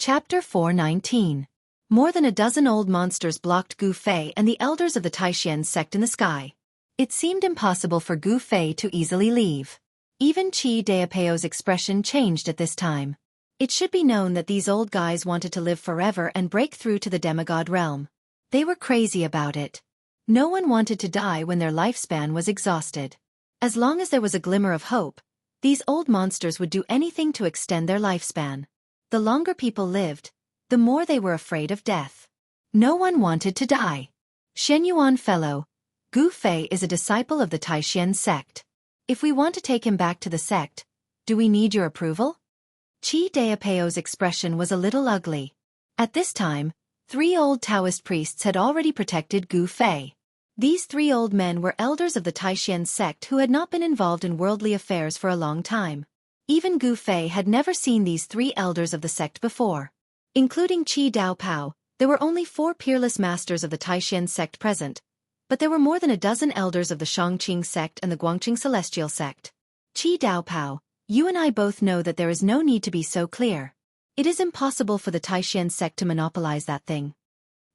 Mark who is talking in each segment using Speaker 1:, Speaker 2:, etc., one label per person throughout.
Speaker 1: Chapter 419. More than a dozen old monsters blocked Gu Fei and the elders of the Taishan sect in the sky. It seemed impossible for Gu Fei to easily leave. Even Qi Daopeo's expression changed at this time. It should be known that these old guys wanted to live forever and break through to the demigod realm. They were crazy about it. No one wanted to die when their lifespan was exhausted. As long as there was a glimmer of hope, these old monsters would do anything to extend their lifespan. The longer people lived, the more they were afraid of death. No one wanted to die. Shenyuan Fellow, Gu Fei is a disciple of the Taishan sect. If we want to take him back to the sect, do we need your approval? Qi Daopeo's expression was a little ugly. At this time, 3 old Taoist priests had already protected Gu Fei. These 3 old men were elders of the Taishan sect who had not been involved in worldly affairs for a long time. Even Gu Fei had never seen these 3 elders of the sect before. Including Qi Daopao, there were only 4 peerless masters of the Taishan sect present, but there were more than a dozen elders of the Shangqing sect and the Guangqing celestial sect. Qi Daopao, you and I both know that there is no need to be so clear. It is impossible for the Taishan sect to monopolize that thing.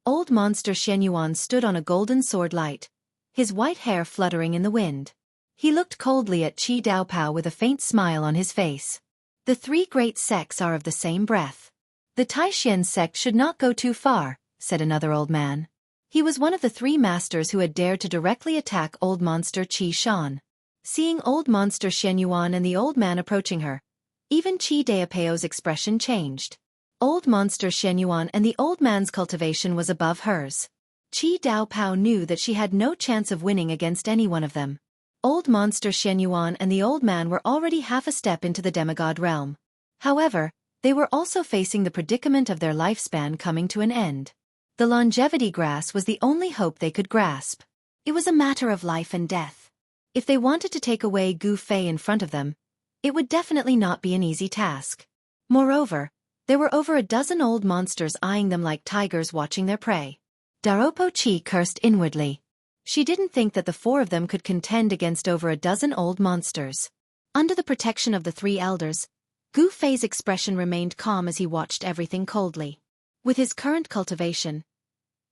Speaker 1: Old monster Shenyuan stood on a golden sword light, his white hair fluttering in the wind. He looked coldly at Qi Daopao with a faint smile on his face. The 3 great sects are of the same breath. The Taishan sect should not go too far, said another old man. He was one of the 3 masters who had dared to directly attack old monster Qi Shan. Seeing old monster Shenyuan and the old man approaching her, even Qi Daopeo's expression changed. Old monster Shenyuan and the old man's cultivation was above hers. Qi Daopao knew that she had no chance of winning against any one of them. Old monster Shenyuan and the old man were already half a step into the demigod realm. However, they were also facing the predicament of their lifespan coming to an end. The longevity grass was the only hope they could grasp. It was a matter of life and death. If they wanted to take away Gu Fei in front of them, it would definitely not be an easy task. Moreover, there were over a dozen old monsters eyeing them like tigers watching their prey. Daopo Qi cursed inwardly. She didn't think that the 4 of them could contend against over a dozen old monsters. Under the protection of the 3 elders, Gu Fei's expression remained calm as he watched everything coldly. With his current cultivation,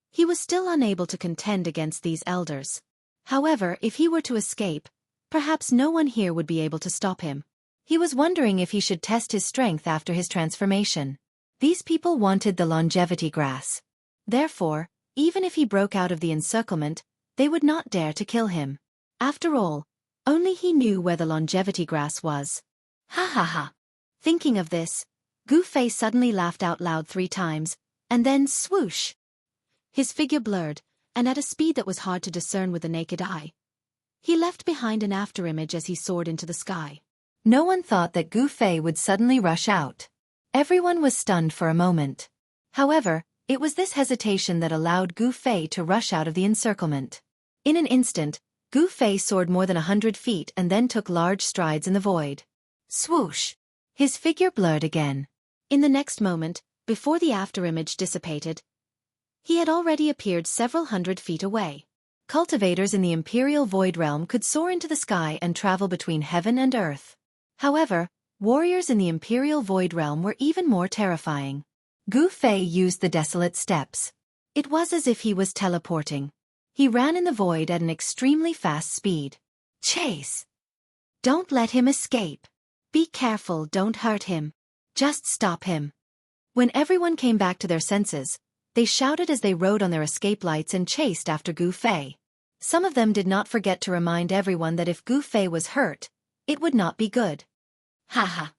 Speaker 1: he was still unable to contend against these elders. However, if he were to escape, perhaps no one here would be able to stop him. He was wondering if he should test his strength after his transformation. These people wanted the longevity grass. Therefore, even if he broke out of the encirclement, they would not dare to kill him. After all, only he knew where the longevity grass was. Ha ha ha. Thinking of this, Gu Fei suddenly laughed out loud 3 times, and then swoosh! His figure blurred, and at a speed that was hard to discern with the naked eye. He left behind an afterimage as he soared into the sky. No one thought that Gu Fei would suddenly rush out. Everyone was stunned for a moment. However, it was this hesitation that allowed Gu Fei to rush out of the encirclement. In an instant, Gu Fei soared more than 100 feet and then took large strides in the void. Swoosh! His figure blurred again. In the next moment, before the afterimage dissipated, he had already appeared several hundred feet away. Cultivators in the Imperial Void Realm could soar into the sky and travel between heaven and earth. However, warriors in the Imperial Void Realm were even more terrifying. Gu Fei used the desolate steps. It was as if he was teleporting. He ran in the void at an extremely fast speed. Chase! Don't let him escape. Be careful, don't hurt him. Just stop him. When everyone came back to their senses, they shouted as they rode on their escape lights and chased after Gu Fei. Some of them did not forget to remind everyone that if Gu Fei was hurt, it would not be good. Ha ha!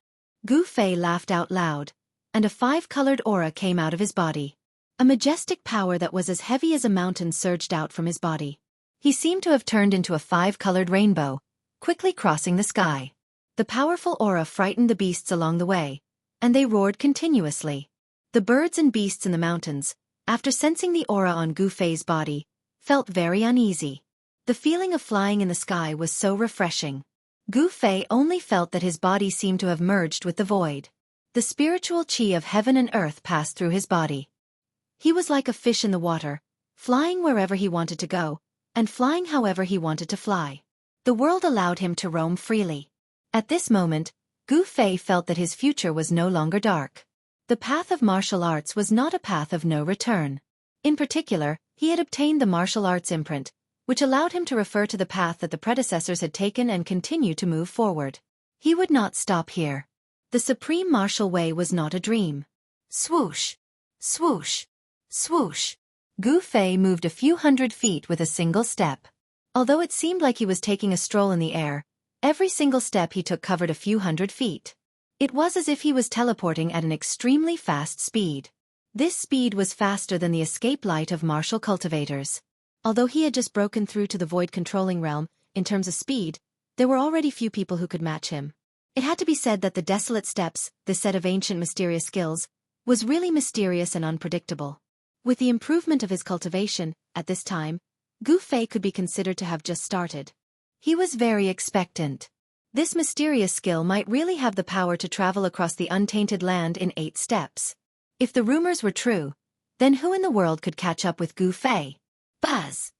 Speaker 1: Gu Fei laughed out loud, and a 5-colored aura came out of his body. A majestic power that was as heavy as a mountain surged out from his body. He seemed to have turned into a 5-colored rainbow, quickly crossing the sky. The powerful aura frightened the beasts along the way, and they roared continuously. The birds and beasts in the mountains, after sensing the aura on Gu Fei's body, felt very uneasy. The feeling of flying in the sky was so refreshing. Gu Fei only felt that his body seemed to have merged with the void. The spiritual qi of heaven and earth passed through his body. He was like a fish in the water, flying wherever he wanted to go, and flying however he wanted to fly. The world allowed him to roam freely. At this moment, Gu Fei felt that his future was no longer dark. The path of martial arts was not a path of no return. In particular, he had obtained the martial arts imprint, which allowed him to refer to the path that the predecessors had taken and continue to move forward. He would not stop here. The supreme martial way was not a dream. Swoosh! Swoosh! Swoosh! Gu Fei moved a few hundred feet with a single step. Although it seemed like he was taking a stroll in the air, every single step he took covered a few hundred feet. It was as if he was teleporting at an extremely fast speed. This speed was faster than the escape light of martial cultivators. Although he had just broken through to the void controlling realm, in terms of speed, there were already few people who could match him. It had to be said that the desolate steps, this set of ancient mysterious skills, was really mysterious and unpredictable. With the improvement of his cultivation, at this time, Gu Fei could be considered to have just started. He was very expectant. This mysterious skill might really have the power to travel across the untainted land in 8 steps. If the rumors were true, then who in the world could catch up with Gu Fei? Buzz!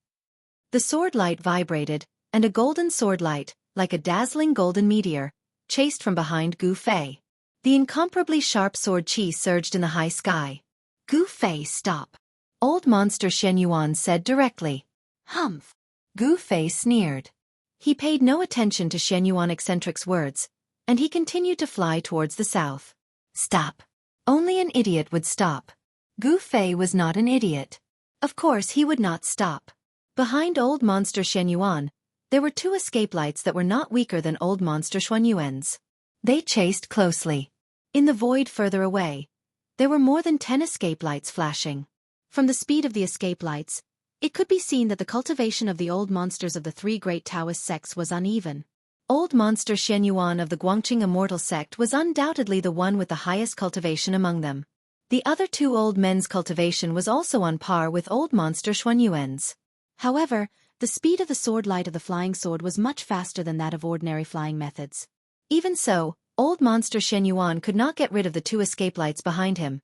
Speaker 1: The sword light vibrated, and a golden sword light, like a dazzling golden meteor, chased from behind Gu Fei. The incomparably sharp sword chi surged in the high sky. Gu Fei, stop! Old Monster Shen Yuan said directly. Humph! Gu Fei sneered. He paid no attention to Shen Yuan Eccentric's words, and he continued to fly towards the south. Stop! Only an idiot would stop. Gu Fei was not an idiot. Of course he would not stop. Behind Old Monster Shen Yuan, there were 2 escape lights that were not weaker than Old Monster Xuan Yuan's. They chased closely. In the void further away, there were more than 10 escape lights flashing. From the speed of the escape lights, it could be seen that the cultivation of the old monsters of the 3 great Taoist sects was uneven. Old Monster Shen Yuan of the Guangqing Immortal sect was undoubtedly the one with the highest cultivation among them. The other 2 old men's cultivation was also on par with Old Monster Xuan Yuan's. However, the speed of the sword light of the flying sword was much faster than that of ordinary flying methods. Even so, Old Monster Shen Yuan could not get rid of the 2 escape lights behind him,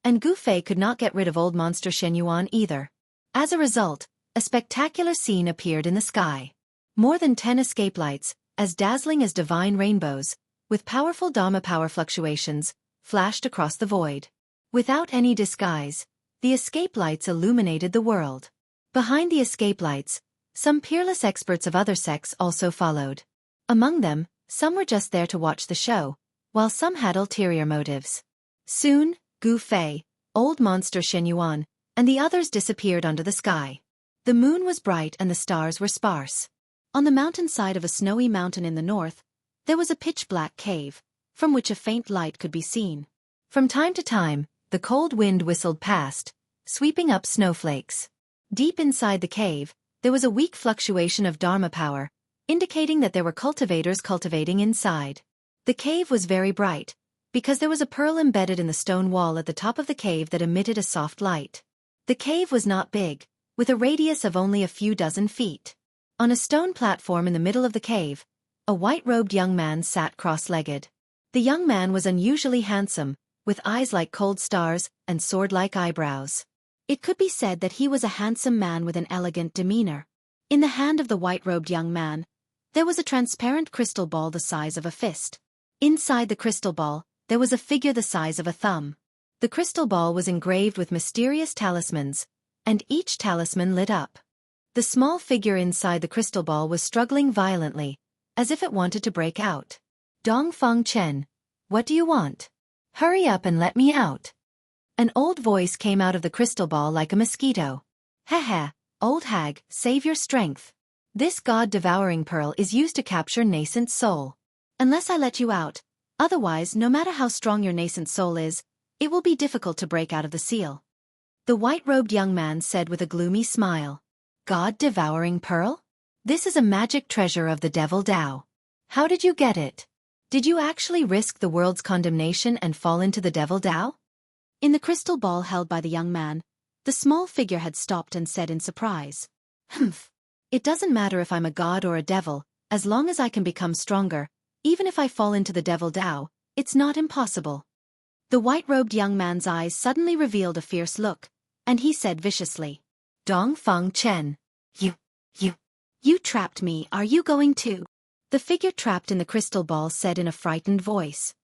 Speaker 1: and Gu Fei could not get rid of Old Monster Shen Yuan either. As a result, a spectacular scene appeared in the sky. More than 10 escape lights, as dazzling as divine rainbows, with powerful Dharma power fluctuations, flashed across the void. Without any disguise, the escape lights illuminated the world. Behind the escape lights, some peerless experts of other sects also followed. Among them, some were just there to watch the show, while some had ulterior motives. Soon, Gu Fei, Old Monster Shen Yuan, and the others disappeared under the sky. The moon was bright and the stars were sparse. On the mountainside of a snowy mountain in the north, there was a pitch-black cave, from which a faint light could be seen. From time to time, the cold wind whistled past, sweeping up snowflakes. Deep inside the cave, there was a weak fluctuation of Dharma power, indicating that there were cultivators cultivating inside. The cave was very bright, because there was a pearl embedded in the stone wall at the top of the cave that emitted a soft light. The cave was not big, with a radius of only a few dozen feet. On a stone platform in the middle of the cave, a white-robed young man sat cross-legged. The young man was unusually handsome, with eyes like cold stars and sword-like eyebrows. It could be said that he was a handsome man with an elegant demeanor. In the hand of the white-robed young man, there was a transparent crystal ball the size of a fist. Inside the crystal ball, there was a figure the size of a thumb. The crystal ball was engraved with mysterious talismans, and each talisman lit up. The small figure inside the crystal ball was struggling violently, as if it wanted to break out. Dong Feng Chen, what do you want? Hurry up and let me out. An old voice came out of the crystal ball like a mosquito. Heh, old hag, save your strength. This god-devouring pearl is used to capture nascent soul. Unless I let you out, otherwise no matter how strong your nascent soul is, it will be difficult to break out of the seal. The white-robed young man said with a gloomy smile. God-devouring pearl? This is a magic treasure of the devil Dao. How did you get it? Did you actually risk the world's condemnation and fall into the devil Dao? In the crystal ball held by the young man, the small figure had stopped and said in surprise. Humph. It doesn't matter if I'm a god or a devil, as long as I can become stronger, even if I fall into the devil Dao, it's not impossible. The white-robed young man's eyes suddenly revealed a fierce look, and he said viciously. Dong Feng Chen. You trapped me, are you going to? The figure trapped in the crystal ball said in a frightened voice.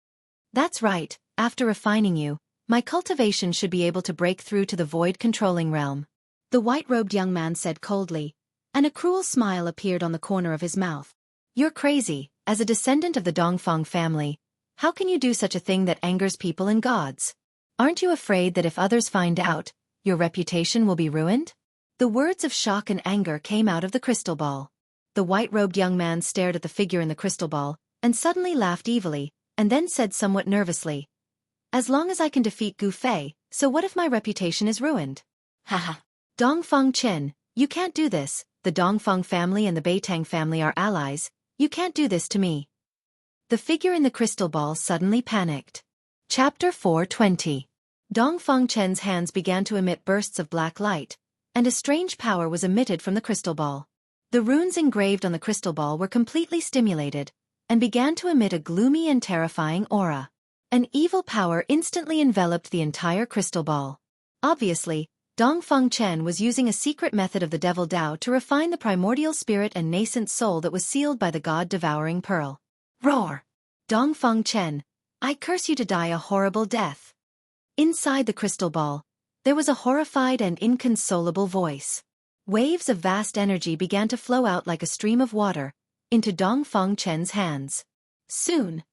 Speaker 1: That's right, after refining you, My cultivation should be able to break through to the void-controlling realm. The white-robed young man said coldly, and a cruel smile appeared on the corner of his mouth. You're crazy. As a descendant of the Dongfang family, how can you do such a thing that angers people and gods? Aren't you afraid that if others find out, your reputation will be ruined? The words of shock and anger came out of the crystal ball. The white-robed young man stared at the figure in the crystal ball, and suddenly laughed evilly, and then said somewhat nervously, As long as I can defeat Gu Fei, so what if my reputation is ruined? Haha. Dongfang Chen, you can't do this. The Dongfang family and the Beitang family are allies. You can't do this to me. The figure in the crystal ball suddenly panicked. Chapter 420. Dongfang Chen's hands began to emit bursts of black light, and a strange power was emitted from the crystal ball. The runes engraved on the crystal ball were completely stimulated, and began to emit a gloomy and terrifying aura. An evil power instantly enveloped the entire crystal ball. Obviously, Dongfang Chen was using a secret method of the Devil Dao to refine the primordial spirit and nascent soul that was sealed by the God-devouring pearl. Roar! Dongfang Chen, I curse you to die a horrible death. Inside the crystal ball, there was a horrified and inconsolable voice. Waves of vast energy began to flow out like a stream of water, into Dongfang Chen's hands. Soon,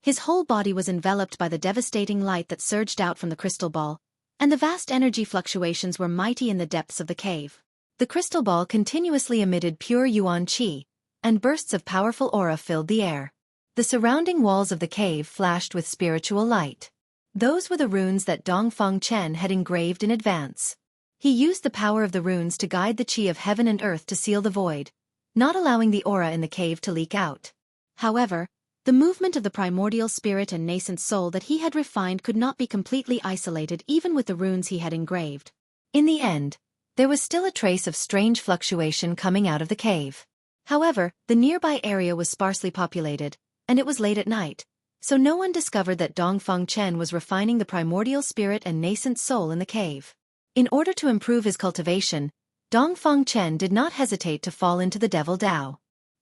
Speaker 1: his whole body was enveloped by the devastating light that surged out from the crystal ball, and the vast energy fluctuations were mighty in the depths of the cave. The crystal ball continuously emitted pure yuan qi, and bursts of powerful aura filled the air. The surrounding walls of the cave flashed with spiritual light. Those were the runes that Dongfang Chen had engraved in advance. He used the power of the runes to guide the qi of heaven and earth to seal the void, not allowing the aura in the cave to leak out. However, the movement of the primordial spirit and nascent soul that he had refined could not be completely isolated even with the runes he had engraved. In the end, there was still a trace of strange fluctuation coming out of the cave. However, the nearby area was sparsely populated, and it was late at night, so no one discovered that Dongfang Chen was refining the primordial spirit and nascent soul in the cave. In order to improve his cultivation, Dongfang Chen did not hesitate to fall into the Devil Dao.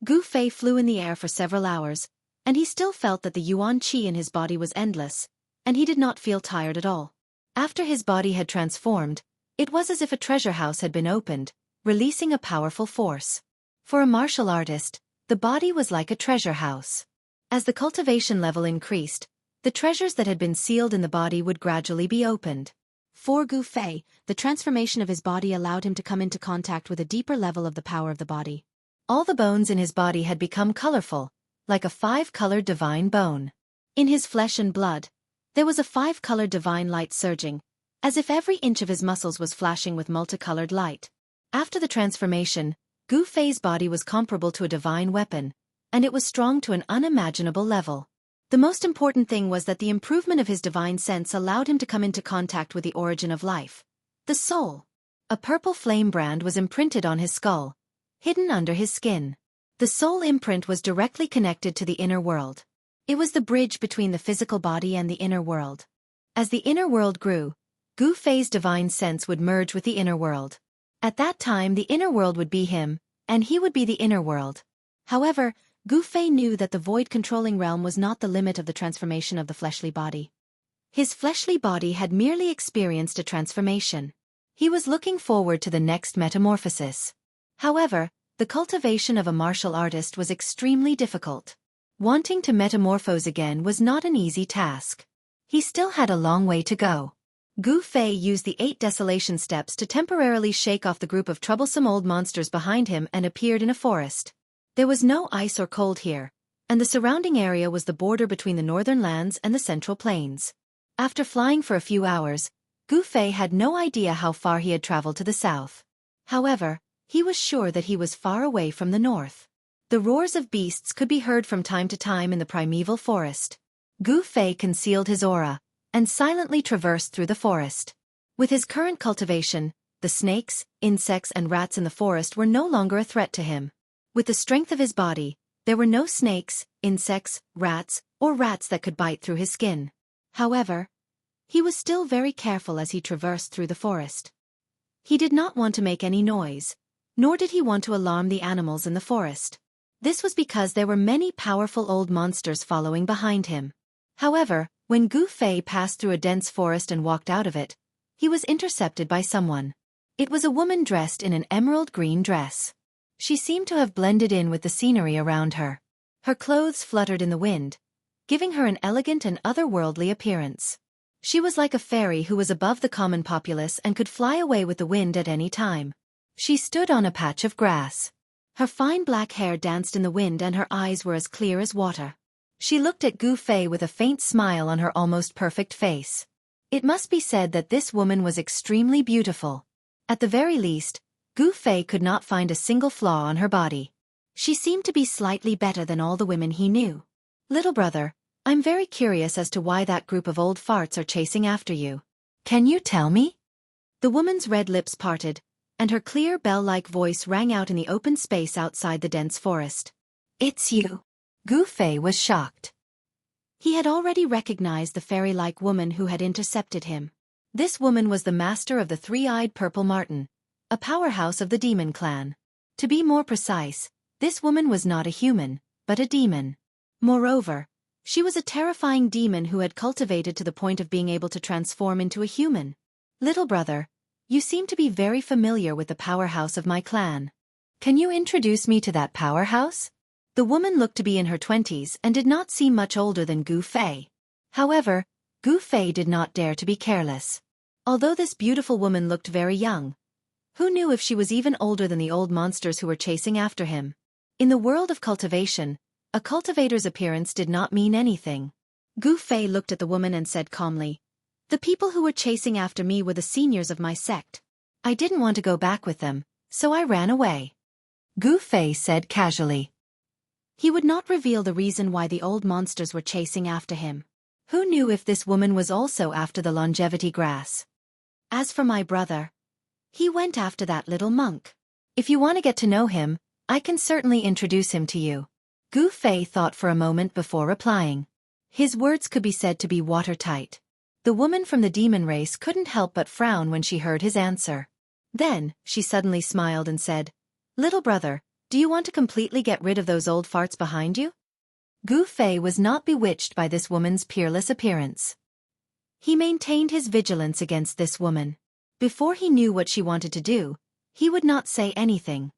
Speaker 1: Gu Fei flew in the air for several hours, and he still felt that the yuan qi in his body was endless, and he did not feel tired at all. After his body had transformed, it was as if a treasure house had been opened, releasing a powerful force. For a martial artist, the body was like a treasure house. As the cultivation level increased, the treasures that had been sealed in the body would gradually be opened. For Gu Fei, the transformation of his body allowed him to come into contact with a deeper level of the power of the body. All the bones in his body had become colorful, like a 5-colored divine bone. In his flesh and blood, there was a 5-colored divine light surging, as if every inch of his muscles was flashing with multicolored light. After the transformation, Gu Fei's body was comparable to a divine weapon, and it was strong to an unimaginable level. The most important thing was that the improvement of his divine sense allowed him to come into contact with the origin of life, the soul. A purple flame brand was imprinted on his skull, hidden under his skin. The soul imprint was directly connected to the inner world. It was the bridge between the physical body and the inner world. As the inner world grew, Gu Fei's divine sense would merge with the inner world. At that time the inner world would be him, and he would be the inner world. However, Gu Fei knew that the void-controlling realm was not the limit of the transformation of the fleshly body. His fleshly body had merely experienced a transformation. He was looking forward to the next metamorphosis. However, the cultivation of a martial artist was extremely difficult. Wanting to metamorphose again was not an easy task. He still had a long way to go. Gu Fei used the 8 desolation steps to temporarily shake off the group of troublesome old monsters behind him and appeared in a forest. There was no ice or cold here, and the surrounding area was the border between the northern lands and the central plains. After flying for a few hours, Gu Fei had no idea how far he had traveled to the south. However, he was sure that he was far away from the north. The roars of beasts could be heard from time to time in the primeval forest. Gu Fei concealed his aura, and silently traversed through the forest. With his current cultivation, the snakes, insects and rats in the forest were no longer a threat to him. With the strength of his body, there were no snakes, insects, rats, or rats that could bite through his skin. However, he was still very careful as he traversed through the forest. He did not want to make any noise, nor did he want to alarm the animals in the forest. This was because there were many powerful old monsters following behind him. However, When Gu Fei passed through a dense forest and walked out of it, he was intercepted by someone. It was a woman dressed in an emerald green dress. She seemed to have blended in with the scenery around her. Her clothes fluttered in the wind, giving her an elegant and otherworldly appearance. She was like a fairy who was above the common populace and could fly away with the wind at any time. She stood on a patch of grass. Her fine black hair danced in the wind and her eyes were as clear as water. She looked at Gu Fei with a faint smile on her almost perfect face. It must be said that this woman was extremely beautiful. At the very least, Gu Fei could not find a single flaw on her body. She seemed to be slightly better than all the women he knew. Little brother, I'm very curious as to why that group of old farts are chasing after you. Can you tell me? The woman's red lips parted, and her clear bell-like voice rang out in the open space outside the dense forest. It's you. Gu Fei was shocked. He had already recognized the fairy-like woman who had intercepted him. This woman was the master of the three-eyed purple marten, a powerhouse of the demon clan. To be more precise, this woman was not a human, but a demon. Moreover, she was a terrifying demon who had cultivated to the point of being able to transform into a human. Little brother, you seem to be very familiar with the powerhouse of my clan. Can you introduce me to that powerhouse? The woman looked to be in her 20s and did not seem much older than Gu Fei. However, Gu Fei did not dare to be careless. Although this beautiful woman looked very young, who knew if she was even older than the old monsters who were chasing after him? In the world of cultivation, a cultivator's appearance did not mean anything. Gu Fei looked at the woman and said calmly, "The people who were chasing after me were the seniors of my sect. I didn't want to go back with them, so I ran away." Gu Fei said casually. He would not reveal the reason why the old monsters were chasing after him. Who knew if this woman was also after the longevity grass? As for my brother, he went after that little monk. If you want to get to know him, I can certainly introduce him to you. Gu Fei thought for a moment before replying. His words could be said to be watertight. The woman from the demon race couldn't help but frown when she heard his answer. Then, she suddenly smiled and said, "Little brother, do you want to completely get rid of those old farts behind you?" Gu Fei was not bewitched by this woman's peerless appearance. He maintained his vigilance against this woman. Before he knew what she wanted to do, he would not say anything.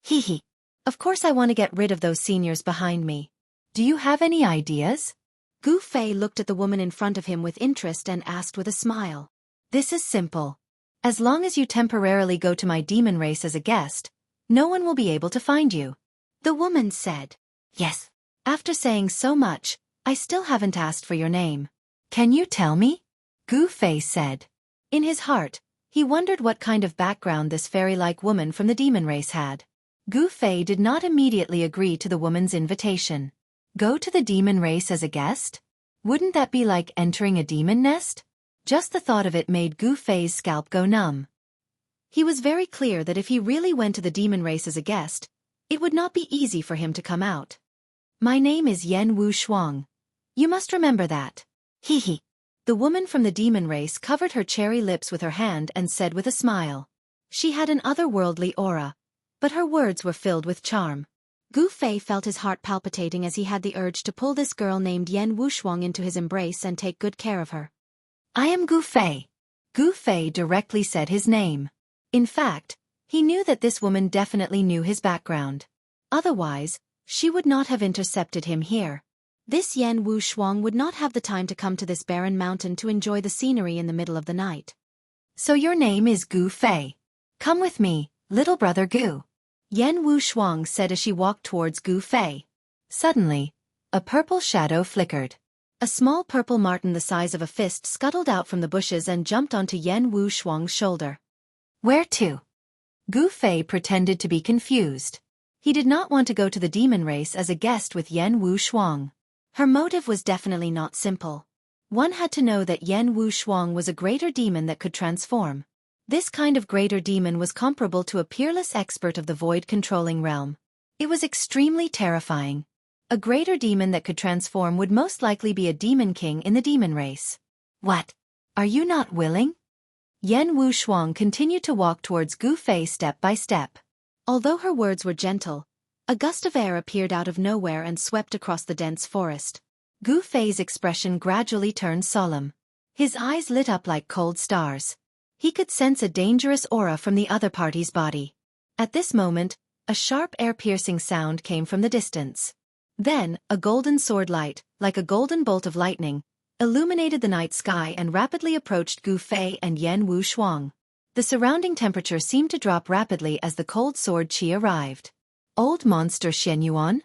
Speaker 1: Hee. Of course I want to get rid of those seniors behind me. Do you have any ideas? Gu Fei looked at the woman in front of him with interest and asked with a smile. This is simple. As long as you temporarily go to my demon race as a guest, no one will be able to find you. The woman said, "Yes." After saying so much, I still haven't asked for your name. Can you tell me? Gu Fei said. In his heart, he wondered what kind of background this fairy-like woman from the demon race had. Gu Fei did not immediately agree to the woman's invitation. Go to the demon race as a guest? Wouldn't that be like entering a demon nest? Just the thought of it made Gu Fei's scalp go numb. He was very clear that if he really went to the demon race as a guest, it would not be easy for him to come out. My name is Yen Wu Shuang. You must remember that. Hee. The woman from the demon race covered her cherry lips with her hand and said with a smile. She had an otherworldly aura, but her words were filled with charm. Gu Fei felt his heart palpitating as he had the urge to pull this girl named Yen Wu Shuang into his embrace and take good care of her. I am Gu Fei. Gu Fei directly said his name. In fact, he knew that this woman definitely knew his background. Otherwise, she would not have intercepted him here. This Yen Wu Shuang would not have the time to come to this barren mountain to enjoy the scenery in the middle of the night. So your name is Gu Fei. Come with me, little brother Gu. Yen Wu Shuang said as she walked towards Gu Fei. Suddenly, a purple shadow flickered. A small purple marten the size of a fist scuttled out from the bushes and jumped onto Yen Wu Shuang's shoulder. Where to? Gu Fei pretended to be confused. He did not want to go to the demon race as a guest with Yen Wu Shuang. Her motive was definitely not simple. One had to know that Yen Wu Shuang was a greater demon that could transform. This kind of greater demon was comparable to a peerless expert of the void-controlling realm. It was extremely terrifying. A greater demon that could transform would most likely be a demon king in the demon race. What? Are you not willing? Yen Wu Shuang continued to walk towards Gu Fei step by step. Although her words were gentle, a gust of air appeared out of nowhere and swept across the dense forest. Gu Fei's expression gradually turned solemn. His eyes lit up like cold stars. He could sense a dangerous aura from the other party's body. At this moment, a sharp air-piercing sound came from the distance. Then, a golden sword light, like a golden bolt of lightning, illuminated the night sky and rapidly approached Gu Fei and Yan Wushuang. The surrounding temperature seemed to drop rapidly as the cold sword qi arrived. Old monster Shenyuan?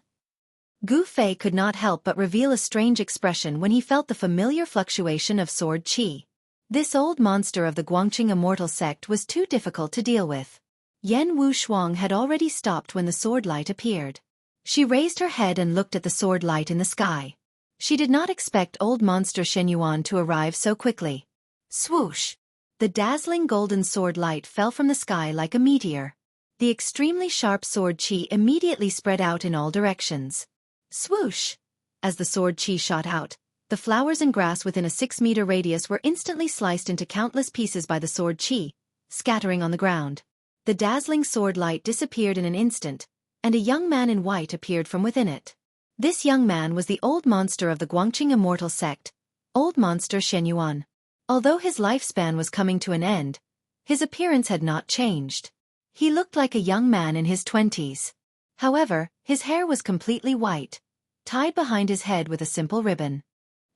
Speaker 1: Gu Fei could not help but reveal a strange expression when he felt the familiar fluctuation of sword qi. This old monster of the Guangqing immortal sect was too difficult to deal with. Yan Wushuang had already stopped when the sword light appeared. She raised her head and looked at the sword light in the sky. She did not expect old monster Shenyuan to arrive so quickly. Swoosh! The dazzling golden sword light fell from the sky like a meteor. The extremely sharp sword qi immediately spread out in all directions. Swoosh! As the sword qi shot out, the flowers and grass within a 6-meter radius were instantly sliced into countless pieces by the sword qi, scattering on the ground. The dazzling sword light disappeared in an instant, and a young man in white appeared from within it. This young man was the old monster of the Guangqing immortal sect, old monster Shenyuan. Although his lifespan was coming to an end, his appearance had not changed. He looked like a young man in his 20s. However, his hair was completely white, tied behind his head with a simple ribbon.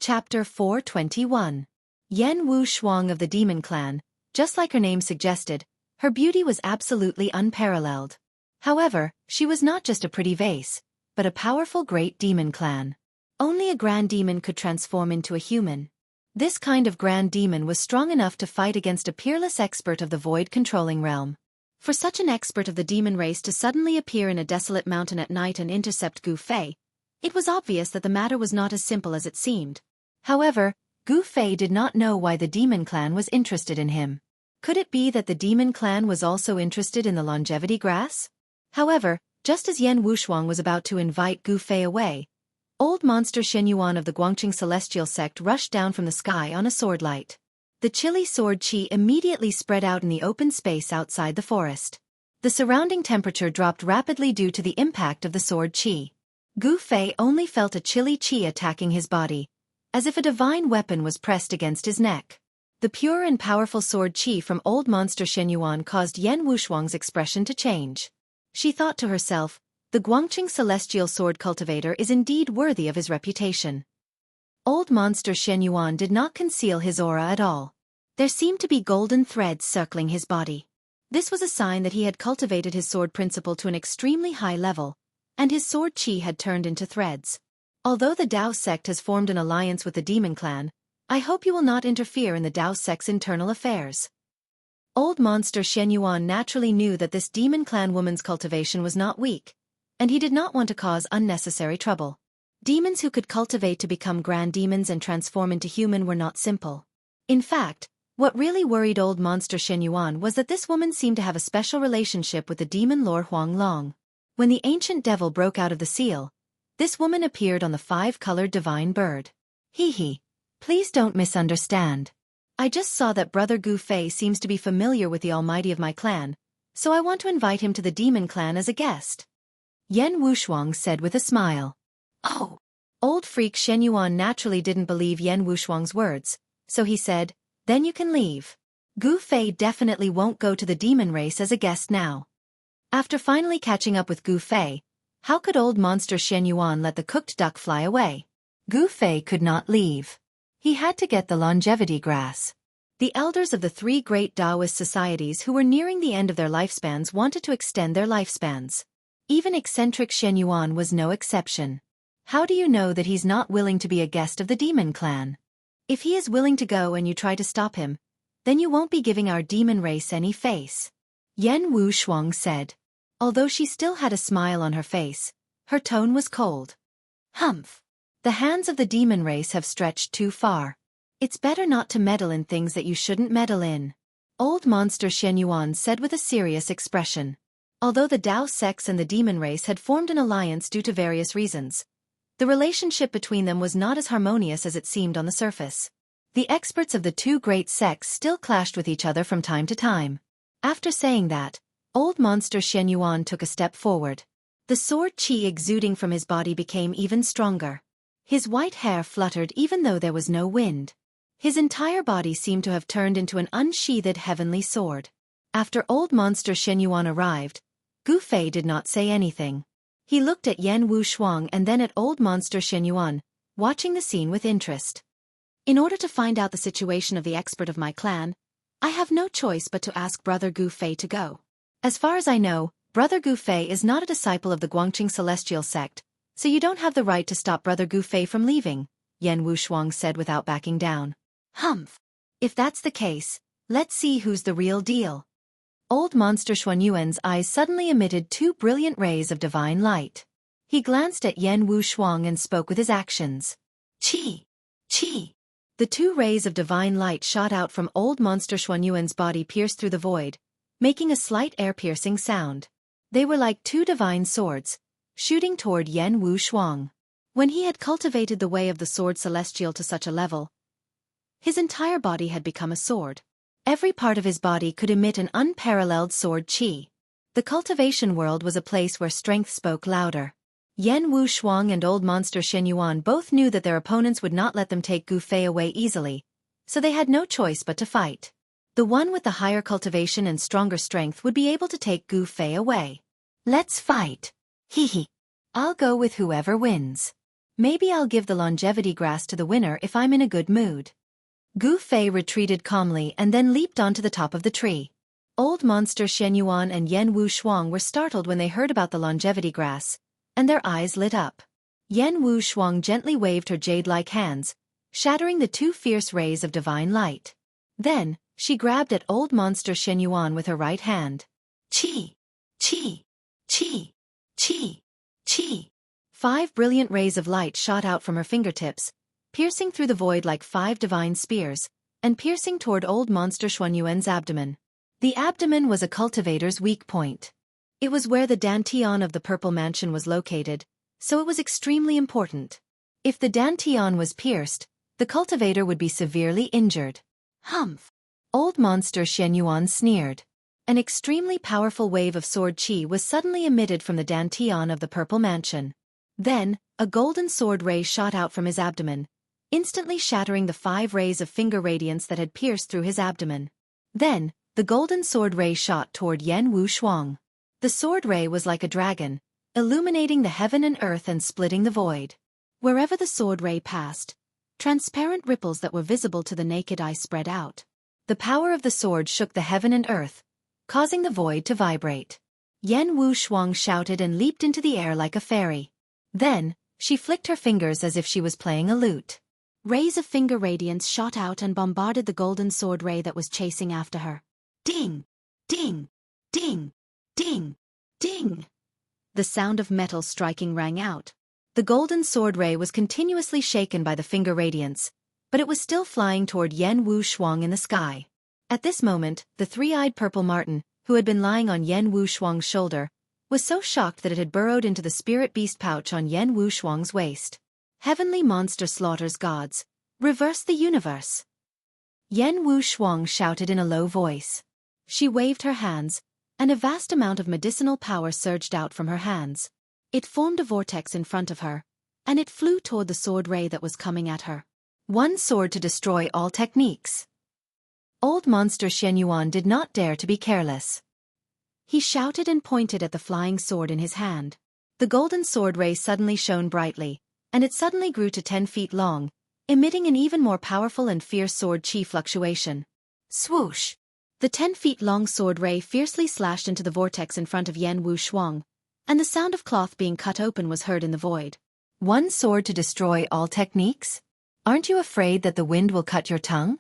Speaker 1: Chapter 421. Yan Wushuang of the Demon Clan, just like her name suggested, her beauty was absolutely unparalleled. However, she was not just a pretty vase, but a powerful great demon clan. Only a grand demon could transform into a human. This kind of grand demon was strong enough to fight against a peerless expert of the void-controlling realm. For such an expert of the demon race to suddenly appear in a desolate mountain at night and intercept Gu Fei, it was obvious that the matter was not as simple as it seemed. However, Gu Fei did not know why the demon clan was interested in him. Could it be that the demon clan was also interested in the longevity grass? However, just as Yan Wushuang was about to invite Gu Fei away, old monster Shenyuan of the Guangqing celestial sect rushed down from the sky on a sword light. The chilly sword qi immediately spread out in the open space outside the forest. The surrounding temperature dropped rapidly due to the impact of the sword qi. Gu Fei only felt a chilly qi attacking his body, as if a divine weapon was pressed against his neck. The pure and powerful sword qi from old monster Shenyuan caused Yan Wushuang's expression to change. She thought to herself, the Guangqing celestial sword cultivator is indeed worthy of his reputation. Old monster Shenyuan did not conceal his aura at all. There seemed to be golden threads circling his body. This was a sign that he had cultivated his sword principle to an extremely high level, and his sword qi had turned into threads. Although the Dao sect has formed an alliance with the demon clan, I hope you will not interfere in the Dao sect's internal affairs. Old monster Shenyuan naturally knew that this demon clan woman's cultivation was not weak, and he did not want to cause unnecessary trouble. Demons who could cultivate to become grand demons and transform into human were not simple. In fact, what really worried old monster Shenyuan was that this woman seemed to have a special relationship with the demon Lord Huang Long. When the ancient devil broke out of the seal, this woman appeared on the 5-colored divine bird. Hee. Please don't misunderstand. I just saw that Brother Gu Fei seems to be familiar with the almighty of my clan, so I want to invite him to the demon clan as a guest. Yan Wushuang said with a smile. Oh! Old freak Shenyuan naturally didn't believe Yan Wushuang's words, so he said, then you can leave. Gu Fei definitely won't go to the demon race as a guest now. After finally catching up with Gu Fei, how could old monster Shenyuan let the cooked duck fly away? Gu Fei could not leave. He had to get the longevity grass. The elders of the 3 great Taoist societies who were nearing the end of their lifespans wanted to extend their lifespans. Even eccentric Shenyuan was no exception. How do you know that he's not willing to be a guest of the demon clan? If he is willing to go and you try to stop him, then you won't be giving our demon race any face. Yan Wushuang said. Although she still had a smile on her face, her tone was cold. Humph. The hands of the demon race have stretched too far. It's better not to meddle in things that you shouldn't meddle in. Old monster Shenyuan said with a serious expression. Although the Dao sects and the demon race had formed an alliance due to various reasons, the relationship between them was not as harmonious as it seemed on the surface. The experts of the 2 great sects still clashed with each other from time to time. After saying that, old monster Shenyuan took a step forward. The sword qi exuding from his body became even stronger. His white hair fluttered even though there was no wind. His entire body seemed to have turned into an unsheathed heavenly sword. After old monster Shen Yuan arrived, Gu Fei did not say anything. He looked at Yan Wu Shuang and then at old monster Shen Yuan, watching the scene with interest. In order to find out the situation of the expert of my clan, I have no choice but to ask Brother Gu Fei to go. As far as I know, Brother Gu Fei is not a disciple of the Guangqing Celestial sect, so you don't have the right to stop Brother Gu Fei from leaving, Yan Wu Shuang said without backing down. Humph. If that's the case, let's see who's the real deal. Old monster Xuan Yuan's eyes suddenly emitted two brilliant rays of divine light. He glanced at Yan Wu Shuang and spoke with his actions. Qi! Qi! The two rays of divine light shot out from old monster Xuan Yuan's body pierced through the void, making a slight air-piercing sound. They were like two divine swords, shooting toward Yan Wu Shuang. When he had cultivated the way of the sword celestial to such a level, his entire body had become a sword. Every part of his body could emit an unparalleled sword qi. The cultivation world was a place where strength spoke louder. Yan Wu Shuang and old monster Shen Yuan both knew that their opponents would not let them take Gu Fei away easily, so they had no choice but to fight. The one with the higher cultivation and stronger strength would be able to take Gu Fei away. Let's fight. Hee. I'll go with whoever wins. Maybe I'll give the longevity grass to the winner if I'm in a good mood. Gu Fei retreated calmly and then leaped onto the top of the tree. Old monster Shen Yuan and Yan Wu Shuang were startled when they heard about the longevity grass, and their eyes lit up. Yan Wu Shuang gently waved her jade-like hands, shattering the two fierce rays of divine light. Then, she grabbed at old monster Shen Yuan with her right hand. Qi! Qi! Qi! Qi! Qi! 5 brilliant rays of light shot out from her fingertips, piercing through the void like 5 divine spears, and piercing toward old monster Xuan Yuan's abdomen. The abdomen was a cultivator's weak point. It was where the dantian of the Purple Mansion was located, so it was extremely important. If the dantian was pierced, the cultivator would be severely injured. Humph! Old monster Shen Yuan sneered. An extremely powerful wave of sword qi was suddenly emitted from the dantian of the Purple Mansion. Then, a golden sword ray shot out from his abdomen, instantly shattering the 5 rays of finger radiance that had pierced through his abdomen. Then, the golden sword ray shot toward Yan Wu Shuang. The sword ray was like a dragon, illuminating the heaven and earth and splitting the void. Wherever the sword ray passed, transparent ripples that were visible to the naked eye spread out. The power of the sword shook the heaven and earth, causing the void to vibrate. Yan Wu Shuang shouted and leaped into the air like a fairy. Then, she flicked her fingers as if she was playing a lute. Rays of finger radiance shot out and bombarded the golden sword ray that was chasing after her. Ding! Ding! Ding! Ding! Ding! The sound of metal striking rang out. The golden sword ray was continuously shaken by the finger radiance, but it was still flying toward Yan Wu Shuang in the sky. At this moment, the three-eyed purple marten, who had been lying on Yan Wu Shuang's shoulder, was so shocked that it had burrowed into the spirit beast pouch on Yan Wu Shuang's waist. Heavenly monster slaughters gods. Reverse the universe. Yan Wu Shuang shouted in a low voice. She waved her hands, and a vast amount of medicinal power surged out from her hands. It formed a vortex in front of her, and it flew toward the sword ray that was coming at her. One sword to destroy all techniques. Old monster Shen Yuan did not dare to be careless. He shouted and pointed at the flying sword in his hand. The golden sword ray suddenly shone brightly, and it suddenly grew to 10 feet long, emitting an even more powerful and fierce sword qi fluctuation. Swoosh! The 10 feet long sword ray fiercely slashed into the vortex in front of Yan Wu Shuang, and the sound of cloth being cut open was heard in the void. One sword to destroy all techniques? Aren't you afraid that the wind will cut your tongue?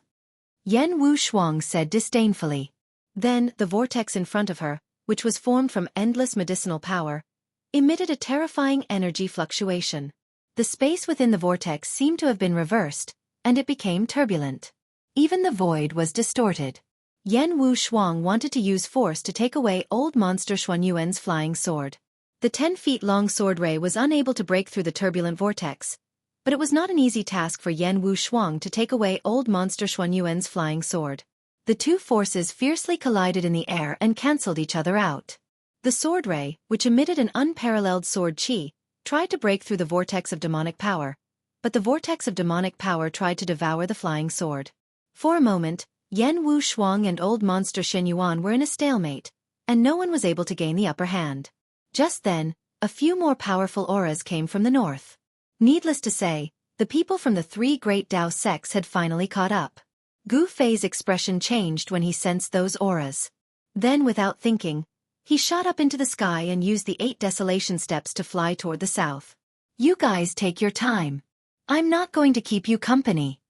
Speaker 1: Yan Wu Shuang said disdainfully. Then, the vortex in front of her, which was formed from endless medicinal power, emitted a terrifying energy fluctuation. The space within the vortex seemed to have been reversed, and it became turbulent. Even the void was distorted. Yan Wu Shuang wanted to use force to take away old monster Xuan Yuan's flying sword. The 10 feet long sword ray was unable to break through the turbulent vortex, but it was not an easy task for Yan Wu Shuang to take away old monster Xuan Yuan's flying sword. The two forces fiercely collided in the air and cancelled each other out. The sword ray, which emitted an unparalleled sword qi, tried to break through the vortex of demonic power, but the vortex of demonic power tried to devour the flying sword. For a moment, Yan Wu Shuang and old monster Shen Yuan were in a stalemate, and no one was able to gain the upper hand. Just then, a few more powerful auras came from the north. Needless to say, the people from the three great Dao sects had finally caught up. Gu Fei's expression changed when he sensed those auras. Then, without thinking, he shot up into the sky and used the 8 desolation steps to fly toward the south. "You guys take your time. I'm not going to keep you company."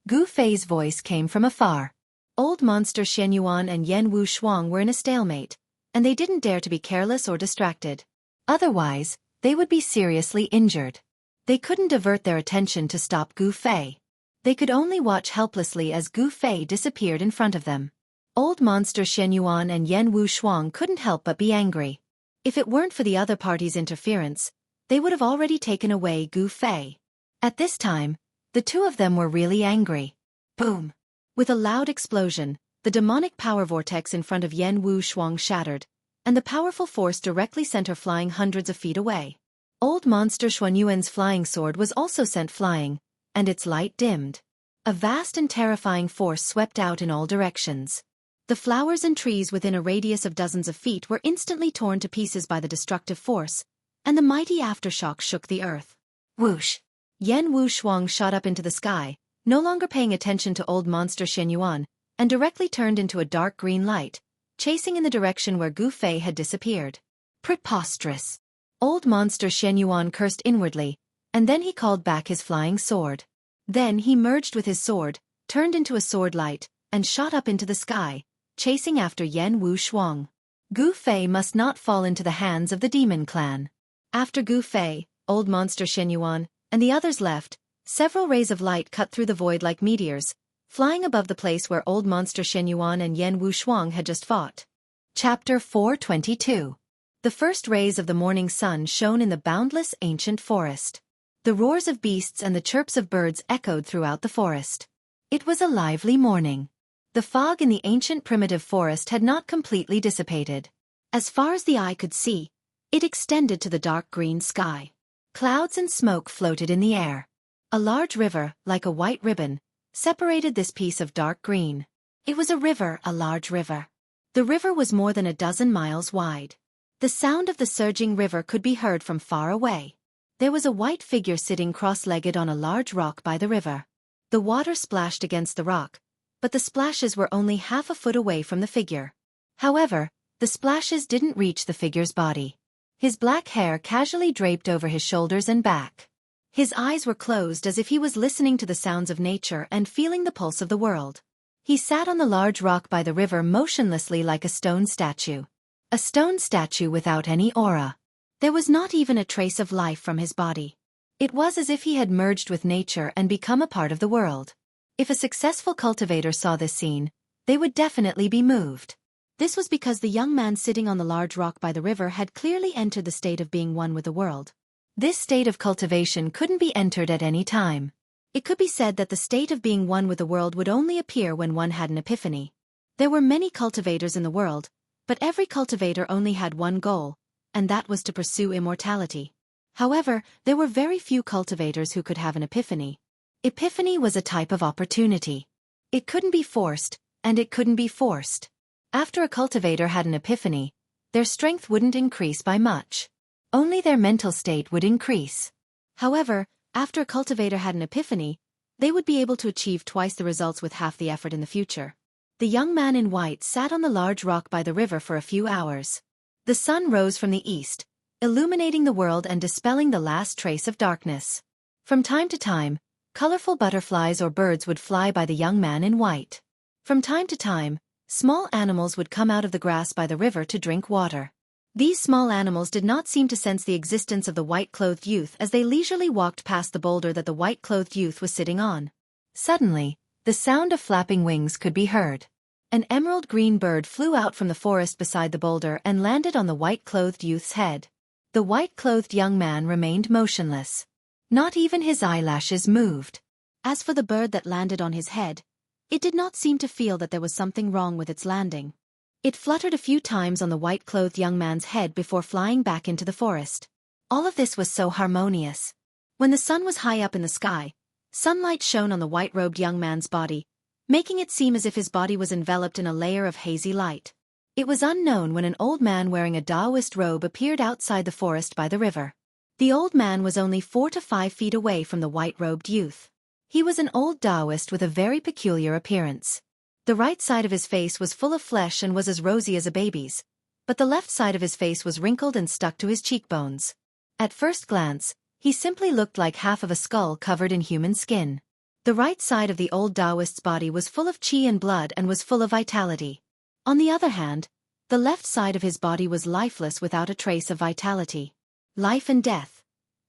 Speaker 1: Gu Fei's voice came from afar. Old monster Shen Yuan and Yan Wu Shuang were in a stalemate, and they didn't dare to be careless or distracted. Otherwise, they would be seriously injured. They couldn't divert their attention to stop Gu Fei. They could only watch helplessly as Gu Fei disappeared in front of them. Old monster Shen Yuan and Yan Wu Shuang couldn't help but be angry. If it weren't for the other party's interference, they would have already taken away Gu Fei. At this time, the two of them were really angry. Boom! With a loud explosion, the demonic power vortex in front of Yan Wu Shuang shattered, and the powerful force directly sent her flying hundreds of feet away. Old monster Xuanyuan's flying sword was also sent flying, and its light dimmed. A vast and terrifying force swept out in all directions. The flowers and trees within a radius of dozens of feet were instantly torn to pieces by the destructive force, and the mighty aftershock shook the earth. Whoosh! Yan Wu Shuang shot up into the sky, no longer paying attention to old monster Shen Yuan, and directly turned into a dark green light, chasing in the direction where Gu Fei had disappeared. Preposterous! Old monster Shen Yuan cursed inwardly, and then he called back his flying sword. Then he merged with his sword, turned into a sword light, and shot up into the sky, chasing after Yan Wu Shuang. Gu Fei must not fall into the hands of the demon clan. After Gu Fei, old monster Shen Yuan, and the others left, several rays of light cut through the void like meteors, flying above the place where old monster Shen Yuan and Yan Wu Shuang had just fought. Chapter 422. The first rays of the morning sun shone in the boundless ancient forest. The roars of beasts and the chirps of birds echoed throughout the forest. It was a lively morning. The fog in the ancient primitive forest had not completely dissipated. As far as the eye could see, it extended to the dark green sky. Clouds and smoke floated in the air. A large river, like a white ribbon, separated this piece of dark green. It was a large river. The river was more than a dozen miles wide. The sound of the surging river could be heard from far away. There was a white figure sitting cross-legged on a large rock by the river. The water splashed against the rock, but the splashes were only half a foot away from the figure. However, the splashes didn't reach the figure's body. His black hair casually draped over his shoulders and back. His eyes were closed as if he was listening to the sounds of nature and feeling the pulse of the world. He sat on the large rock by the river motionlessly like a stone statue. A stone statue without any aura. There was not even a trace of life from his body. It was as if he had merged with nature and become a part of the world. If a successful cultivator saw this scene, they would definitely be moved. This was because the young man sitting on the large rock by the river had clearly entered the state of being one with the world. This state of cultivation couldn't be entered at any time. It could be said that the state of being one with the world would only appear when one had an epiphany. There were many cultivators in the world, but every cultivator only had one goal, and that was to pursue immortality. However, there were very few cultivators who could have an epiphany. Epiphany was a type of opportunity. It couldn't be forced, and it couldn't be forced. After a cultivator had an epiphany, their strength wouldn't increase by much. Only their mental state would increase. However, after a cultivator had an epiphany, they would be able to achieve twice the results with half the effort in the future. The young man in white sat on the large rock by the river for a few hours. The sun rose from the east, illuminating the world and dispelling the last trace of darkness. From time to time, colorful butterflies or birds would fly by the young man in white. From time to time, small animals would come out of the grass by the river to drink water. These small animals did not seem to sense the existence of the white-clothed youth as they leisurely walked past the boulder that the white-clothed youth was sitting on. Suddenly, the sound of flapping wings could be heard. An emerald-green bird flew out from the forest beside the boulder and landed on the white-clothed youth's head. The white-clothed young man remained motionless. Not even his eyelashes moved. As for the bird that landed on his head, it did not seem to feel that there was something wrong with its landing. It fluttered a few times on the white-clothed young man's head before flying back into the forest. All of this was so harmonious. When the sun was high up in the sky, sunlight shone on the white-robed young man's body, making it seem as if his body was enveloped in a layer of hazy light. It was unknown when an old man wearing a Taoist robe appeared outside the forest by the river. The old man was only 4 to 5 feet away from the white-robed youth. He was an old Taoist with a very peculiar appearance. The right side of his face was full of flesh and was as rosy as a baby's, but the left side of his face was wrinkled and stuck to his cheekbones. At first glance, he simply looked like half of a skull covered in human skin. The right side of the old Taoist's body was full of qi and blood and was full of vitality. On the other hand, the left side of his body was lifeless without a trace of vitality. Life and death.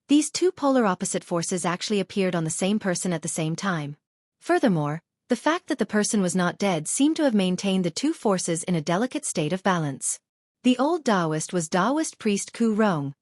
Speaker 1: These two polar opposite forces actually appeared on the same person at the same time. Furthermore, the fact that the person was not dead seemed to have maintained the two forces in a delicate state of balance. The old Taoist was Taoist priest Ku Rong,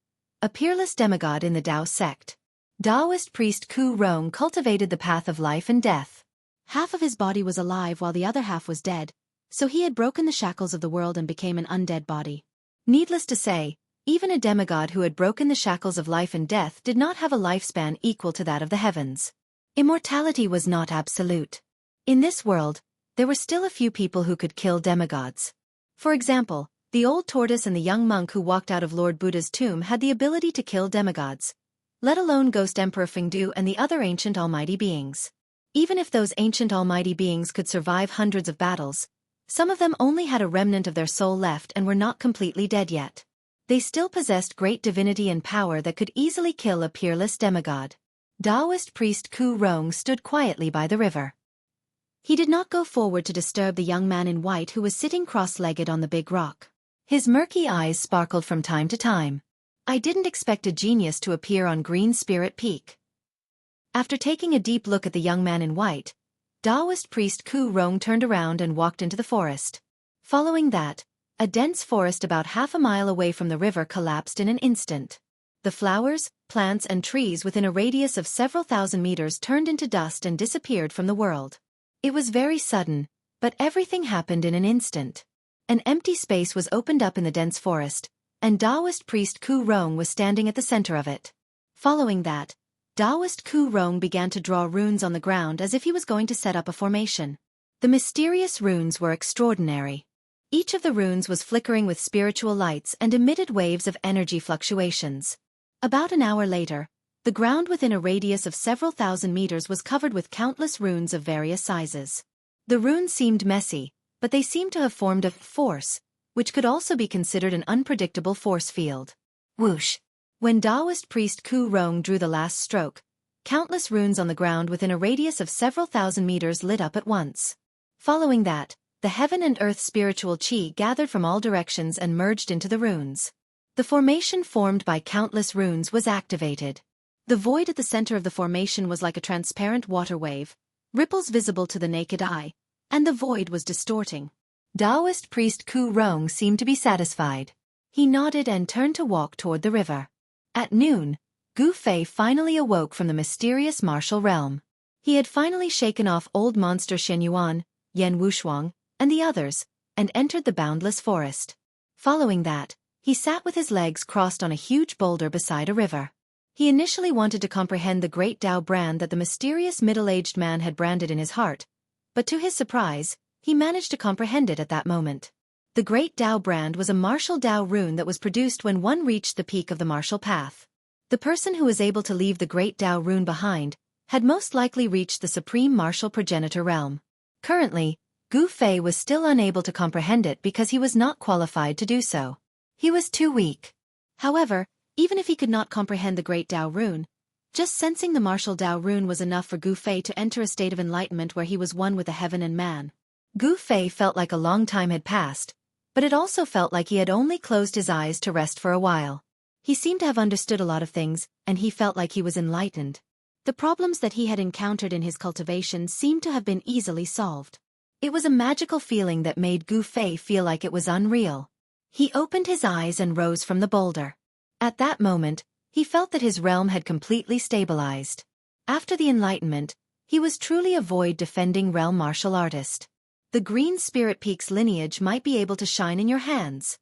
Speaker 1: a peerless demigod in the Tao sect. Taoist priest Ku Rong cultivated the path of life and death. Half of his body was alive while the other half was dead, so he had broken the shackles of the world and became an undead body. Needless to say, even a demigod who had broken the shackles of life and death did not have a lifespan equal to that of the heavens. Immortality was not absolute. In this world, there were still a few people who could kill demigods. For example, the old tortoise and the young monk who walked out of Lord Buddha's tomb had the ability to kill demigods, let alone Ghost Emperor Fengdu and the other ancient almighty beings. Even if those ancient almighty beings could survive hundreds of battles, some of them only had a remnant of their soul left and were not completely dead yet. They still possessed great divinity and power that could easily kill a peerless demigod. Taoist priest Ku Rong stood quietly by the river. He did not go forward to disturb the young man in white who was sitting cross-legged on the big rock. His murky eyes sparkled from time to time. I didn't expect a genius to appear on Green Spirit Peak. After taking a deep look at the young man in white, Taoist priest Ku Rong turned around and walked into the forest. Following that, a dense forest about half a mile away from the river collapsed in an instant. The flowers, plants and trees within a radius of several thousand meters turned into dust and disappeared from the world. It was very sudden, but everything happened in an instant. An empty space was opened up in the dense forest, and Taoist priest Ku Rong was standing at the center of it. Following that, Taoist Ku Rong began to draw runes on the ground as if he was going to set up a formation. The mysterious runes were extraordinary. Each of the runes was flickering with spiritual lights and emitted waves of energy fluctuations. About an hour later, the ground within a radius of several thousand meters was covered with countless runes of various sizes. The runes seemed messy, but they seemed to have formed a force, which could also be considered an unpredictable force field. Whoosh! When Taoist priest Ku Rong drew the last stroke, countless runes on the ground within a radius of several thousand meters lit up at once. Following that, the heaven and earth spiritual qi gathered from all directions and merged into the runes. The formation formed by countless runes was activated. The void at the center of the formation was like a transparent water wave, ripples visible to the naked eye, and the void was distorting. Taoist priest Ku Rong seemed to be satisfied. He nodded and turned to walk toward the river. At noon, Gu Fei finally awoke from the mysterious martial realm. He had finally shaken off old monster Shen Yuan, Yan Wushuang, and the others, and entered the boundless forest. Following that, he sat with his legs crossed on a huge boulder beside a river. He initially wanted to comprehend the great Tao brand that the mysterious middle-aged man had branded in his heart, but to his surprise, he managed to comprehend it at that moment. The Great Tao brand was a martial Tao rune that was produced when one reached the peak of the martial path. The person who was able to leave the Great Tao rune behind had most likely reached the supreme martial progenitor realm. Currently, Gu Fei was still unable to comprehend it because he was not qualified to do so. He was too weak. However, even if he could not comprehend the Great Tao rune, just sensing the martial Tao rune was enough for Gu Fei to enter a state of enlightenment where he was one with the heaven and man. Gu Fei felt like a long time had passed, but it also felt like he had only closed his eyes to rest for a while. He seemed to have understood a lot of things, and he felt like he was enlightened. The problems that he had encountered in his cultivation seemed to have been easily solved. It was a magical feeling that made Gu Fei feel like it was unreal. He opened his eyes and rose from the boulder. At that moment, he felt that his realm had completely stabilized. After the enlightenment, he was truly a void-defending realm martial artist. The Green Spirit Peak's lineage might be able to shine in your hands.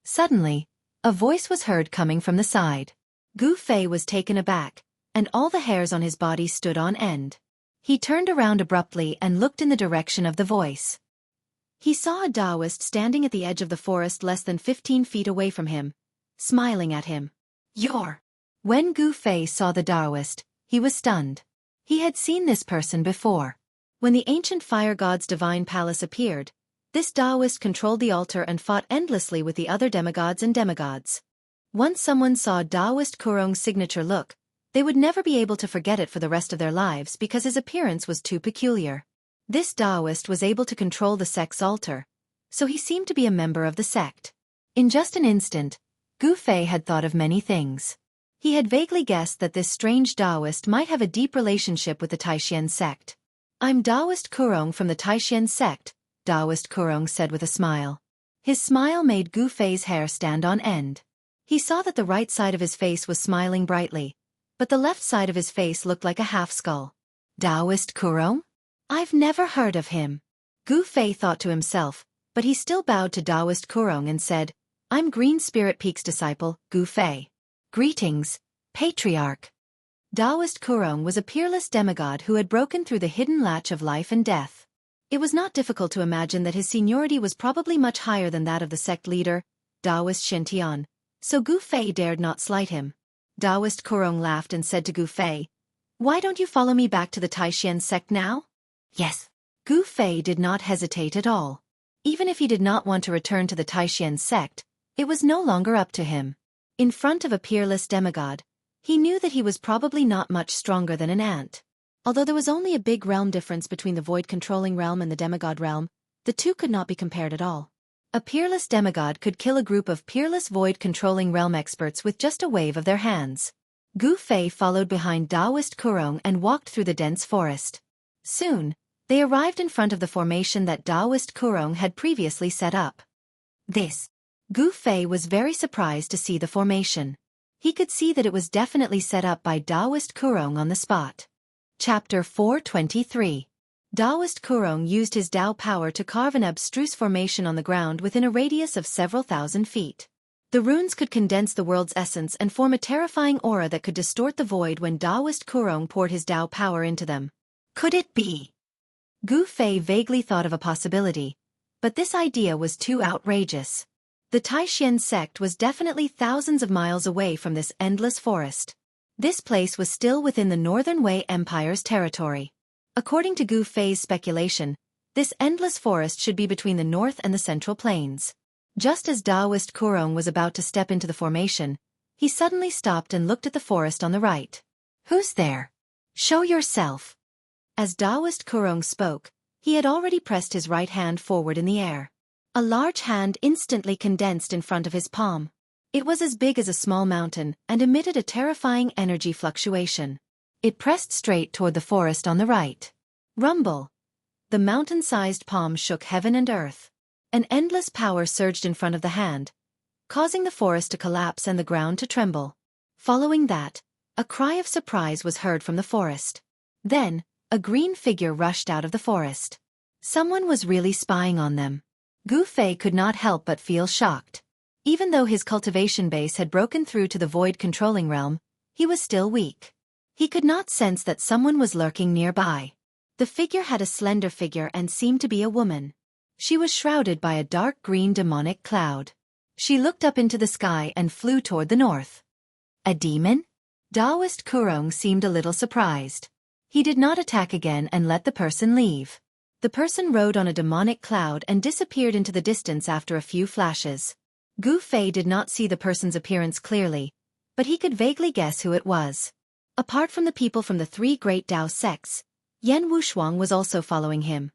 Speaker 1: Suddenly, a voice was heard coming from the side. Gu Fei was taken aback, and all the hairs on his body stood on end. He turned around abruptly and looked in the direction of the voice. He saw a Taoist standing at the edge of the forest less than 15 feet away from him, smiling at him. "You're..." When Gu Fei saw the Taoist, he was stunned. He had seen this person before. When the ancient fire god's divine palace appeared, this Taoist controlled the altar and fought endlessly with the other demigods and demigods. Once someone saw Taoist Kurong's signature look, they would never be able to forget it for the rest of their lives because his appearance was too peculiar. This Taoist was able to control the sect's altar, so he seemed to be a member of the sect. In just an instant, Gu Fei had thought of many things. He had vaguely guessed that this strange Taoist might have a deep relationship with the Taishan sect. "I'm Taoist Kurong from the Taishan sect," Taoist Kurong said with a smile. His smile made Gu Fei's hair stand on end. He saw that the right side of his face was smiling brightly, but the left side of his face looked like a half-skull. "Taoist Kurong? I've never heard of him." Gu Fei thought to himself, but he still bowed to Taoist Kurong and said, "I'm Green Spirit Peak's disciple, Gu Fei. Greetings, Patriarch." Taoist Kurong was a peerless demigod who had broken through the hidden latch of life and death. It was not difficult to imagine that his seniority was probably much higher than that of the sect leader, Taoist Shintian, so Gu Fei dared not slight him. Taoist Kurong laughed and said to Gu Fei, "Why don't you follow me back to the Taishan sect now?" "Yes." Gu Fei did not hesitate at all. Even if he did not want to return to the Taishan sect, it was no longer up to him. In front of a peerless demigod, he knew that he was probably not much stronger than an ant. Although there was only a big realm difference between the void-controlling realm and the demigod realm, the two could not be compared at all. A peerless demigod could kill a group of peerless void-controlling realm experts with just a wave of their hands. Gu Fei followed behind Taoist Kurong and walked through the dense forest. Soon, they arrived in front of the formation that Taoist Kurong had previously set up. Gu Fei was very surprised to see the formation. He could see that it was definitely set up by Taoist Kurong on the spot. Chapter 423. Taoist Kurong used his Tao power to carve an abstruse formation on the ground within a radius of several thousand feet. The runes could condense the world's essence and form a terrifying aura that could distort the void when Taoist Kurong poured his Tao power into them. Could it be? Gu Fei vaguely thought of a possibility, but this idea was too outrageous. The Taishan sect was definitely thousands of miles away from this endless forest. This place was still within the Northern Wei Empire's territory. According to Gu Fei's speculation, this endless forest should be between the north and the central plains. Just as Taoist Kurong was about to step into the formation, he suddenly stopped and looked at the forest on the right. "Who's there? Show yourself." As Taoist Kurong spoke, he had already pressed his right hand forward in the air. A large hand instantly condensed in front of his palm. It was as big as a small mountain and emitted a terrifying energy fluctuation. It pressed straight toward the forest on the right. Rumble! The mountain-sized palm shook heaven and earth. An endless power surged in front of the hand, causing the forest to collapse and the ground to tremble. Following that, a cry of surprise was heard from the forest. Then, a green figure rushed out of the forest. Someone was really spying on them. Gu Fei could not help but feel shocked. Even though his cultivation base had broken through to the void-controlling realm, he was still weak. He could not sense that someone was lurking nearby. The figure had a slender figure and seemed to be a woman. She was shrouded by a dark green demonic cloud. She looked up into the sky and flew toward the north. A demon? Taoist Kurong seemed a little surprised. He did not attack again and let the person leave. The person rode on a demonic cloud and disappeared into the distance after a few flashes. Gu Fei did not see the person's appearance clearly, but he could vaguely guess who it was. Apart from the people from the three great Tao sects, Yan Wushuang was also following him.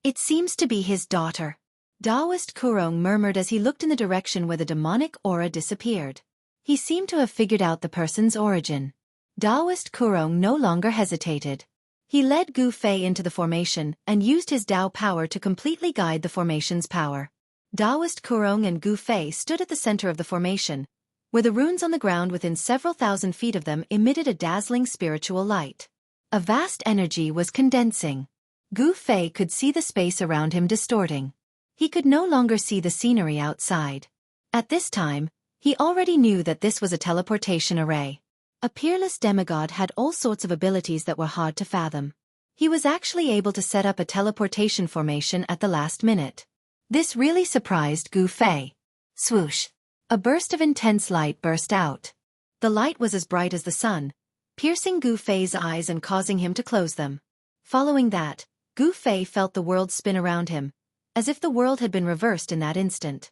Speaker 1: "It seems to be his daughter," Taoist Kurong murmured as he looked in the direction where the demonic aura disappeared. He seemed to have figured out the person's origin. Taoist Kurong no longer hesitated. He led Gu Fei into the formation and used his Tao power to completely guide the formation's power. Taoist Kurong and Gu Fei stood at the center of the formation, where the runes on the ground within several thousand feet of them emitted a dazzling spiritual light. A vast energy was condensing. Gu Fei could see the space around him distorting. He could no longer see the scenery outside. At this time, he already knew that this was a teleportation array. A peerless demigod had all sorts of abilities that were hard to fathom. He was actually able to set up a teleportation formation at the last minute. This really surprised Gu Fei. Swoosh! A burst of intense light burst out. The light was as bright as the sun, piercing Gu Fei's eyes and causing him to close them. Following that, Gu Fei felt the world spin around him, as if the world had been reversed in that instant.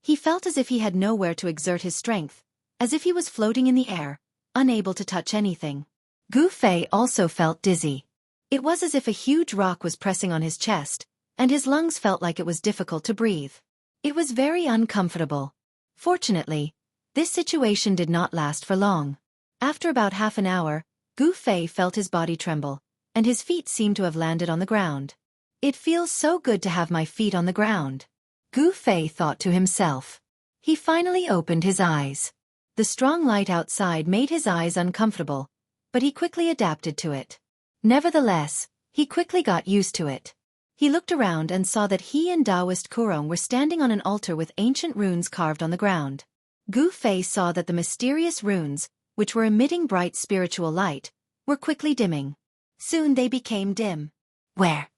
Speaker 1: He felt as if he had nowhere to exert his strength, as if he was floating in the air, unable to touch anything. Gu Fei also felt dizzy. It was as if a huge rock was pressing on his chest, and his lungs felt like it was difficult to breathe. It was very uncomfortable. Fortunately, this situation did not last for long. After about half an hour, Gu Fei felt his body tremble, and his feet seemed to have landed on the ground. It feels so good to have my feet on the ground, Gu Fei thought to himself. He finally opened his eyes. The strong light outside made his eyes uncomfortable, but he quickly adapted to it. Nevertheless, he quickly got used to it. He looked around and saw that he and Taoist Kurong were standing on an altar with ancient runes carved on the ground. Gu Fei saw that the mysterious runes, which were emitting bright spiritual light, were quickly dimming. Soon they became dim. Where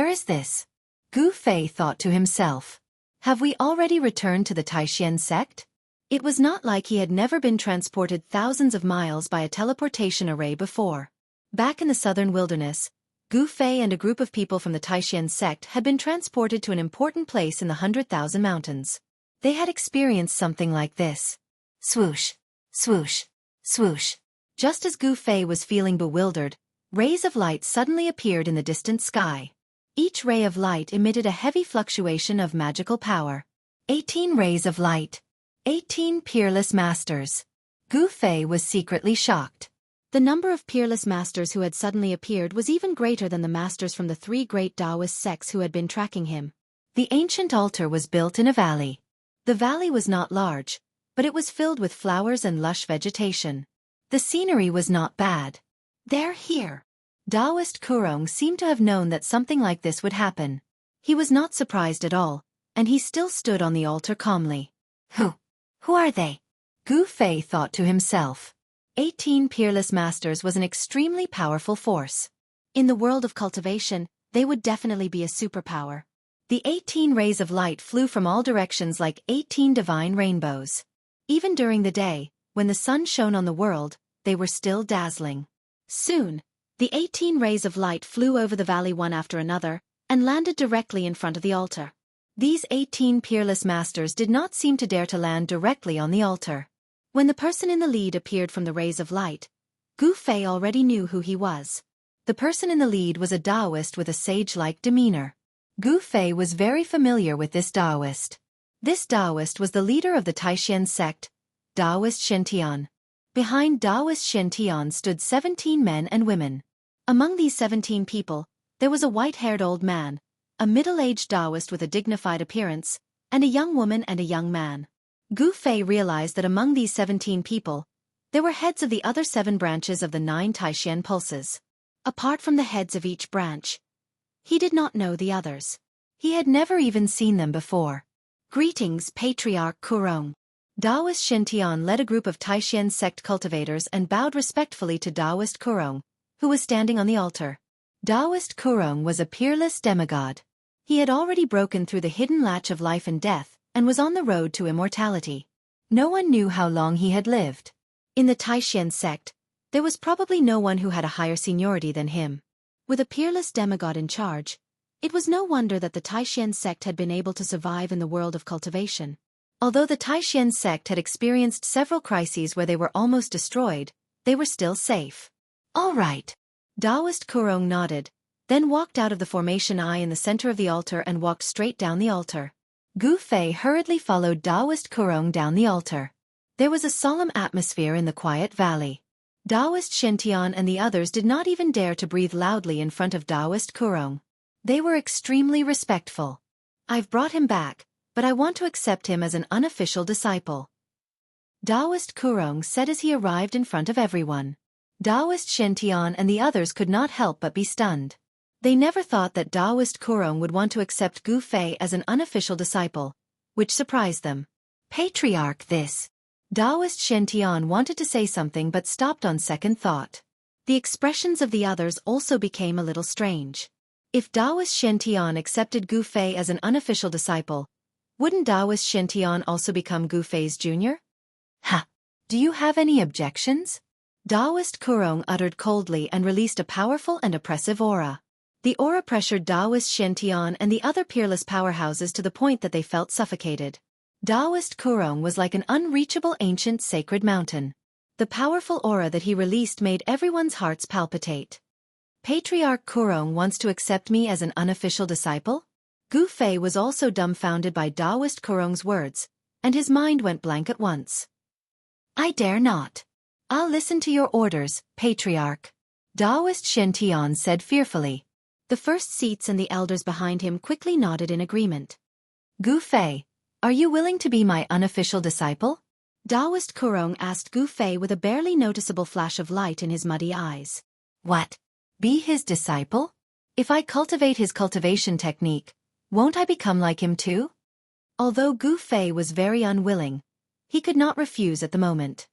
Speaker 1: is this? Gu Fei thought to himself. Have we already returned to the Taishan sect? It was not like he had never been transported thousands of miles by a teleportation array before. Back in the southern wilderness, Gu Fei and a group of people from the Taishan sect had been transported to an important place in the 100,000 mountains. They had experienced something like this. Swoosh, swoosh, swoosh. Just as Gu Fei was feeling bewildered, rays of light suddenly appeared in the distant sky. Each ray of light emitted a heavy fluctuation of magical power. 18 rays of light. 18 peerless masters. Gu Fei was secretly shocked. The number of peerless masters who had suddenly appeared was even greater than the masters from the 3 great Taoist sects who had been tracking him. The ancient altar was built in a valley. The valley was not large, but it was filled with flowers and lush vegetation. The scenery was not bad. They're here. Taoist Kurong seemed to have known that something like this would happen. He was not surprised at all, and he still stood on the altar calmly. Who are they? Gu Fei thought to himself. 18 peerless masters was an extremely powerful force. In the world of cultivation, they would definitely be a superpower. The 18 rays of light flew from all directions like 18 divine rainbows. Even during the day, when the sun shone on the world, they were still dazzling. Soon, the 18 rays of light flew over the valley one after another, and landed directly in front of the altar. These 18 peerless masters did not seem to dare to land directly on the altar. When the person in the lead appeared from the rays of light, Gu Fei already knew who he was. The person in the lead was a Taoist with a sage-like demeanor. Gu Fei was very familiar with this Taoist. This Taoist was the leader of the Taishan sect, Taoist Shen. Behind Taoist Shen stood 17 men and women. Among these 17 people, there was a white-haired old man, a middle-aged Taoist with a dignified appearance, and a young woman and a young man. Gu Fei realized that among these 17 people, there were heads of the other 7 branches of the 9 Taishan pulses. Apart from the heads of each branch, he did not know the others. He had never even seen them before. Greetings, Patriarch Kurong. Taoist Shen led a group of Taishan sect cultivators and bowed respectfully to Taoist Kurong, who was standing on the altar. Taoist Kurong was a peerless demigod. He had already broken through the hidden latch of life and death, and was on the road to immortality. No one knew how long he had lived. In the Taishan sect, there was probably no one who had a higher seniority than him. With a peerless demigod in charge, it was no wonder that the Taishan sect had been able to survive in the world of cultivation. Although the Taishan sect had experienced several crises where they were almost destroyed, they were still safe. All right. Taoist Kurong nodded, then walked out of the formation eye in the center of the altar and walked straight down the altar. Gu Fei hurriedly followed Taoist Kurong down the altar. There was a solemn atmosphere in the quiet valley. Taoist Shen and the others did not even dare to breathe loudly in front of Taoist Kurong. They were extremely respectful. I've brought him back, but I want to accept him as an unofficial disciple, Taoist Kurong said as he arrived in front of everyone. Taoist Shen and the others could not help but be stunned. They never thought that Taoist Kurong would want to accept Gu Fei as an unofficial disciple, which surprised them. Patriarch this. Taoist Shen wanted to say something but stopped on second thought. The expressions of the others also became a little strange. If Taoist Shen accepted Gu Fei as an unofficial disciple, wouldn't Taoist Shen also become Gu Fei's junior? Ha! Do you have any objections? Taoist Kurong uttered coldly and released a powerful and oppressive aura. The aura pressured Taoist Shen and the other peerless powerhouses to the point that they felt suffocated. Taoist Kurong was like an unreachable ancient sacred mountain. The powerful aura that he released made everyone's hearts palpitate. Patriarch Kurong wants to accept me as an unofficial disciple? Gu Fei was also dumbfounded by Taoist Kurong's words, and his mind went blank at once. I dare not. I'll listen to your orders, Patriarch. Taoist Shen said fearfully. The first seats and the elders behind him quickly nodded in agreement. Gu Fei, are you willing to be my unofficial disciple? Taoist Kurong asked Gu Fei with a barely noticeable flash of light in his muddy eyes. What? Be his disciple? If I cultivate his cultivation technique, won't I become like him too? Although Gu Fei was very unwilling, he could not refuse at the moment.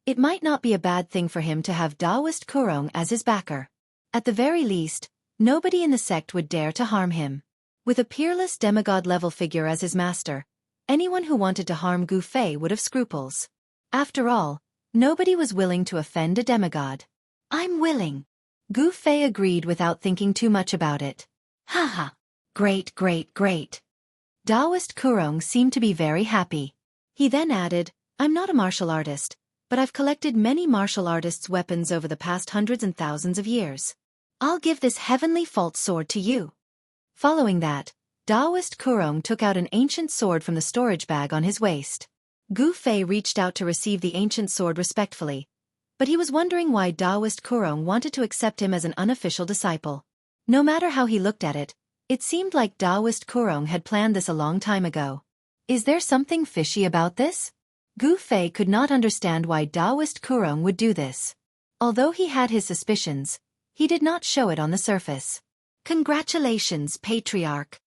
Speaker 1: It might not be a bad thing for him to have Taoist Kurong as his backer. At the very least, nobody in the sect would dare to harm him. With a peerless demigod-level figure as his master, anyone who wanted to harm Gu Fei would have scruples. After all, nobody was willing to offend a demigod. I'm willing. Gu Fei agreed without thinking too much about it. Haha. Great. Taoist Kurong seemed to be very happy. He then added, I'm not a martial artist, but I've collected many martial artists' weapons over the past hundreds and thousands of years. I'll give this heavenly fault sword to you. Following that, Taoist Kurong took out an ancient sword from the storage bag on his waist. Gu Fei reached out to receive the ancient sword respectfully, but he was wondering why Taoist Kurong wanted to accept him as an unofficial disciple. No matter how he looked at it, it seemed like Taoist Kurong had planned this a long time ago. Is there something fishy about this? Gu Fei could not understand why Taoist Kurong would do this. Although he had his suspicions, he did not show it on the surface. Congratulations, Patriarch.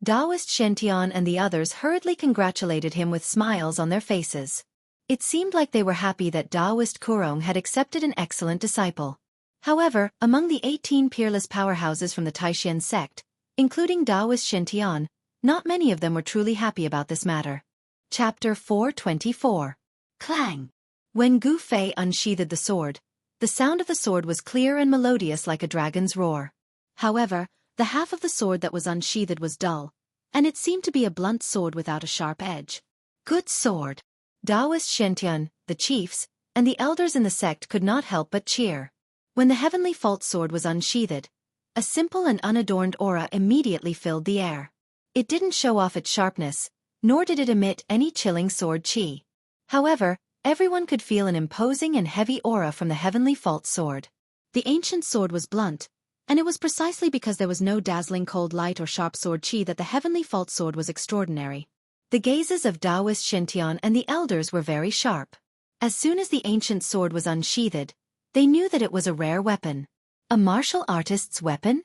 Speaker 1: Taoist Shen and the others hurriedly congratulated him with smiles on their faces. It seemed like they were happy that Taoist Kurong had accepted an excellent disciple. However, among the 18 peerless powerhouses from the Taishan sect, including Taoist Shen, not many of them were truly happy about this matter. Chapter 424. Clang! When Gu Fei unsheathed the sword, the sound of the sword was clear and melodious like a dragon's roar. However, the half of the sword that was unsheathed was dull, and it seemed to be a blunt sword without a sharp edge. Good sword! Taoist Shen, the chiefs, and the elders in the sect could not help but cheer. When the heavenly fault sword was unsheathed, a simple and unadorned aura immediately filled the air. It didn't show off its sharpness, nor did it emit any chilling sword chi. However, everyone could feel an imposing and heavy aura from the heavenly fault sword. The ancient sword was blunt, and it was precisely because there was no dazzling cold light or sharp sword chi that the heavenly fault sword was extraordinary. The gazes of Taoist Shen and the elders were very sharp. As soon as the ancient sword was unsheathed, they knew that it was a rare weapon. A martial artist's weapon?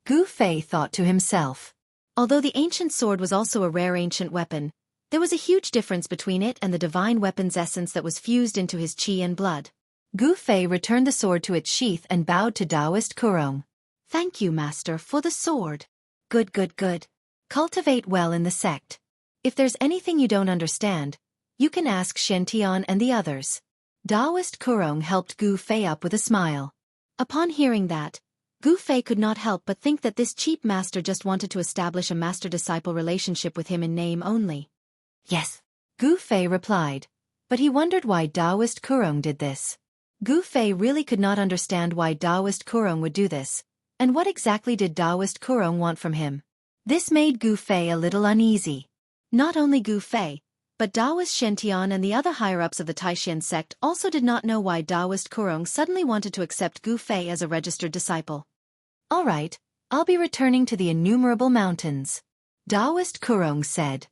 Speaker 1: Gu Fei thought to himself. Although the ancient sword was also a rare ancient weapon, there was a huge difference between it and the divine weapon's essence that was fused into his chi and blood. Gu Fei returned the sword to its sheath and bowed to Taoist Kurong. Thank you, Master, for the sword. Good. Cultivate well in the sect. If there's anything you don't understand, you can ask Shen and the others. Taoist Kurong helped Gu Fei up with a smile. Upon hearing that, Gu Fei could not help but think that this cheap master just wanted to establish a master-disciple relationship with him in name only. Yes, Gu Fei replied, but he wondered why Taoist Kurong did this. Gu Fei really could not understand why Taoist Kurong would do this, and what exactly did Taoist Kurong want from him? This made Gu Fei a little uneasy. Not only Gu Fei, but Taoist Shen and the other higher-ups of the Taishan sect also did not know why Taoist Kurong suddenly wanted to accept Gu Fei as a registered disciple. All right, I'll be returning to the innumerable mountains, Taoist Kurong said.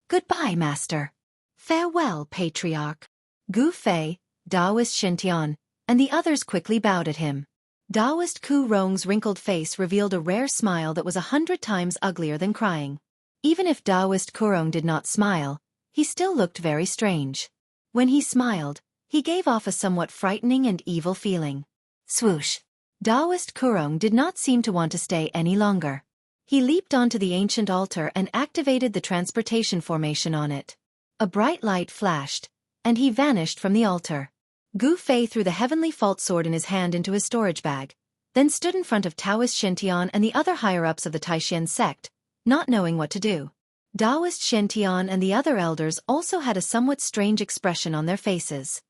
Speaker 1: Goodbye, Master. Farewell, Patriarch. Gu Fei, Taoist Shen and the others quickly bowed at him. Taoist Kurong's wrinkled face revealed a rare smile that was 100 times uglier than crying. Even if Taoist Kurong did not smile, he still looked very strange. When he smiled, he gave off a somewhat frightening and evil feeling. Swoosh! Taoist Kurong did not seem to want to stay any longer. He leaped onto the ancient altar and activated the transportation formation on it. A bright light flashed, and he vanished from the altar. Gu Fei threw the heavenly fault sword in his hand into his storage bag, then stood in front of Taoist Shen and the other higher-ups of the Taishan sect, not knowing what to do. Taoist Shen and the other elders also had a somewhat strange expression on their faces.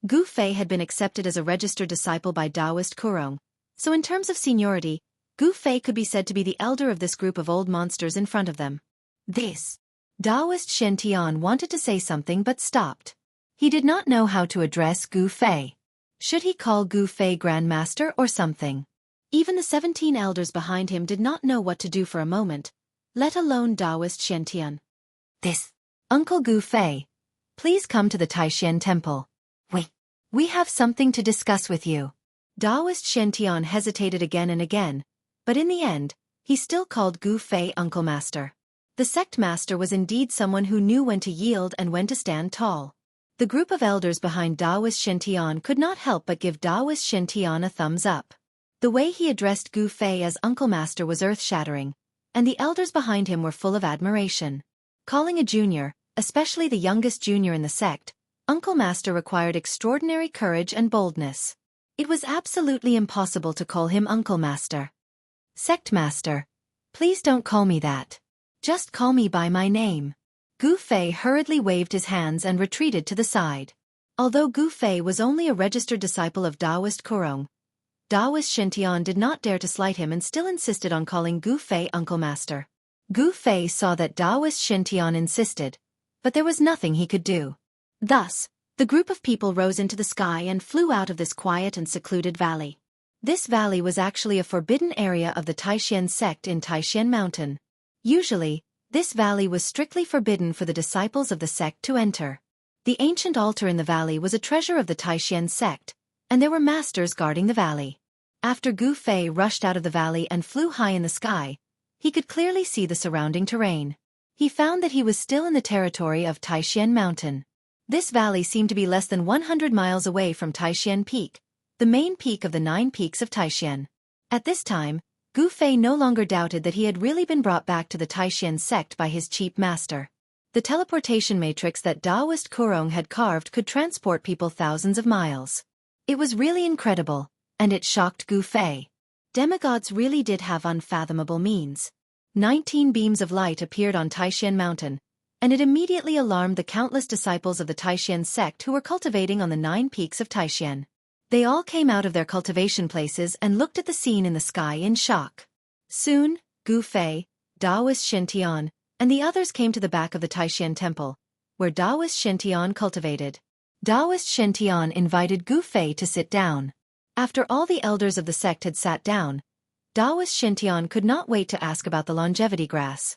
Speaker 1: Gu Fei had been accepted as a registered disciple by Taoist Kurong, so in terms of seniority, Gu Fei could be said to be the elder of this group of old monsters in front of them. Taoist Shen wanted to say something but stopped. He did not know how to address Gu Fei. Should he call Gu Fei Grandmaster or something? Even the 17 elders behind him did not know what to do for a moment, let alone Taoist Shen Uncle Gu Fei, please come to the Taishan temple. We have something to discuss with you. Taoist Shen hesitated again and again, but in the end, he still called Gu Fei Uncle Master. The sect master was indeed someone who knew when to yield and when to stand tall. The group of elders behind Taoist Shen could not help but give Taoist Shen a thumbs up. The way he addressed Gu Fei as Uncle Master was earth-shattering, and the elders behind him were full of admiration. Calling a junior, especially the youngest junior in the sect, Uncle Master required extraordinary courage and boldness. It was absolutely impossible to call him Uncle Master. Sect Master, please don't call me that. Just call me by my name. Gu Fei hurriedly waved his hands and retreated to the side. Although Gu Fei was only a registered disciple of Taoist Kurong, Taoist Shen did not dare to slight him and still insisted on calling Gu Fei Uncle Master. Gu Fei saw that Taoist Shen insisted, but there was nothing he could do. Thus, the group of people rose into the sky and flew out of this quiet and secluded valley. This valley was actually a forbidden area of the Taishan sect in Taishan Mountain. Usually, this valley was strictly forbidden for the disciples of the sect to enter. The ancient altar in the valley was a treasure of the Taishan sect, and there were masters guarding the valley. After Gu Fei rushed out of the valley and flew high in the sky, he could clearly see the surrounding terrain. He found that he was still in the territory of Taishan Mountain. This valley seemed to be less than 100 miles away from Taishan Peak, the main peak of the 9 peaks of Taishan. At this time, Gu Fei no longer doubted that he had really been brought back to the Taishan sect by his chief master. The teleportation matrix that Taoist Kurong had carved could transport people thousands of miles. It was really incredible, and it shocked Gu Fei. Demigods really did have unfathomable means. 19 beams of light appeared on Taishan Mountain, and it immediately alarmed the countless disciples of the Taishan sect who were cultivating on the 9 peaks of Taishan. They all came out of their cultivation places and looked at the scene in the sky in shock. Soon, Gu Fei, Taoist Shen and the others came to the back of the Taishan temple, where Taoist Shen cultivated. Taoist Shen invited Gu Fei to sit down. After all the elders of the sect had sat down, Taoist Shen could not wait to ask about the longevity grass.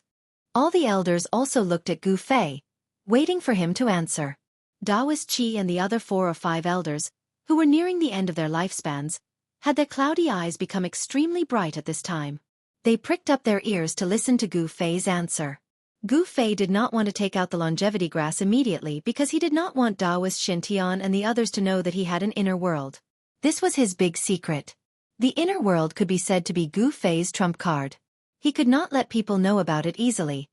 Speaker 1: All the elders also looked at Gu Fei, waiting for him to answer. Taoist Qi and the other 4 or 5 elders, who were nearing the end of their lifespans, had their cloudy eyes become extremely bright at this time. They pricked up their ears to listen to Gu Fei's answer. Gu Fei did not want to take out the longevity grass immediately because he did not want Taoist Shen and the others to know that he had an inner world. This was his big secret. The inner world could be said to be Gu Fei's trump card. He could not let people know about it easily,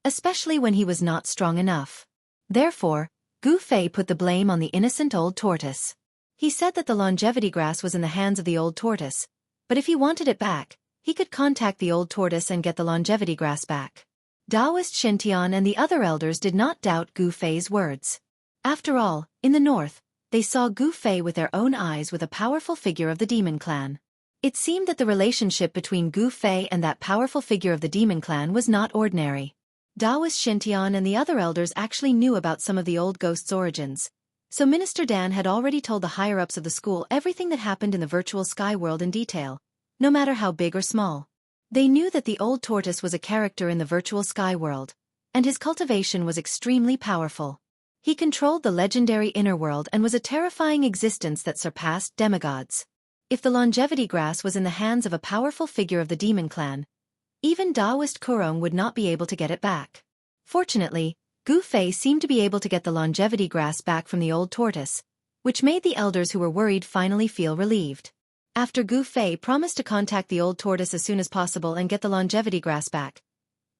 Speaker 1: especially when he was not strong enough. Therefore, Gu Fei put the blame on the innocent old tortoise. He said that the longevity grass was in the hands of the old tortoise, but if he wanted it back, he could contact the old tortoise and get the longevity grass back. Taoist Shen and the other elders did not doubt Gu Fei's words. After all, in the north, they saw Gu Fei with their own eyes with a powerful figure of the demon clan. It seemed that the relationship between Gu Fei and that powerful figure of the demon clan was not ordinary. Taoist Shen and the other elders actually knew about some of the old ghosts' origins, so Minister Dan had already told the higher-ups of the school everything that happened in the virtual sky world in detail, no matter how big or small. They knew that the old tortoise was a character in the virtual sky world, and his cultivation was extremely powerful. He controlled the legendary inner world and was a terrifying existence that surpassed demigods. If the longevity grass was in the hands of a powerful figure of the demon clan, even Taoist Kurong would not be able to get it back. Fortunately, Gu Fei seemed to be able to get the longevity grass back from the old tortoise, which made the elders who were worried finally feel relieved. After Gu Fei promised to contact the old tortoise as soon as possible and get the longevity grass back,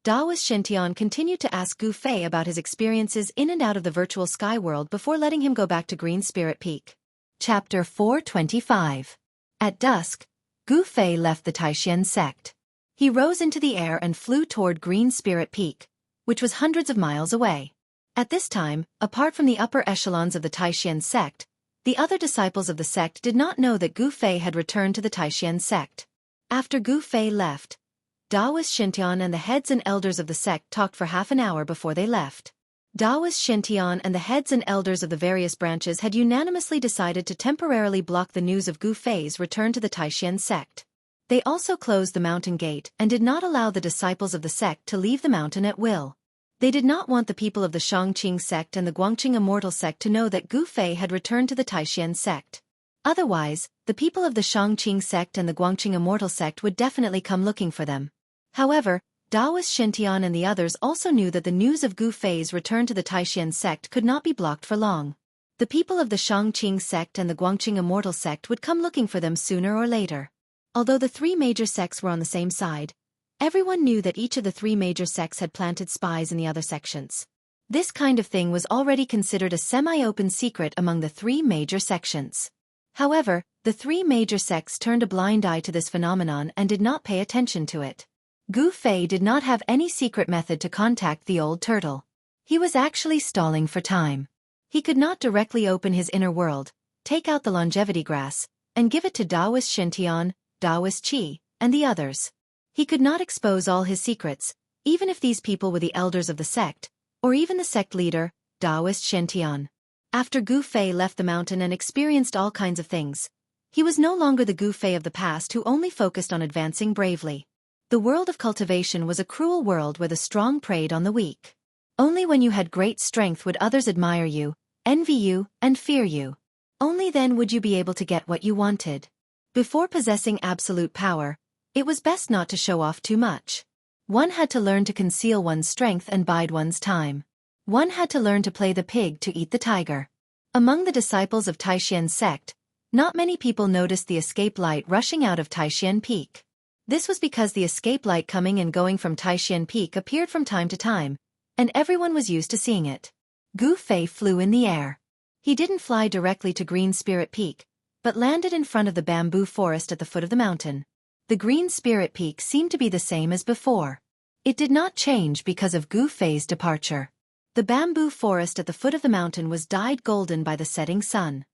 Speaker 1: Daoist Shintian continued to ask Gu Fei about his experiences in and out of the virtual sky world before letting him go back to Green Spirit Peak. Chapter 425. At dusk, Gu Fei left the Taishan sect. He rose into the air and flew toward Green Spirit Peak, which was hundreds of miles away. At this time, apart from the upper echelons of the Taishan sect, the other disciples of the sect did not know that Gu Fei had returned to the Taishan sect. After Gu Fei left, Daoist Shintian and the heads and elders of the sect talked for half an hour before they left. Daoist Shintian and the heads and elders of the various branches had unanimously decided to temporarily block the news of Gu Fei's return to the Taishan sect. They also closed the mountain gate and did not allow the disciples of the sect to leave the mountain at will. They did not want the people of the Shangqing sect and the Guangqing Immortal sect to know that Gu Fei had returned to the Taishan sect. Otherwise, the people of the Shangqing sect and the Guangqing Immortal sect would definitely come looking for them. However, Daoist Shintian and the others also knew that the news of Gu Fei's return to the Taishan sect could not be blocked for long. The people of the Shangqing sect and the Guangqing Immortal sect would come looking for them sooner or later. Although the three major sects were on the same side, everyone knew that each of the three major sects had planted spies in the other sections. This kind of thing was already considered a semi-open secret among the three major sections. However, the three major sects turned a blind eye to this phenomenon and did not pay attention to it. Gu Fei did not have any secret method to contact the old turtle. He was actually stalling for time. He could not directly open his inner world, take out the longevity grass, and give it to Daoist Shintian, Daoist Qi, and the others. He could not expose all his secrets, even if these people were the elders of the sect, or even the sect leader, Daoist Shintian. After Gu Fei left the mountain and experienced all kinds of things, he was no longer the Gu Fei of the past who only focused on advancing bravely. The world of cultivation was a cruel world where the strong preyed on the weak. Only when you had great strength would others admire you, envy you, and fear you. Only then would you be able to get what you wanted. Before possessing absolute power, it was best not to show off too much. One had to learn to conceal one's strength and bide one's time. One had to learn to play the pig to eat the tiger. Among the disciples of Taishan sect, not many people noticed the escape light rushing out of Taishan Peak. This was because the escape light coming and going from Taishan Peak appeared from time to time, and everyone was used to seeing it. Gu Fei flew in the air. He didn't fly directly to Green Spirit Peak, but landed in front of the bamboo forest at the foot of the mountain. The Green Spirit Peak seemed to be the same as before. It did not change because of Gu Fei's departure. The bamboo forest at the foot of the mountain was dyed golden by the setting sun.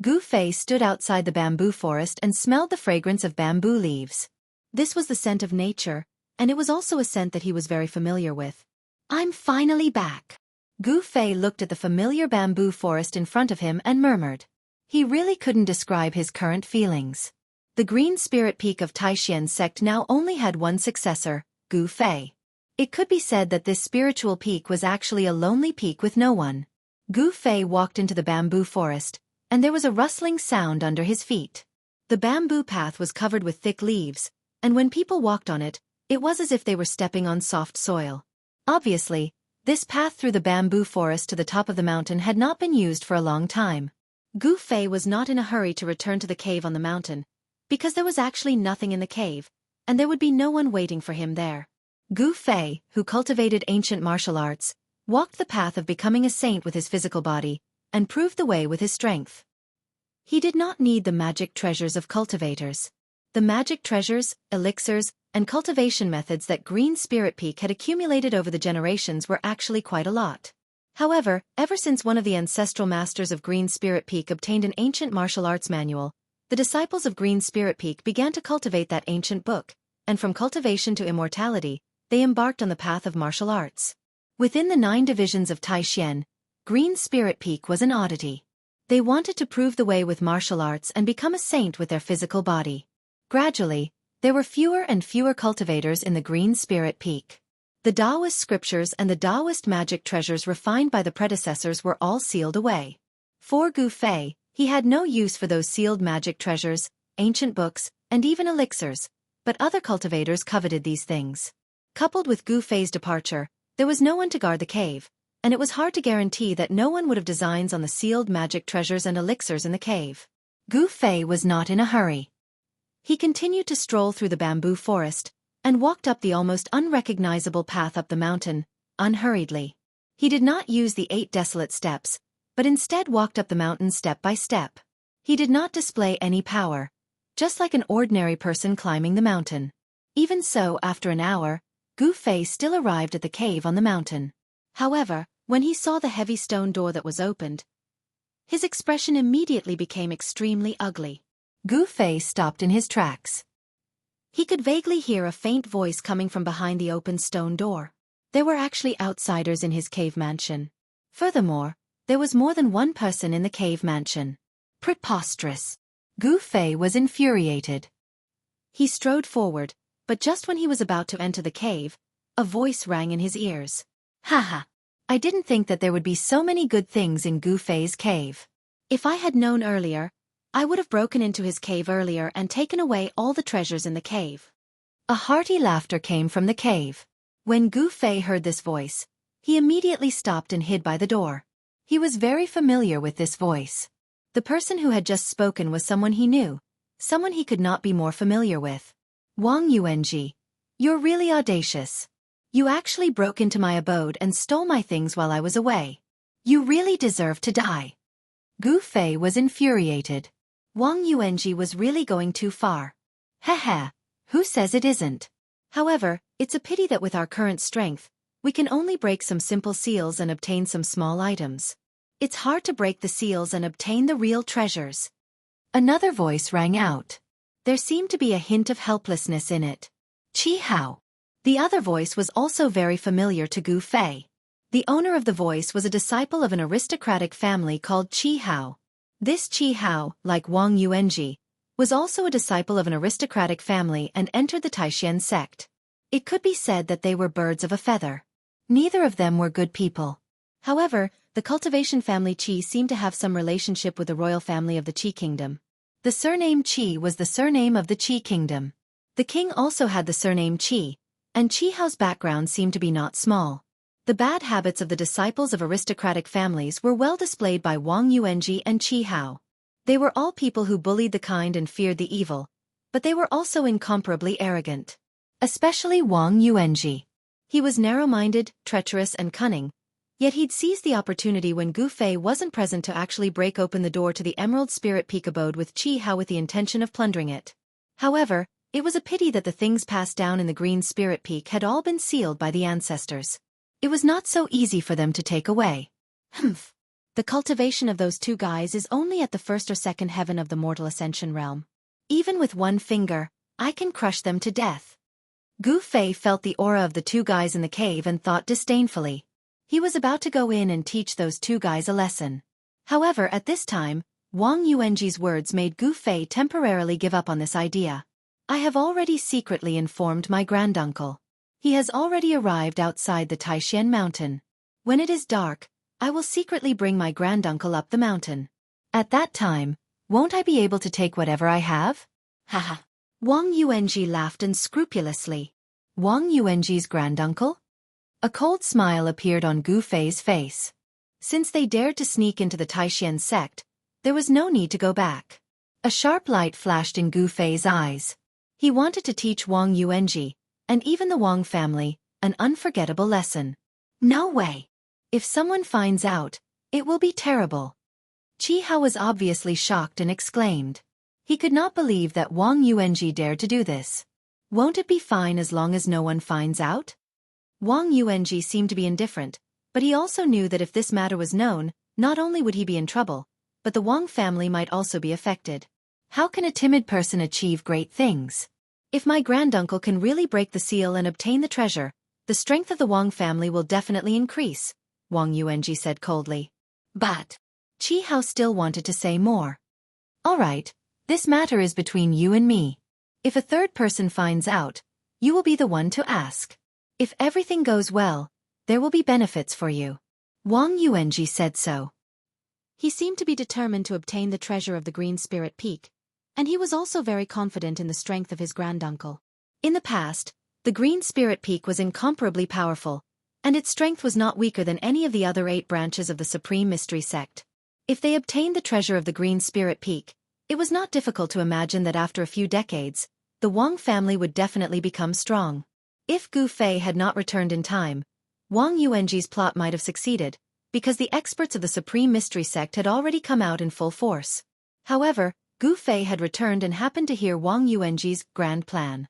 Speaker 1: Gu Fei stood outside the bamboo forest and smelled the fragrance of bamboo leaves. This was the scent of nature, and it was also a scent that he was very familiar with. "I'm finally back." Gu Fei looked at the familiar bamboo forest in front of him and murmured. He really couldn't describe his current feelings. The Green Spirit Peak of Taishan sect now only had one successor, Gu Fei. It could be said that this spiritual peak was actually a lonely peak with no one. Gu Fei walked into the bamboo forest, and there was a rustling sound under his feet. The bamboo path was covered with thick leaves, and when people walked on it, it was as if they were stepping on soft soil. Obviously, this path through the bamboo forest to the top of the mountain had not been used for a long time. Gu Fei was not in a hurry to return to the cave on the mountain, because there was actually nothing in the cave, and there would be no one waiting for him there. Gu Fei, who cultivated ancient martial arts, walked the path of becoming a saint with his physical body, and proved the way with his strength. He did not need the magic treasures of cultivators. The magic treasures, elixirs, and cultivation methods that Green Spirit Peak had accumulated over the generations were actually quite a lot. However, ever since one of the ancestral masters of Green Spirit Peak obtained an ancient martial arts manual, the disciples of Green Spirit Peak began to cultivate that ancient book, and from cultivation to immortality, they embarked on the path of martial arts. Within the 9 divisions of Taishan, Green Spirit Peak was an oddity. They wanted to prove the way with martial arts and become a saint with their physical body. Gradually, there were fewer and fewer cultivators in the Green Spirit Peak. The Taoist scriptures and the Taoist magic treasures refined by the predecessors were all sealed away. For Gu Fei, he had no use for those sealed magic treasures, ancient books, and even elixirs, but other cultivators coveted these things. Coupled with Gu Fei's departure, there was no one to guard the cave, and it was hard to guarantee that no one would have designs on the sealed magic treasures and elixirs in the cave. Gu Fei was not in a hurry. He continued to stroll through the bamboo forest, and walked up the almost unrecognizable path up the mountain, unhurriedly. He did not use the 8 desolate steps, but instead walked up the mountain step by step. He did not display any power, just like an ordinary person climbing the mountain. Even so, after an hour, Gu Fei still arrived at the cave on the mountain. However, when he saw the heavy stone door that was opened, his expression immediately became extremely ugly. Gu Fei stopped in his tracks. He could vaguely hear a faint voice coming from behind the open stone door. There were actually outsiders in his cave mansion. Furthermore, there was more than one person in the cave mansion. Preposterous. Gu Fei was infuriated. He strode forward, but just when he was about to enter the cave, a voice rang in his ears. Haha. I didn't think that there would be so many good things in Gu Fei's cave. If I had known earlier, I would have broken into his cave earlier and taken away all the treasures in the cave. A hearty laughter came from the cave. When Gu Fei heard this voice, he immediately stopped and hid by the door. He was very familiar with this voice. The person who had just spoken was someone he knew, someone he could not be more familiar with. Wang Yuanji, you're really audacious. You actually broke into my abode and stole my things while I was away. You really deserve to die. Gu Fei was infuriated. Wang Yuanji was really going too far. Heh, who says it isn't? However, it's a pity that with our current strength, we can only break some simple seals and obtain some small items. It's hard to break the seals and obtain the real treasures. Another voice rang out. There seemed to be a hint of helplessness in it. Qi Hao. The other voice was also very familiar to Gu Fei. The owner of the voice was a disciple of an aristocratic family called Qi Hao. This Qi Hao, like Wang Yuanji, was also a disciple of an aristocratic family and entered the Taishan sect. It could be said that they were birds of a feather. Neither of them were good people. However, the cultivation family Qi seemed to have some relationship with the royal family of the Qi kingdom. The surname Qi was the surname of the Qi kingdom. The king also had the surname Qi, and Qi Hao's background seemed to be not small. The bad habits of the disciples of aristocratic families were well displayed by Wang Yuanji and Qi Hao. They were all people who bullied the kind and feared the evil, but they were also incomparably arrogant. Especially Wang Yuanji. He was narrow-minded, treacherous and cunning, yet he'd seized the opportunity when Gu Fei wasn't present to actually break open the door to the Emerald Spirit Peak abode with Qi Hao with the intention of plundering it. However, it was a pity that the things passed down in the Green Spirit Peak had all been sealed by the ancestors. It was not so easy for them to take away. Humph. The cultivation of those two guys is only at the first or second heaven of the mortal ascension realm. Even with one finger, I can crush them to death. Gu Fei felt the aura of the two guys in the cave and thought disdainfully. He was about to go in and teach those two guys a lesson. However, at this time, Wang Yuanji's words made Gu Fei temporarily give up on this idea. I have already secretly informed my granduncle. He has already arrived outside the Taishan mountain. When it is dark, I will secretly bring my granduncle up the mountain. At that time, won't I be able to take whatever I have? Haha. Wang Yuanji laughed unscrupulously. Wang Yuanji's granduncle? A cold smile appeared on Gu Fei's face. Since they dared to sneak into the Taishan sect, there was no need to go back. A sharp light flashed in Gu Fei's eyes. He wanted to teach Wang Yuanji, and even the Wang family, an unforgettable lesson. No way! If someone finds out, it will be terrible. Qi Hao was obviously shocked and exclaimed. He could not believe that Wang Yuanji dared to do this. Won't it be fine as long as no one finds out? Wang Yuanji seemed to be indifferent, but he also knew that if this matter was known, not only would he be in trouble, but the Wang family might also be affected. How can a timid person achieve great things? If my granduncle can really break the seal and obtain the treasure, the strength of the Wang family will definitely increase, Wang Yuanji said coldly. But Qi Hao still wanted to say more. All right, this matter is between you and me. If a third person finds out, you will be the one to ask. If everything goes well, there will be benefits for you. Wang Yuanji said so. He seemed to be determined to obtain the treasure of the Green Spirit Peak, and he was also very confident in the strength of his granduncle. In the past, the Green Spirit Peak was incomparably powerful, and its strength was not weaker than any of the other 8 branches of the Supreme Mystery Sect. If they obtained the treasure of the Green Spirit Peak, it was not difficult to imagine that after a few decades, the Wang family would definitely become strong. If Gu Fei had not returned in time, Wang Yuanji's plot might have succeeded, because the experts of the Supreme Mystery Sect had already come out in full force. However, Gu Fei had returned and happened to hear Wang Yuanji's grand plan.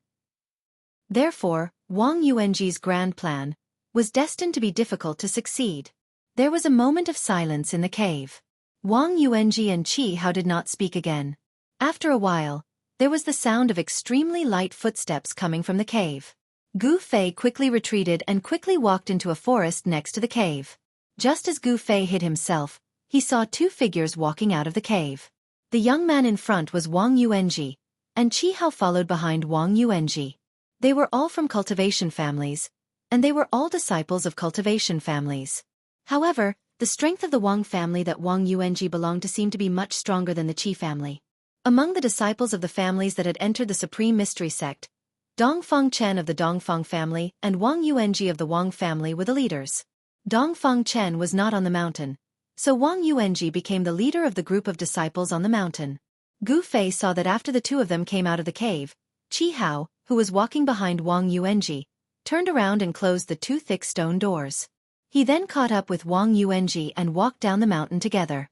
Speaker 1: Therefore, Wang Yuanji's grand plan was destined to be difficult to succeed. There was a moment of silence in the cave. Wang Yuanji and Qi Hao did not speak again. After a while, there was the sound of extremely light footsteps coming from the cave. Gu Fei quickly retreated and quickly walked into a forest next to the cave. Just as Gu Fei hid himself, he saw 2 figures walking out of the cave. The young man in front was Wang Yuanji, and Qi Hao followed behind Wang Yuanji. They were all from cultivation families, and they were all disciples of cultivation families. However, the strength of the Wang family that Wang Yuanji belonged to seemed to be much stronger than the Qi family. Among the disciples of the families that had entered the Supreme Mystery Sect, Dongfang Chen of the Dongfang family and Wang Yuanji of the Wang family were the leaders. Dongfang Chen was not on the mountain, so Wang Yuanji became the leader of the group of disciples on the mountain. Gu Fei saw that after the 2 of them came out of the cave, Qi Hao, who was walking behind Wang Yuanji, turned around and closed the 2 thick stone doors. He then caught up with Wang Yuanji and walked down the mountain together.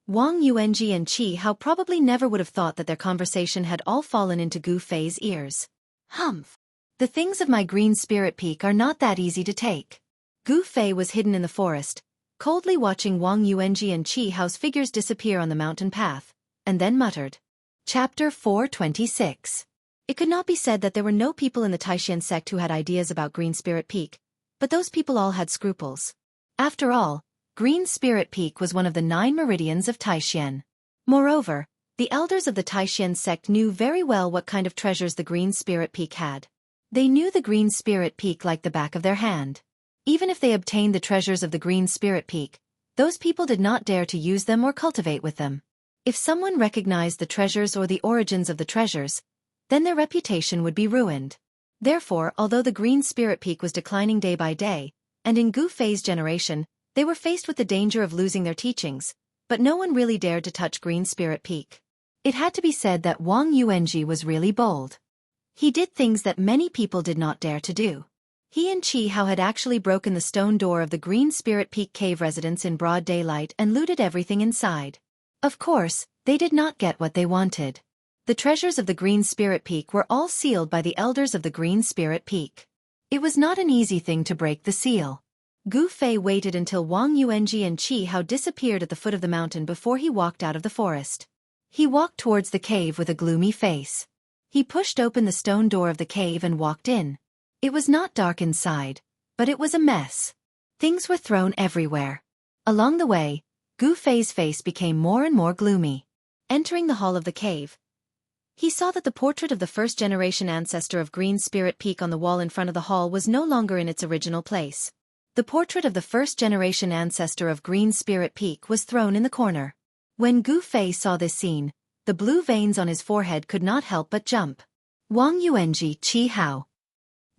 Speaker 1: Wang Yuanji and Qi Hao probably never would have thought that their conversation had all fallen into Gu Fei's ears. Humph! The things of my Green Spirit Peak are not that easy to take. Gu Fei was hidden in the forest, coldly watching Wang Yuanji and Qi Hao's figures disappear on the mountain path, and then muttered. Chapter 426. It could not be said that there were no people in the Taishan sect who had ideas about Green Spirit Peak, but those people all had scruples. After all, Green Spirit Peak was one of the 9 meridians of Taishan. Moreover, the elders of the Taishan sect knew very well what kind of treasures the Green Spirit Peak had. They knew the Green Spirit Peak like the back of their hand. Even if they obtained the treasures of the Green Spirit Peak, those people did not dare to use them or cultivate with them. If someone recognized the treasures or the origins of the treasures, then their reputation would be ruined. Therefore, although the Green Spirit Peak was declining day by day, and in Gu Fei's generation, they were faced with the danger of losing their teachings, but no one really dared to touch Green Spirit Peak. It had to be said that Wang Yuanji was really bold. He did things that many people did not dare to do. He and Qi Hao had actually broken the stone door of the Green Spirit Peak cave residence in broad daylight and looted everything inside. Of course, they did not get what they wanted. The treasures of the Green Spirit Peak were all sealed by the elders of the Green Spirit Peak. It was not an easy thing to break the seal. Gu Fei waited until Wang Yuanji and Qi Hao disappeared at the foot of the mountain before he walked out of the forest. He walked towards the cave with a gloomy face. He pushed open the stone door of the cave and walked in. It was not dark inside, but it was a mess. Things were thrown everywhere. Along the way, Gu Fei's face became more and more gloomy. Entering the hall of the cave, he saw that the portrait of the first-generation ancestor of Green Spirit Peak on the wall in front of the hall was no longer in its original place. The portrait of the first-generation ancestor of Green Spirit Peak was thrown in the corner. When Gu Fei saw this scene, the blue veins on his forehead could not help but jump. Wang Yuanji, Qi Hao.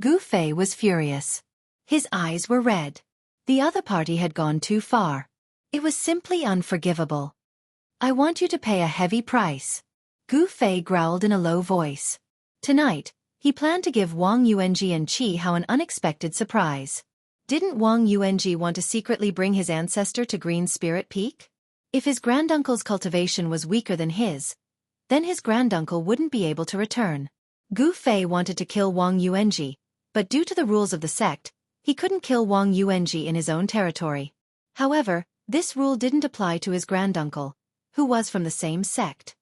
Speaker 1: Gu Fei was furious. His eyes were red. The other party had gone too far. It was simply unforgivable. I want you to pay a heavy price. Gu Fei growled in a low voice. Tonight, he planned to give Wang Yuanji and Qi Hao an unexpected surprise. Didn't Wang Yuanji want to secretly bring his ancestor to Green Spirit Peak? If his granduncle's cultivation was weaker than his, then his granduncle wouldn't be able to return. Gu Fei wanted to kill Wang Yuanji, but due to the rules of the sect, he couldn't kill Wang Yuanji in his own territory. However, this rule didn't apply to his granduncle, who was from the same sect.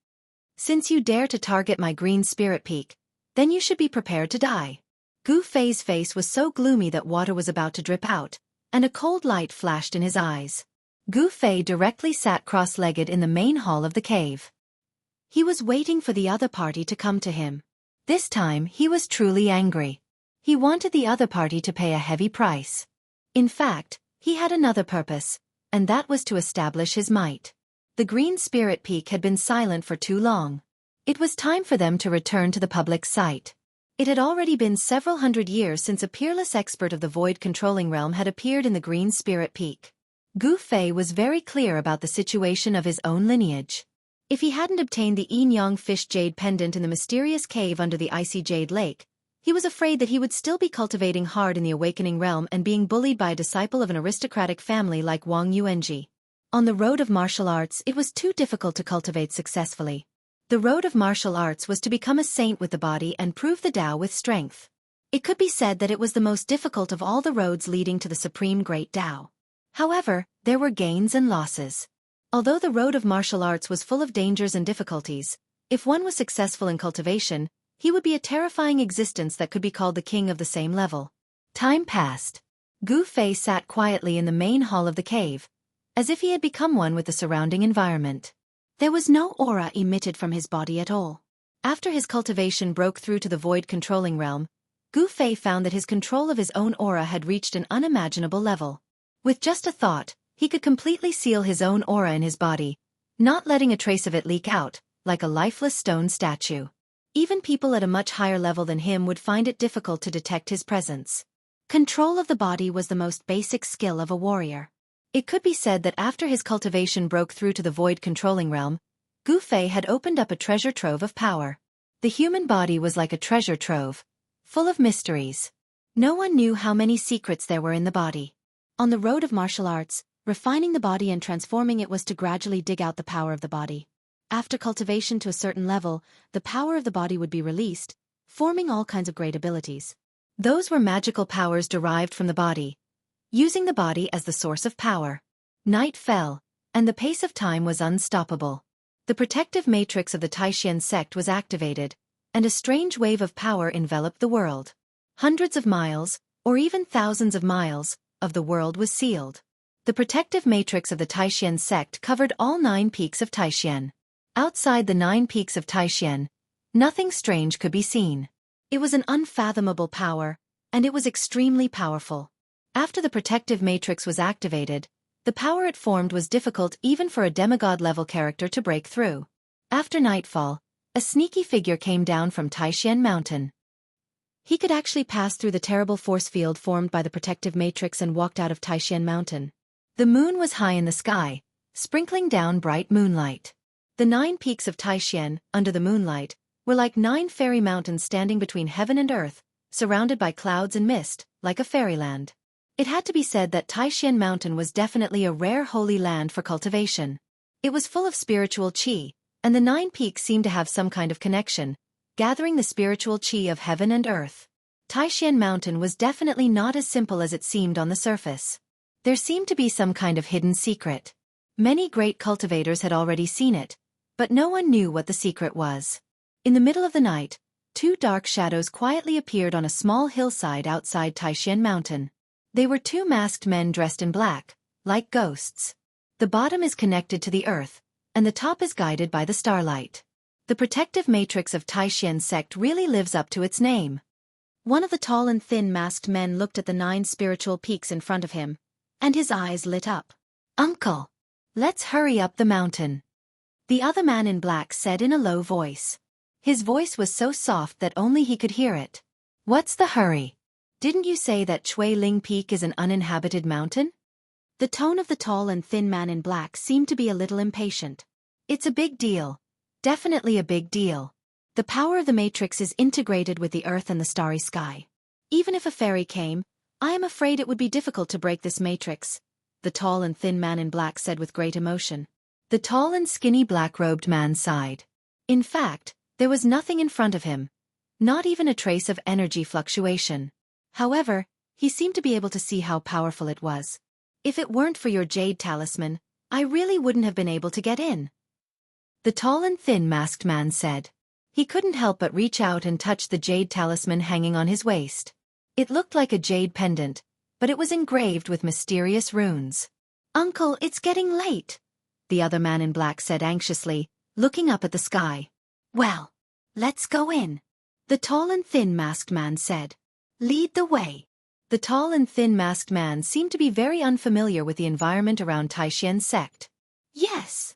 Speaker 1: Since you dare to target my Green Spirit Peak, then you should be prepared to die. Gu Fei's face was so gloomy that water was about to drip out, and a cold light flashed in his eyes. Gu Fei directly sat cross-legged in the main hall of the cave. He was waiting for the other party to come to him. This time he was truly angry. He wanted the other party to pay a heavy price. In fact, he had another purpose, and that was to establish his might. The Green Spirit Peak had been silent for too long. It was time for them to return to the public sight. It had already been several hundred years since a peerless expert of the void-controlling realm had appeared in the Green Spirit Peak. Gu Fei was very clear about the situation of his own lineage. If he hadn't obtained the yin-yang fish jade pendant in the mysterious cave under the icy jade lake, he was afraid that he would still be cultivating hard in the awakening realm and being bullied by a disciple of an aristocratic family like Wang Yuanji. On the road of martial arts, it was too difficult to cultivate successfully. The road of martial arts was to become a saint with the body and prove the Tao with strength. It could be said that it was the most difficult of all the roads leading to the supreme great Tao. However, there were gains and losses. Although the road of martial arts was full of dangers and difficulties, if one was successful in cultivation, he would be a terrifying existence that could be called the king of the same level. Time passed. Gu Fei sat quietly in the main hall of the cave, as if he had become one with the surrounding environment. There was no aura emitted from his body at all. After his cultivation broke through to the void-controlling realm, Gu Fei found that his control of his own aura had reached an unimaginable level. With just a thought, he could completely seal his own aura in his body, not letting a trace of it leak out, like a lifeless stone statue. Even people at a much higher level than him would find it difficult to detect his presence. Control of the body was the most basic skill of a warrior. It could be said that after his cultivation broke through to the void-controlling realm, Gu Fei had opened up a treasure trove of power. The human body was like a treasure trove, full of mysteries. No one knew how many secrets there were in the body. On the road of martial arts, refining the body and transforming it was to gradually dig out the power of the body. After cultivation to a certain level, the power of the body would be released, forming all kinds of great abilities. Those were magical powers derived from the body, using the body as the source of power. Night fell, and the pace of time was unstoppable. The protective matrix of the Taishan sect was activated, and a strange wave of power enveloped the world. Hundreds of miles, or even thousands of miles, of the world was sealed. The protective matrix of the Taishan sect covered all 9 peaks of Taishan. Outside the 9 peaks of Taishan, nothing strange could be seen. It was an unfathomable power, and it was extremely powerful. After the protective matrix was activated, the power it formed was difficult even for a demigod-level character to break through. After nightfall, a sneaky figure came down from Taishan Mountain. He could actually pass through the terrible force field formed by the protective matrix and walked out of Taishan Mountain. The moon was high in the sky, sprinkling down bright moonlight. The 9 peaks of Taishan, under the moonlight, were like 9 fairy mountains standing between heaven and earth, surrounded by clouds and mist, like a fairyland. It had to be said that Taishan Mountain was definitely a rare holy land for cultivation. It was full of spiritual qi, and the 9 peaks seemed to have some kind of connection, gathering the spiritual qi of heaven and earth. Taishan Mountain was definitely not as simple as it seemed on the surface. There seemed to be some kind of hidden secret. Many great cultivators had already seen it, but no one knew what the secret was. In the middle of the night, 2 dark shadows quietly appeared on a small hillside outside Taishan Mountain. They were 2 masked men dressed in black, like ghosts. The bottom is connected to the earth, and the top is guided by the starlight. The protective matrix of Taishan sect really lives up to its name. One of the tall and thin masked men looked at the 9 spiritual peaks in front of him, and his eyes lit up. "Uncle, let's hurry up the mountain," the other man in black said in a low voice. His voice was so soft that only he could hear it. "What's the hurry? Didn't you say that Chui Ling Peak is an uninhabited mountain?" The tone of the tall and thin man in black seemed to be a little impatient. "It's a big deal. Definitely a big deal. The power of the matrix is integrated with the earth and the starry sky. Even if a fairy came, I am afraid it would be difficult to break this matrix," the tall and thin man in black said with great emotion. The tall and skinny black-robed man sighed. In fact, there was nothing in front of him, not even a trace of energy fluctuation. However, he seemed to be able to see how powerful it was. "If it weren't for your jade talisman, I really wouldn't have been able to get in," the tall and thin masked man said. He couldn't help but reach out and touch the jade talisman hanging on his waist. It looked like a jade pendant, but it was engraved with mysterious runes. "Uncle, it's getting late," the other man in black said anxiously, looking up at the sky. "Well, let's go in," the tall and thin masked man said. "Lead the way." The tall and thin masked man seemed to be very unfamiliar with the environment around Taishan sect. "Yes,"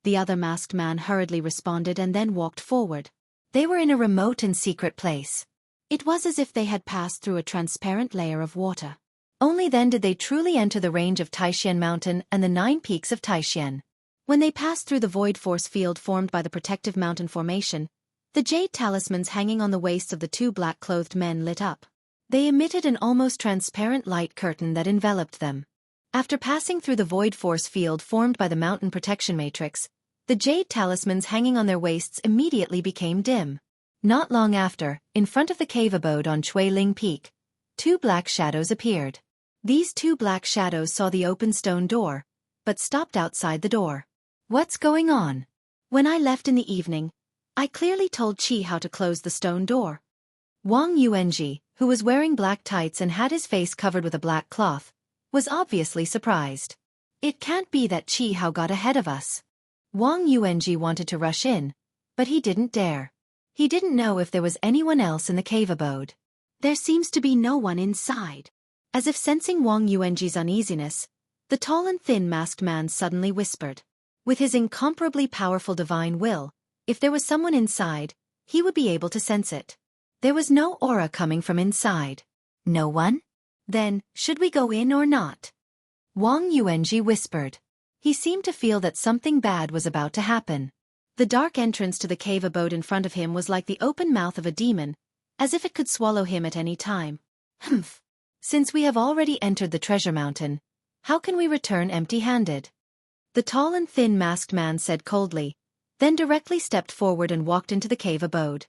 Speaker 1: the other masked man hurriedly responded and then walked forward. They were in a remote and secret place. It was as if they had passed through a transparent layer of water. Only then did they truly enter the range of Taixian Mountain and the 9 peaks of Taixian. When they passed through the void force field formed by the protective mountain formation, the jade talismans hanging on the waists of the 2 black-clothed men lit up. They emitted an almost transparent light curtain that enveloped them. After passing through the void force field formed by the mountain protection matrix, the jade talismans hanging on their waists immediately became dim. Not long after, in front of the cave abode on Chui Ling Peak, 2 black shadows appeared. These 2 black shadows saw the open stone door, but stopped outside the door. What's going on? When I left in the evening, I clearly told Qi how to close the stone door. Wang Yuanji, who was wearing black tights and had his face covered with a black cloth, was obviously surprised. It can't be that Qi Hao got ahead of us. Wang Yuanji wanted to rush in, but he didn't dare. He didn't know if there was anyone else in the cave abode. There seems to be no one inside. As if sensing Wang Yuanji's uneasiness, the tall and thin masked man suddenly whispered. With his incomparably powerful divine will, if there was someone inside, he would be able to sense it. There was no aura coming from inside. No one? Then, should we go in or not? Wang Yuanji whispered. He seemed to feel that something bad was about to happen. The dark entrance to the cave abode in front of him was like the open mouth of a demon, as if it could swallow him at any time. Humph. Since we have already entered the treasure mountain, how can we return empty-handed? The tall and thin masked man said coldly, then directly stepped forward and walked into the cave abode.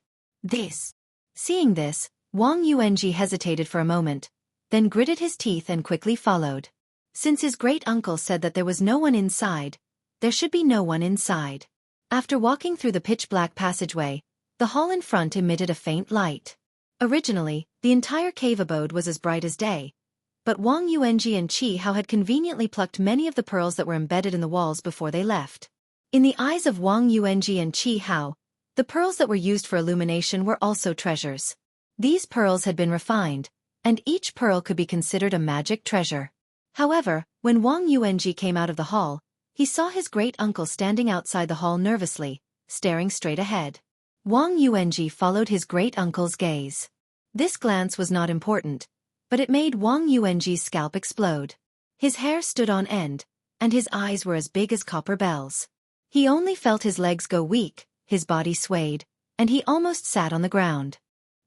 Speaker 1: Seeing this, Wang Yuanji hesitated for a moment, then gritted his teeth and quickly followed. Since his great-uncle said that there was no one inside, there should be no one inside. After walking through the pitch-black passageway, the hall in front emitted a faint light. Originally, the entire cave abode was as bright as day, but Wang Yuanji and Qi Hao had conveniently plucked many of the pearls that were embedded in the walls before they left. In the eyes of Wang Yuanji and Qi Hao, the pearls that were used for illumination were also treasures. These pearls had been refined, and each pearl could be considered a magic treasure. However, when Wang Yuanji came out of the hall, he saw his great-uncle standing outside the hall nervously, staring straight ahead. Wang Yuanji followed his great-uncle's gaze. This glance was not important, but it made Wang Yuanji's scalp explode. His hair stood on end, and his eyes were as big as copper bells. He only felt his legs go weak, his body swayed, and he almost sat on the ground.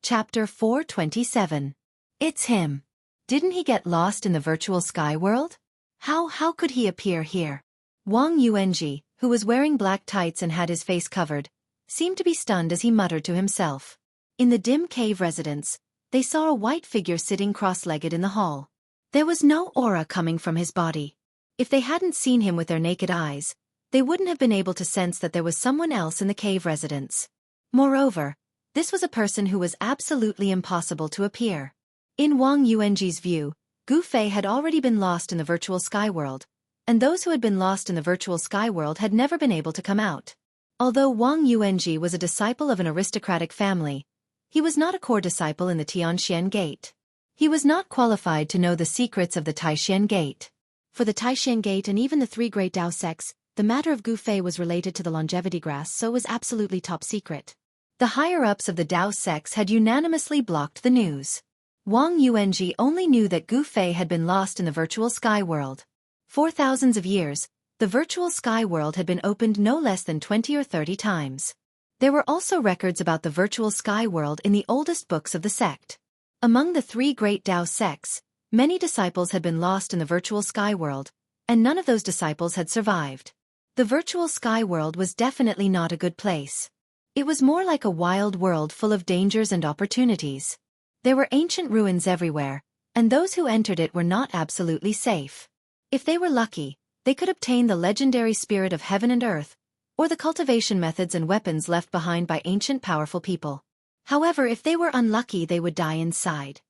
Speaker 1: Chapter 427. It's him. Didn't he get lost in the virtual sky world? How could he appear here? Wang Yuanji, who was wearing black tights and had his face covered, seemed to be stunned as he muttered to himself. In the dim cave residence, they saw a white figure sitting cross-legged in the hall. There was no aura coming from his body. If they hadn't seen him with their naked eyes, they wouldn't have been able to sense that there was someone else in the cave residence. Moreover, this was a person who was absolutely impossible to appear. In Wang Yuanji's view, Gu Fei had already been lost in the virtual sky world, and those who had been lost in the virtual sky world had never been able to come out. Although Wang Yuanji was a disciple of an aristocratic family, he was not a core disciple in the Tianxian Gate. He was not qualified to know the secrets of the Taixian Gate. For the Taixian Gate and even the 3 great Dao sects, the matter of Gu Fei was related to the longevity grass, so was absolutely top secret. The higher-ups of the Dao sects had unanimously blocked the news. Wang Yuanji only knew that Gu Fei had been lost in the virtual sky world. For thousands of years, the virtual sky world had been opened no less than 20 or 30 times. There were also records about the virtual sky world in the oldest books of the sect. Among the 3 great Dao sects, many disciples had been lost in the virtual sky world, and none of those disciples had survived. The virtual sky world was definitely not a good place. It was more like a wild world full of dangers and opportunities. There were ancient ruins everywhere, and those who entered it were not absolutely safe. If they were lucky, they could obtain the legendary spirit of heaven and earth, or the cultivation methods and weapons left behind by ancient powerful people. However, if they were unlucky, they would die inside.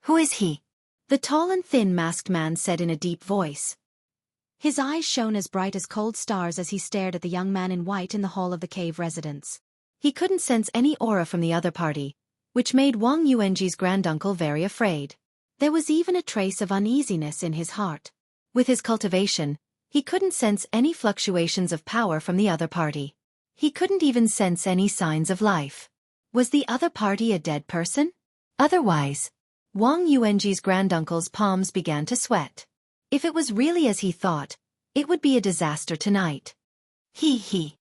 Speaker 1: Who is he? The tall and thin masked man said in a deep voice. His eyes shone as bright as cold stars as he stared at the young man in white in the hall of the cave residence. He couldn't sense any aura from the other party, which made Wang Yuanji's granduncle very afraid. There was even a trace of uneasiness in his heart. With his cultivation, he couldn't sense any fluctuations of power from the other party. He couldn't even sense any signs of life. Was the other party a dead person? Otherwise, Wang Yuanji's granduncle's palms began to sweat. If it was really as he thought, it would be a disaster tonight. He.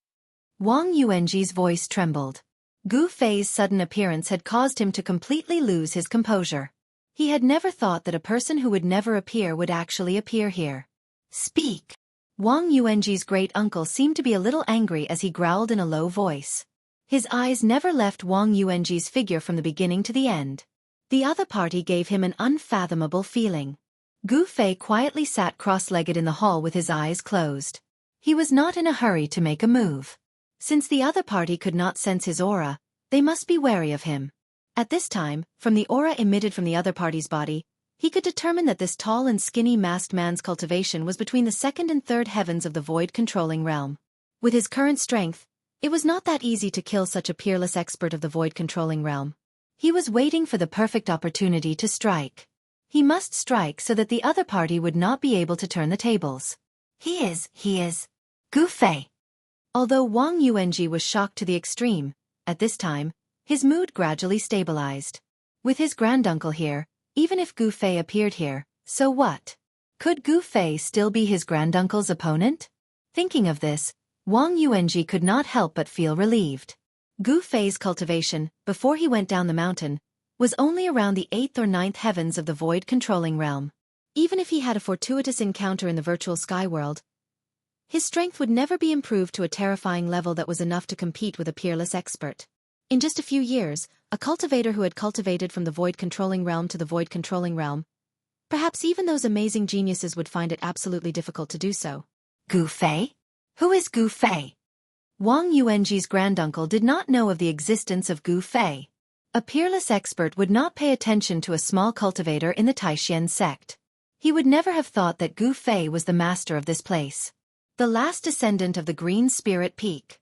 Speaker 1: Wang Yuanji's voice trembled. Gu Fei's sudden appearance had caused him to completely lose his composure. He had never thought that a person who would never appear would actually appear here. Speak! Wang Yuanji's great-uncle seemed to be a little angry as he growled in a low voice. His eyes never left Wang Yuanji's figure from the beginning to the end. The other party gave him an unfathomable feeling. Gu Fei quietly sat cross-legged in the hall with his eyes closed. He was not in a hurry to make a move. Since the other party could not sense his aura, they must be wary of him. At this time, from the aura emitted from the other party's body, he could determine that this tall and skinny masked man's cultivation was between the second and third heavens of the void-controlling realm. With his current strength, it was not that easy to kill such a peerless expert of the void-controlling realm. He was waiting for the perfect opportunity to strike. He must strike so that the other party would not be able to turn the tables. He is. Gu Fei. Although Wang Yuanji was shocked to the extreme, at this time, his mood gradually stabilized. With his granduncle here, even if Gu Fei appeared here, so what? Could Gu Fei still be his granduncle's opponent? Thinking of this, Wang Yuanji could not help but feel relieved. Gu Fei's cultivation, before he went down the mountain, was only around the 8th or 9th heavens of the void-controlling realm. Even if he had a fortuitous encounter in the virtual sky world, his strength would never be improved to a terrifying level that was enough to compete with a peerless expert. In just a few years, a cultivator who had cultivated from the void-controlling realm to the void-controlling realm, perhaps even those amazing geniuses would find it absolutely difficult to do so. Gu Fei? Who is Gu Fei? Wang Yuanji's granduncle did not know of the existence of Gu Fei. A peerless expert would not pay attention to a small cultivator in the Taixian sect. He would never have thought that Gu Fei was the master of this place, the last descendant of the Green Spirit Peak.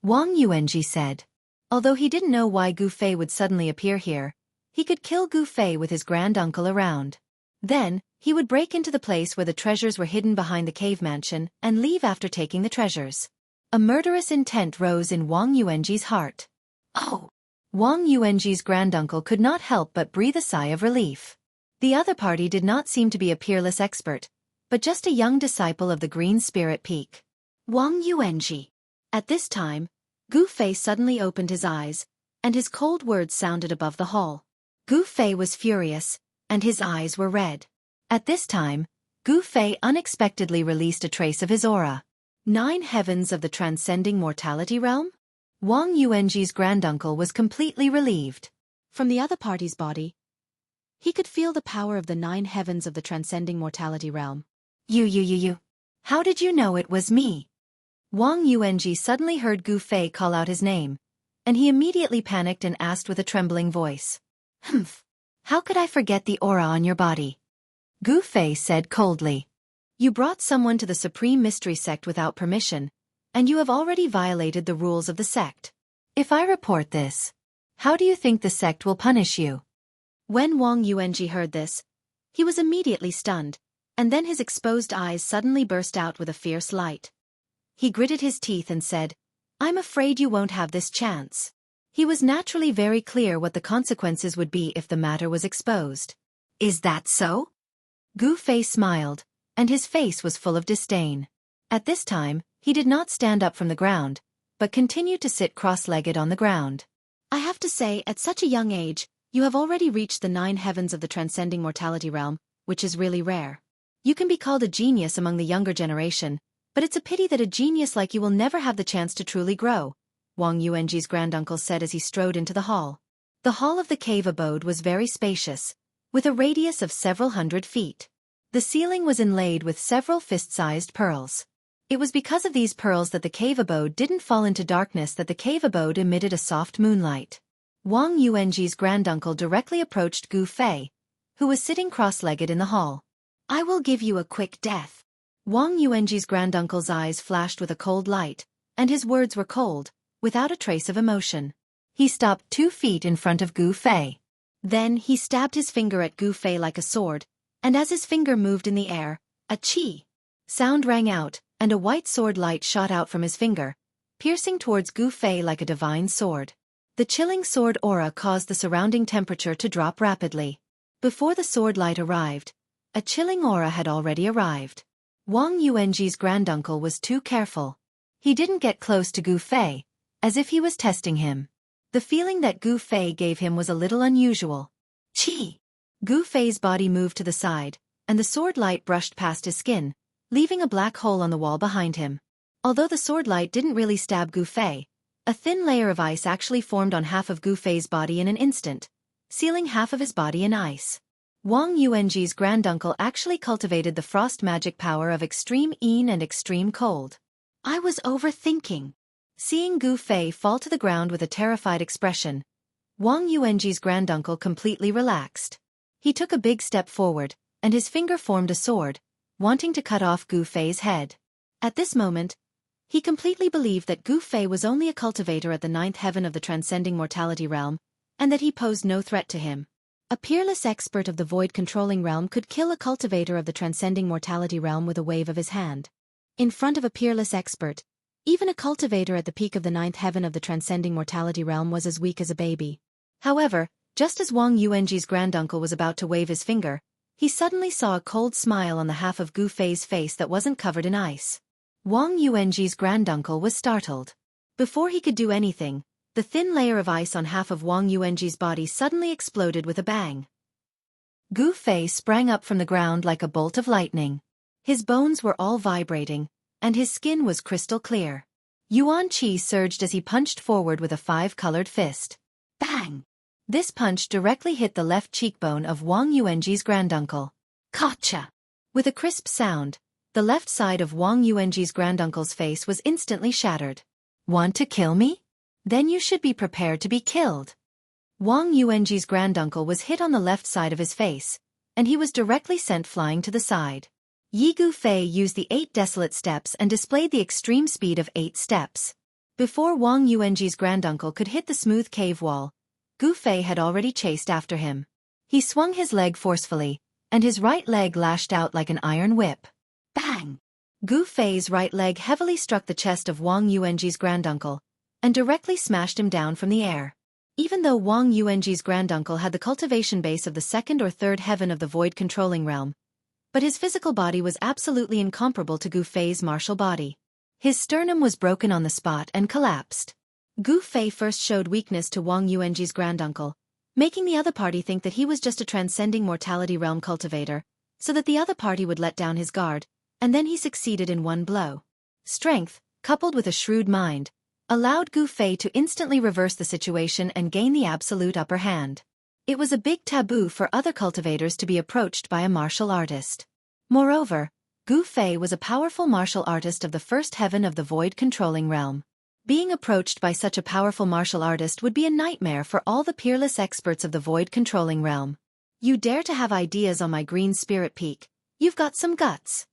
Speaker 1: Wang Yuanji said. Although he didn't know why Gu Fei would suddenly appear here, he could kill Gu Fei with his granduncle around. Then, he would break into the place where the treasures were hidden behind the cave mansion and leave after taking the treasures. A murderous intent rose in Wang Yuanji's heart. Oh! Wang Yuanji's granduncle could not help but breathe a sigh of relief. The other party did not seem to be a peerless expert, but just a young disciple of the Green Spirit Peak. Wang Yuanji. At this time, Gu Fei suddenly opened his eyes, and his cold words sounded above the hall. Gu Fei was furious, and his eyes were red. At this time, Gu Fei unexpectedly released a trace of his aura. 9 heavens of the transcending mortality realm? Wang Yuanji's granduncle was completely relieved. From the other party's body, he could feel the power of the 9 heavens of the transcending mortality realm. You. How did you know it was me? Wang Yuanji suddenly heard Gu Fei call out his name, and he immediately panicked and asked with a trembling voice. Humph. How could I forget the aura on your body? Gu Fei said coldly. You brought someone to the Supreme Mystery Sect without permission, and you have already violated the rules of the sect. If I report this, how do you think the sect will punish you? When Wang Yuanji heard this, he was immediately stunned, and then his exposed eyes suddenly burst out with a fierce light. He gritted his teeth and said, I'm afraid you won't have this chance. He was naturally very clear what the consequences would be if the matter was exposed. Is that so? Gu Fei smiled, and his face was full of disdain. At this time, he did not stand up from the ground, but continued to sit cross-legged on the ground. I have to say, at such a young age, you have already reached the 9 heavens of the transcending mortality realm, which is really rare. You can be called a genius among the younger generation, but it's a pity that a genius like you will never have the chance to truly grow, Wang Yuanji's granduncle said as he strode into the hall. The hall of the cave abode was very spacious, with a radius of several hundred feet. The ceiling was inlaid with several fist-sized pearls. It was because of these pearls that the cave abode didn't fall into darkness that the cave abode emitted a soft moonlight. Wang Yuanji's granduncle directly approached Gu Fei, who was sitting cross-legged in the hall. I will give you a quick death. Wang Yuanji's granduncle's eyes flashed with a cold light, and his words were cold, without a trace of emotion. He stopped 2 feet in front of Gu Fei. Then he stabbed his finger at Gu Fei like a sword, and as his finger moved in the air, a chi sound rang out, and a white sword light shot out from his finger, piercing towards Gu Fei like a divine sword. The chilling sword aura caused the surrounding temperature to drop rapidly. Before the sword light arrived, a chilling aura had already arrived. Wang Yuanji's granduncle was too careful. He didn't get close to Gu Fei, as if he was testing him. The feeling that Gu Fei gave him was a little unusual. Chi! Gu Fei's body moved to the side, and the sword light brushed past his skin, leaving a black hole on the wall behind him. Although the sword light didn't really stab Gu Fei, a thin layer of ice actually formed on half of Gu Fei's body in an instant, sealing half of his body in ice. Wang Yuanji's granduncle actually cultivated the frost magic power of extreme heat and extreme cold. I was overthinking. Seeing Gu Fei fall to the ground with a terrified expression, Wang Yuanji's granduncle completely relaxed. He took a big step forward, and his finger formed a sword, wanting to cut off Gu Fei's head. At this moment, he completely believed that Gu Fei was only a cultivator at the 9th heaven of the transcending mortality realm, and that he posed no threat to him. A peerless expert of the void-controlling realm could kill a cultivator of the transcending mortality realm with a wave of his hand. In front of a peerless expert, even a cultivator at the peak of the 9th heaven of the transcending mortality realm was as weak as a baby. However, just as Wang Yuanji's granduncle was about to wave his finger, he suddenly saw a cold smile on the half of Gu Fei's face that wasn't covered in ice. Wang Yuanji's granduncle was startled. Before he could do anything, the thin layer of ice on half of Wang Yuanji's body suddenly exploded with a bang. Gu Fei sprang up from the ground like a bolt of lightning. His bones were all vibrating, and his skin was crystal clear. Yuan Qi surged as he punched forward with a 5-colored fist. Bang! This punch directly hit the left cheekbone of Wang Yuanji's granduncle. Gotcha! With a crisp sound, the left side of Wang Yuanji's granduncle's face was instantly shattered. Want to kill me? Then you should be prepared to be killed. Wang Yuanji's granduncle was hit on the left side of his face, and he was directly sent flying to the side. Yi Gu Fei used the 8 desolate steps and displayed the extreme speed of 8 steps. Before Wang Yuanji's granduncle could hit the smooth cave wall, Gu Fei had already chased after him. He swung his leg forcefully, and his right leg lashed out like an iron whip. Bang! Gu Fei's right leg heavily struck the chest of Wang Yuanji's granduncle, and directly smashed him down from the air. Even though Wang Yuanji's granduncle had the cultivation base of the 2nd or 3rd heaven of the void-controlling realm, but his physical body was absolutely incomparable to Gu Fei's martial body. His sternum was broken on the spot and collapsed. Gu Fei first showed weakness to Wang Yuanji's granduncle, making the other party think that he was just a transcending mortality realm cultivator, so that the other party would let down his guard, and then he succeeded in one blow. Strength, coupled with a shrewd mind, allowed Gu Fei to instantly reverse the situation and gain the absolute upper hand. It was a big taboo for other cultivators to be approached by a martial artist. Moreover, Gu Fei was a powerful martial artist of the 1st heaven of the void-controlling realm. Being approached by such a powerful martial artist would be a nightmare for all the peerless experts of the void-controlling realm. You dare to have ideas on my green spirit peak? You've got some guts.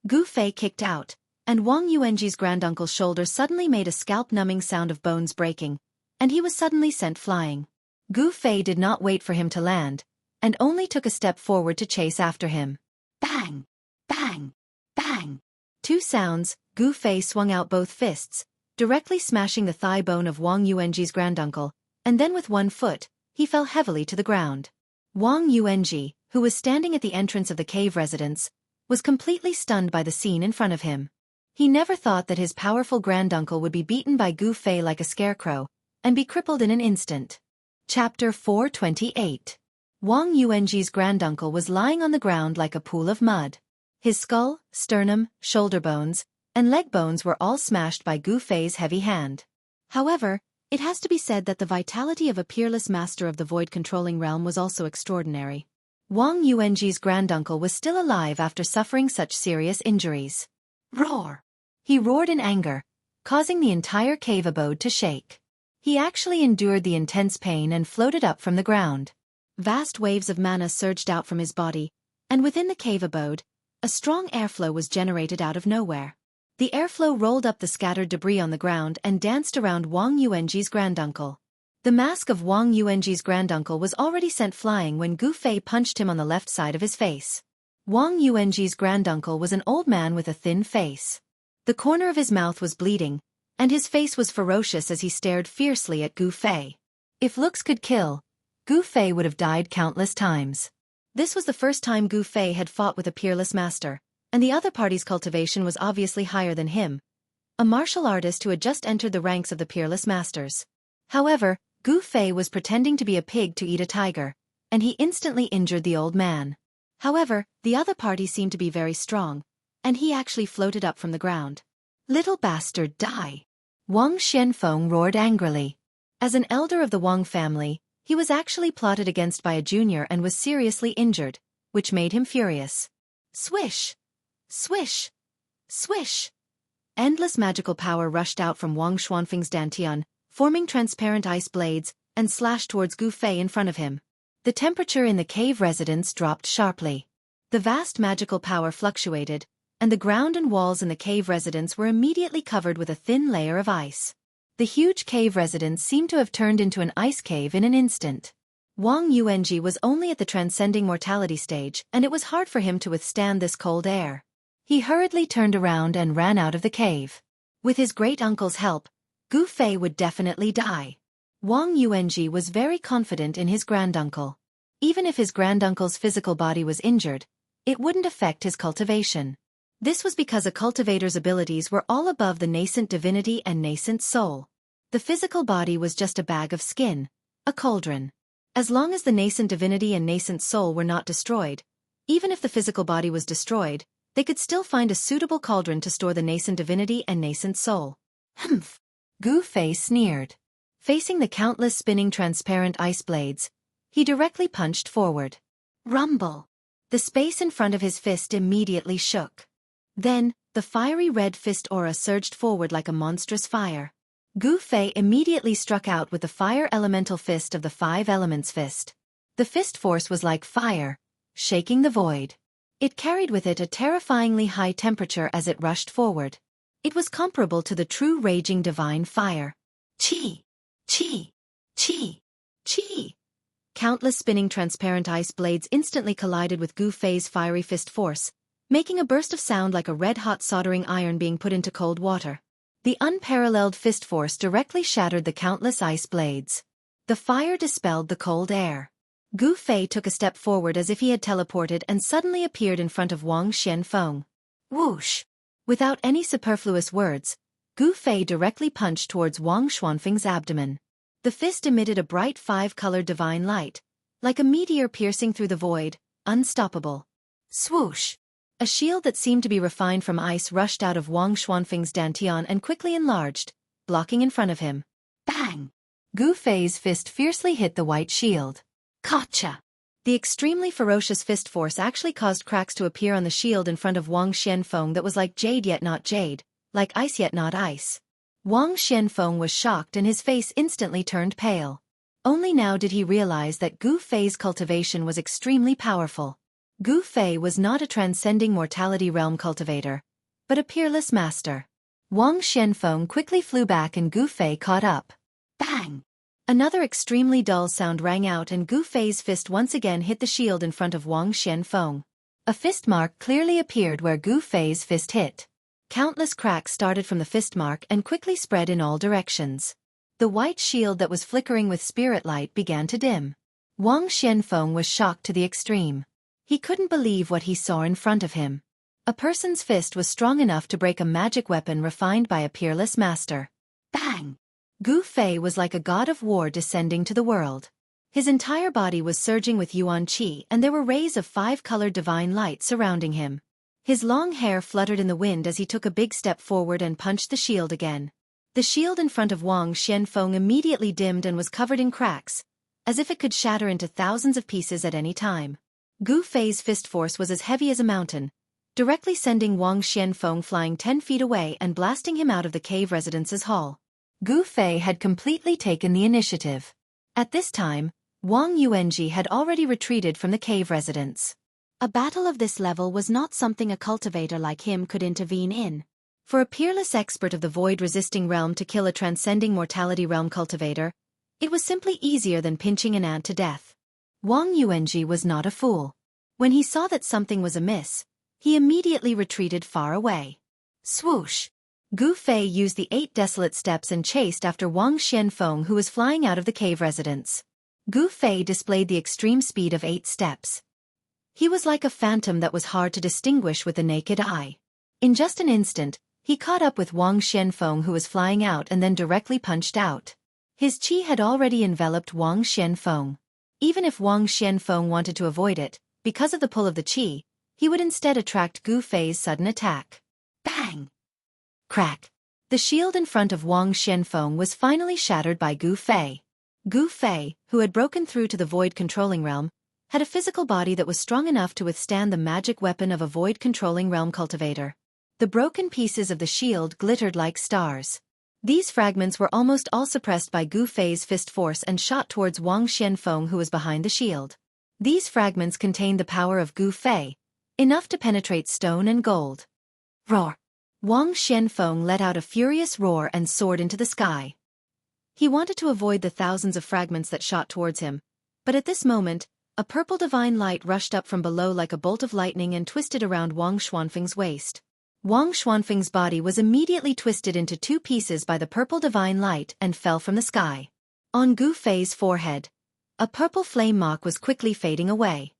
Speaker 1: Gu Fei kicked out, and Wang Yuanji's granduncle's shoulder suddenly made a scalp-numbing sound of bones breaking, and he was suddenly sent flying. Gu Fei did not wait for him to land, and only took a step forward to chase after him. Bang! Bang! Bang! 2 sounds, Gu Fei swung out both fists, directly smashing the thigh bone of Wang Yuanji's granduncle, and then with one foot, he fell heavily to the ground. Wang Yuanji, who was standing at the entrance of the cave residence, was completely stunned by the scene in front of him. He never thought that his powerful granduncle would be beaten by Gu Fei like a scarecrow, and be crippled in an instant. Chapter 428. Wang Yuanji's granduncle was lying on the ground like a pool of mud. His skull, sternum, shoulder bones, and leg bones were all smashed by Gu Fei's heavy hand. However, it has to be said that the vitality of a peerless master of the void-controlling realm was also extraordinary. Wang Yuanji's granduncle was still alive after suffering such serious injuries. Roar! He roared in anger, causing the entire cave abode to shake. He actually endured the intense pain and floated up from the ground. Vast waves of mana surged out from his body, and within the cave abode, a strong airflow was generated out of nowhere. The airflow rolled up the scattered debris on the ground and danced around Wang Yuanji's granduncle. The mask of Wang Yuanji's granduncle was already sent flying when Gu Fei punched him on the left side of his face. Wang Yuanji's granduncle was an old man with a thin face. The corner of his mouth was bleeding, and his face was ferocious as he stared fiercely at Gu Fei. If looks could kill, Gu Fei would have died countless times. This was the first time Gu Fei had fought with a peerless master, and the other party's cultivation was obviously higher than him, a martial artist who had just entered the ranks of the peerless masters. However, Gu Fei was pretending to be a pig to eat a tiger, and he instantly injured the old man. However, the other party seemed to be very strong, and he actually floated up from the ground. "Little bastard, die!" Wang Xianfeng roared angrily. As an elder of the Wang family, he was actually plotted against by a junior and was seriously injured, which made him furious. Swish! Swish! Swish! Endless magical power rushed out from Wang Xuanfeng's dantian, forming transparent ice blades, and slashed towards Gu Fei in front of him. The temperature in the cave residence dropped sharply. The vast magical power fluctuated, and the ground and walls in the cave residence were immediately covered with a thin layer of ice. The huge cave residence seemed to have turned into an ice cave in an instant. Wang Yuanji was only at the transcending mortality stage, and it was hard for him to withstand this cold air. He hurriedly turned around and ran out of the cave. With his great-uncle's help, Gu Fei would definitely die. Wang Yuanji was very confident in his granduncle. Even if his granduncle's physical body was injured, it wouldn't affect his cultivation. This was because a cultivator's abilities were all above the nascent divinity and nascent soul. The physical body was just a bag of skin, a cauldron. As long as the nascent divinity and nascent soul were not destroyed, even if the physical body was destroyed, they could still find a suitable cauldron to store the nascent divinity and nascent soul. Humph! Gu Fei sneered. Facing the countless spinning transparent ice blades, he directly punched forward. Rumble! The space in front of his fist immediately shook. Then, the fiery red fist aura surged forward like a monstrous fire. Gu Fei immediately struck out with the fire elemental fist of the Five Elements fist. The fist force was like fire, shaking the void. It carried with it a terrifyingly high temperature as it rushed forward. It was comparable to the true raging divine fire. Chi! Chi! Chi! Chi! Countless spinning transparent ice blades instantly collided with Gu Fei's fiery fist force, making a burst of sound like a red-hot soldering iron being put into cold water. The unparalleled fist force directly shattered the countless ice blades. The fire dispelled the cold air. Gu Fei took a step forward as if he had teleported and suddenly appeared in front of Wang Xianfeng. Whoosh! Without any superfluous words, Gu Fei directly punched towards Wang Xuanfeng's abdomen. The fist emitted a bright five-colored divine light, like a meteor piercing through the void, unstoppable. Swoosh! A shield that seemed to be refined from ice rushed out of Wang Xuanfeng's dantian and quickly enlarged, blocking in front of him. Bang! Gu Fei's fist fiercely hit the white shield. Gotcha! The extremely ferocious fist force actually caused cracks to appear on the shield in front of Wang Xianfeng that was like jade yet not jade, like ice yet not ice. Wang Xianfeng was shocked and his face instantly turned pale. Only now did he realize that Gu Fei's cultivation was extremely powerful. Gu Fei was not a transcending mortality realm cultivator, but a peerless master. Wang Xianfeng quickly flew back and Gu Fei caught up. Bang! Another extremely dull sound rang out and Gu Fei's fist once again hit the shield in front of Wang Xianfeng. A fist mark clearly appeared where Gu Fei's fist hit. Countless cracks started from the fist mark and quickly spread in all directions. The white shield that was flickering with spirit light began to dim. Wang Xianfeng was shocked to the extreme. He couldn't believe what he saw in front of him. A person's fist was strong enough to break a magic weapon refined by a peerless master. Bang! Gu Fei was like a god of war descending to the world. His entire body was surging with yuan qi and there were rays of five-colored divine light surrounding him. His long hair fluttered in the wind as he took a big step forward and punched the shield again. The shield in front of Wang Xianfeng immediately dimmed and was covered in cracks, as if it could shatter into thousands of pieces at any time. Gu Fei's fist force was as heavy as a mountain, directly sending Wang Xianfeng flying 10 feet away and blasting him out of the cave residence's hall. Gu Fei had completely taken the initiative. At this time, Wang Yuanji had already retreated from the cave residence. A battle of this level was not something a cultivator like him could intervene in. For a peerless expert of the void-resisting realm to kill a transcending mortality realm cultivator, it was simply easier than pinching an ant to death. Wang Yuanji was not a fool. When he saw that something was amiss, he immediately retreated far away. Swoosh! Gu Fei used the 8 desolate steps and chased after Wang Xianfeng, who was flying out of the cave residence. Gu Fei displayed the extreme speed of 8 steps. He was like a phantom that was hard to distinguish with the naked eye. In just an instant, he caught up with Wang Xianfeng, who was flying out, and then directly punched out. His qi had already enveloped Wang Xianfeng. Even if Wang Xianfeng wanted to avoid it, because of the pull of the qi, he would instead attract Gu Fei's sudden attack. Bang! Crack! The shield in front of Wang Xianfeng was finally shattered by Gu Fei. Gu Fei, who had broken through to the void controlling realm, had a physical body that was strong enough to withstand the magic weapon of a void controlling realm cultivator. The broken pieces of the shield glittered like stars. These fragments were almost all suppressed by Gu Fei's fist force and shot towards Wang Xianfeng, who was behind the shield. These fragments contained the power of Gu Fei, enough to penetrate stone and gold. Roar! Wang Xianfeng let out a furious roar and soared into the sky. He wanted to avoid the thousands of fragments that shot towards him, but at this moment, a purple divine light rushed up from below like a bolt of lightning and twisted around Wang Xuanfeng's waist. Wang Xuanfeng's body was immediately twisted into 2 pieces by the purple divine light and fell from the sky. On Gu Fei's forehead, a purple flame mark was quickly fading away.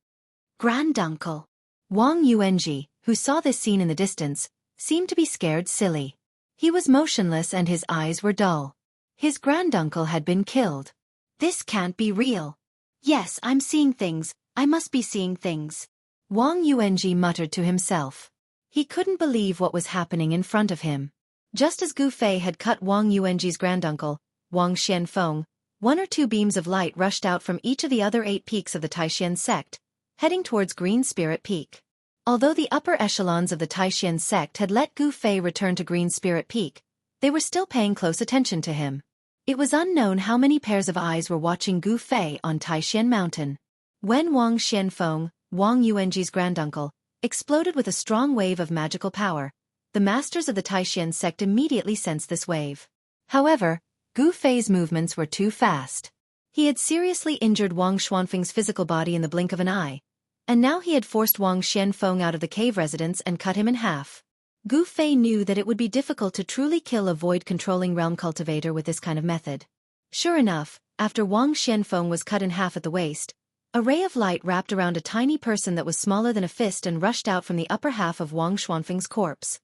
Speaker 1: Granduncle. Wang Yuanji, who saw this scene in the distance, seemed to be scared silly. He was motionless and his eyes were dull. His granduncle had been killed. This can't be real. Yes, I'm seeing things, I must be seeing things. Wang Yuanji muttered to himself. He couldn't believe what was happening in front of him. Just as Gu Fei had cut Wang Yuanji's granduncle, Wang Xianfeng, 1 or 2 beams of light rushed out from each of the other 8 peaks of the Taishan sect, heading towards Green Spirit Peak. Although the upper echelons of the Taishan sect had let Gu Fei return to Green Spirit Peak, they were still paying close attention to him. It was unknown how many pairs of eyes were watching Gu Fei on Taishan Mountain. When Wang Xianfeng, Wang Yuanji's granduncle, exploded with a strong wave of magical power, the masters of the Taishan sect immediately sensed this wave. However, Gu Fei's movements were too fast. He had seriously injured Wang Xuanfeng's physical body in the blink of an eye, and now he had forced Wang Xianfeng out of the cave residence and cut him in half. Gu Fei knew that it would be difficult to truly kill a void-controlling realm cultivator with this kind of method. Sure enough, after Wang Xianfeng was cut in half at the waist, a ray of light wrapped around a tiny person that was smaller than a fist and rushed out from the upper half of Wang Xuanfeng's corpse.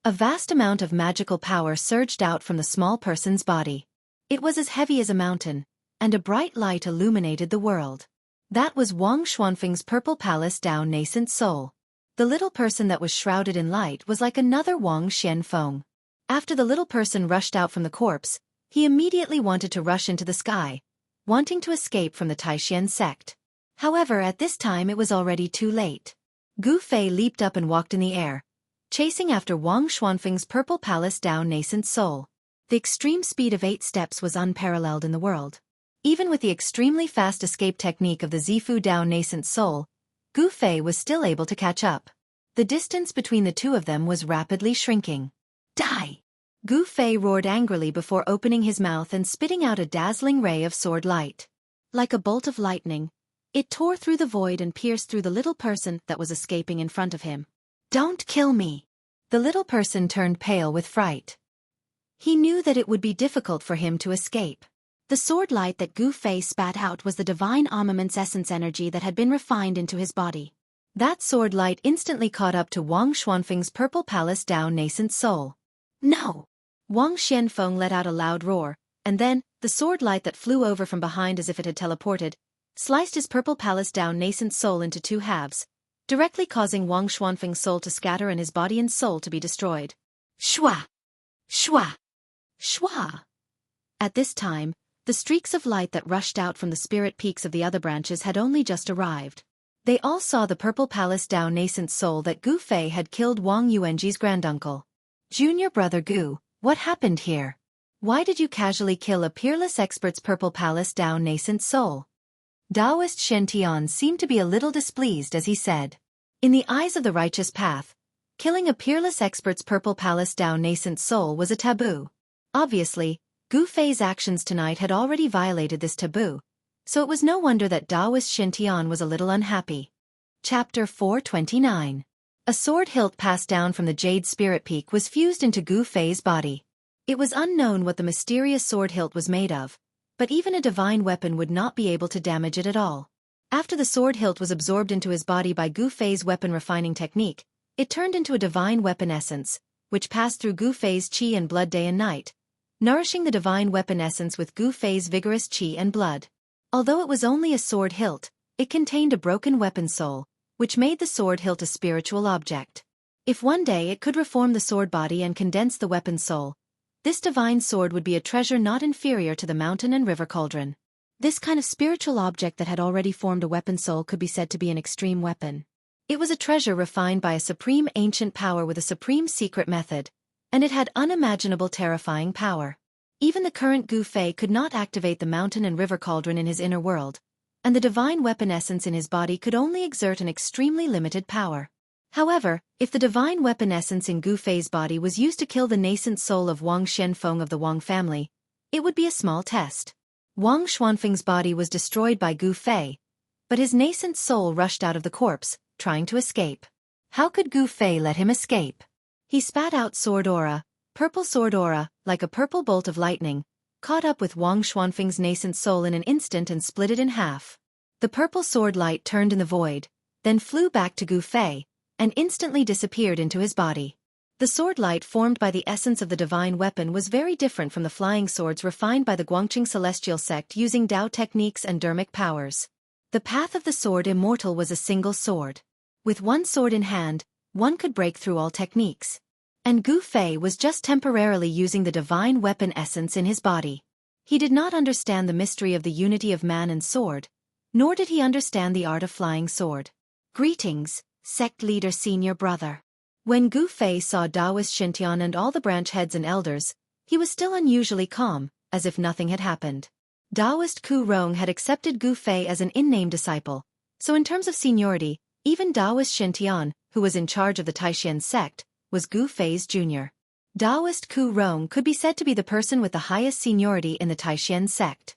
Speaker 1: A vast amount of magical power surged out from the small person's body. It was as heavy as a mountain, and a bright light illuminated the world. That was Wang Xuanfeng's purple palace Dao nascent soul. The little person that was shrouded in light was like another Wang Xianfeng. After the little person rushed out from the corpse, he immediately wanted to rush into the sky, wanting to escape from the Taishan sect. However, at this time it was already too late. Gu Fei leaped up and walked in the air, chasing after Wang Xuanfeng's purple palace Dao nascent soul. The extreme speed of 8 steps was unparalleled in the world. Even with the extremely fast escape technique of the Zifu Dao nascent soul, Gu Fei was still able to catch up. The distance between the two of them was rapidly shrinking. Die! Gu Fei roared angrily before opening his mouth and spitting out a dazzling ray of sword light. Like a bolt of lightning, it tore through the void and pierced through the little person that was escaping in front of him. Don't kill me! The little person turned pale with fright. He knew that it would be difficult for him to escape. The sword light that Gu Fei spat out was the divine armament's essence energy that had been refined into his body. That sword light instantly caught up to Wang Xuanfeng's purple palace Dao nascent soul. No! Wang Xianfeng let out a loud roar, and then, the sword light that flew over from behind as if it had teleported, sliced his purple palace Dao nascent soul into 2 halves, directly causing Wang Xuanfeng's soul to scatter and his body and soul to be destroyed. Shwa! Shwa! Shwa! At this time, the streaks of light that rushed out from the spirit peaks of the other branches had only just arrived. They all saw the purple palace Dao nascent soul that Gu Fei had killed Wang Yuanji's granduncle. Junior brother Gu, what happened here? Why did you casually kill a peerless expert's purple palace Dao nascent soul? Taoist Shen Tian seemed to be a little displeased as he said. In the eyes of the righteous path, killing a peerless expert's purple palace Dao nascent soul was a taboo. Obviously, Gu Fei's actions tonight had already violated this taboo, so it was no wonder that Taoist Shen Tian was a little unhappy. Chapter 429. A sword hilt passed down from the Jade Spirit Peak was fused into Gu Fei's body. It was unknown what the mysterious sword hilt was made of, but even a divine weapon would not be able to damage it at all. After the sword hilt was absorbed into his body by Gu Fei's weapon refining technique, it turned into a divine weapon essence, which passed through Gu Fei's qi and blood day and night, nourishing the divine weapon essence with Gu Fei's vigorous qi and blood. Although it was only a sword hilt, it contained a broken weapon soul, which made the sword hilt a spiritual object. If one day it could reform the sword body and condense the weapon soul, this divine sword would be a treasure not inferior to the mountain and river cauldron. This kind of spiritual object that had already formed a weapon soul could be said to be an extreme weapon. It was a treasure refined by a supreme ancient power with a supreme secret method, and it had unimaginable terrifying power. Even the current Gu Fei could not activate the mountain and river cauldron in his inner world, and the divine weapon essence in his body could only exert an extremely limited power. However, if the divine weapon essence in Gu Fei's body was used to kill the nascent soul of Wang Xianfeng of the Wang family, it would be a small test. Wang Xuanfeng's body was destroyed by Gu Fei, but his nascent soul rushed out of the corpse, trying to escape. How could Gu Fei let him escape? He spat out sword aura, purple sword aura, like a purple bolt of lightning, caught up with Wang Xuanfeng's nascent soul in an instant and split it in half. The purple sword light turned in the void, then flew back to Gu Fei, and instantly disappeared into his body. The sword light formed by the essence of the divine weapon was very different from the flying swords refined by the Guangqing celestial sect using Dao techniques and dermic powers. The path of the sword immortal was a single sword. With one sword in hand, one could break through all techniques. And Gu Fei was just temporarily using the divine weapon essence in his body. He did not understand the mystery of the unity of man and sword, nor did he understand the art of flying sword. Greetings, sect leader senior brother. When Gu Fei saw Taoist Xintian and all the branch heads and elders, he was still unusually calm, as if nothing had happened. Taoist Ku Rong had accepted Gu Fei as an in-name disciple, so in terms of seniority, even Taoist Xintian, who was in charge of the Taishan sect, was Gu Fei's junior. Taoist Ku Rong could be said to be the person with the highest seniority in the Taishan sect.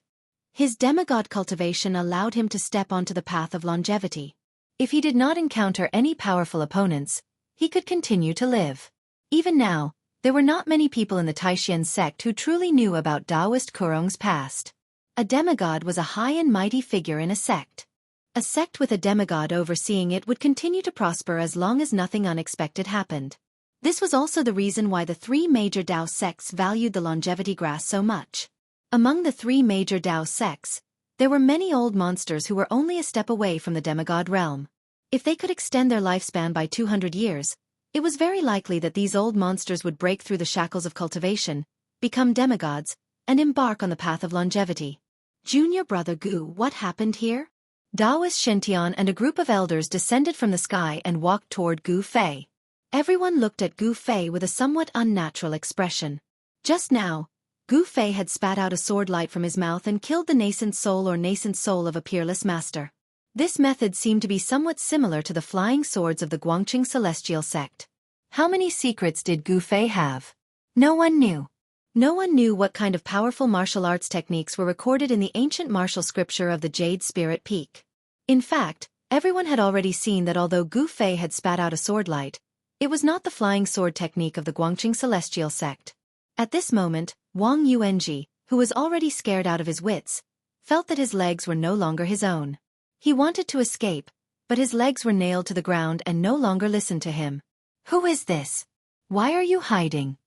Speaker 1: His demigod cultivation allowed him to step onto the path of longevity. If he did not encounter any powerful opponents, he could continue to live. Even now, there were not many people in the Taishan sect who truly knew about Taoist Kurong's past. A demigod was a high and mighty figure in a sect. A sect with a demigod overseeing it would continue to prosper as long as nothing unexpected happened. This was also the reason why the three major Dao sects valued the longevity grass so much. Among the three major Dao sects, there were many old monsters who were only a step away from the demigod realm. If they could extend their lifespan by 200 years, it was very likely that these old monsters would break through the shackles of cultivation, become demigods, and embark on the path of longevity. Junior brother Gu, what happened here? Taoist Xintian and a group of elders descended from the sky and walked toward Gu Fei. Everyone looked at Gu Fei with a somewhat unnatural expression. Just now, Gu Fei had spat out a sword light from his mouth and killed the nascent soul of a peerless master. This method seemed to be somewhat similar to the flying swords of the Guangqing celestial sect. How many secrets did Gu Fei have? No one knew. No one knew what kind of powerful martial arts techniques were recorded in the ancient martial scripture of the Jade Spirit Peak. In fact, everyone had already seen that although Gu Fei had spat out a sword light, it was not the flying sword technique of the Guangqing celestial sect. At this moment, Wang Yuanji, who was already scared out of his wits, felt that his legs were no longer his own. He wanted to escape, but his legs were nailed to the ground and no longer listened to him. Who is this? Why are you hiding?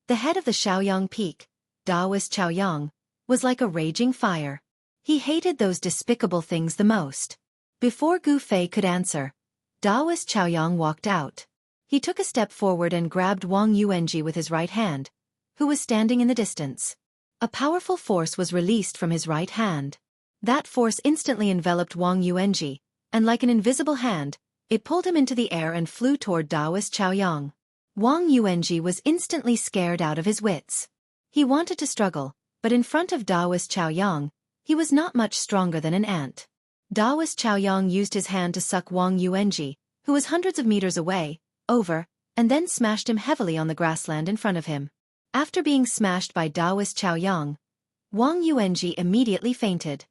Speaker 1: The head of the Shaoyang Peak, Taoist Chaoyang, was like a raging fire. He hated those despicable things the most. Before Gu Fei could answer, Taoist Chaoyang walked out. He took a step forward and grabbed Wang Yuanji with his right hand, who was standing in the distance. A powerful force was released from his right hand. That force instantly enveloped Wang Yuanji, and like an invisible hand, it pulled him into the air and flew toward Taoist Chaoyang. Wang Yuanji was instantly scared out of his wits. He wanted to struggle, but in front of Taoist Chaoyang, he was not much stronger than an ant. Taoist Chaoyang used his hand to suck Wang Yuanji, who was hundreds of meters away, over, and then smashed him heavily on the grassland in front of him. After being smashed by Taoist Chaoyang, Wang Yuanji immediately fainted.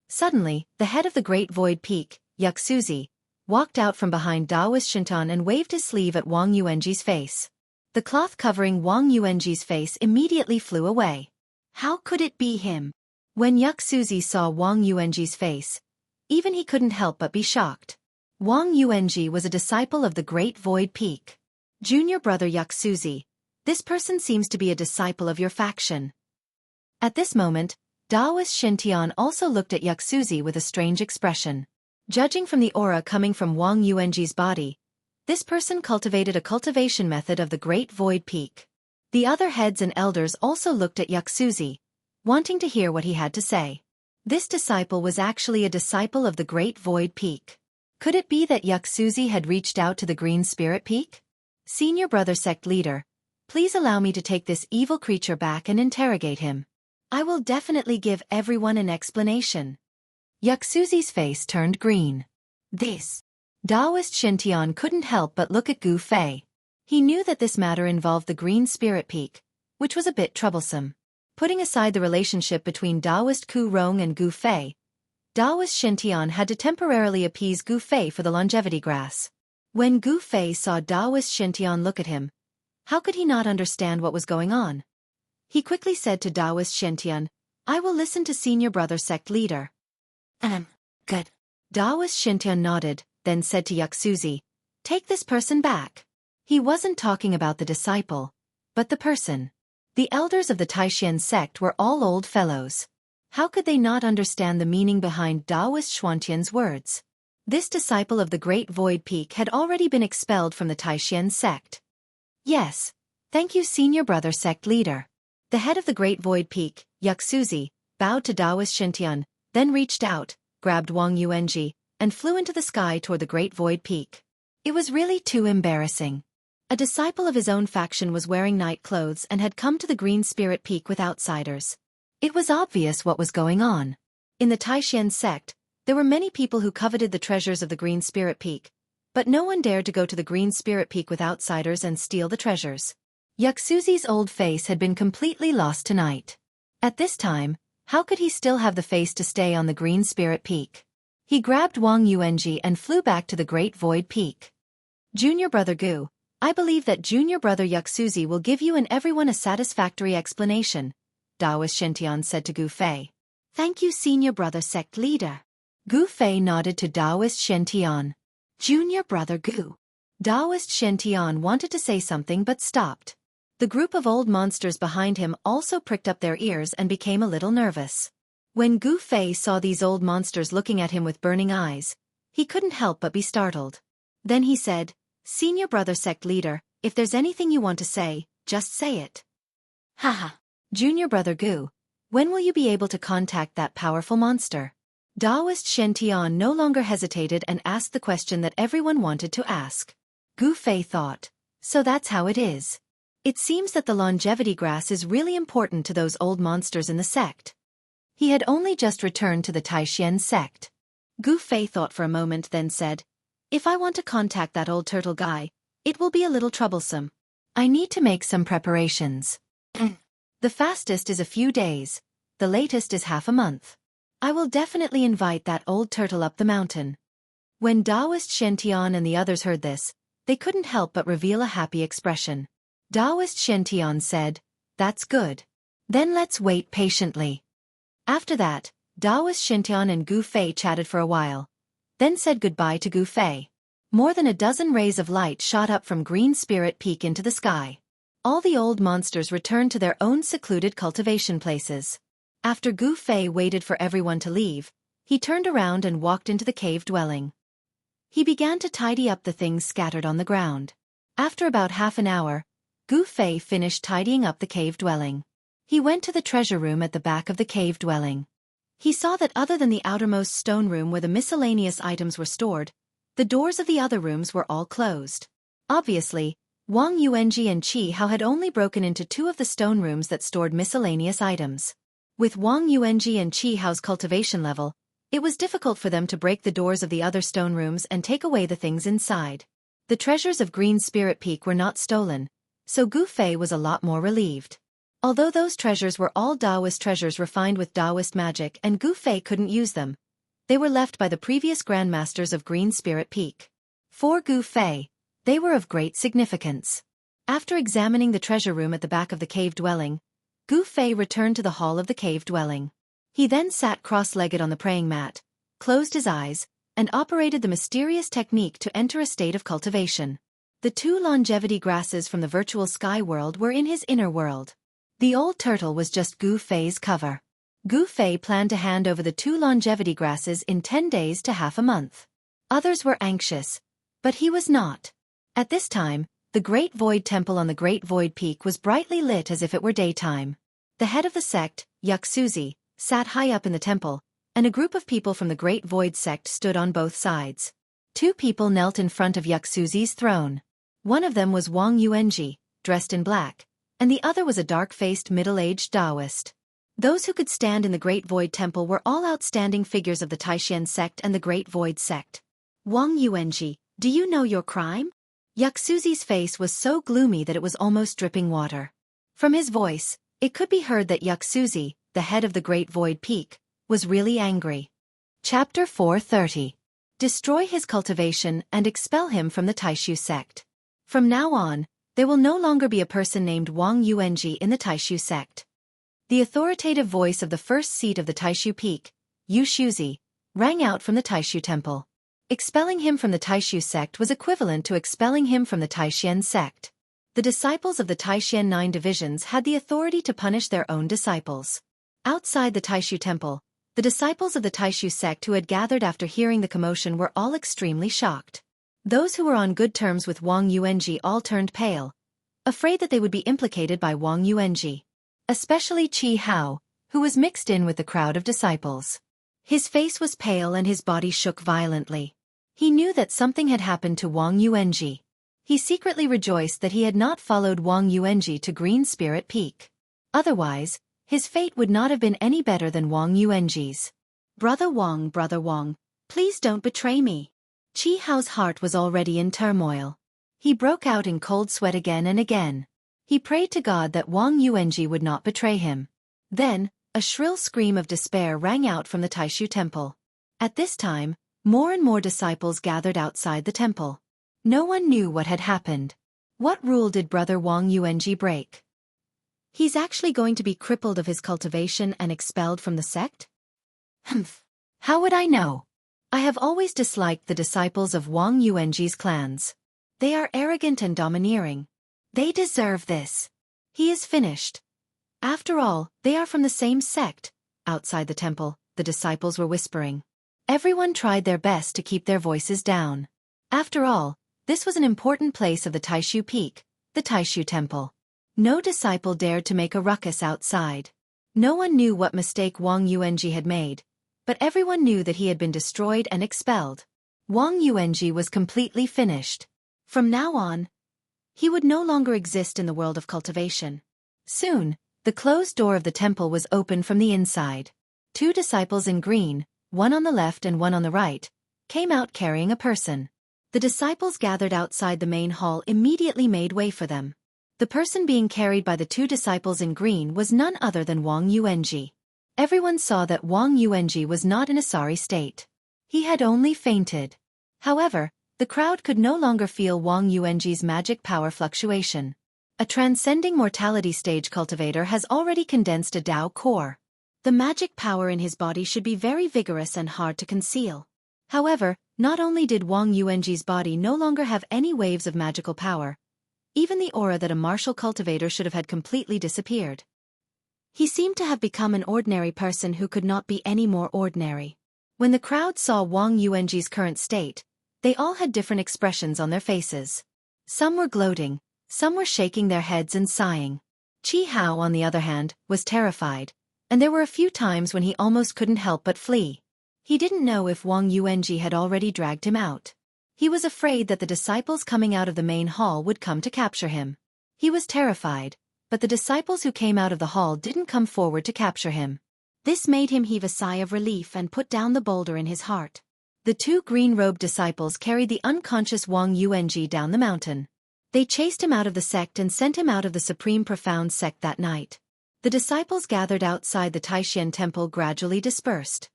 Speaker 1: Suddenly, the head of the Great Void Peak, Yuxuzi, walked out from behind Daoist Shintan and waved his sleeve at Wang Yuanji's face. The cloth covering Wang Yuanji's face immediately flew away. How could it be him? When Yuxuzi saw Wang Yuanji's face, even he couldn't help but be shocked. Wang Yuanji was a disciple of the Great Void Peak. Junior brother Yuxuzi, this person seems to be a disciple of your faction. At this moment, Daoist Shintian also looked at Yuxuzi with a strange expression. Judging from the aura coming from Wang Yuanji's body, this person cultivated a cultivation method of the Great Void Peak. The other heads and elders also looked at Yuxuzi, wanting to hear what he had to say. This disciple was actually a disciple of the Great Void Peak. Could it be that Yuxuzi had reached out to the Green Spirit Peak? Senior brother sect leader, please allow me to take this evil creature back and interrogate him. I will definitely give everyone an explanation. Yuxuzi's face turned green. This. Daoist Shintian couldn't help but look at Gu Fei. He knew that this matter involved the Green Spirit Peak, which was a bit troublesome. Putting aside the relationship between Daoist Ku Rong and Gu Fei, Daoist Shintian had to temporarily appease Gu Fei for the longevity grass. When Gu Fei saw Daoist Shintian look at him, how could he not understand what was going on? He quickly said to Daoist Shintian, I will listen to senior brother sect leader. Good. Daoist Shintian nodded, then said to Yuxuzi, take this person back. He wasn't talking about the disciple, but the person. The elders of the Taishan sect were all old fellows. How could they not understand the meaning behind Daoist Xuantian's words? This disciple of the Great Void Peak had already been expelled from the Taishan sect. Yes, thank you senior brother sect leader. The head of the Great Void Peak, Yuxuzi, bowed to Daoist Shintian, then reached out, grabbed Wang Yuanji, and flew into the sky toward the Great Void Peak. It was really too embarrassing. A disciple of his own faction was wearing night clothes and had come to the Green Spirit Peak with outsiders. It was obvious what was going on. In the Taishan sect, there were many people who coveted the treasures of the Green Spirit Peak, but no one dared to go to the Green Spirit Peak with outsiders and steal the treasures. Yuxuzi's old face had been completely lost tonight. At this time, how could he still have the face to stay on the Green Spirit Peak? He grabbed Wang Yuanji and flew back to the Great Void Peak. Junior brother Gu, I believe that junior brother Yuxuzi will give you and everyone a satisfactory explanation, Daoist Shintian said to Gu Fei. Thank you senior brother sect leader. Gu Fei nodded to Daoist Shintian. Junior brother Gu. Daoist Shintian wanted to say something but stopped. The group of old monsters behind him also pricked up their ears and became a little nervous. When Gu Fei saw these old monsters looking at him with burning eyes, he couldn't help but be startled. Then he said, Senior brother sect leader, if there's anything you want to say, just say it. Haha. Junior brother Gu, when will you be able to contact that powerful monster? Daoist Shintian no longer hesitated and asked the question that everyone wanted to ask. Gu Fei thought, so that's how it is. It seems that the longevity grass is really important to those old monsters in the sect. He had only just returned to the Taishan sect. Gu Fei thought for a moment then said, if I want to contact that old turtle guy, it will be a little troublesome. I need to make some preparations. The fastest is a few days, the latest is half a month. I will definitely invite that old turtle up the mountain. When Daoist Shintian and the others heard this, they couldn't help but reveal a happy expression. Daoist Shintian said, that's good. Then let's wait patiently. After that, Daoist Shintian and Gu Fei chatted for a while, then said goodbye to Gu Fei. More than a dozen rays of light shot up from Green Spirit Peak into the sky. All the old monsters returned to their own secluded cultivation places. After Gu Fei waited for everyone to leave, he turned around and walked into the cave dwelling. He began to tidy up the things scattered on the ground. After about half an hour, Gu Fei finished tidying up the cave dwelling. He went to the treasure room at the back of the cave dwelling. He saw that other than the outermost stone room where the miscellaneous items were stored, the doors of the other rooms were all closed. Obviously, Wang Yuanji and Qi Hao had only broken into two of the stone rooms that stored miscellaneous items. With Wang Yuanji and Qi Hao's cultivation level, it was difficult for them to break the doors of the other stone rooms and take away the things inside. The treasures of Green Spirit Peak were not stolen, so Gu Fei was a lot more relieved. Although those treasures were all Daoist treasures refined with Daoist magic and Gu Fei couldn't use them, They were left by the previous grandmasters of Green Spirit Peak. For Gu Fei, they were of great significance. After examining the treasure room at the back of the cave dwelling, Gu Fei returned to the hall of the cave dwelling. He then sat cross-legged on the praying mat, closed his eyes, and operated the mysterious technique to enter a state of cultivation. The 2 longevity grasses from the virtual sky world were in his inner world. The old turtle was just Gu Fei's cover. Gu Fei planned to hand over the 2 longevity grasses in 10 days to half a month. Others were anxious, but he was not. At this time, the Great Void Temple on the Great Void Peak was brightly lit as if it were daytime. The head of the sect, Yuxuzi, sat high up in the temple, and a group of people from the Great Void sect stood on both sides. 2 people knelt in front of Yuxuzi's throne. One of them was Wang Yuanji, dressed in black, and the other was a dark-faced middle-aged Taoist. Those who could stand in the Great Void Temple were all outstanding figures of the Taishan sect and the Great Void sect. Wang Yuanji, do you know your crime? Yuxuzi's face was so gloomy that it was almost dripping water. From his voice, it could be heard that Yuxuzi, the head of the Great Void Peak, was really angry. Chapter 430. Destroy his cultivation and expel him from the Taishu sect. From now on, there will no longer be a person named Wang Yuanji in the Taishu sect. The authoritative voice of the first seat of the Taishu Peak, Yu Shuzi, rang out from the Taishu temple. Expelling him from the Taishu sect was equivalent to expelling him from the Taishan sect. The disciples of the Taishan 9 divisions had the authority to punish their own disciples. Outside the Taishu temple, the disciples of the Taishu sect who had gathered after hearing the commotion were all extremely shocked. Those who were on good terms with Wang Yuanji all turned pale, afraid that they would be implicated by Wang Yuanji. Especially Qi Hao, who was mixed in with the crowd of disciples. His face was pale and his body shook violently. He knew that something had happened to Wang Yuanji. He secretly rejoiced that he had not followed Wang Yuanji to Green Spirit Peak. Otherwise, his fate would not have been any better than Wang Yuanji's. Brother Wang, please don't betray me. Qi Hao's heart was already in turmoil. He broke out in cold sweat again and again. He prayed to God that Wang Yuanji would not betray him. Then, a shrill scream of despair rang out from the Taishu temple. At this time, more and more disciples gathered outside the temple. No one knew what had happened. What rule did Brother Wang Yuanji break? He's actually going to be crippled of his cultivation and expelled from the sect? Humph. How would I know? I have always disliked the disciples of Wang Yuanji's clans. They are arrogant and domineering. They deserve this. He is finished. After all, they are from the same sect. Outside the temple, the disciples were whispering. Everyone tried their best to keep their voices down. After all, this was an important place of the Taishu Peak, the Taishu Temple. No disciple dared to make a ruckus outside. No one knew what mistake Wang Yuanji had made, but everyone knew that he had been destroyed and expelled. Wang Yuanji was completely finished. From now on, he would no longer exist in the world of cultivation. Soon, the closed door of the temple was opened from the inside. 2 disciples in green, one on the left and one on the right, came out carrying a person. The disciples gathered outside the main hall immediately made way for them. The person being carried by the 2 disciples in green was none other than Wang Yuanji. Everyone saw that Wang Yuanji was not in a sorry state. He had only fainted. However, the crowd could no longer feel Wang Yuanji's magic power fluctuation. A transcending mortality stage cultivator has already condensed a Dao core. The magic power in his body should be very vigorous and hard to conceal. However, not only did Wang Yuanji's body no longer have any waves of magical power, even the aura that a martial cultivator should have had completely disappeared. He seemed to have become an ordinary person who could not be any more ordinary. When the crowd saw Wang Yuanji's current state, they all had different expressions on their faces. Some were gloating, some were shaking their heads and sighing. Qi Hao, on the other hand, was terrified, and there were a few times when he almost couldn't help but flee. He didn't know if Wang Yuanji had already dragged him out. He was afraid that the disciples coming out of the main hall would come to capture him. He was terrified, but the disciples who came out of the hall didn't come forward to capture him. This made him heave a sigh of relief and put down the boulder in his heart. The 2 green-robed disciples carried the unconscious Wang Yuanji down the mountain. They chased him out of the sect and sent him out of the Supreme Profound sect that night. The disciples gathered outside the Taishan temple gradually dispersed.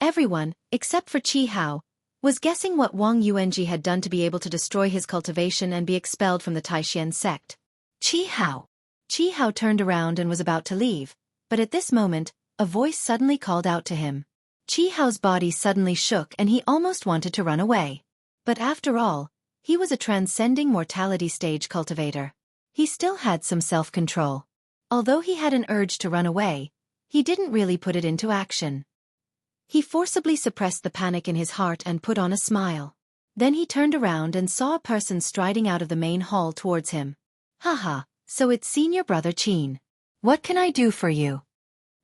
Speaker 1: Everyone, except for Qi Hao, was guessing what Wang Yuanji had done to be able to destroy his cultivation and be expelled from the Taishan sect. Qi Hao. Qi Hao turned around and was about to leave, but at this moment, a voice suddenly called out to him. Qi Hao's body suddenly shook and he almost wanted to run away. But after all, he was a transcending mortality stage cultivator. He still had some self-control. Although he had an urge to run away, he didn't really put it into action. He forcibly suppressed the panic in his heart and put on a smile. Then he turned around and saw a person striding out of the main hall towards him. Haha, so it's senior brother Qin. What can I do for you?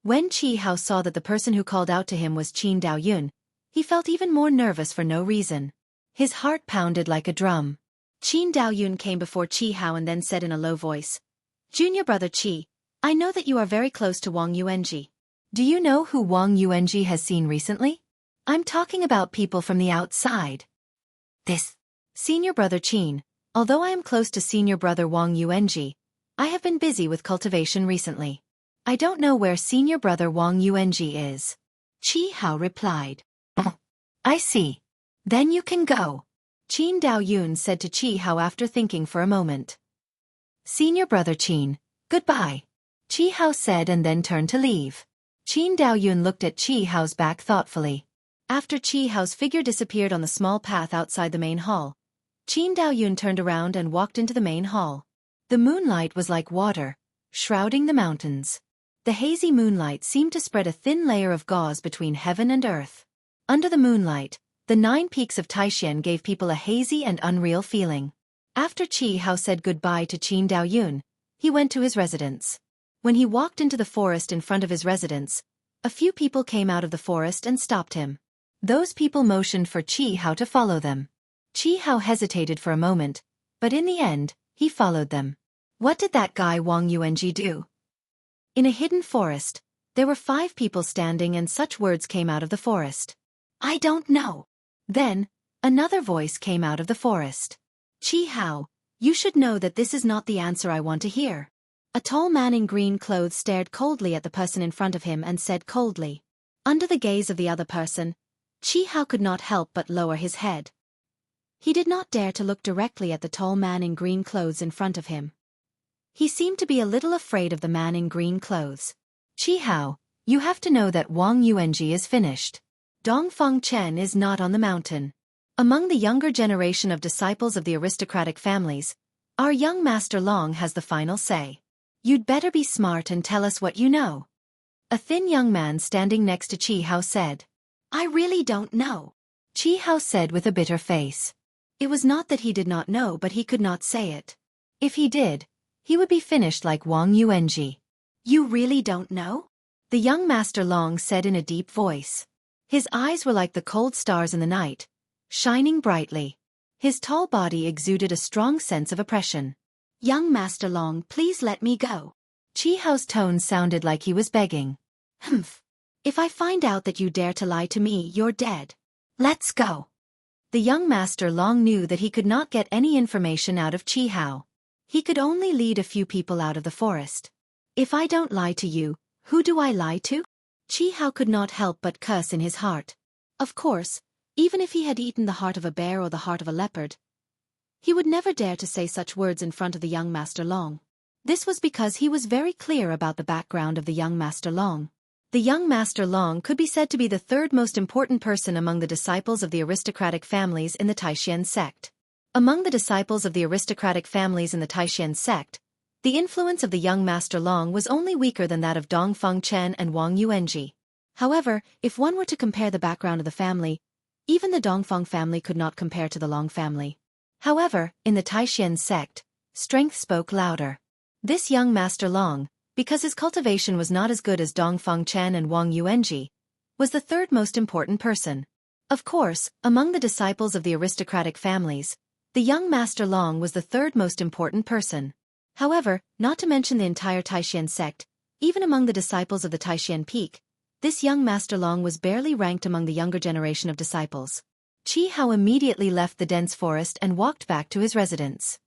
Speaker 1: When Qi Hao saw that the person who called out to him was Qin Daoyun, he felt even more nervous for no reason. His heart pounded like a drum. Qin Daoyun came before Qi Hao and then said in a low voice, Junior brother Qi, I know that you are very close to Wang Yuanji. Do you know who Wang Yuanji has seen recently? I'm talking about people from the outside. This. Senior brother Qin, although I am close to senior brother Wang Yuanji, I have been busy with cultivation recently. I don't know where senior brother Wang Yuanji is. Qi Hao replied. Oh, I see. Then you can go. Qin Daoyun said to Qi Hao after thinking for a moment. Senior brother Qin, goodbye. Qi Hao said and then turned to leave. Qin Daoyun looked at Qi Hao's back thoughtfully. After Qi Hao's figure disappeared on the small path outside the main hall, Qin Daoyun turned around and walked into the main hall. The moonlight was like water, shrouding the mountains. The hazy moonlight seemed to spread a thin layer of gauze between heaven and earth. Under the moonlight, the 9 peaks of Taishan gave people a hazy and unreal feeling. After Qi Hao said goodbye to Qin Daoyun, he went to his residence. When he walked into the forest in front of his residence, a few people came out of the forest and stopped him. Those people motioned for Qi Hao to follow them. Qi Hao hesitated for a moment, but in the end, he followed them. What did that guy Wang Yuanji do? In a hidden forest, there were 5 people standing and such words came out of the forest. I don't know. Then, another voice came out of the forest. Qi Hao, you should know that this is not the answer I want to hear. A tall man in green clothes stared coldly at the person in front of him and said coldly. Under the gaze of the other person, Qi Hao could not help but lower his head. He did not dare to look directly at the tall man in green clothes in front of him. He seemed to be a little afraid of the man in green clothes. Qi Hao, you have to know that Wang Yuanji is finished. Dongfang Chen is not on the mountain. Among the younger generation of disciples of the aristocratic families, our young Master Long has the final say. You'd better be smart and tell us what you know. A thin young man standing next to Qi Hao said. I really don't know. Qi Hao said with a bitter face. It was not that he did not know, but he could not say it. If he did, he would be finished like Wang Yuanji. You really don't know? The young Master Long said in a deep voice. His eyes were like the cold stars in the night, shining brightly. His tall body exuded a strong sense of oppression. Young Master Long, please let me go. Qi Hao's tone sounded like he was begging. Humph. If I find out that you dare to lie to me, you're dead. Let's go. The young Master Long knew that he could not get any information out of Qi Hao. He could only lead a few people out of the forest. If I don't lie to you, who do I lie to? Qi Hao could not help but curse in his heart. Of course, even if he had eaten the heart of a bear or the heart of a leopard, he would never dare to say such words in front of the young Master Long. This was because he was very clear about the background of the young Master Long. The young Master Long could be said to be the 3rd most important person among the disciples of the aristocratic families in the Taishan sect. Among the disciples of the aristocratic families in the Taishan sect, the influence of the young Master Long was only weaker than that of Dongfang Chen and Wang Yuanji. However, if one were to compare the background of the family, even the Dongfang family could not compare to the Long family. However, in the Taishan sect, strength spoke louder. This young Master Long, because his cultivation was not as good as Dongfang Chen and Wang Yuanji, was the 3rd most important person. Of course, among the disciples of the aristocratic families, the young Master Long was the 3rd most important person. However, not to mention the entire Taishan sect, even among the disciples of the Taishan Peak, this young Master Long was barely ranked among the younger generation of disciples. Qi Hao immediately left the dense forest and walked back to his residence.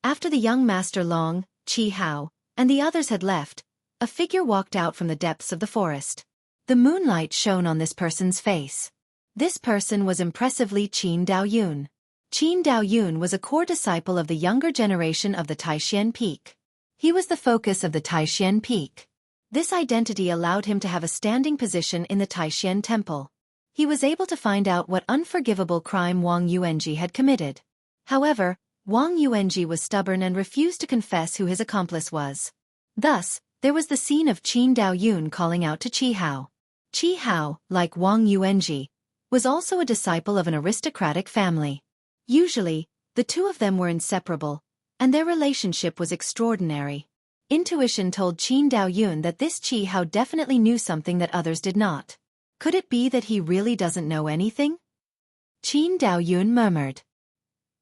Speaker 1: After the young Master Long, Qi Hao, and the others had left, a figure walked out from the depths of the forest. The moonlight shone on this person's face. This person was impressively Qin Daoyun. Qin Daoyun was a core disciple of the younger generation of the Taishan Peak. He was the focus of the Taishan Peak. This identity allowed him to have a standing position in the Taishan Temple. He was able to find out what unforgivable crime Wang Yuanji had committed. However, Wang Yuanji was stubborn and refused to confess who his accomplice was. Thus, there was the scene of Qin Daoyun calling out to Qi Hao. Qi Hao, like Wang Yuanji, was also a disciple of an aristocratic family. Usually, the two of them were inseparable, and their relationship was extraordinary. Intuition told Qin Daoyun that this Qi Hao definitely knew something that others did not. Could it be that he really doesn't know anything? Qin Daoyun murmured.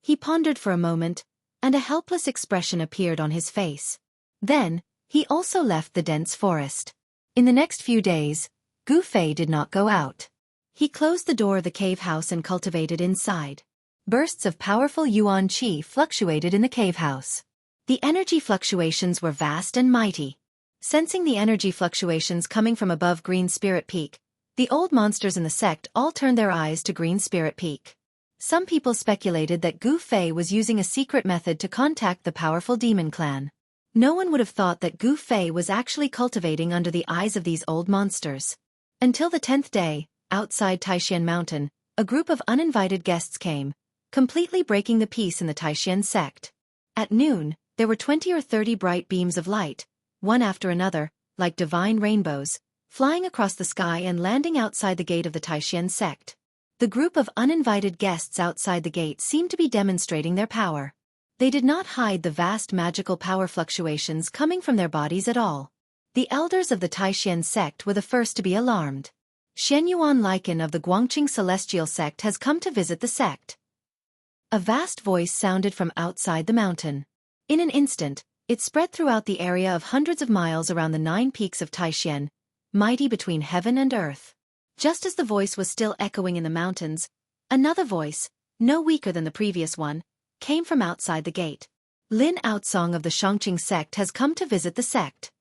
Speaker 1: He pondered for a moment, and a helpless expression appeared on his face. Then, he also left the dense forest. In the next few days, Gu Fei did not go out. He closed the door of the cave house and cultivated inside. Bursts of powerful yuan qi fluctuated in the cave house. The energy fluctuations were vast and mighty. Sensing the energy fluctuations coming from above Green Spirit Peak, the old monsters in the sect all turned their eyes to Green Spirit Peak. Some people speculated that Gu Fei was using a secret method to contact the powerful demon clan. No one would have thought that Gu Fei was actually cultivating under the eyes of these old monsters. Until the 10th day, outside Taishan Mountain, a group of uninvited guests came, completely breaking the peace in the Taishan sect. At noon, there were 20 or 30 bright beams of light, one after another, like divine rainbows, flying across the sky and landing outside the gate of the Taishan sect. The group of uninvited guests outside the gate seemed to be demonstrating their power. They did not hide the vast magical power fluctuations coming from their bodies at all. The elders of the Taishan sect were the first to be alarmed. Shenyuan Lycan of the Guangqing Celestial sect has come to visit the sect. A vast voice sounded from outside the mountain. In an instant, it spread throughout the area of hundreds of miles around the 9 peaks of Taishan, mighty between heaven and earth. Just as the voice was still echoing in the mountains, another voice, no weaker than the previous one, came from outside the gate. Lin Outsong of the Shangqing sect has come to visit the sect.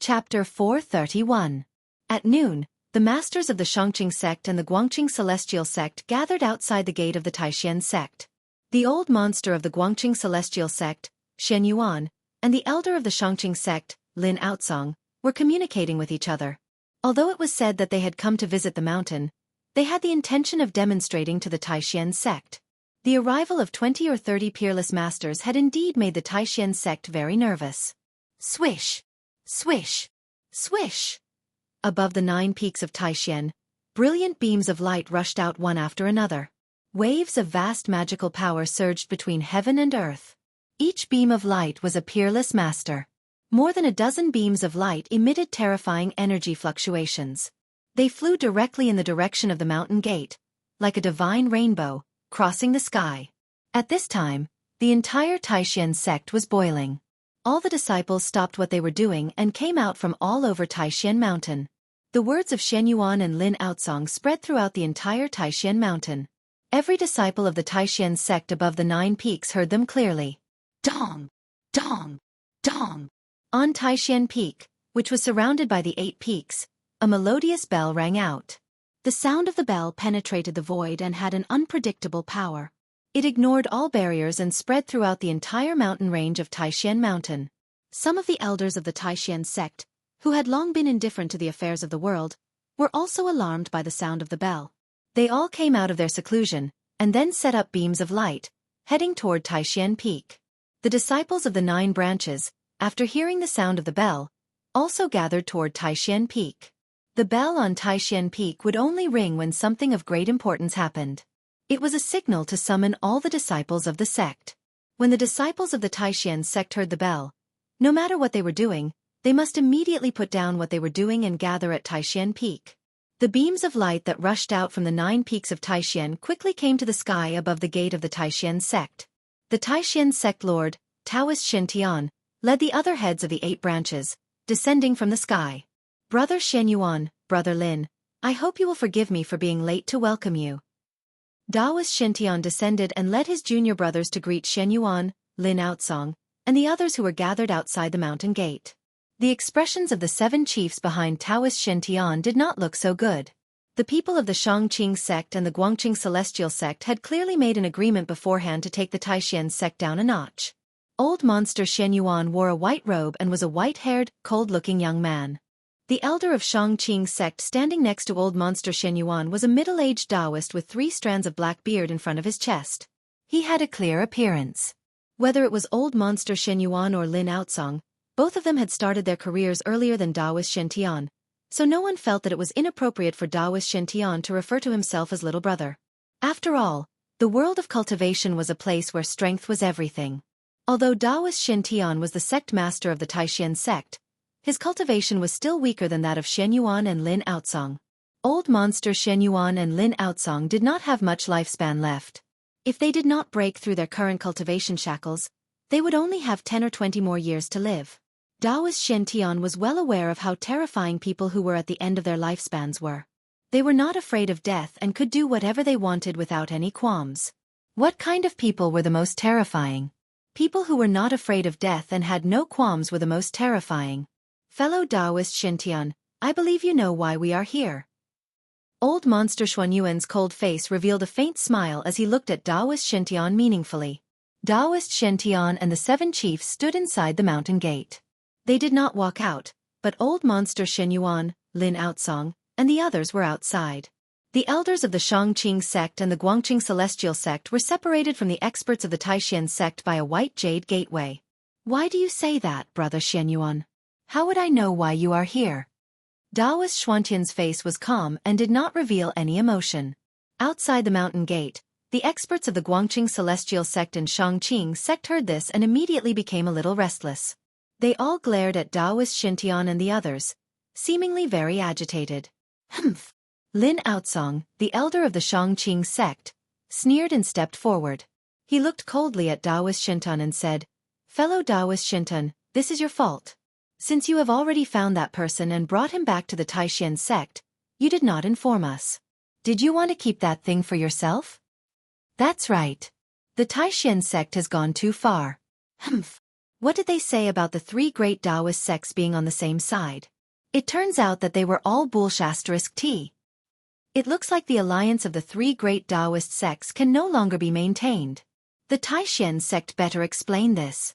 Speaker 1: Chapter 431. At noon, the masters of the Shangqing sect and the Guangqing Celestial sect gathered outside the gate of the Taishan sect. The old monster of the Guangqing Celestial sect, Shen Yuan, and the elder of the Shangqing sect, Lin Outsong, were communicating with each other. Although it was said that they had come to visit the mountain, they had the intention of demonstrating to the Taishan sect. The arrival of 20 or 30 peerless masters had indeed made the Taishan sect very nervous. Swish! Swish! Swish! Above the 9 peaks of Taishan, brilliant beams of light rushed out one after another. Waves of vast magical power surged between heaven and earth. Each beam of light was a peerless master. More than a dozen beams of light emitted terrifying energy fluctuations. They flew directly in the direction of the mountain gate, like a divine rainbow, crossing the sky. At this time, the entire Taishan sect was boiling. All the disciples stopped what they were doing and came out from all over Taishan Mountain. The words of Shen Yuan and Lin Outsong spread throughout the entire Taishan Mountain. Every disciple of the Taishan sect above the 9 peaks heard them clearly. Dong! Dong! Dong! On Taishan Peak, which was surrounded by the 8 peaks, a melodious bell rang out. The sound of the bell penetrated the void and had an unpredictable power. It ignored all barriers and spread throughout the entire mountain range of Taishan Mountain. Some of the elders of the Taishan sect, who had long been indifferent to the affairs of the world, were also alarmed by the sound of the bell. They all came out of their seclusion, and then set up beams of light, heading toward Taishan Peak. The disciples of the 9 branches, after hearing the sound of the bell, also gathered toward Taishan Peak. The bell on Taishan Peak would only ring when something of great importance happened. It was a signal to summon all the disciples of the sect. When the disciples of the Taishan sect heard the bell, no matter what they were doing, they must immediately put down what they were doing and gather at Taishan Peak. The beams of light that rushed out from the 9 peaks of Taishan quickly came to the sky above the gate of the Taishan sect. The Taishan sect lord, Taoist Shen led the other heads of the 8 branches, descending from the sky. Brother Shen Yuan, Brother Lin, I hope you will forgive me for being late to welcome you. Taoist Shen descended and led his junior brothers to greet Shen Yuan, Lin Outsong, and the others who were gathered outside the mountain gate. The expressions of the 7 chiefs behind Taoist Shintian did not look so good. The people of the Shangqing sect and the Guangqing celestial sect had clearly made an agreement beforehand to take the Taishan sect down a notch. Old monster Shen Yuan wore a white robe and was a white-haired, cold-looking young man. The elder of Shangqing sect standing next to old monster Shen Yuan was a middle-aged Taoist with 3 strands of black beard in front of his chest. He had a clear appearance. Whether it was old monster Shen Yuan or Lin Outsong, both of them had started their careers earlier than Taoist Shintian, so no one felt that it was inappropriate for Taoist Shintian to refer to himself as little brother. After all, the world of cultivation was a place where strength was everything. Although Taoist Shintian was the sect master of the Taishan sect, his cultivation was still weaker than that of Shen Yuan and Lin Outsong. Old monster Shen Yuan and Lin Outsong did not have much lifespan left. If they did not break through their current cultivation shackles, they would only have 10 or 20 more years to live. Taoist Shintian was well aware of how terrifying people who were at the end of their lifespans were. They were not afraid of death and could do whatever they wanted without any qualms. What kind of people were the most terrifying? People who were not afraid of death and had no qualms were the most terrifying. Fellow Taoist Shintian, I believe you know why we are here. Old monster Xuanyuan's cold face revealed a faint smile as he looked at Taoist Shintian meaningfully. Taoist Shintian and the 7 chiefs stood inside the mountain gate. They did not walk out, but old monster Shen Yuan, Lin Outsong, and the others were outside. The elders of the Shangqing sect and the Guangqing celestial sect were separated from the experts of the Taishan sect by a white jade gateway. Why do you say that, brother Shen Yuan? How would I know why you are here? Taoist Xuantian's face was calm and did not reveal any emotion. Outside the mountain gate, the experts of the Guangqing celestial sect and Shangqing sect heard this and immediately became a little restless. They all glared at Taoist Shintian and the others, seemingly very agitated. Humph! Lin Outsong, the elder of the Shangqing sect, sneered and stepped forward. He looked coldly at Taoist Shintian and said, "Fellow Taoist Shintian, this is your fault. Since you have already found that person and brought him back to the Taishan sect, you did not inform us. Did you want to keep that thing for yourself?" "That's right. The Taishan sect has gone too far." "Humph! What did they say about the 3 great Taoist sects being on the same side? It turns out that they were all *T. It looks like the alliance of the 3 great Taoist sects can no longer be maintained. The Taishan sect better explain this."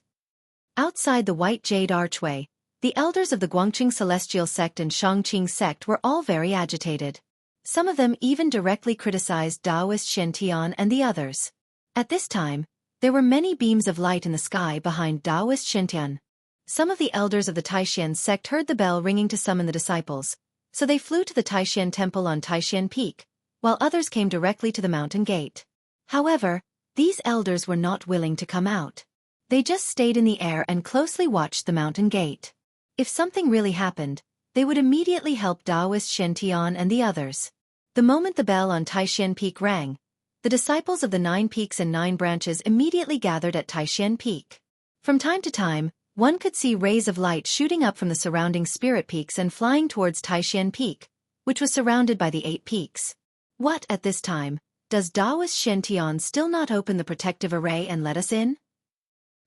Speaker 1: Outside the white jade archway, the elders of the Guangqing celestial sect and Shangqing sect were all very agitated. Some of them even directly criticized Taoist Shintian and the others. At this time, there were many beams of light in the sky behind Taoist Shintian. Some of the elders of the Taishan sect heard the bell ringing to summon the disciples, so they flew to the Taishan temple on Taishan Peak, while others came directly to the mountain gate. However, these elders were not willing to come out. They just stayed in the air and closely watched the mountain gate. If something really happened, they would immediately help Taoist Shintian and the others. The moment the bell on Taishan Peak rang, the disciples of the 9 peaks and 9 branches immediately gathered at Taishan Peak. From time to time, one could see rays of light shooting up from the surrounding spirit peaks and flying towards Taishan Peak, which was surrounded by the 8 peaks. What, at this time, does Taoist Shintian still not open the protective array and let us in?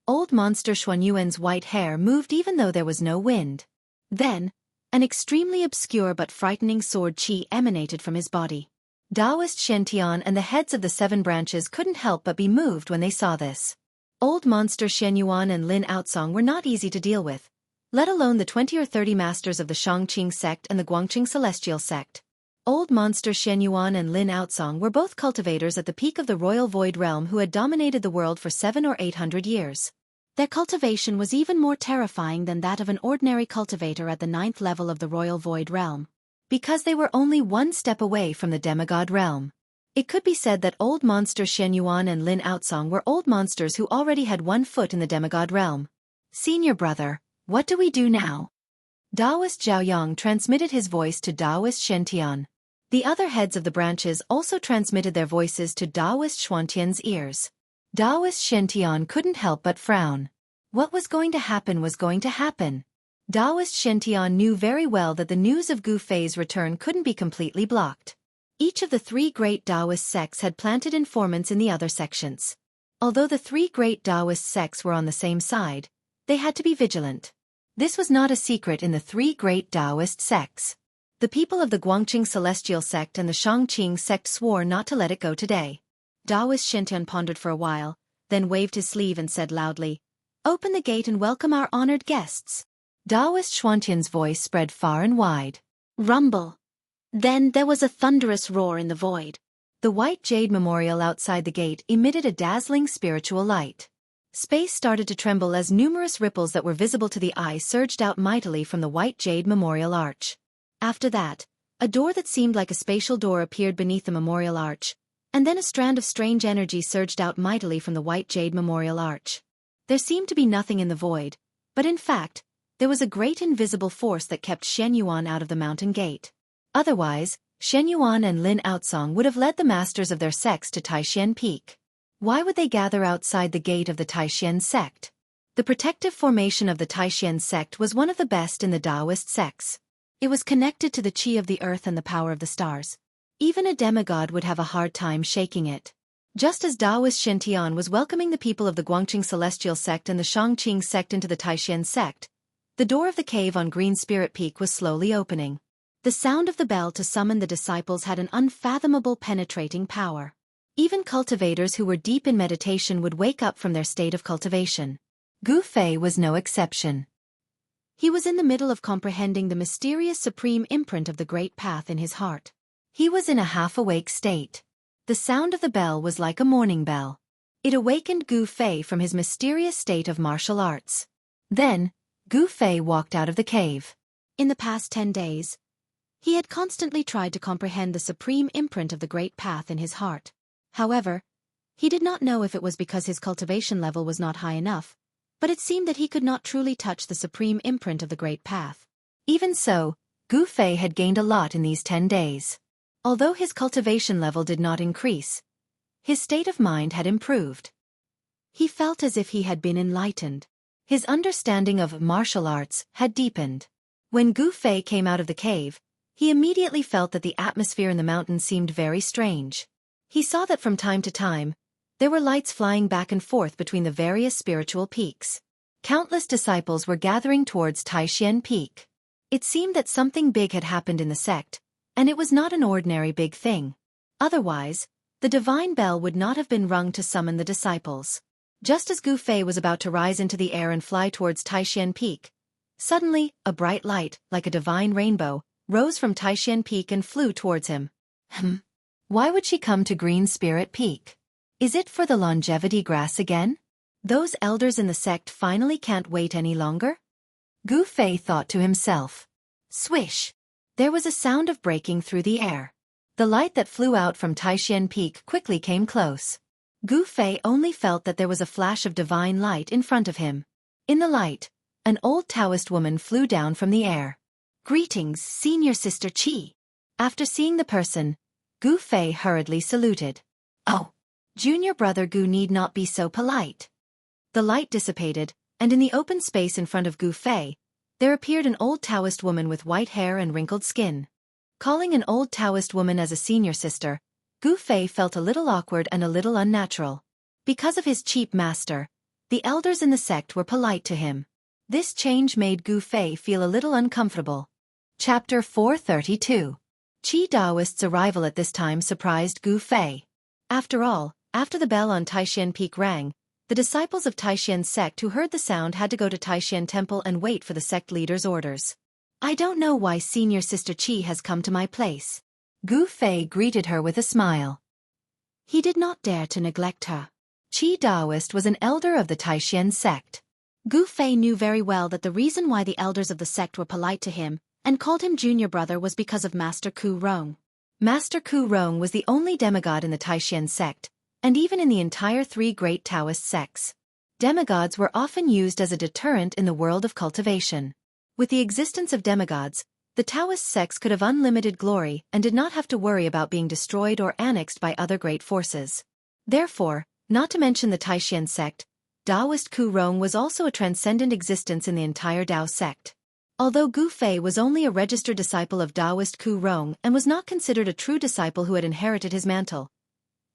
Speaker 1: Old monster Xuanyuan's white hair moved even though there was no wind. Then, an extremely obscure but frightening sword chi emanated from his body. Taoist Shintian and the heads of the 7 branches couldn't help but be moved when they saw this. Old monster Shen Yuan and Lin Outsong were not easy to deal with, let alone the 20 or 30 masters of the Shangqing sect and the Guangqing celestial sect. Old monster Shen Yuan and Lin Outsong were both cultivators at the peak of the royal void realm who had dominated the world for 700 or 800 years. Their cultivation was even more terrifying than that of an ordinary cultivator at the 9th level of the royal void realm, because they were only 1 step away from the demigod realm. It could be said that old monster Shen Yuan and Lin Outsong were old monsters who already had 1 foot in the demigod realm. "Senior brother, what do we do now?" Taoist Zhaoyang transmitted his voice to Taoist Shintian. The other heads of the branches also transmitted their voices to Taoist Xuantian's ears. Taoist Shintian couldn't help but frown. What was going to happen was going to happen. Taoist Shintian knew very well that the news of Gu Fei's return couldn't be completely blocked. Each of the 3 great Taoist sects had planted informants in the other sections. Although the 3 great Taoist sects were on the same side, they had to be vigilant. This was not a secret in the three great Taoist sects. The people of the Guangqing Celestial Sect and the Shangqing Sect swore not to let it go today. Taoist Shintian pondered for a while, then waved his sleeve and said loudly, "Open the gate and welcome our honored guests." Taoist Xuantian's voice spread far and wide. Rumble. Then there was a thunderous roar in the void. The white jade memorial outside the gate emitted a dazzling spiritual light. Space started to tremble as numerous ripples that were visible to the eye surged out mightily from the white jade memorial arch. After that, a door that seemed like a spatial door appeared beneath the memorial arch, and then a strand of strange energy surged out mightily from the white jade memorial arch. There seemed to be nothing in the void, but in fact, there was a great invisible force that kept Shen Yuan out of the mountain gate. Otherwise, Shen Yuan and Lin Outsong would have led the masters of their sects to Taishan Peak. Why would they gather outside the gate of the Taishan sect? The protective formation of the Taishan sect was one of the best in the Taoist sects. It was connected to the qi of the earth and the power of the stars. Even a demigod would have a hard time shaking it. Just as Taoist Shintian was welcoming the people of the Guangqing Celestial Sect and the Shangqing Sect into the Taishan sect, the door of the cave on Green Spirit Peak was slowly opening. The sound of the bell to summon the disciples had an unfathomable penetrating power. Even cultivators who were deep in meditation would wake up from their state of cultivation. Gu Fei was no exception. He was in the middle of comprehending the mysterious supreme imprint of the great path in his heart. He was in a half-awake state. The sound of the bell was like a morning bell. It awakened Gu Fei from his mysterious state of martial arts. Then, Gu Fei walked out of the cave. In the past 10 days, he had constantly tried to comprehend the supreme imprint of the great path in his heart. However, he did not know if it was because his cultivation level was not high enough, but it seemed that he could not truly touch the supreme imprint of the great path. Even so, Gu Fei had gained a lot in these 10 days. Although his cultivation level did not increase, his state of mind had improved. He felt as if he had been enlightened. His understanding of martial arts had deepened. When Gu Fei came out of the cave, he immediately felt that the atmosphere in the mountain seemed very strange. He saw that from time to time, there were lights flying back and forth between the various spiritual peaks. Countless disciples were gathering towards Taishan Peak. It seemed that something big had happened in the sect, and it was not an ordinary big thing. Otherwise, the divine bell would not have been rung to summon the disciples. Just as Gu Fei was about to rise into the air and fly towards Taishan Peak, suddenly, a bright light, like a divine rainbow, rose from Taishan Peak and flew towards him. Why would she come to Green Spirit Peak? Is it for the longevity grass again? Those elders in the sect finally can't wait any longer? Gu Fei thought to himself. Swish! There was a sound of breaking through the air. The light that flew out from Taishan Peak quickly came close. Gu Fei only felt that there was a flash of divine light in front of him. In the light, an old Taoist woman flew down from the air. Greetings, Senior Sister Qi. After seeing the person, Gu Fei hurriedly saluted. Oh, Junior Brother Gu need not be so polite. The light dissipated, and in the open space in front of Gu Fei, there appeared an old Taoist woman with white hair and wrinkled skin. Calling an old Taoist woman as a senior sister, Gu Fei felt a little awkward and a little unnatural. Because of his cheap master, the elders in the sect were polite to him. This change made Gu Fei feel a little uncomfortable. Chapter 432. Qi Taoist's arrival at this time surprised Gu Fei. After all, after the bell on Taishan Peak rang, the disciples of Taishan sect who heard the sound had to go to Taishan Temple and wait for the sect leader's orders. I don't know why Senior Sister Qi has come to my place. Gu Fei greeted her with a smile. He did not dare to neglect her. Qi Taoist was an elder of the Taishan sect. Gu Fei knew very well that the reason why the elders of the sect were polite to him and called him junior brother was because of Master Ku Rong. Master Ku Rong was the only demigod in the Taishan sect, and even in the entire three great Taoist sects. Demigods were often used as a deterrent in the world of cultivation. With the existence of demigods, the Taoist sects could have unlimited glory and did not have to worry about being destroyed or annexed by other great forces. Therefore, not to mention the Taishan sect, Taoist Ku Rong was also a transcendent existence in the entire Tao sect. Although Gu Fei was only a registered disciple of Taoist Ku Rong and was not considered a true disciple who had inherited his mantle.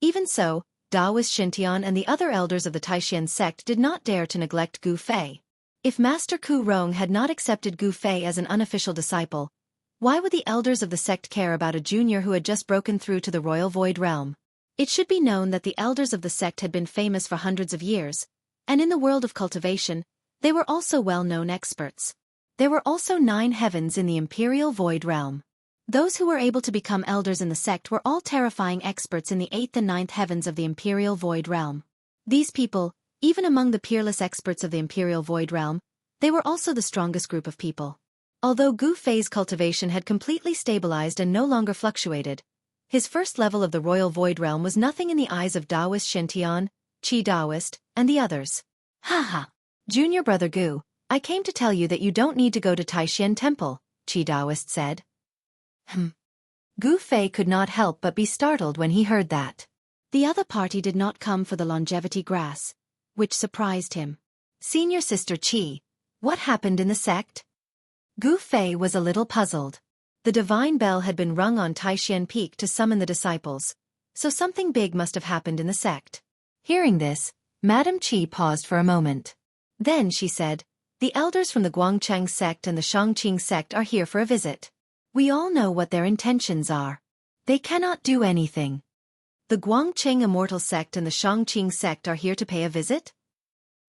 Speaker 1: Even so, Taoist Shintian and the other elders of the Taishan sect did not dare to neglect Gu Fei. If Master Ku Rong had not accepted Gu Fei as an unofficial disciple, why would the elders of the sect care about a junior who had just broken through to the royal void realm? It should be known that the elders of the sect had been famous for hundreds of years, and in the world of cultivation, they were also well-known experts. There were also 9 heavens in the imperial void realm. Those who were able to become elders in the sect were all terrifying experts in the 8th and 9th heavens of the imperial void realm. These people, even among the peerless experts of the imperial void realm, they were also the strongest group of people. Although Gu Fei's cultivation had completely stabilized and no longer fluctuated, his first level of the royal void realm was nothing in the eyes of Taoist Shintian, Qi Taoist, and the others. Haha. Junior brother Gu, I came to tell you that you don't need to go to Taishan Temple, Qi Taoist said. Gu Fei could not help but be startled when he heard that. The other party did not come for the longevity grass, which surprised him. Senior sister Qi, what happened in the sect? Gu Fei was a little puzzled. The divine bell had been rung on Taishan Peak to summon the disciples, so something big must have happened in the sect. Hearing this, Madame Qi paused for a moment. Then she said, the elders from the Guangcheng sect and the Shangqing sect are here for a visit. We all know what their intentions are. They cannot do anything. The Guangcheng Immortal sect and the Shangqing sect are here to pay a visit?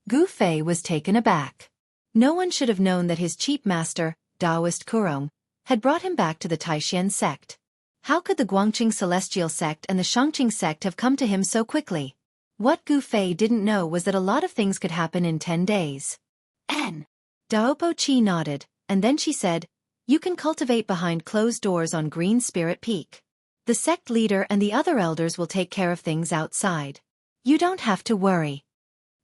Speaker 1: Gu Fei was taken aback. No one should have known that his cheap master, Taoist Kurong, had brought him back to the Taishan sect. How could the Guangcheng Celestial sect and the Shangqing sect have come to him so quickly? What Gu Fei didn't know was that a lot of things could happen in 10 days. Daopo Qi nodded, and then she said, you can cultivate behind closed doors on Green Spirit Peak. The sect leader and the other elders will take care of things outside. You don't have to worry.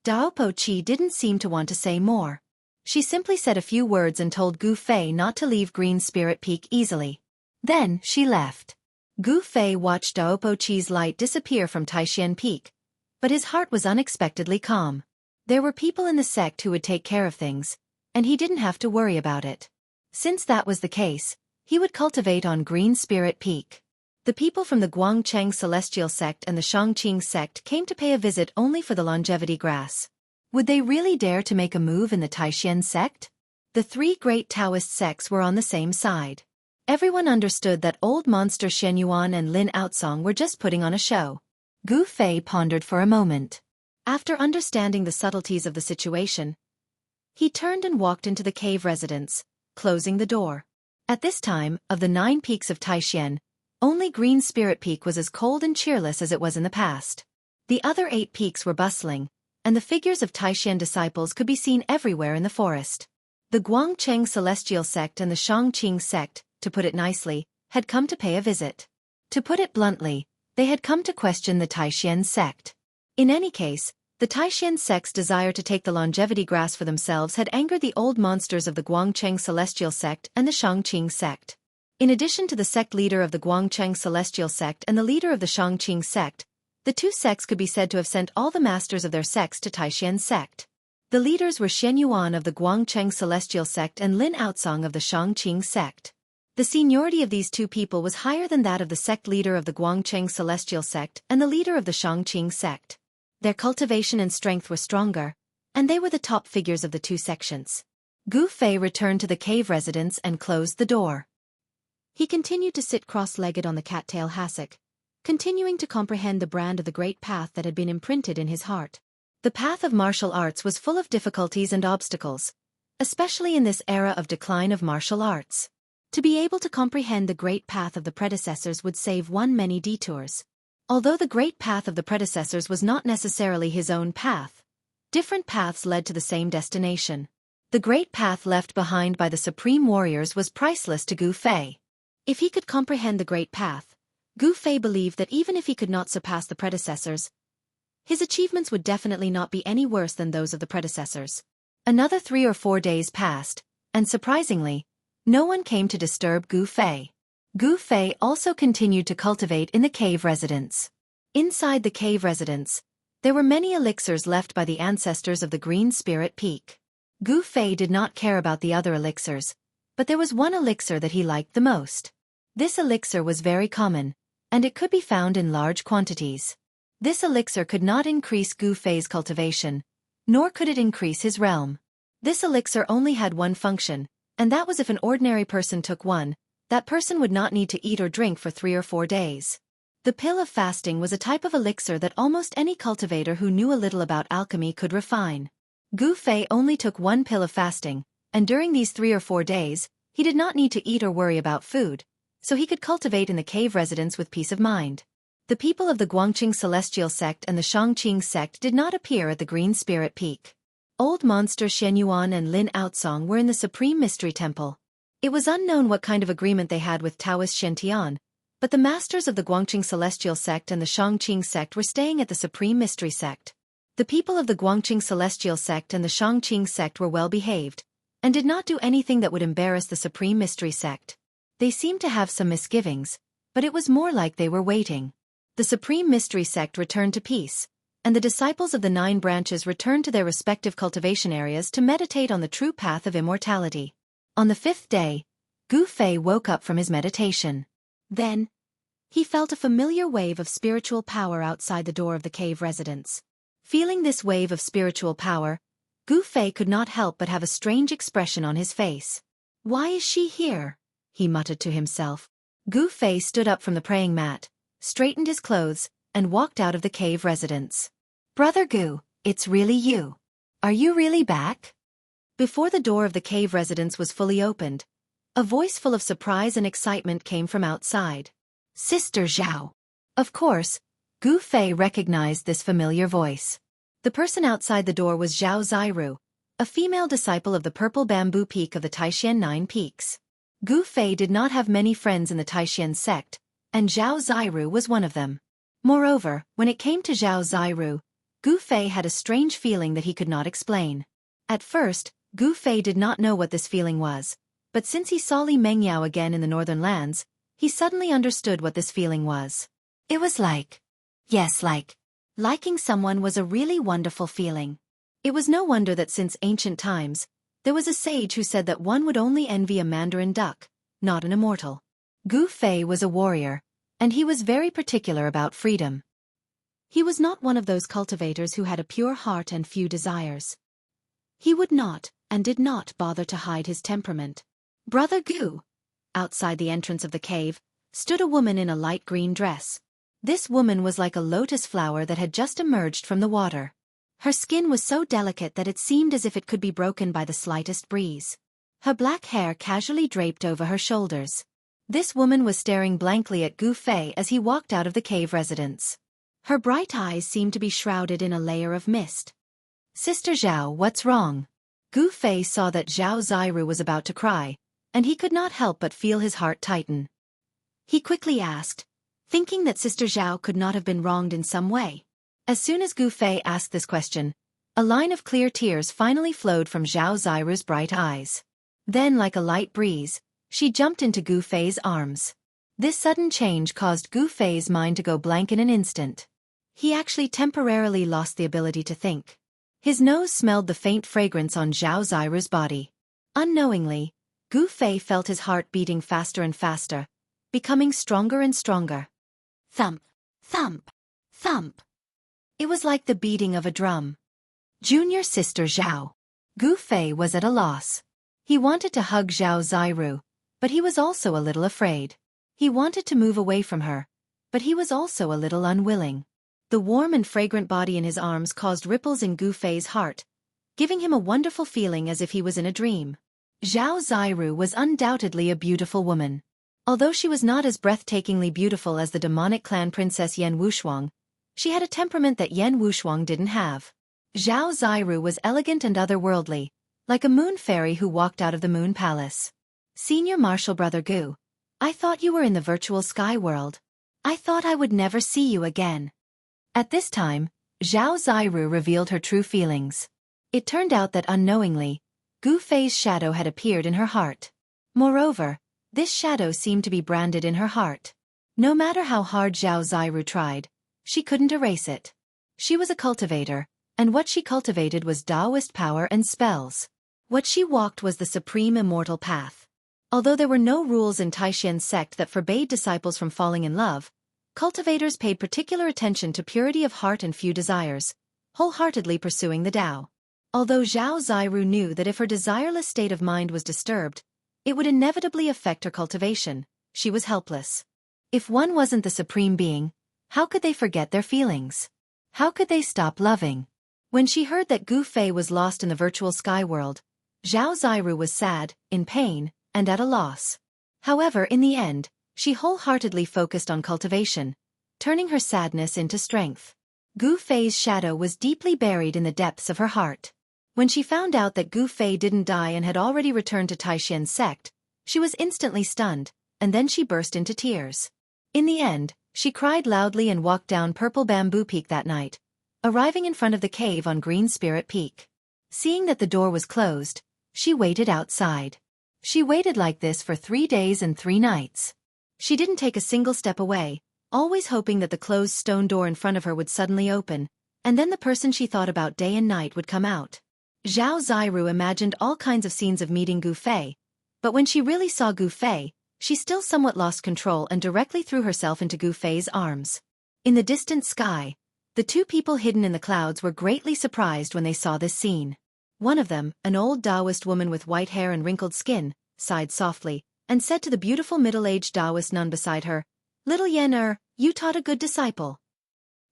Speaker 1: Daopo Qi didn't seem to want to say more. She simply said a few words and told Gu Fei not to leave Green Spirit Peak easily. Then she left. Gu Fei watched Daopo Qi's light disappear from Taishan Peak, but his heart was unexpectedly calm. There were people in the sect who would take care of things, and he didn't have to worry about it. Since that was the case, he would cultivate on Green Spirit Peak. The people from the Guangcheng Celestial sect and the Shangqing sect came to pay a visit only for the longevity grass. Would they really dare to make a move in the Taishan sect? The 3 great Taoist sects were on the same side. Everyone understood that old monster Shen Yuan and Lin Outsong were just putting on a show. Gu Fei pondered for a moment. After understanding the subtleties of the situation, he turned and walked into the cave residence, closing the door. At this time, of the 9 peaks of Taishan, only Green Spirit Peak was as cold and cheerless as it was in the past. The other 8 peaks were bustling, and the figures of Taishan disciples could be seen everywhere in the forest. The Guangcheng Celestial sect and the Shangqing sect, to put it nicely, had come to pay a visit. To put it bluntly, they had come to question the Taishan sect. In any case, the Taishan sect's desire to take the longevity grass for themselves had angered the old monsters of the Guangcheng Celestial sect and the Shangqing sect. In addition to the sect leader of the Guangcheng Celestial sect and the leader of the Shangqing sect, the 2 sects could be said to have sent all the masters of their sects to Taishan sect. The leaders were Shen Yuan of the Guangcheng Celestial sect and Lin Outsong of the Shangqing sect. The seniority of these 2 people was higher than that of the sect leader of the Guangcheng Celestial sect and the leader of the Shangqing sect. Their cultivation and strength were stronger, and they were the top figures of the 2 sections. Gu Fei returned to the cave residence and closed the door. He continued to sit cross-legged on the cattail hassock, continuing to comprehend the brand of the great path that had been imprinted in his heart. The path of martial arts was full of difficulties and obstacles, especially in this era of decline of martial arts. To be able to comprehend the great path of the predecessors would save one many detours. Although the great path of the predecessors was not necessarily his own path, different paths led to the same destination. The great path left behind by the supreme warriors was priceless to Gu Fei. If he could comprehend the great path, Gu Fei believed that even if he could not surpass the predecessors, his achievements would definitely not be any worse than those of the predecessors. Another 3 or 4 days passed, and surprisingly, no one came to disturb Gu Fei. Gu Fei also continued to cultivate in the cave residence. Inside the cave residence, there were many elixirs left by the ancestors of the Green Spirit Peak. Gu Fei did not care about the other elixirs, but there was one elixir that he liked the most. This elixir was very common, and it could be found in large quantities. This elixir could not increase Gu Fei's cultivation, nor could it increase his realm. This elixir only had one function, and that was if an ordinary person took one, that person would not need to eat or drink for 3 or 4 days. The pill of fasting was a type of elixir that almost any cultivator who knew a little about alchemy could refine. Gu Fei only took one pill of fasting, and during these 3 or 4 days, he did not need to eat or worry about food, so he could cultivate in the cave residence with peace of mind. The people of the Guangqing Celestial Sect and the Shangqing Sect did not appear at the Green Spirit Peak. Old Monster Xianyuan and Lin Outsong were in the Supreme Mystery Temple. It was unknown what kind of agreement they had with Taoist Shen-Tian, but the masters of the Guangqing Celestial Sect and the Shangqing Sect were staying at the Supreme Mystery Sect. The people of the Guangqing Celestial Sect and the Shangqing Sect were well behaved, and did not do anything that would embarrass the Supreme Mystery Sect. They seemed to have some misgivings, but it was more like they were waiting. The Supreme Mystery Sect returned to peace, and the disciples of the 9 branches returned to their respective cultivation areas to meditate on the true path of immortality. On the 5th day, Gu Fei woke up from his meditation. Then, he felt a familiar wave of spiritual power outside the door of the cave residence. Feeling this wave of spiritual power, Gu Fei could not help but have a strange expression on his face. "Why is she here?" he muttered to himself. Gu Fei stood up from the praying mat, straightened his clothes, and walked out of the cave residence. "Brother Gu, it's really you. Are you really back?" Before the door of the cave residence was fully opened, a voice full of surprise and excitement came from outside. "Sister Zhao." Of course, Gu Fei recognized this familiar voice. The person outside the door was Zhao Zairu, a female disciple of the Purple Bamboo Peak of the Taishan 9 Peaks. Gu Fei did not have many friends in the Taishan sect, and Zhao Zairu was one of them. Moreover, when it came to Zhao Zairu, Gu Fei had a strange feeling that he could not explain. At first, Gu Fei did not know what this feeling was, but since he saw Li Mengyao again in the northern lands, he suddenly understood what this feeling was. It was liking someone was a really wonderful feeling. It was no wonder that since ancient times, there was a sage who said that one would only envy a mandarin duck, not an immortal. Gu Fei was a warrior, and he was very particular about freedom. He was not one of those cultivators who had a pure heart and few desires. He would not, and did not bother to hide his temperament. "Brother Gu." Outside the entrance of the cave, stood a woman in a light green dress. This woman was like a lotus flower that had just emerged from the water. Her skin was so delicate that it seemed as if it could be broken by the slightest breeze. Her black hair casually draped over her shoulders. This woman was staring blankly at Gu Fei as he walked out of the cave residence. Her bright eyes seemed to be shrouded in a layer of mist. "Sister Zhao, what's wrong?" Gu Fei saw that Zhao Zairu was about to cry, and he could not help but feel his heart tighten. He quickly asked, thinking that Sister Zhao could not have been wronged in some way. As soon as Gu Fei asked this question, a line of clear tears finally flowed from Zhao Zairu's bright eyes. Then, like a light breeze, she jumped into Gu Fei's arms. This sudden change caused Gu Fei's mind to go blank in an instant. He actually temporarily lost the ability to think. His nose smelled the faint fragrance on Zhao Zairu's body. Unknowingly, Gu Fei felt his heart beating faster and faster, becoming stronger and stronger. Thump, thump, thump. It was like the beating of a drum. Junior Sister Zhao. Gu Fei was at a loss. He wanted to hug Zhao Zairu, but he was also a little afraid. He wanted to move away from her, but he was also a little unwilling. The warm and fragrant body in his arms caused ripples in Gu Fei's heart, giving him a wonderful feeling as if he was in a dream. Zhao Zairu was undoubtedly a beautiful woman. Although she was not as breathtakingly beautiful as the demonic clan princess Yan Wushuang, she had a temperament that Yan Wushuang didn't have. Zhao Zairu was elegant and otherworldly, like a moon fairy who walked out of the moon palace. "Senior Marshal Brother Gu, I thought you were in the virtual sky world. I thought I would never see you again." At this time, Zhao Zairu revealed her true feelings. It turned out that unknowingly, Gu Fei's shadow had appeared in her heart. Moreover, this shadow seemed to be branded in her heart. No matter how hard Zhao Zairu tried, she couldn't erase it. She was a cultivator, and what she cultivated was Taoist power and spells. What she walked was the supreme immortal path. Although there were no rules in Taishan's sect that forbade disciples from falling in love, cultivators paid particular attention to purity of heart and few desires, wholeheartedly pursuing the Tao. Although Zhao Ziru knew that if her desireless state of mind was disturbed, it would inevitably affect her cultivation, she was helpless. If one wasn't the supreme being, how could they forget their feelings? How could they stop loving? When she heard that Gu Fei was lost in the virtual sky world, Zhao Ziru was sad, in pain, and at a loss. However, in the end, she wholeheartedly focused on cultivation, turning her sadness into strength. Gu Fei's shadow was deeply buried in the depths of her heart. When she found out that Gu Fei didn't die and had already returned to Taishien's sect, she was instantly stunned, and then she burst into tears. In the end, she cried loudly and walked down Purple Bamboo Peak that night, arriving in front of the cave on Green Spirit Peak. Seeing that the door was closed, she waited outside. She waited like this for 3 days and 3 nights. She didn't take a single step away, always hoping that the closed stone door in front of her would suddenly open, and then the person she thought about day and night would come out. Zhao Ziru imagined all kinds of scenes of meeting Gu Fei, but when she really saw Gu Fei, she still somewhat lost control and directly threw herself into Gu Fei's arms. In the distant sky, the 2 people hidden in the clouds were greatly surprised when they saw this scene. One of them, an old Taoist woman with white hair and wrinkled skin, sighed softly, and said to the beautiful middle-aged Taoist nun beside her, "Little Yen, you taught a good disciple."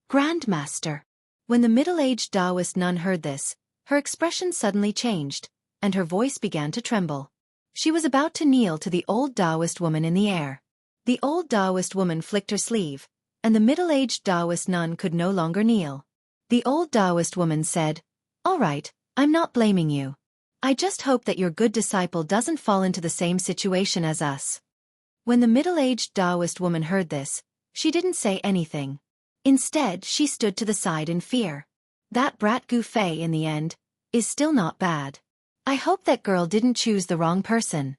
Speaker 1: Grandmaster. When the middle-aged Taoist nun heard this, her expression suddenly changed, and her voice began to tremble. She was about to kneel to the old Taoist woman in the air. The old Taoist woman flicked her sleeve, and the middle-aged Taoist nun could no longer kneel. The old Taoist woman said, "All right, I'm not blaming you. I just hope that your good disciple doesn't fall into the same situation as us." When the middle-aged Taoist woman heard this, she didn't say anything. Instead, she stood to the side in fear. That brat Gu Fei in the end is still not bad. I hope that girl didn't choose the wrong person.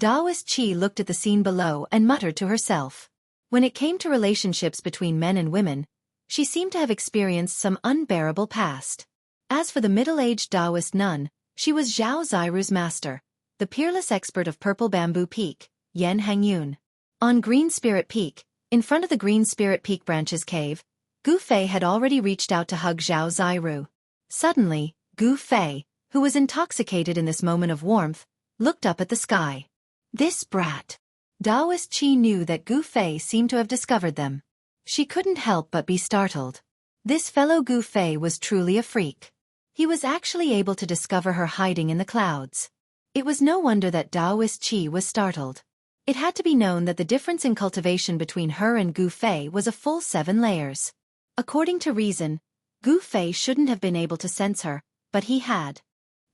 Speaker 1: Taoist Chi looked at the scene below and muttered to herself. When it came to relationships between men and women, she seemed to have experienced some unbearable past. As for the middle-aged Taoist nun, she was Zhao Ziru's master, the peerless expert of Purple Bamboo Peak, Yan Hangyun. On Green Spirit Peak, in front of the Green Spirit Peak branch's cave, Gu Fei had already reached out to hug Zhao Ziru. Suddenly, Gu Fei, who was intoxicated in this moment of warmth, looked up at the sky. This brat. Taoist Chi knew that Gu Fei seemed to have discovered them. She couldn't help but be startled. This fellow Gu Fei was truly a freak. He was actually able to discover her hiding in the clouds. It was no wonder that Taoist Chi was startled. It had to be known that the difference in cultivation between her and Gu Fei was a full 7 layers. According to reason, Gu Fei shouldn't have been able to sense her, but he had.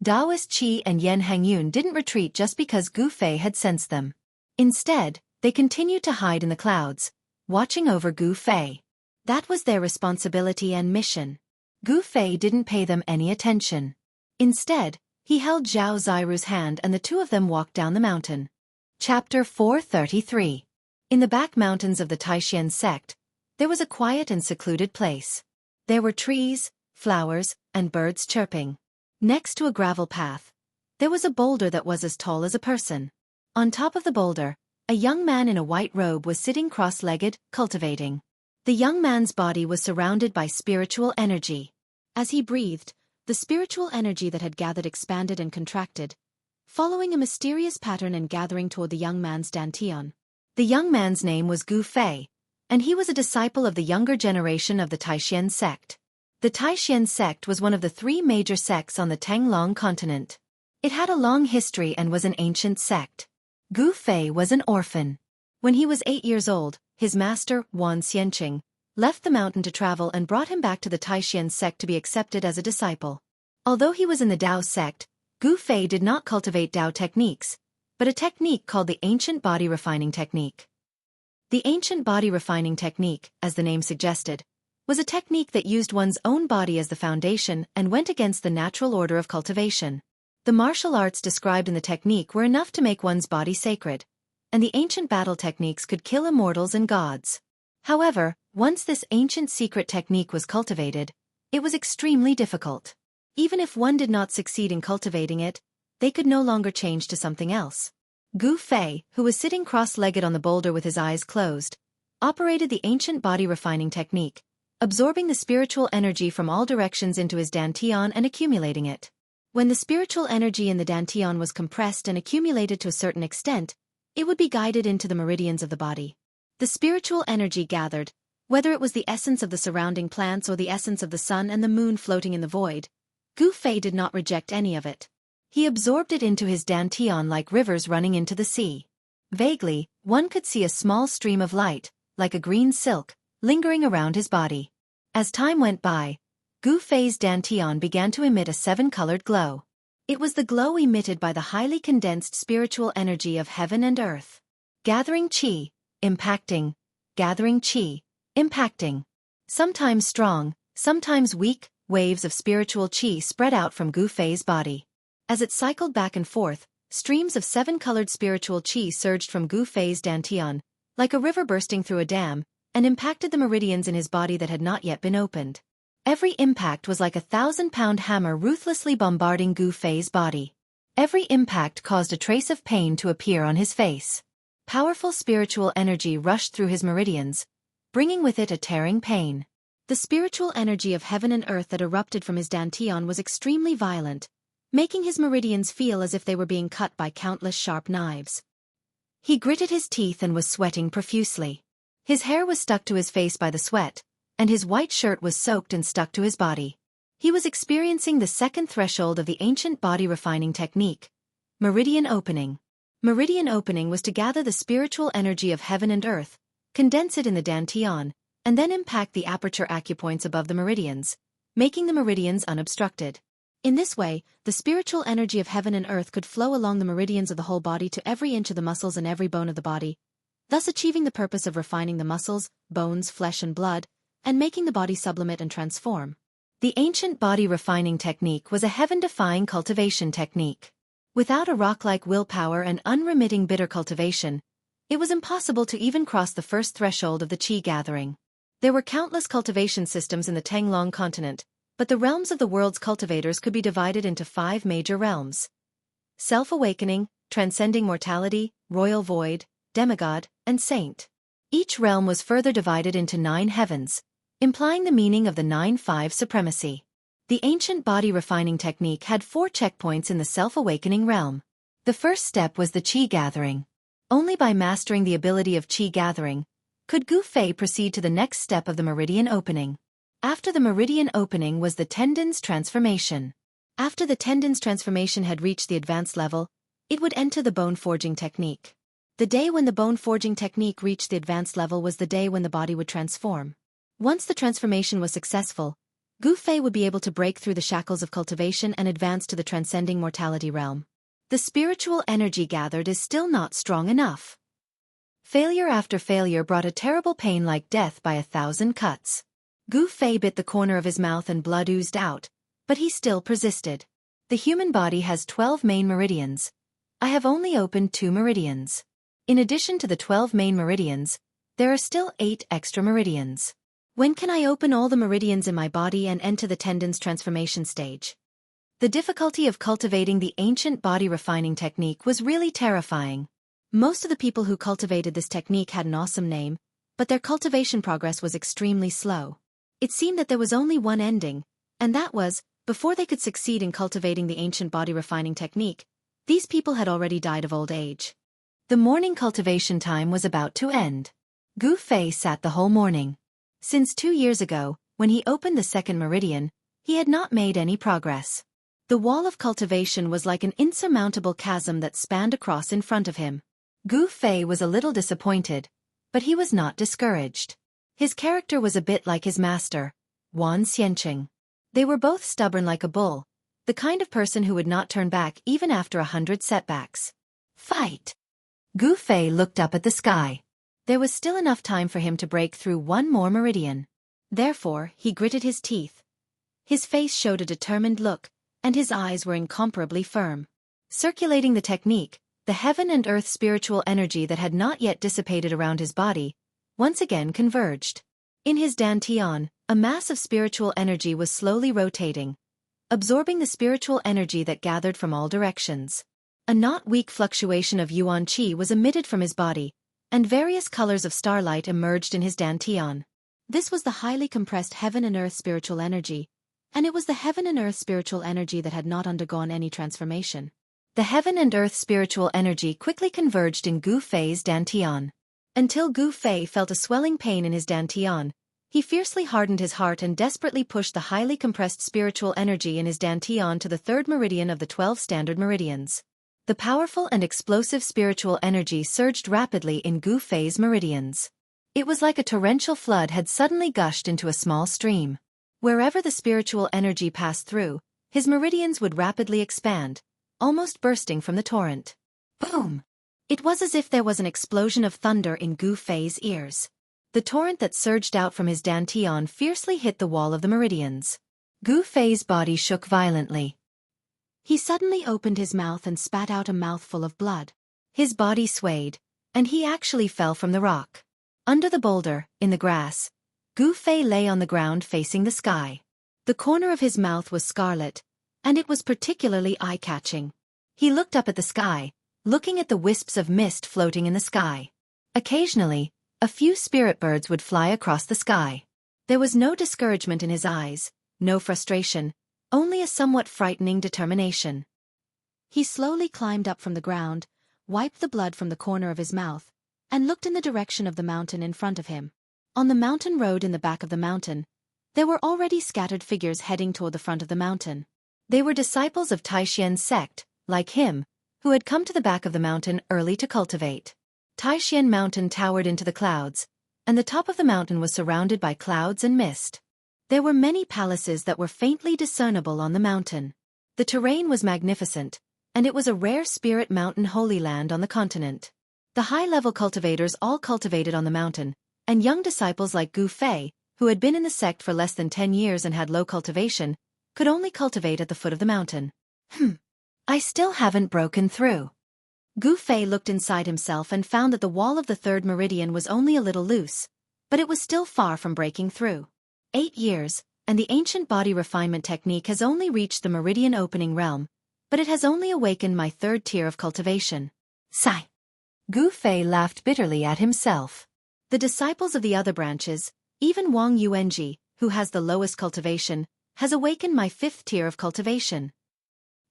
Speaker 1: Taoist Chi and Yan Hangyun didn't retreat just because Gu Fei had sensed them. Instead, they continued to hide in the clouds, watching over Gu Fei. That was their responsibility and mission. Gu Fei didn't pay them any attention. Instead, he held Zhao Ziru's hand and the 2 of them walked down the mountain. Chapter 433. In the back mountains of the Taishian sect, there was a quiet and secluded place. There were trees, flowers, and birds chirping. Next to a gravel path, there was a boulder that was as tall as a person. On top of the boulder, a young man in a white robe was sitting cross-legged, cultivating. The young man's body was surrounded by spiritual energy. As he breathed, the spiritual energy that had gathered expanded and contracted, following a mysterious pattern and gathering toward the young man's dantian. The young man's name was Gu Fei, and he was a disciple of the younger generation of the Taishian sect. The Taishian sect was one of the 3 major sects on the Tanglong continent. It had a long history and was an ancient sect. Gu Fei was an orphan. When he was 8 years old, his master, Wan Xianqing, left the mountain to travel and brought him back to the Taishian sect to be accepted as a disciple. Although he was in the Dao sect, Gu Fei did not cultivate Dao techniques, but a technique called the Ancient Body Refining Technique. The Ancient Body Refining Technique, as the name suggested, was a technique that used one's own body as the foundation and went against the natural order of cultivation. The martial arts described in the technique were enough to make one's body sacred, and the ancient battle techniques could kill immortals and gods. However, once this ancient secret technique was cultivated, it was extremely difficult. Even if one did not succeed in cultivating it, they could no longer change to something else. Gu Fei, who was sitting cross-legged on the boulder with his eyes closed, operated the ancient body refining technique, absorbing the spiritual energy from all directions into his dantian and accumulating it. When the spiritual energy in the dantian was compressed and accumulated to a certain extent, it would be guided into the meridians of the body. The spiritual energy gathered, whether it was the essence of the surrounding plants or the essence of the sun and the moon floating in the void, Gu Fei did not reject any of it. He absorbed it into his dantian like rivers running into the sea. Vaguely, one could see a small stream of light, like a green silk, lingering around his body. As time went by, Gu Fei's dantian began to emit a seven-colored glow. It was the glow emitted by the highly condensed spiritual energy of heaven and earth. Gathering qi, impacting, gathering qi, impacting. Sometimes strong, sometimes weak, waves of spiritual qi spread out from Gu Fei's body. As it cycled back and forth, streams of seven-colored spiritual qi surged from Gu Fei's dantian, like a river bursting through a dam, and impacted the meridians in his body that had not yet been opened. Every impact was like a 1,000-pound hammer ruthlessly bombarding Gu Fei's body. Every impact caused a trace of pain to appear on his face. Powerful spiritual energy rushed through his meridians, bringing with it a tearing pain. The spiritual energy of heaven and earth that erupted from his dantian was extremely violent, making his meridians feel as if they were being cut by countless sharp knives. He gritted his teeth and was sweating profusely. His hair was stuck to his face by the sweat, and his white shirt was soaked and stuck to his body. He was experiencing the second threshold of the ancient body refining technique, meridian opening. Meridian opening was to gather the spiritual energy of heaven and earth, condense it in the dantian, and then impact the aperture acupoints above the meridians, making the meridians unobstructed. In this way, the spiritual energy of heaven and earth could flow along the meridians of the whole body to every inch of the muscles and every bone of the body, thus achieving the purpose of refining the muscles, bones, flesh and blood, and making the body sublimate and transform. The ancient body refining technique was a heaven-defying cultivation technique. Without a rock-like willpower and unremitting bitter cultivation, it was impossible to even cross the first threshold of the qi gathering. There were countless cultivation systems in the Tenglong continent, but the realms of the world's cultivators could be divided into 5 major realms: self-awakening, transcending mortality, royal void, demigod, and saint. Each realm was further divided into 9 heavens, implying the meaning of the 9-5 supremacy. The ancient body refining technique had 4 checkpoints in the self-awakening realm. The first step was the qi gathering. Only by mastering the ability of qi gathering could Gu Fei proceed to the next step of the meridian opening. After the meridian opening was the tendon's transformation. After the tendon's transformation had reached the advanced level, it would enter the bone forging technique. The day when the bone forging technique reached the advanced level was the day when the body would transform. Once the transformation was successful, Gu Fei would be able to break through the shackles of cultivation and advance to the transcending mortality realm. The spiritual energy gathered is still not strong enough. Failure after failure brought a terrible pain like death by 1,000 cuts. Gu Fei bit the corner of his mouth and blood oozed out, but he still persisted. The human body has 12 main meridians. I have only opened 2 meridians. In addition to the 12 main meridians, there are still 8 extra meridians. When can I open all the meridians in my body and enter the tendon's transformation stage? The difficulty of cultivating the ancient body refining technique was really terrifying. Most of the people who cultivated this technique had an awesome name, but their cultivation progress was extremely slow. It seemed that there was only one ending, and that was, before they could succeed in cultivating the ancient body refining technique, these people had already died of old age. The morning cultivation time was about to end. Gu Fei sat the whole morning. Since 2 years ago, when he opened the second meridian, he had not made any progress. The wall of cultivation was like an insurmountable chasm that spanned across in front of him. Gu Fei was a little disappointed, but he was not discouraged. His character was a bit like his master, Wan Xianqing. They were both stubborn like a bull, the kind of person who would not turn back even after 100 setbacks. Fight! Gu Fei looked up at the sky. There was still enough time for him to break through 1 more meridian. Therefore, he gritted his teeth. His face showed a determined look, and his eyes were incomparably firm. Circulating the technique, the heaven and earth spiritual energy that had not yet dissipated around his body, once again converged. In his dantian, a mass of spiritual energy was slowly rotating, absorbing the spiritual energy that gathered from all directions. A not weak fluctuation of yuan qi was emitted from his body, and various colors of starlight emerged in his dantian. This was the highly compressed heaven and earth spiritual energy, and it was the heaven and earth spiritual energy that had not undergone any transformation. The heaven and earth spiritual energy quickly converged in Gu Fei's dantian. Until Gu Fei felt a swelling pain in his dantian, he fiercely hardened his heart and desperately pushed the highly compressed spiritual energy in his dantian to the third meridian of the 12 standard meridians. The powerful and explosive spiritual energy surged rapidly in Gu Fei's meridians. It was like a torrential flood had suddenly gushed into a small stream. Wherever the spiritual energy passed through, his meridians would rapidly expand, almost bursting from the torrent. Boom! It was as if there was an explosion of thunder in Gu Fei's ears. The torrent that surged out from his dantian fiercely hit the wall of the meridians. Gu Fei's body shook violently. He suddenly opened his mouth and spat out a mouthful of blood. His body swayed, and he actually fell from the rock. Under the boulder, in the grass, Gu Fei lay on the ground facing the sky. The corner of his mouth was scarlet, and it was particularly eye-catching. He looked up at the sky, looking at the wisps of mist floating in the sky. Occasionally, a few spirit birds would fly across the sky. There was no discouragement in his eyes, no frustration, only a somewhat frightening determination. He slowly climbed up from the ground, wiped the blood from the corner of his mouth, and looked in the direction of the mountain in front of him. On the mountain road in the back of the mountain, there were already scattered figures heading toward the front of the mountain. They were disciples of Taixian's sect, like him, who had come to the back of the mountain early to cultivate. Taixian Mountain towered into the clouds, and the top of the mountain was surrounded by clouds and mist. There were many palaces that were faintly discernible on the mountain. The terrain was magnificent, and it was a rare spirit mountain holy land on the continent. The high-level cultivators all cultivated on the mountain, and young disciples like Gu Fei, who had been in the sect for less than 10 years and had low cultivation, could only cultivate at the foot of the mountain. I still haven't broken through. Gu Fei looked inside himself and found that the wall of the third meridian was only a little loose, but it was still far from breaking through. 8 years, and the ancient body refinement technique has only reached the meridian opening realm, but it has only awakened my third tier of cultivation. Sigh. Gu Fei laughed bitterly at himself. The disciples of the other branches, even Wang Yuanji, who has the lowest cultivation, has awakened my 5th tier of cultivation.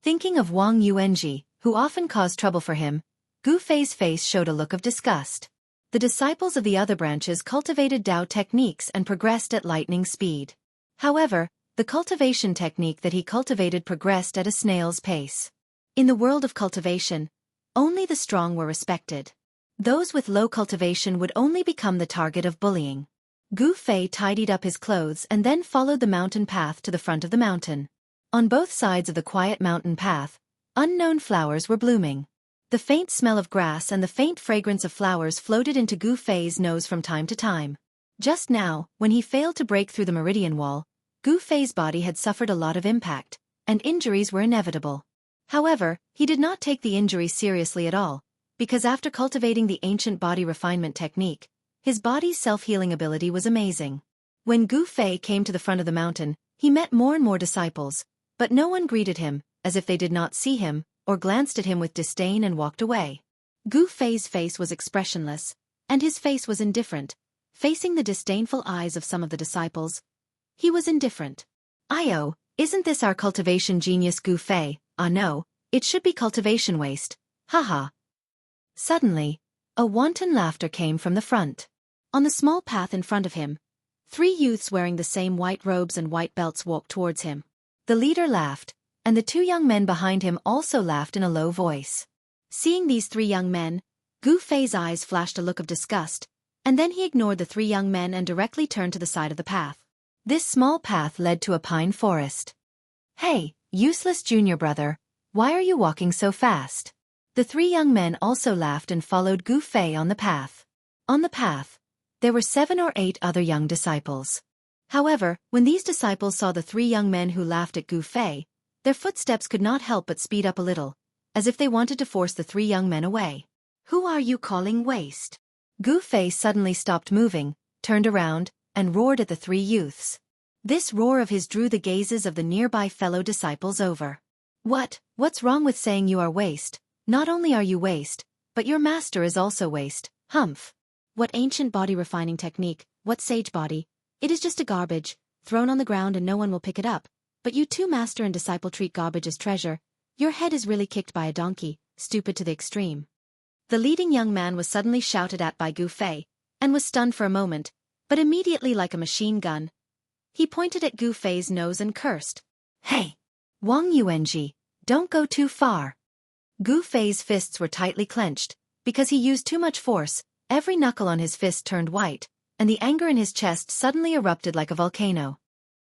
Speaker 1: Thinking of Wang Yuanji, who often caused trouble for him, Gu Fei's face showed a look of disgust. The disciples of the other branches cultivated Dao techniques and progressed at lightning speed. However, the cultivation technique that he cultivated progressed at a snail's pace. In the world of cultivation, only the strong were respected. Those with low cultivation would only become the target of bullying. Gu Fei tidied up his clothes and then followed the mountain path to the front of the mountain. On both sides of the quiet mountain path, unknown flowers were blooming. The faint smell of grass and the faint fragrance of flowers floated into Gu Fei's nose from time to time. Just now, when he failed to break through the meridian wall, Gu Fei's body had suffered a lot of impact, and injuries were inevitable. However, he did not take the injury seriously at all, because after cultivating the ancient body refinement technique, his body's self-healing ability was amazing. When Gu Fei came to the front of the mountain, he met more and more disciples, but no one greeted him, as if they did not see him, or glanced at him with disdain and walked away. Gu Fei's face was expressionless, and his face was indifferent, facing the disdainful eyes of some of the disciples. He was indifferent. "Io, isn't this our cultivation genius Gu Fei? Ah no, it should be cultivation waste, haha." Suddenly, a wanton laughter came from the front. On the small path in front of him, 3 youths wearing the same white robes and white belts walked towards him. The leader laughed, and the 2 young men behind him also laughed in a low voice. Seeing these 3 young men, Gu Fei's eyes flashed a look of disgust, and then he ignored the 3 young men and directly turned to the side of the path. This small path led to a pine forest. "Hey, useless junior brother, why are you walking so fast?" The 3 young men also laughed and followed Gu Fei on the path. On the path, there were 7 or 8 other young disciples. However, when these disciples saw the 3 young men who laughed at Gu Fei, their footsteps could not help but speed up a little, as if they wanted to force the 3 young men away. "Who are you calling waste?" Gu Fei suddenly stopped moving, turned around, and roared at the 3 youths. This roar of his drew the gazes of the nearby fellow disciples over. What's wrong with saying you are waste? Not only are you waste, but your master is also waste, humph. What ancient body refining technique, what sage body,
Speaker 2: It is just a garbage, thrown on the ground and no one will pick it up. But you two master and disciple treat garbage as treasure. Your head is really kicked by a donkey, stupid to the extreme. The leading young man was suddenly shouted at by Gu Fei, and was stunned for a moment, but immediately like a machine gun. He pointed at Gu Fei's nose and cursed.
Speaker 1: Hey! Wang Yuanji, don't go too far. Gu Fei's fists were tightly clenched. Because he used too much force, every knuckle on his fist turned white, and the anger in his chest suddenly erupted like a volcano.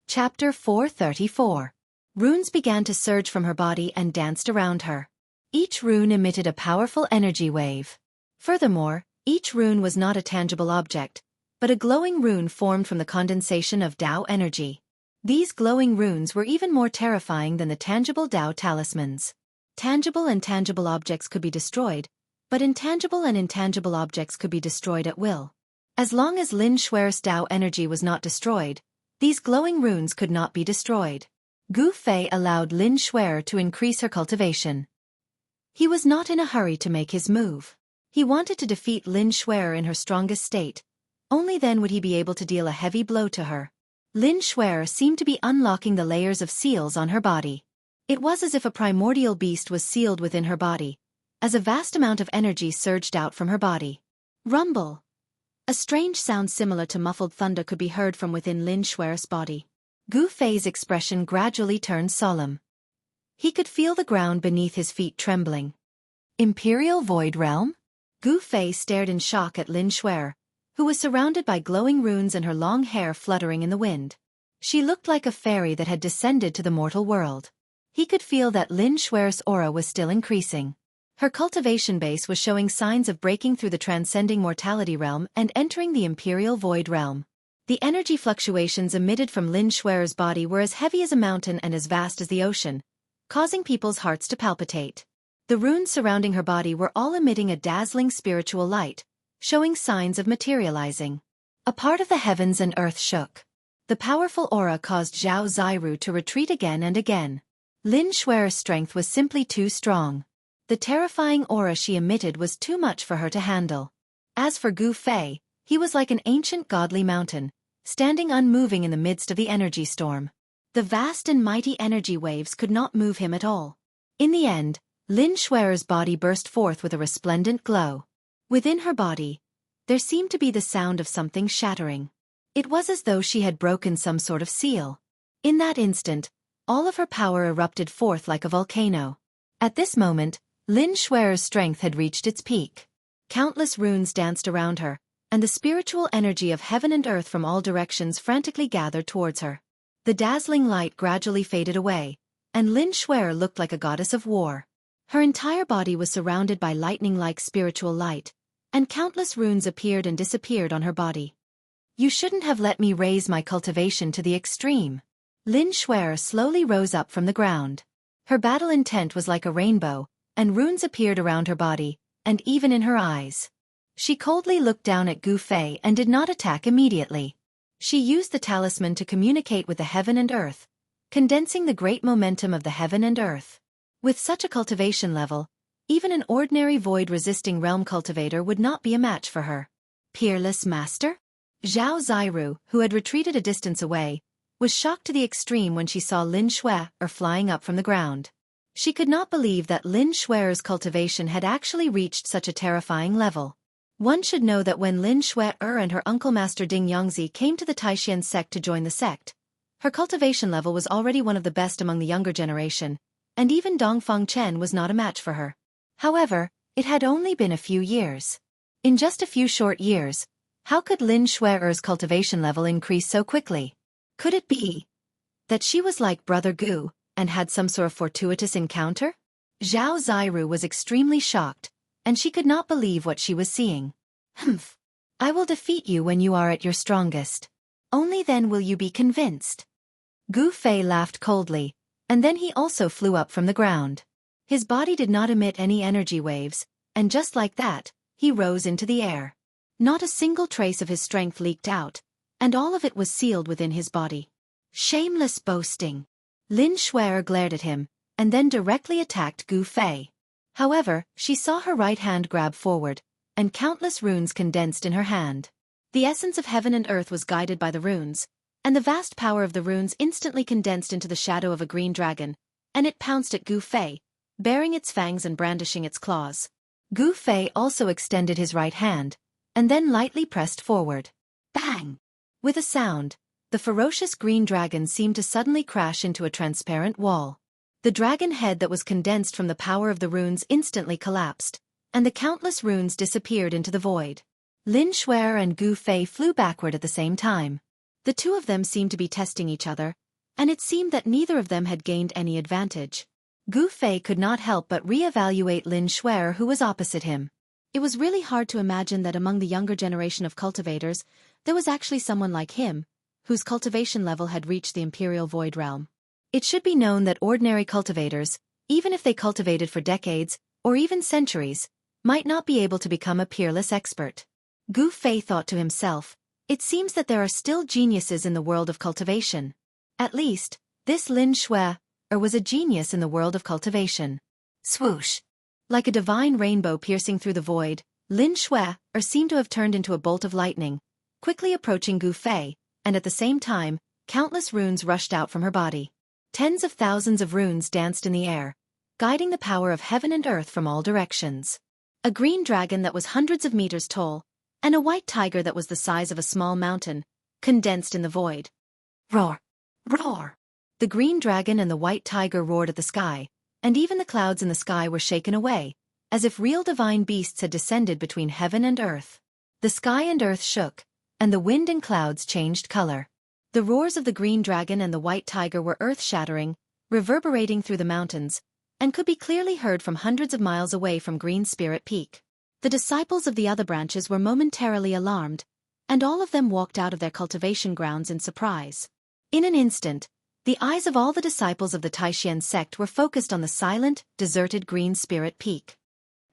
Speaker 1: Chapter 434. Runes began to surge from her body and danced around her. Each rune emitted a powerful energy wave. Furthermore, each rune was not a tangible object, but a glowing rune formed from the condensation of Tao energy. These glowing runes were even more terrifying than the tangible Tao talismans. Tangible and tangible objects could be destroyed, but intangible and intangible objects could be destroyed at will. As long as Lin Shuer's Tao energy was not destroyed, these glowing runes could not be destroyed. Gu Fei allowed Lin Shuer to increase her cultivation. He was not in a hurry to make his move. He wanted to defeat Lin Shuer in her strongest state. Only then would he be able to deal a heavy blow to her. Lin Shuer seemed to be unlocking the layers of seals on her body. It was as if a primordial beast was sealed within her body, as a vast amount of energy surged out from her body. Rumble! A strange sound similar to muffled thunder could be heard from within Lin Shuer's body. Gu Fei's expression gradually turned solemn. He could feel the ground beneath his feet trembling. Imperial Void Realm? Gu Fei stared in shock at Lin Shuer, who was surrounded by glowing runes and her long hair fluttering in the wind. She looked like a fairy that had descended to the mortal world. He could feel that Lin Shuer's aura was still increasing. Her cultivation base was showing signs of breaking through the transcending mortality realm and entering the Imperial Void Realm. The energy fluctuations emitted from Lin Shuer's body were as heavy as a mountain and as vast as the ocean, causing people's hearts to palpitate. The runes surrounding her body were all emitting a dazzling spiritual light, showing signs of materializing. A part of the heavens and earth shook. The powerful aura caused Zhao Ziru to retreat again and again. Lin Shuer's strength was simply too strong. The terrifying aura she emitted was too much for her to handle. As for Gu Fei, he was like an ancient godly mountain, standing unmoving in the midst of the energy storm. The vast and mighty energy waves could not move him at all. In the end, Lin Shuer's body burst forth with a resplendent glow. Within her body, there seemed to be the sound of something shattering. It was as though she had broken some sort of seal. In that instant, all of her power erupted forth like a volcano. At this moment, Lin Shuer's strength had reached its peak. Countless runes danced around her, and the spiritual energy of heaven and earth from all directions frantically gathered towards her. The dazzling light gradually faded away, and Lin Shuer looked like a goddess of war. Her entire body was surrounded by lightning-like spiritual light, and countless runes appeared and disappeared on her body. You shouldn't have let me raise my cultivation to the extreme. Lin Shuer slowly rose up from the ground. Her battle intent was like a rainbow, and runes appeared around her body, and even in her eyes. She coldly looked down at Gu Fei and did not attack immediately. She used the talisman to communicate with the heaven and earth, condensing the great momentum of the heaven and earth. With such a cultivation level, even an ordinary void-resisting realm cultivator would not be a match for her. Peerless master? Zhao Ziru, who had retreated a distance away, was shocked to the extreme when she saw Lin Shuer flying up from the ground. She could not believe that Lin Shuer's cultivation had actually reached such a terrifying level. One should know that when Lin Shuer and her uncle Master Ding Yongzi came to the Taishan sect to join the sect, her cultivation level was already one of the best among the younger generation, and even Dongfang Chen was not a match for her. However, it had only been a few years. In just a few short years, how could Lin Shuer's cultivation level increase so quickly? Could it be that she was like Brother Gu and had some sort of fortuitous encounter? Zhao Ziru was extremely shocked, and she could not believe what she was seeing. Humph. I will defeat you when you are at your strongest. Only then will you be convinced. Gu Fei laughed coldly, and then he also flew up from the ground. His body did not emit any energy waves, and just like that, he rose into the air. Not a single trace of his strength leaked out, and all of it was sealed within his body. Shameless boasting. Lin Shuer glared at him, and then directly attacked Gu Fei. However, she saw her right hand grab forward, and countless runes condensed in her hand.
Speaker 2: The essence of heaven and earth was guided by the runes, and the vast power of the runes instantly condensed into the shadow of a green dragon, and it pounced at Gu Fei, baring its fangs and brandishing its claws.
Speaker 1: Gu Fei also extended his right hand, and then lightly pressed forward. Bang! With a sound, the ferocious green dragon seemed to suddenly crash into a transparent wall. The dragon head that was condensed from the power of the runes instantly collapsed, and the countless runes disappeared into the void. Lin Shuer and Gu Fei flew backward at the same time.
Speaker 2: The two of them seemed to be testing each other, and it seemed that neither of them had gained any advantage.
Speaker 1: Gu Fei could not help but re-evaluate Lin Shuer, who was opposite him.
Speaker 2: It was really hard to imagine that among the younger generation of cultivators, there was actually someone like him, whose cultivation level had reached the Imperial Void Realm.
Speaker 1: It should be known that ordinary cultivators, even if they cultivated for decades, or even centuries, might not be able to become a peerless expert. Gu Fei thought to himself, it seems that there are still geniuses in the world of cultivation. At least, this Lin Shuer was a genius in the world of cultivation. Swoosh! Like a divine rainbow piercing through the void, Lin Shuer seemed to have turned into a bolt of lightning, quickly approaching Gu Fei, and at the same time, countless runes rushed out from her body. Tens of thousands of runes danced in the air, guiding the power of heaven and earth from all directions. A green dragon that was hundreds of meters tall, and a white tiger that was the size of a small mountain, condensed in the void. Roar! Roar! The green dragon and the white tiger roared at the sky, and even the clouds in the sky were shaken away, as if real divine beasts had descended between heaven and earth. The sky and earth shook, and the wind and clouds changed color. The roars of the green dragon and the white tiger were earth-shattering, reverberating through the mountains, and could be clearly heard from hundreds of miles away from Green Spirit Peak. The disciples of the other branches were momentarily alarmed, and all of them walked out of their cultivation grounds in surprise. In an instant, the eyes of all the disciples of the Taishan sect were focused on the silent, deserted Green Spirit Peak.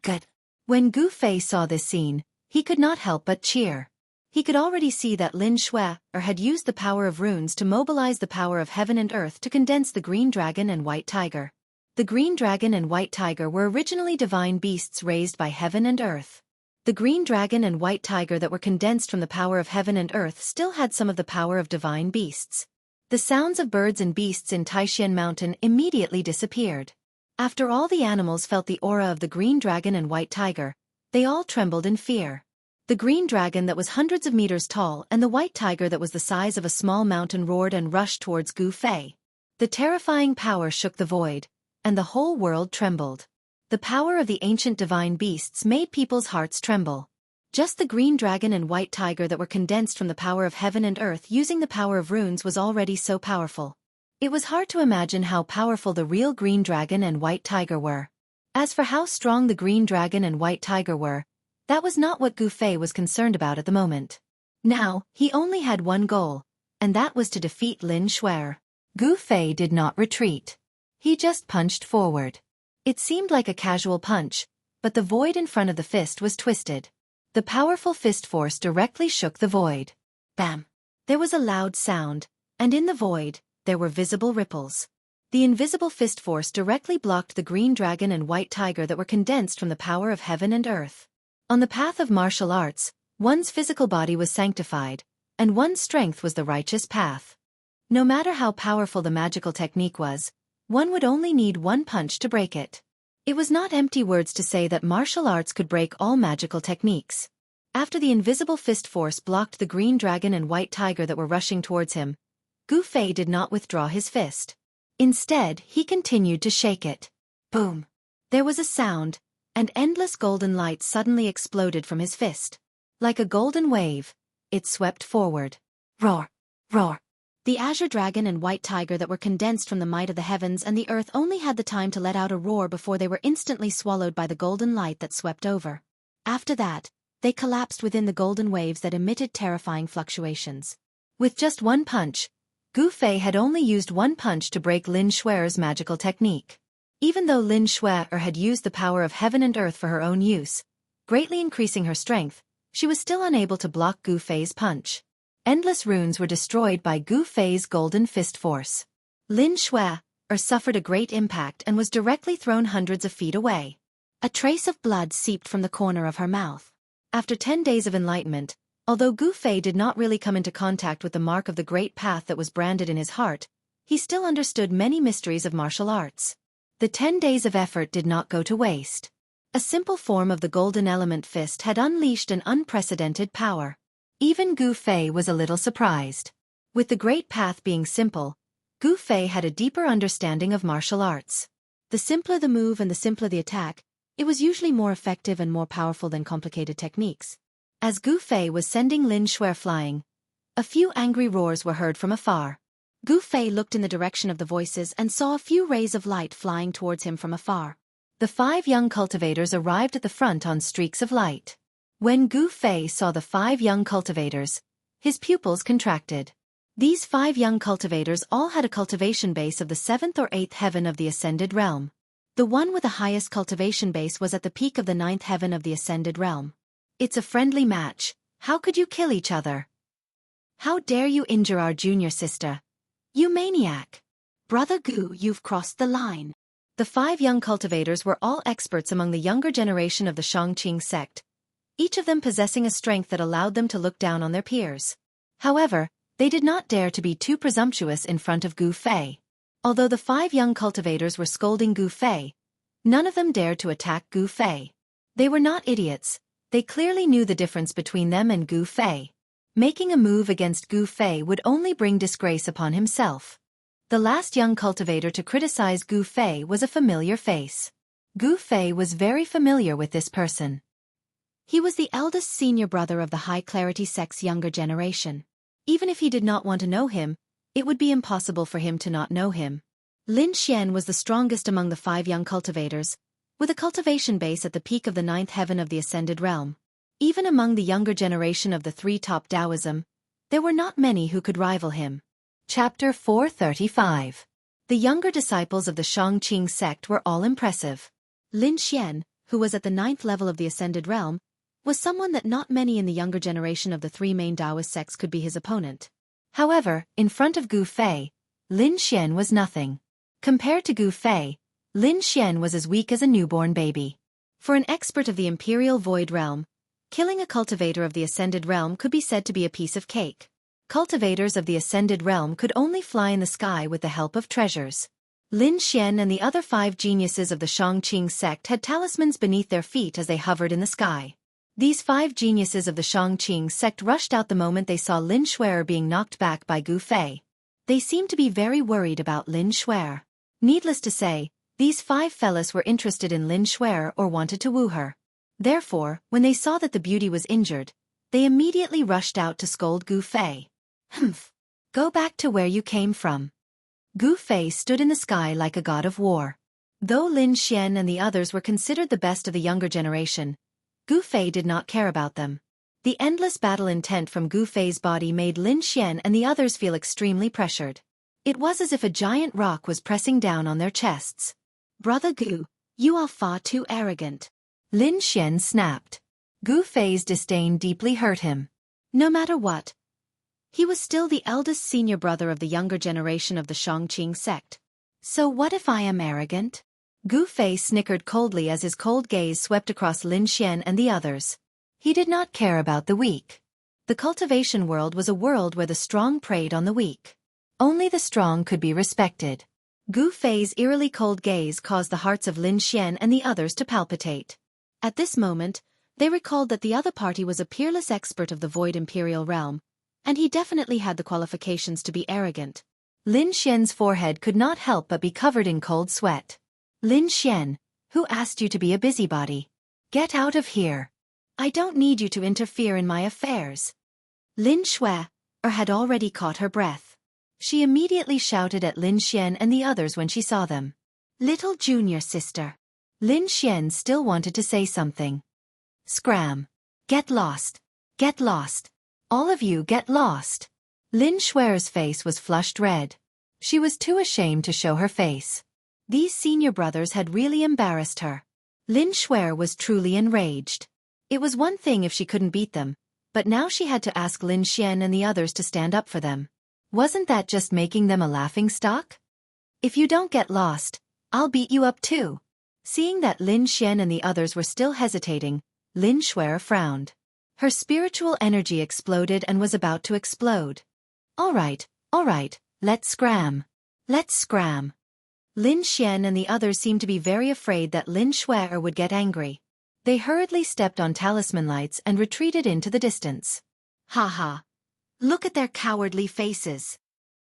Speaker 1: Good. When Gu Fei saw this scene, he could not help but cheer. He could already see that Lin Shuer had used the power of runes to mobilize the power of heaven and earth to condense the green dragon and white tiger. The green dragon and white tiger were originally divine beasts raised by heaven and earth. The green dragon and white tiger that were condensed from the power of heaven and earth still had some of the power of divine beasts. The sounds of birds and beasts in Taishan Mountain immediately disappeared. After all the animals felt the aura of the green dragon and white tiger, they all trembled in fear. The green dragon that was hundreds of meters tall and the white tiger that was the size of a small mountain roared and rushed towards Gu Fei. The terrifying power shook the void, and the whole world trembled. The power of the ancient divine beasts made people's hearts tremble. Just the green dragon and white tiger that were condensed from the power of heaven and earth using the power of runes was already so powerful. It was hard to imagine how powerful the real green dragon and white tiger were. As for how strong the green dragon and white tiger were, that was not what Gu Fei was concerned about at the moment. Now, he only had one goal, and that was to defeat Lin Shuer. Gu Fei did not retreat. He just punched forward. It seemed like a casual punch, but the void in front of the fist was twisted. The powerful fist force directly shook the void. Bam! There was a loud sound, and in the void, there were visible ripples. The invisible fist force directly blocked the green dragon and white tiger that were condensed from the power of heaven and earth. On the path of martial arts, one's physical body was sanctified, and one's strength was the righteous path. No matter how powerful the magical technique was, one would only need one punch to break it. It was not empty words to say that martial arts could break all magical techniques. After the invisible fist force blocked the green dragon and white tiger that were rushing towards him, Gu Fei did not withdraw his fist. Instead, he continued to shake it. Boom! There was a sound, and endless golden light suddenly exploded from his fist. Like a golden wave, it swept forward. Roar! Roar! The azure dragon and white tiger that were condensed from the might of the heavens and the earth only had the time to let out a roar before they were instantly swallowed by the golden light that swept over. After that, they collapsed within the golden waves that emitted terrifying fluctuations. With just one punch, Gu Fei had only used one punch to break Lin Shuer's magical technique. Even though Lin Shuer had used the power of heaven and earth for her own use, greatly increasing her strength, she was still unable to block Gu Fei's punch. Endless runes were destroyed by Gu Fei's golden fist force. Lin Shuer suffered a great impact and was directly thrown hundreds of feet away. A trace of blood seeped from the corner of her mouth. After 10 days of enlightenment, Although Gu Fei did not really come into contact with the mark of the great path that was branded in his heart, he still understood many mysteries of martial arts. The 10 days of effort did not go to waste. A simple form of the golden element fist had unleashed an unprecedented power. Even Gu Fei was a little surprised. With the great path being simple, Gu Fei had a deeper understanding of martial arts.
Speaker 2: The simpler the move and the simpler the attack, it was usually more effective and more powerful than complicated techniques.
Speaker 1: As Gu Fei was sending Lin Shuer flying, a few angry roars were heard from afar.
Speaker 2: Gu Fei looked in the direction of the voices and saw a few rays of light flying towards him from afar.
Speaker 1: The 5 young cultivators arrived at the front on streaks of light. When Gu Fei saw the 5 young cultivators, his pupils contracted. These 5 young cultivators all had a cultivation base of the 7th or 8th heaven of the Ascended Realm.
Speaker 2: The one with the highest cultivation base was at the peak of the 9th heaven of the Ascended Realm.
Speaker 1: It's a friendly match. How could you kill each other? How dare you injure our junior sister? You maniac!
Speaker 2: Brother Gu, you've crossed the line.
Speaker 1: The 5 young cultivators were all experts among the younger generation of the Shangqing sect, each of them possessing a strength that allowed them to look down on their peers. However, they did not dare to be too presumptuous in front of Gu Fei. Although the 5 young cultivators were scolding Gu Fei, none of them dared to attack Gu Fei. They were not idiots. They clearly knew the difference between them and Gu Fei. Making a move against Gu Fei would only bring disgrace upon himself. The last young cultivator to criticize Gu Fei was a familiar face. Gu Fei was very familiar with this person.
Speaker 2: He was the eldest senior brother of the High Clarity sect's younger generation. Even if he did not want to know him, it would be impossible for him to not know him.
Speaker 1: Lin Xian was the strongest among the 5 young cultivators, with a cultivation base at the peak of the 9th heaven of the Ascended Realm. Even among the younger generation of the 3 top Taoism, there were not many who could rival him. Chapter 435. The younger disciples of the Shangqing sect were all impressive.
Speaker 2: Lin Xian, who was at the 9th level of the Ascended Realm, was someone that not many in the younger generation of the 3 main Taoist sects could be his opponent.
Speaker 1: However, in front of Gu Fei, Lin Xian was nothing. Compared to Gu Fei, Lin Xian was as weak as a newborn baby. For an expert of the Imperial Void Realm, killing a cultivator of the Ascended Realm could be said to be a piece of cake. Cultivators of the Ascended Realm could only fly in the sky with the help of treasures. Lin Xian and the other 5 geniuses of the Shangqing sect had talismans beneath their feet as they hovered in the sky. These 5 geniuses of the Shangqing sect rushed out the moment they saw Lin Shuer being knocked back by Gu Fei. They seemed to be very worried about Lin Shuer. Needless to say, these 5 fellas were interested in Lin Shuer or wanted to woo her. Therefore, when they saw that the beauty was injured, they immediately rushed out to scold Gu Fei. Humph! Go back to where you came from. Gu Fei stood in the sky like a god of war. Though Lin Xian and the others were considered the best of the younger generation, Gu Fei did not care about them. The endless battle intent from Gu Fei's body made Lin Xian and the others feel extremely pressured. It was as if a giant rock was pressing down on their chests.
Speaker 2: Brother Gu, you are far too arrogant.
Speaker 1: Lin Xian snapped. Gu Fei's disdain deeply hurt him.
Speaker 2: No matter what, he was still the eldest senior brother of the younger generation of the Shangqing sect.
Speaker 1: So what if I am arrogant? Gu Fei snickered coldly as his cold gaze swept across Lin Xian and the others. He did not care about the weak. The cultivation world was a world where the strong preyed on the weak. Only the strong could be respected. Gu Fei's eerily cold gaze caused the hearts of Lin Xian and the others to palpitate.
Speaker 2: At this moment, they recalled that the other party was a peerless expert of the Void Imperial Realm, and he definitely had the qualifications to be arrogant.
Speaker 1: Lin Xian's forehead could not help but be covered in cold sweat. Lin Xian, who asked you to be a busybody? Get out of here. I don't need you to interfere in my affairs. Lin Shuer had already caught her breath. She immediately shouted at Lin Xian and the others when she saw them. Little junior sister. Lin Xian still wanted to say something. Scram. Get lost. Get lost. All of you get lost. Lin Shuer's face was flushed red. She was too ashamed to show her face. These senior brothers had really embarrassed her. Lin Shuer was truly enraged. It was one thing if she couldn't beat them, but now she had to ask Lin Xian and the others to stand up for them. Wasn't that just making them a laughingstock? If you don't get lost, I'll beat you up too. Seeing that Lin Xian and the others were still hesitating, Lin Shuer frowned. Her spiritual energy exploded and was about to explode. All right, let's scram. Let's scram. Lin Xian and the others seemed to be very afraid that Lin Shuer would get angry. They hurriedly stepped on talisman lights and retreated into the distance. Ha ha. Look at their cowardly faces.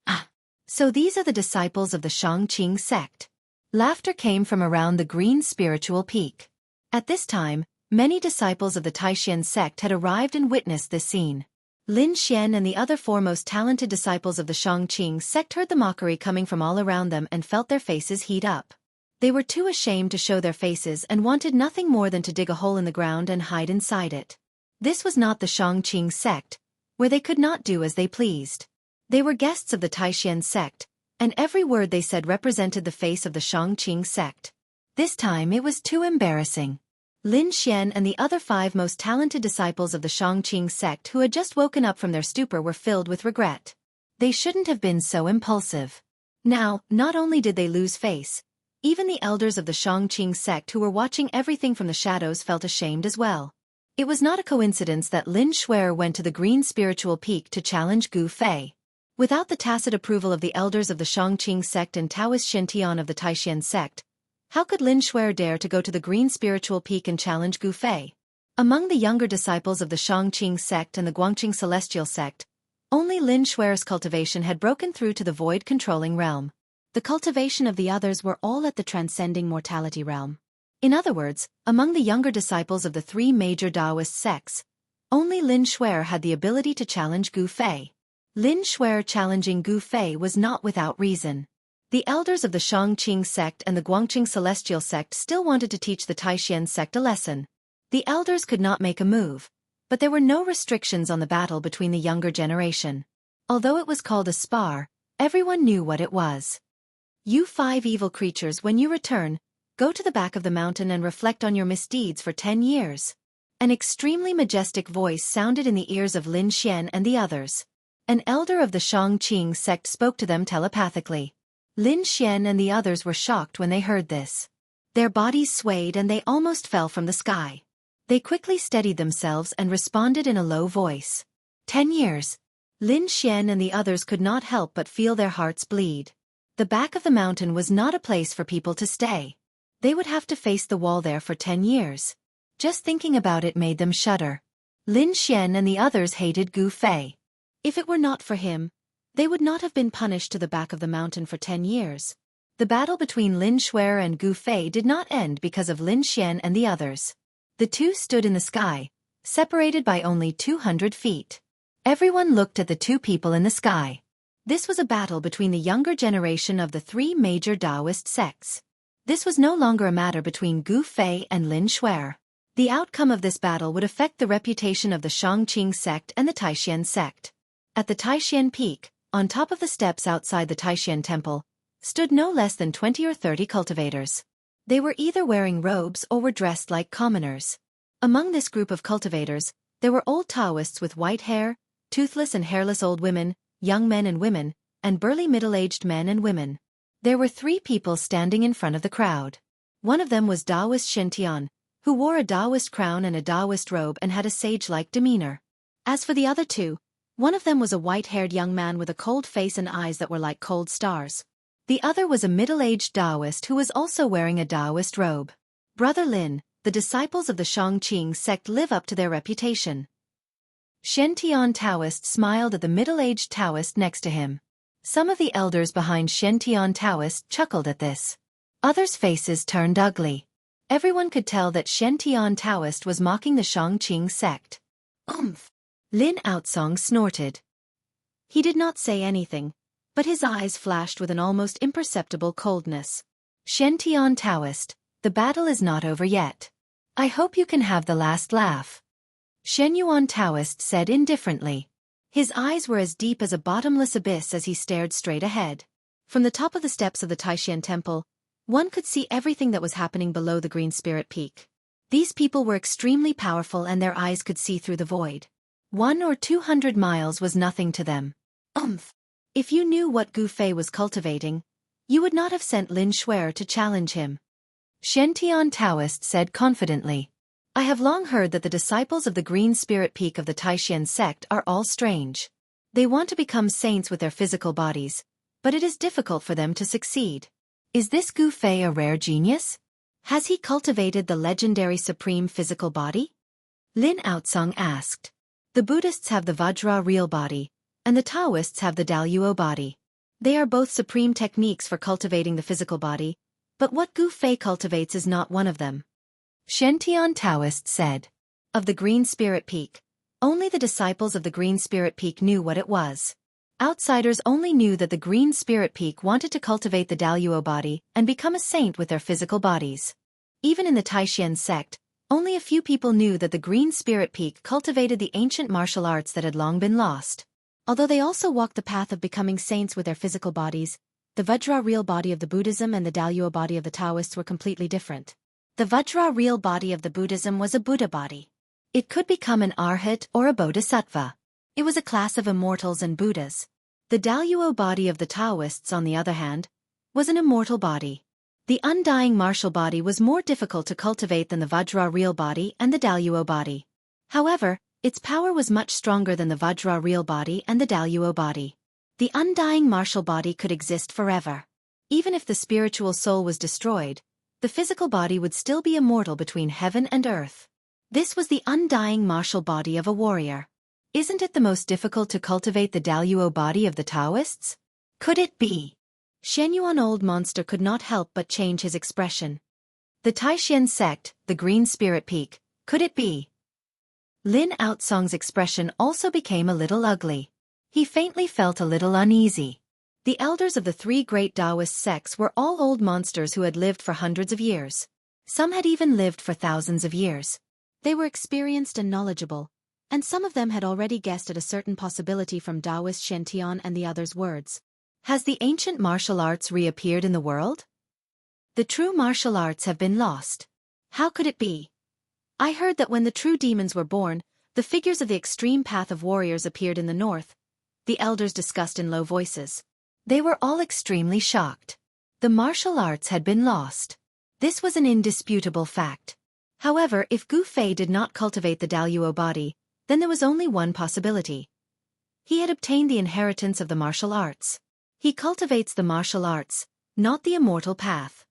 Speaker 1: Ah. So these are the disciples of the Shangqing sect. Laughter came from around the green spiritual peak. At this time, many disciples of the Taishan sect had arrived and witnessed this scene. Lin Xian and the other foremost talented disciples of the Shangqing sect heard the mockery coming from all around them and felt their faces heat up. They were too ashamed to show their faces and wanted nothing more than to dig a hole in the ground and hide inside it. This was not the Shangqing sect, where they could not do as they pleased. They were guests of the Taishan sect, and every word they said represented the face of the Shangqing sect. This time it was too embarrassing. Lin Xian and the other 5 most talented disciples of the Shangqing sect who had just woken up from their stupor were filled with regret. They shouldn't have been so impulsive. Now, not only did they lose face, even the elders of the Shangqing sect who were watching everything from the shadows felt ashamed as well. It was not a coincidence that Lin Shuer went to the green spiritual peak to challenge Gu Fei. Without the tacit approval of the elders of the Shangqing sect and Taoist Shintian of the Taishan sect, how could Lin Shuer dare to go to the green spiritual peak and challenge Gu Fei? Among the younger disciples of the Shangqing sect and the Guangqing celestial sect, only Lin Shuer's cultivation had broken through to the void-controlling realm. The cultivation of the others were all at the transcending mortality realm. In other words, among the younger disciples of the 3 major Taoist sects, only Lin Shuer had the ability to challenge Gu Fei. Lin Shuer challenging Gu Fei was not without reason. The elders of the Shangqing sect and the Guangqing celestial sect still wanted to teach the Taishan sect a lesson. The elders could not make a move, but there were no restrictions on the battle between the younger generation. Although it was called a spar, everyone knew what it was. You 5 evil creatures, when you return, go to the back of the mountain and reflect on your misdeeds for 10 years. An extremely majestic voice sounded in the ears of Lin Xian and the others. An elder of the Shangqing sect spoke to them telepathically. Lin Xian and the others were shocked when they heard this. Their bodies swayed and they almost fell from the sky. They quickly steadied themselves and responded in a low voice. 10 years. Lin Xian and the others could not help but feel their hearts bleed. The back of the mountain was not a place for people to stay. They would have to face the wall there for 10 years. Just thinking about it made them shudder. Lin Xian and the others hated Gu Fei. If it were not for him, they would not have been punished to the back of the mountain for 10 years. The battle between Lin Shuer and Gu Fei did not end because of Lin Xian and the others. The two stood in the sky, separated by only 200 feet. Everyone looked at the 2 people in the sky. This was a battle between the younger generation of the 3 major Taoist sects. This was no longer a matter between Gu Fei and Lin Shuer. The outcome of this battle would affect the reputation of the Shangqing sect and the Taishan sect. At the Taishan peak, on top of the steps outside the Taishan temple, stood no less than 20 or 30 cultivators. They were either wearing robes or were dressed like commoners. Among this group of cultivators, there were old Taoists with white hair, toothless and hairless old women, young men and women, and burly middle-aged men and women. There were 3 people standing in front of the crowd. One of them was Taoist Shintian, who wore a Taoist crown and a Taoist robe and had a sage-like demeanor. As for the other 2, one of them was a white-haired young man with a cold face and eyes that were like cold stars. The other was a middle-aged Taoist who was also wearing a Taoist robe. Brother Lin, the disciples of the Shangqing sect live up to their reputation. Shintian Taoist smiled at the middle-aged Taoist next to him. Some of the elders behind Shintian Taoist chuckled at this. Others' faces turned ugly. Everyone could tell that Shintian Taoist was mocking the Shangqing sect. Lin Outsong snorted. He did not say anything, but his eyes flashed with an almost imperceptible coldness. Shintian Taoist, the battle is not over yet. I hope you can have the last laugh. Shenyuan Taoist said indifferently. His eyes were as deep as a bottomless abyss as he stared straight ahead. From the top of the steps of the Taishan temple, one could see everything that was happening below the Green Spirit Peak. These people were extremely powerful and their eyes could see through the void. 100 or 200 miles was nothing to them. If you knew what Gu Fei was cultivating, you would not have sent Lin Shuer to challenge him. Shintian Taoist said confidently. I have long heard that the disciples of the Green Spirit Peak of the Taishan sect are all strange. They want to become saints with their physical bodies, but it is difficult for them to succeed. Is this Gu Fei a rare genius? Has he cultivated the legendary supreme physical body? Lin Outsong asked. The Buddhists have the Vajra real body, and the Taoists have the Daluo body. They are both supreme techniques for cultivating the physical body, but what Gu Fei cultivates is not one of them. Shen Taoist said. Of the Green Spirit Peak, only the disciples of the Green Spirit Peak knew what it was. Outsiders only knew that the Green Spirit Peak wanted to cultivate the Daluo body and become a saint with their physical bodies. Even in the Taishan sect, only a few people knew that the Green Spirit Peak cultivated the ancient martial arts that had long been lost. Although they also walked the path of becoming saints with their physical bodies, the Vajra real body of the Buddhism and the Daluo body of the Taoists were completely different. The Vajra real body of the Buddhism was a Buddha body. It could become an Arhat or a Bodhisattva. It was a class of immortals and Buddhas. The Daluo body of the Taoists, on the other hand, was an immortal body. The undying martial body was more difficult to cultivate than the Vajra real body and the Daluo body. However, its power was much stronger than the Vajra real body and the Daluo body. The undying martial body could exist forever. Even if the spiritual soul was destroyed, the physical body would still be immortal between heaven and earth. This was the undying martial body of a warrior. Isn't it the most difficult to cultivate the Daluo body of the Taoists? Could it be? Shenyuan Old Monster could not help but change his expression. The Taishan sect, the Green Spirit Peak, could it be? Lin Outsong's expression also became a little ugly. He faintly felt a little uneasy. The elders of the three great Taoist sects were all old monsters who had lived for hundreds of years. Some had even lived for thousands of years. They were experienced and knowledgeable, and some of them had already guessed at a certain possibility from Taoist Shen and the others' words. Has the ancient martial arts reappeared in the world? The true martial arts have been lost. How could it be? I heard that when the true demons were born, the figures of the extreme path of warriors appeared in the north. The elders discussed in low voices. They were all extremely shocked. The martial arts had been lost. This was an indisputable fact. However, if Gu Fei did not cultivate the Daluo body, then there was only one possibility. He had obtained the inheritance of the martial arts. He cultivates the martial arts, not the immortal path.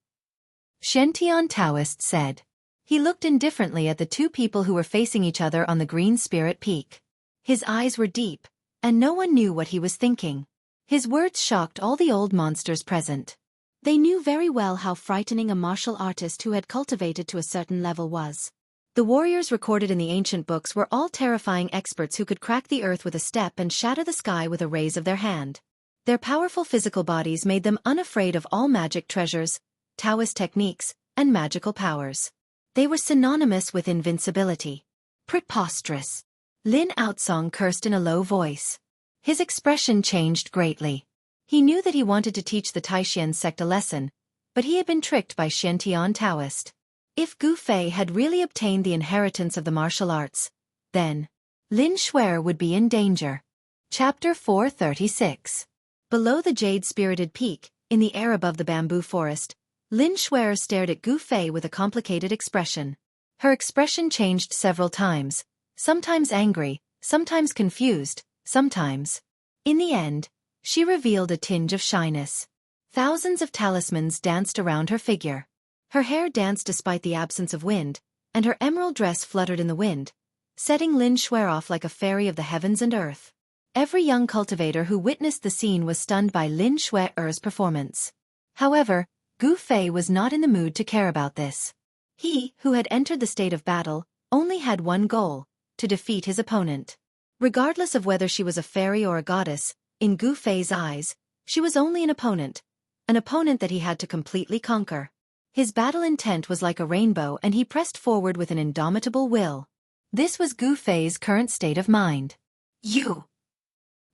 Speaker 1: Shen Taoist said. He looked indifferently at the two people who were facing each other on the Green Spirit Peak. His eyes were deep, and no one knew what he was thinking. His words shocked all the old monsters present. They knew very well how frightening a martial artist who had cultivated to a certain level was. The warriors recorded in the ancient books were all terrifying experts who could crack the earth with a step and shatter the sky with a raise of their hand. Their powerful physical bodies made them unafraid of all magic treasures, Taoist techniques, and magical powers. They were synonymous with invincibility. Preposterous. Lin Outsong cursed in a low voice. His expression changed greatly. He knew that he wanted to teach the Taishan sect a lesson, but he had been tricked by Shen Taoist. If Gu Fei had really obtained the inheritance of the martial arts, then Lin Shuer would be in danger. Chapter 436. Below the jade-spirited peak, in the air above the bamboo forest, Lin Shuer stared at Gu Fei with a complicated expression. Her expression changed several times, sometimes angry, sometimes confused, sometimes. In the end, she revealed a tinge of shyness. Thousands of talismans danced around her figure. Her hair danced despite the absence of wind, and her emerald dress fluttered in the wind, setting Lin Shuer off like a fairy of the heavens and earth. Every young cultivator who witnessed the scene was stunned by Lin Shuer's performance. However, Gu Fei was not in the mood to care about this. He, who had entered the state of battle, only had one goal: to defeat his opponent. Regardless of whether she was a fairy or a goddess, in Gu Fei's eyes, she was only an opponent that he had to completely conquer. His battle intent was like a rainbow and he pressed forward with an indomitable will. This was Gu Fei's current state of mind. You!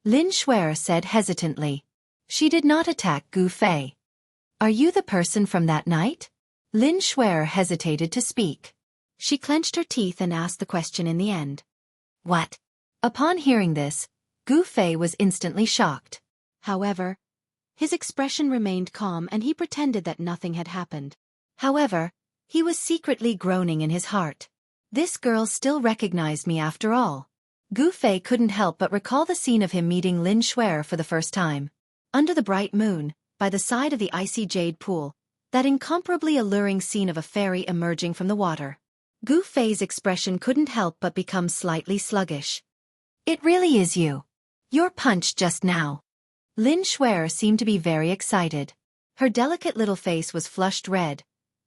Speaker 1: Lin Shuer said hesitantly. She did not attack Gu Fei. Are you the person from that night? Lin Shuer hesitated to speak. She clenched her teeth and asked the question in the end. What? Upon hearing this, Gu Fei was instantly shocked. However, his expression remained calm and he pretended that nothing had happened. However, he was secretly groaning in his heart. This girl still recognized me after all. Gu Fei couldn't help but recall the scene of him meeting Lin Xuer for the first time. Under the bright moon, by the side of the icy jade pool, that incomparably alluring scene of a fairy emerging from the water. Gu Fei's expression couldn't help but become slightly sluggish. It really is you. Your punch just now. Lin Xuer seemed to be very excited. Her delicate little face was flushed red,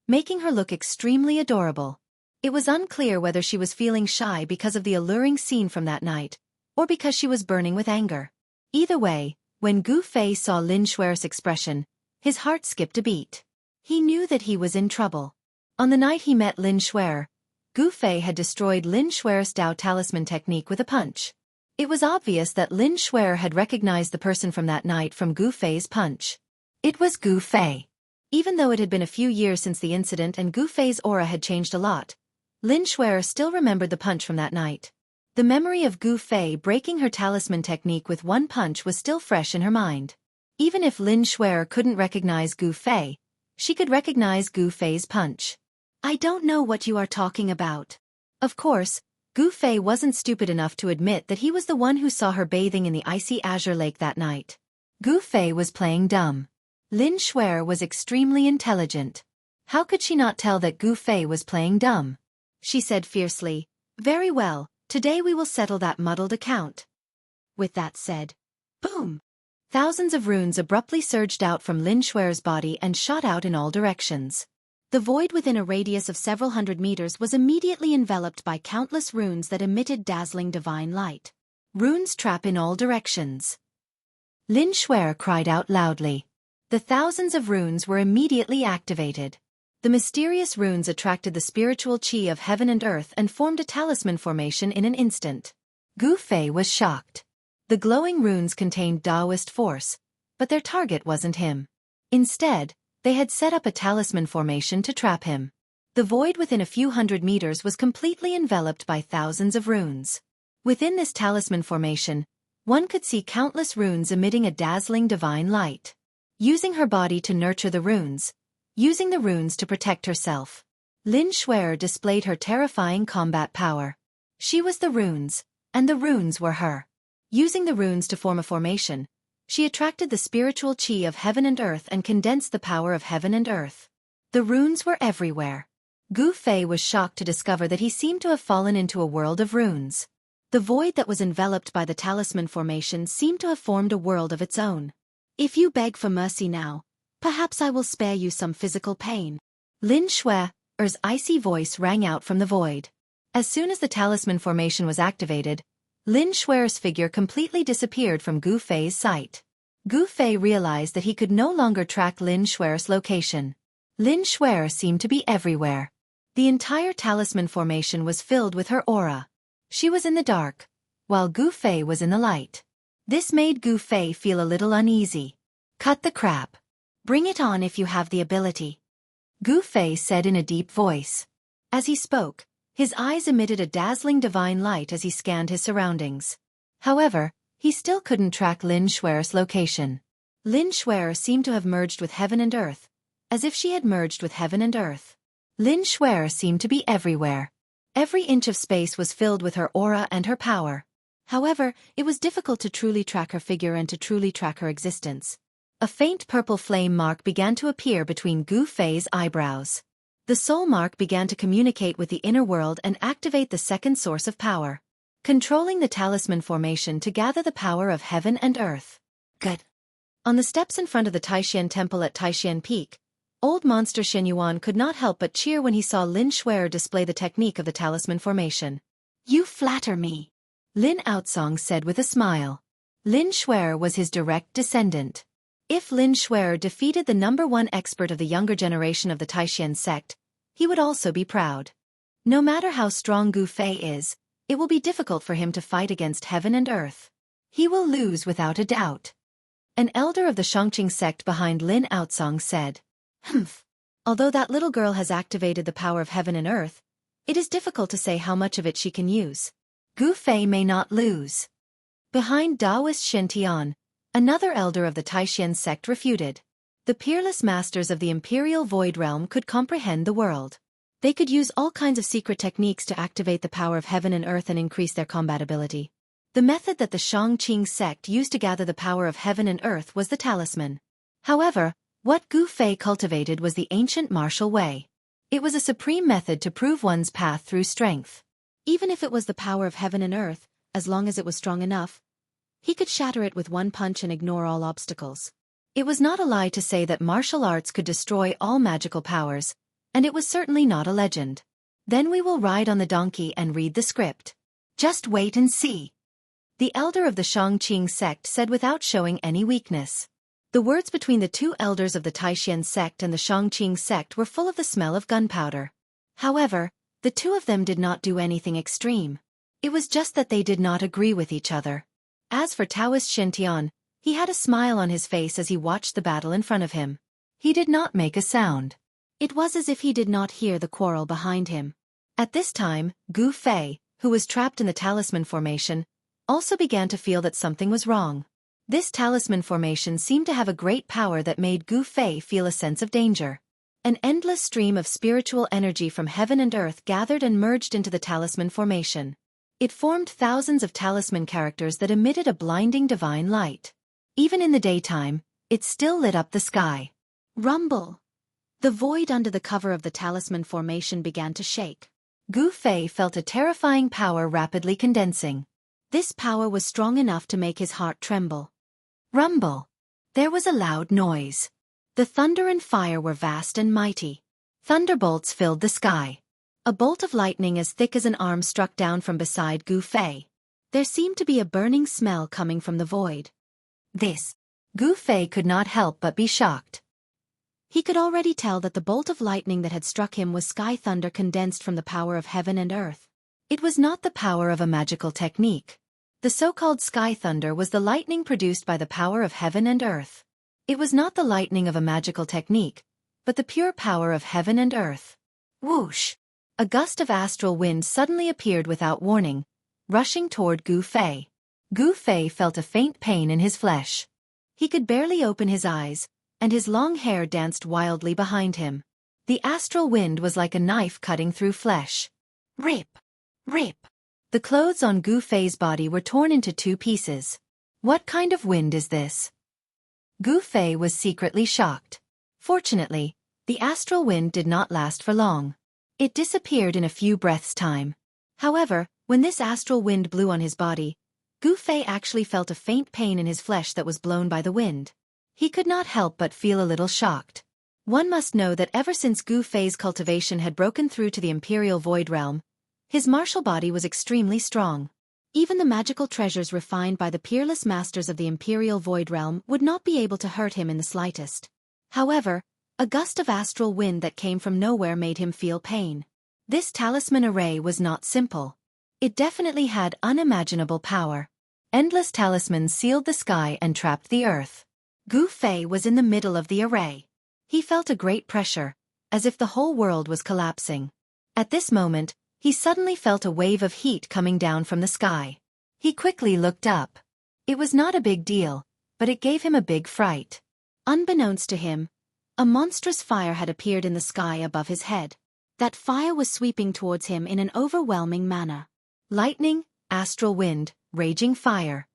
Speaker 1: making her look extremely adorable. It was unclear whether she was feeling shy because of the alluring scene from that night, or because she was burning with anger. Either way, when Gu Fei saw Lin Xuer's expression, his heart skipped a beat. He knew that he was in trouble. On the night he met Lin Xuer, Gu Fei had destroyed Lin Xuer's Dao talisman technique with a punch. It was obvious that Lin Xuer had recognized the person from that night from Gu Fei's punch. It was Gu Fei. Even though it had been a few years since the incident and Gu Fei's aura had changed a lot, Lin Xuer still remembered the punch from that night. The memory of Gu Fei breaking her talisman technique with one punch was still fresh in her mind. Even if Lin Xuer couldn't recognize Gu Fei, she could recognize Gu Fei's punch. I don't know what you are talking about. Of course, Gu Fei wasn't stupid enough to admit that he was the one who saw her bathing in the icy azure lake that night. Gu Fei was playing dumb. Lin Xuer was extremely intelligent. How could she not tell that Gu Fei was playing dumb? She said fiercely, "Very well, today we will settle that muddled account." With that said, boom! Thousands of runes abruptly surged out from Lin Xuer's body and shot out in all directions. The void within a radius of several hundred meters was immediately enveloped by countless runes that emitted dazzling divine light. Runes trap in all directions. Lin Xuer cried out loudly. The thousands of runes were immediately activated. The mysterious runes attracted the spiritual qi of heaven and earth and formed a talisman formation in an instant. Gu Fei was shocked. The glowing runes contained Taoist force, but their target wasn't him. Instead, they had set up a talisman formation to trap him. The void within a few hundred meters was completely enveloped by thousands of runes. Within this talisman formation, one could see countless runes emitting a dazzling divine light. Using her body to nurture the runes, using the runes to protect herself, Lin Xuer displayed her terrifying combat power. She was the runes, and the runes were her. Using the runes to form a formation, she attracted the spiritual qi of heaven and earth and condensed the power of heaven and earth. The runes were everywhere. Gu Fei was shocked to discover that he seemed to have fallen into a world of runes. The void that was enveloped by the talisman formation seemed to have formed a world of its own. If you beg for mercy now, perhaps I will spare you some physical pain. Lin Xuer's icy voice rang out from the void. As soon as the talisman formation was activated, Lin Xuer's figure completely disappeared from Gu Fei's sight. Gu Fei realized that he could no longer track Lin Xuer's location. Lin Xuer seemed to be everywhere. The entire talisman formation was filled with her aura. She was in the dark, while Gu Fei was in the light. This made Gu Fei feel a little uneasy. Cut the crap. Bring it on if you have the ability. Gu Fei said in a deep voice. As he spoke, his eyes emitted a dazzling divine light as he scanned his surroundings. However, he still couldn't track Lin Xuer's location. Lin Xuer seemed to have merged with heaven and earth, as if she had merged with heaven and earth. Lin Xuer seemed to be everywhere. Every inch of space was filled with her aura and her power. However, it was difficult to truly track her figure and to truly track her existence. A faint purple flame mark began to appear between Gu Fei's eyebrows. The soul mark began to communicate with the inner world and activate the second source of power, controlling the talisman formation to gather the power of heaven and earth. Good. On the steps in front of the Taishan Temple at Taishan Peak, old monster Shen Yuan could not help but cheer when he saw Lin Xuer display the technique of the talisman formation. You flatter me, Lin Outsong said with a smile. Lin Xuer was his direct descendant. If Lin Xuer defeated the #1 expert of the younger generation of the Taishan sect, he would also be proud. No matter how strong Gu Fei is, it will be difficult for him to fight against heaven and earth. He will lose without a doubt. An elder of the Shangqing sect behind Lin Outsong said. Humph. Although that little girl has activated the power of heaven and earth, it is difficult to say how much of it she can use. Gu Fei may not lose. Behind Taoist Shen Tian, another elder of the Taishan sect refuted. The peerless masters of the Imperial Void Realm could comprehend the world.
Speaker 2: They could use all kinds of secret techniques to activate the power of heaven and earth and increase their combat ability. The method that the Shang-Qing sect used to gather the power of heaven and earth was the talisman. However, what Gu Fei cultivated was the ancient martial way. It was a supreme method to prove one's path through strength. Even if it was the power of heaven and earth, as long as it was strong enough, he could shatter it with one punch and ignore all obstacles. It was not a lie to say that martial arts could destroy all magical powers, and it was certainly not a legend. Then we will ride on the donkey and read the script. Just wait and see. The elder of the Shang-Qing sect said without showing any weakness. The words between the two elders of the Taishan sect and the Shang-Qing sect were full of the smell of gunpowder. However, the two of them did not do anything extreme. It was just that they did not agree with each other. As for Taoist Shintian, he had a smile on his face as he watched the battle in front of him. He did not make a sound. It was as if he did not hear the quarrel behind him. At this time, Gu Fei, who was trapped in the talisman formation, also began to feel that something was wrong. This talisman formation seemed to have a great power that made Gu Fei feel a sense of danger. An endless stream of spiritual energy from heaven and earth gathered and merged into the talisman formation. It formed thousands of talisman characters that emitted a blinding divine light. Even in the daytime, it still lit up the sky. Rumble! The void under the cover of the talisman formation began to shake. Gu Fei felt a terrifying power rapidly condensing. This power was strong enough to make his heart tremble. Rumble! There was a loud noise. The thunder and fire were vast and mighty. Thunderbolts filled the sky. A bolt of lightning as thick as an arm struck down from beside Gu Fei. There seemed to be a burning smell coming from the void. Gu Fei could not help but be shocked. He could already tell that the bolt of lightning that had struck him was sky thunder condensed from the power of heaven and earth. It was not the power of a magical technique. The so-called sky thunder was the lightning produced by the power of heaven and earth. It was not the lightning of a magical technique, but the pure power of heaven and earth. Whoosh! A gust of astral wind suddenly appeared without warning, rushing toward Gu Fei. Gu Fei felt a faint pain in his flesh. He could barely open his eyes, and his long hair danced wildly behind him. The astral wind was like a knife cutting through flesh. Rip! Rip! The clothes on Gu Fei's body were torn into two pieces. What kind of wind is this? Gu Fei was secretly shocked. Fortunately, the astral wind did not last for long. It disappeared in a few breaths' time. However, when this astral wind blew on his body, Gu Fei actually felt a faint pain in his flesh that was blown by the wind. He could not help but feel a little shocked. One must know that ever since Gu Fei's cultivation had broken through to the Imperial Void Realm, his martial body was extremely strong. Even the magical treasures refined by the peerless masters of the Imperial Void Realm would not be able to hurt him in the slightest. However, a gust of astral wind that came from nowhere made him feel pain. This talisman array was not simple. It definitely had unimaginable power. Endless talismans sealed the sky and trapped the earth. Gu Fei was in the middle of the array. He felt a great pressure, as if the whole world was collapsing. At this moment, he suddenly felt a wave of heat coming down from the sky. He quickly looked up. It was not a big deal, but it gave him a big fright. Unbeknownst to him, a monstrous fire had appeared in the sky above his head. That fire was sweeping towards him in an overwhelming manner. Lightning, astral wind, raging fire.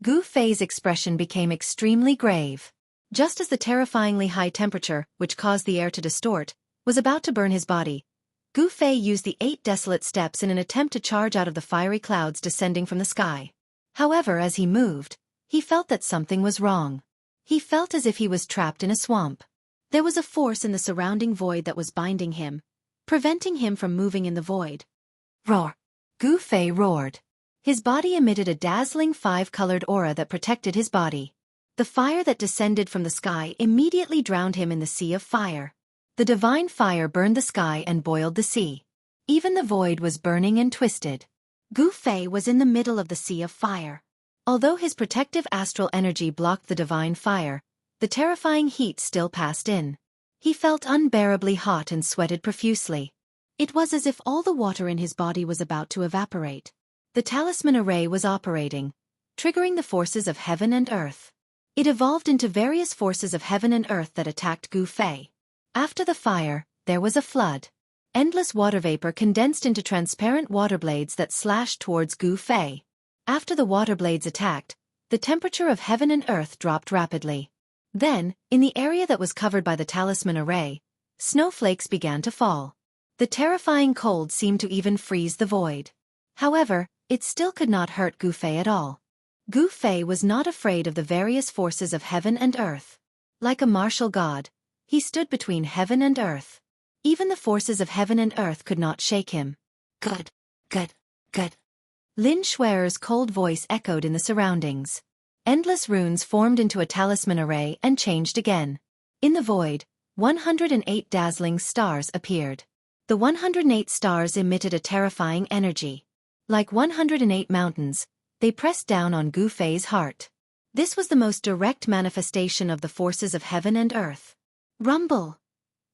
Speaker 2: Gu Fei's expression became extremely grave. Just as the terrifyingly high temperature, which caused the air to distort, was about to burn his body, Gu Fei used the 8 desolate steps in an attempt to charge out of the fiery clouds descending from the sky. However, as he moved, he felt that something was wrong. He felt as if he was trapped in a swamp. There was a force in the surrounding void that was binding him, preventing him from moving in the void. Roar! Gu Fei roared. His body emitted a dazzling 5-colored aura that protected his body. The fire that descended from the sky immediately drowned him in the sea of fire. The divine fire burned the sky and boiled the sea. Even the void was burning and twisted. Gu Fei was in the middle of the sea of fire. Although his protective astral energy blocked the divine fire, the terrifying heat still passed in. He felt unbearably hot and sweated profusely. It was as if all the water in his body was about to evaporate. The talisman array was operating, triggering the forces of heaven and earth. It evolved into various forces of heaven and earth that attacked Gu Fei. After the fire, there was a flood.
Speaker 1: Endless water vapor condensed into transparent water blades that slashed towards Gu Fei. After the water blades attacked, the temperature of heaven and earth dropped rapidly. Then, in the area that was covered by the talisman array, snowflakes began to fall. The terrifying cold seemed to even freeze the void. However, it still could not hurt Gu Fei at all. Gu Fei was not afraid of the various forces of heaven and earth. Like a martial god, he stood between heaven and earth. Even the forces of heaven and earth could not shake him. Good, good, good. Lin Shuer's cold voice echoed in the surroundings. Endless runes formed into a talisman array and changed again. In the void, 108 dazzling stars appeared. The 108 stars emitted a terrifying energy. Like 108 mountains, they pressed down on Gu Fei's heart. This was the most direct manifestation of the forces of heaven and earth. Rumble!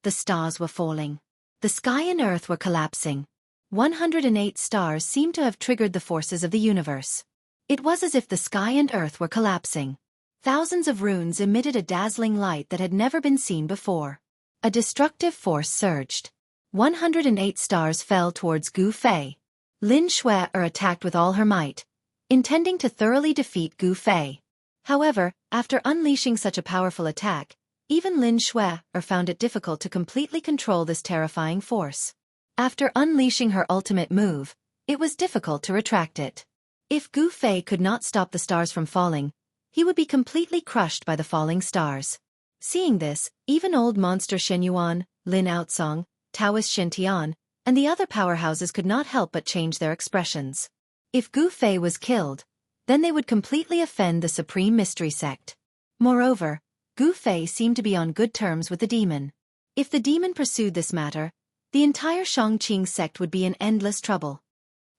Speaker 1: The stars were falling. The sky and earth were collapsing. 108 stars seemed to have triggered the forces of the universe. It was as if the sky and earth were collapsing. Thousands of runes emitted a dazzling light that had never been seen before. A destructive force surged. 108 stars fell towards Gu Fei. Lin Shuer attacked with all her might, intending to thoroughly defeat Gu Fei. However, after unleashing such a powerful attack, even Lin Shuer found it difficult to completely control this terrifying force. After unleashing her ultimate move, it was difficult to retract it. If Gu Fei could not stop the stars from falling, he would be completely crushed by the falling stars. Seeing this, even old monster Shen Yuan, Lin Outsong, Taoist Shen Tian, and the other powerhouses could not help but change their expressions. If Gu Fei was killed, then they would completely offend the Supreme Mystery Sect. Moreover, Gu Fei seemed to be on good terms with the demon. If the demon pursued this matter, the entire Shangqing sect would be in endless trouble.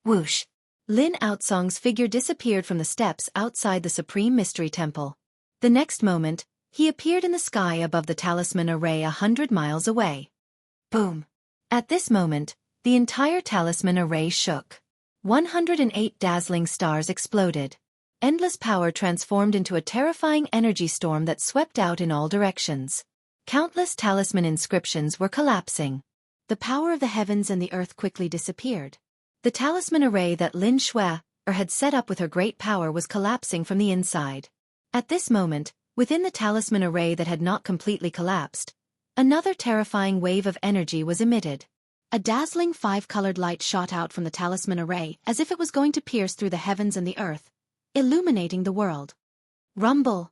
Speaker 1: Whoosh! Lin Outsong's figure disappeared from the steps outside the Supreme Mystery Temple. The next moment, he appeared in the sky above the talisman array 100 miles away. Boom! At this moment, the entire talisman array shook. 108 dazzling stars exploded. Endless power transformed into a terrifying energy storm that swept out in all directions. Countless talisman inscriptions were collapsing. The power of the heavens and the earth quickly disappeared. The talisman array that Lin Shuer had set up with her great power was collapsing from the inside. At this moment, within the talisman array that had not completely collapsed, another terrifying wave of energy was emitted. A dazzling 5-colored light shot out from the talisman array as if it was going to pierce through the heavens and the earth, illuminating the world. Rumble!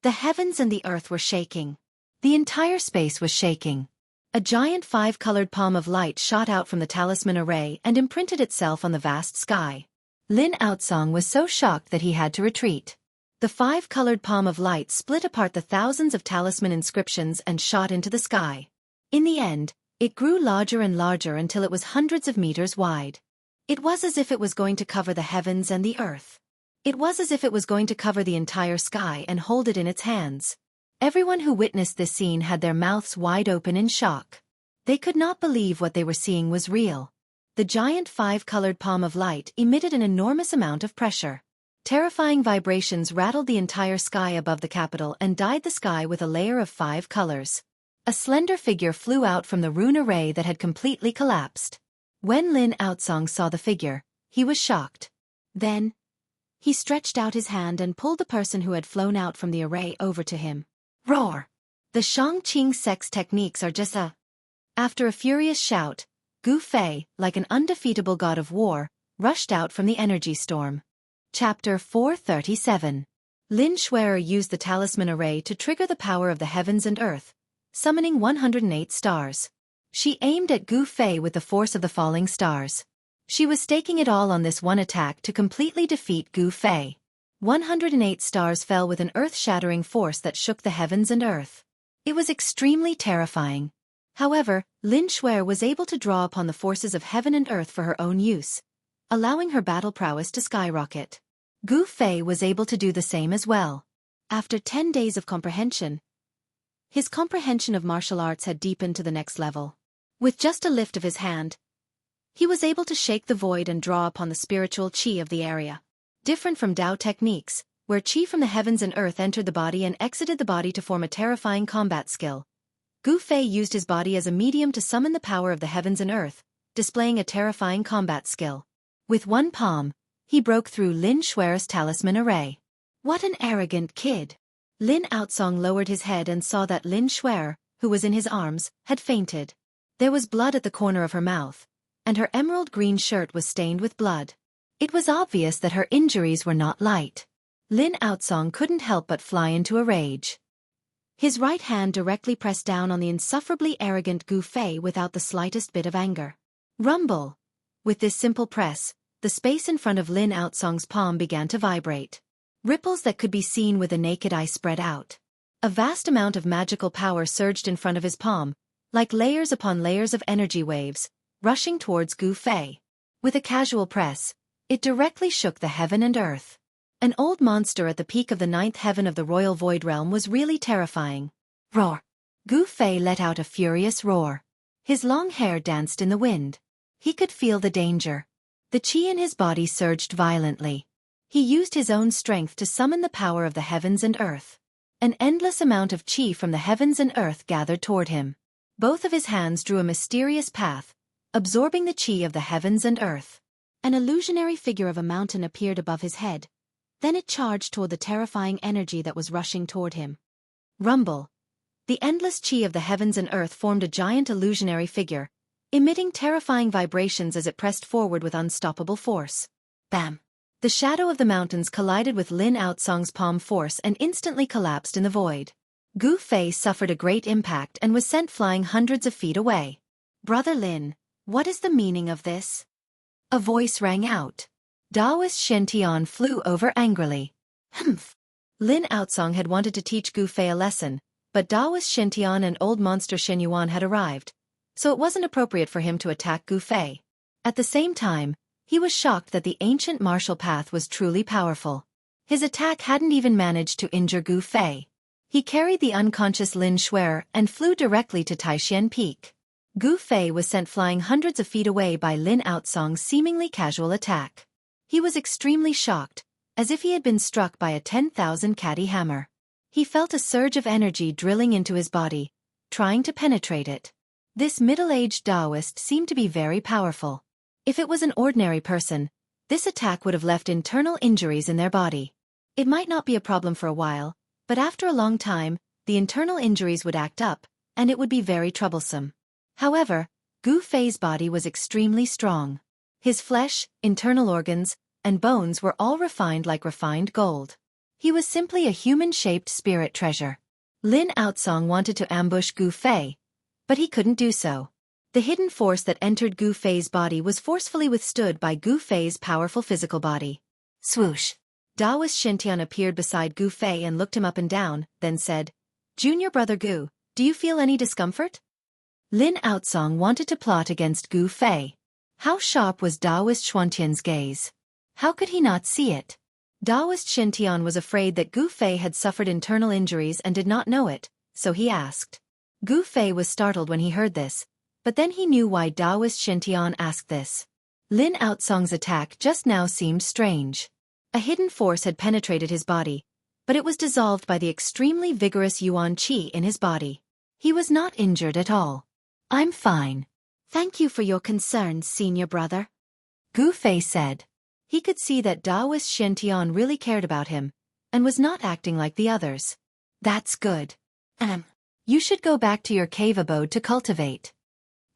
Speaker 1: The heavens and the earth were shaking. The entire space was shaking. A giant 5-colored palm of light shot out from the talisman array and imprinted itself on the vast sky. Lin Outsong was so shocked that he had to retreat. The 5-colored palm of light split apart the thousands of talisman inscriptions and shot into the sky. In the end, it grew larger and larger until it was hundreds of meters wide. It was as if it was going to cover the heavens and the earth. It was as if it was going to cover the entire sky and hold it in its hands. Everyone who witnessed this scene had their mouths wide open in shock. They could not believe what they were seeing was real. The giant 5-colored palm of light emitted an enormous amount of pressure. Terrifying vibrations rattled the entire sky above the capital and dyed the sky with a layer of 5 colors. A slender figure flew out from the rune array that had completely collapsed. When Lin Outsong saw the figure, he was shocked. Then, he stretched out his hand and pulled the person who had flown out from the array over to him. Roar! The Shangqing sect's techniques are just a... After a furious shout, Gu Fei, like an undefeatable god of war, rushed out from the energy storm. Chapter 437. Lin Shuer used the talisman array to trigger the power of the heavens and earth, summoning 108 stars. She aimed at Gu Fei with the force of the falling stars. She was staking it all on this one attack to completely defeat Gu Fei. 108 stars fell with an earth-shattering force that shook the heavens and earth. It was extremely terrifying. However, Lin Shuer was able to draw upon the forces of heaven and earth for her own use, allowing her battle prowess to skyrocket. Gu Fei was able to do the same as well. After 10 days of comprehension, his comprehension of martial arts had deepened to the next level. With just a lift of his hand, he was able to shake the void and draw upon the spiritual qi of the area. Different from Dao techniques, where qi from the heavens and earth entered the body and exited the body to form a terrifying combat skill,
Speaker 2: Gu Fei used his body as a medium to summon the power of the heavens and earth, displaying a terrifying combat skill. With one palm, he broke through Lin Shuer's talisman array. What an arrogant kid! Lin Outsong lowered his head and saw that Lin Shuer, who was in his arms, had fainted. There was blood at the corner of her mouth, and her emerald green shirt was stained with blood. It was obvious that her injuries were not light. Lin Outsong couldn't help but fly into a rage. His right hand directly pressed down on the insufferably arrogant Gu Fei without the slightest bit of anger. Rumble! With this simple press, the space in front of Lin Outsong's palm began to vibrate. Ripples that could be seen with the naked eye spread out. A vast amount of magical power surged in front of his palm, like layers upon layers of energy waves, rushing towards Gu Fei. With a casual press, it directly shook the heaven and earth. An old monster at the peak of the 9th heaven of the royal void realm was really terrifying. Roar! Gu Fei let out a furious roar. His long hair danced in the wind. He could feel the danger. The qi in his body surged violently. He used his own strength to summon the power of the heavens and earth. An endless amount of qi from the heavens and earth gathered toward him. Both of his hands drew a mysterious path, absorbing the qi of the heavens and earth. An illusionary figure of a mountain appeared above his head. Then it charged toward the terrifying energy that was rushing toward him. Rumble! The endless qi of the heavens and earth formed a giant illusionary figure, emitting terrifying vibrations as it pressed forward with unstoppable force. Bam! The shadow of the mountains collided with Lin Outsong's palm force and instantly collapsed in the void. Gu Fei suffered a great impact and was sent flying hundreds of feet away. Brother Lin, what is the meaning of this? A voice rang out. Daoist Shen Tian flew over angrily. Humph! Lin Outsong had wanted to teach Gu Fei a lesson, but Daoist Shen Tian and old monster Shen Yuan had arrived, so it wasn't appropriate for him to attack Gu Fei. At the same time, he was shocked that the ancient martial path was truly powerful. His attack hadn't even managed to injure Gu Fei. He carried the unconscious Lin Shuer and flew directly to Taishan Peak. Gu Fei was sent flying hundreds of feet away by Lin Outsong's seemingly casual attack. He was extremely shocked, as if he had been struck by a 10,000 catty hammer. He felt a surge of energy drilling into his body, trying to penetrate it. This middle-aged Taoist seemed to be very powerful. If it was an ordinary person, this attack would have left internal injuries in their body. It might not be a problem for a while, but after a long time, the internal injuries would act up, and it would be very troublesome. However, Gu Fei's body was extremely strong. His flesh, internal organs, and bones were all refined like refined gold. He was simply a human-shaped spirit treasure. Lin Outsong wanted to ambush Gu Fei, but he couldn't do so. The hidden force that entered Gu Fei's body was forcefully withstood by Gu Fei's powerful physical body. Swoosh! Daoist Shintian appeared beside Gu Fei and looked him up and down, then said, "Junior brother Gu, do you feel any discomfort?" Lin Outsong wanted to plot against Gu Fei. How sharp was Daoist Xuantian's gaze? How could he not see it? Daoist Shintian was afraid that Gu Fei had suffered internal injuries and did not know it, so he asked. Gu Fei was startled when he heard this, but then he knew why Daoist Shintian asked this. Lin Outsong's attack just now seemed strange. A hidden force had penetrated his body, but it was dissolved by the extremely vigorous Yuan Qi in his body. He was not injured at all. "I'm fine. Thank you for your concern, senior brother," Gu Fei said. He could see that Daoist Shintian really cared about him, and was not acting like the others. "That's good. You should go back to your cave abode to cultivate,"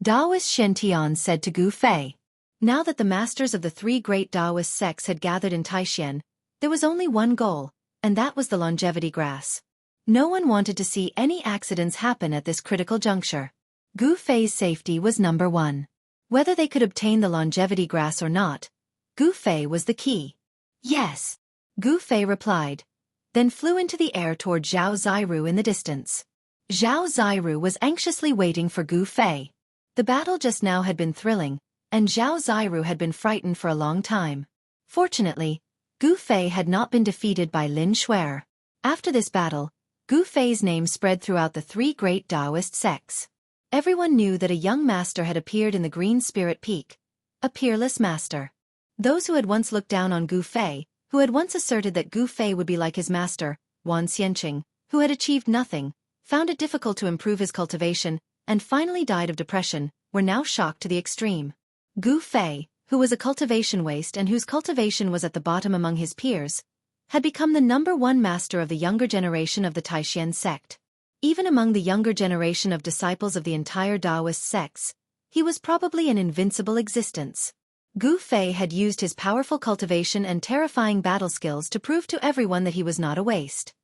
Speaker 2: Daoist Shintian said to Gu Fei. Now that the masters of the three great Daoist sects had gathered in Taishan, there was only one goal, and that was the longevity grass. No one wanted to see any accidents happen at this critical juncture. Gu Fei's safety was number one. Whether they could obtain the longevity grass or not, Gu Fei was the key. "Yes," Gu Fei replied, then flew into the air toward Zhao Ziru in the distance. Zhao Ziru was anxiously waiting for Gu Fei. The battle just now had been thrilling, and Zhao Ziru had been frightened for a long time. Fortunately, Gu Fei had not been defeated by Lin Shuer. After this battle, Gu Fei's name spread throughout the three great Daoist sects. Everyone knew that a young master had appeared in the Green Spirit Peak, a peerless master. Those who had once looked down on Gu Fei, who had once asserted that Gu Fei would be like his master, Wan Xianqing, who had achieved nothing,
Speaker 1: found it difficult to improve his cultivation, and finally died of depression, were now shocked to the extreme. Gu Fei, who was a cultivation waste and whose cultivation was at the bottom among his peers, had become the #1 master of the younger generation of the Taishan sect. Even among the younger generation of disciples of the entire Taoist sects, he was probably an invincible existence. Gu Fei had used his powerful cultivation and terrifying battle skills to prove to everyone that he was not a waste.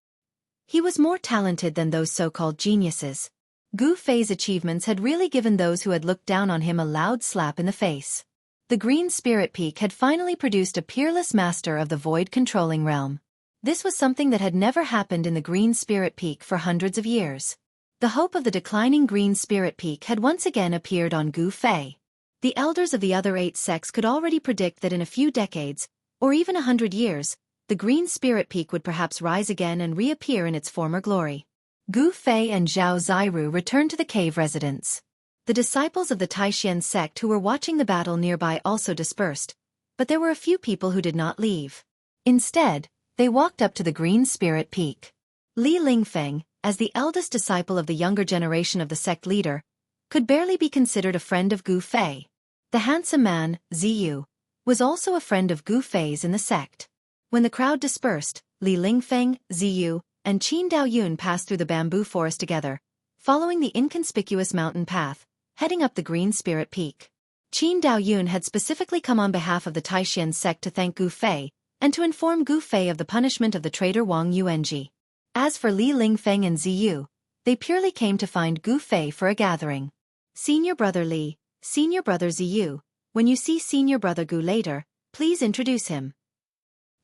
Speaker 1: He was more talented than those so-called geniuses. Gu Fei's achievements had really given those who had looked down on him a loud slap in the face. The Green Spirit Peak had finally produced a peerless master of the void-controlling realm. This was something that had never happened in the Green Spirit Peak for hundreds of years. The hope of the declining Green Spirit Peak had once again appeared on Gu Fei. The elders of the other 8 sects could already predict that in a few decades, or even 100 years, the Green Spirit Peak would perhaps rise again and reappear in its former glory. Gu Fei and Zhao Ziru returned to the cave residence. The disciples of the Taishan sect who were watching the battle nearby also dispersed, but there were a few people who did not leave. Instead, they walked up to the Green Spirit Peak. Li Lingfeng, as the eldest disciple of the younger generation of the sect leader, could barely be considered a friend of Gu Fei. The handsome man, Ziyu, was also a friend of Gu Fei's in the sect. When the crowd dispersed, Li Lingfeng, Ziyu, and Qin Daoyun passed through the bamboo forest together, following the inconspicuous mountain path, heading up the Green Spirit Peak. Qin Daoyun had specifically come on behalf of the Taishan sect to thank Gu Fei, and to inform Gu Fei of the punishment of the traitor Wang Yuanji. As for Li Lingfeng and Ziyu, they purely came to find Gu Fei for a gathering. Senior Brother Li, Senior Brother Ziyu, when you see Senior Brother Gu later, please introduce him.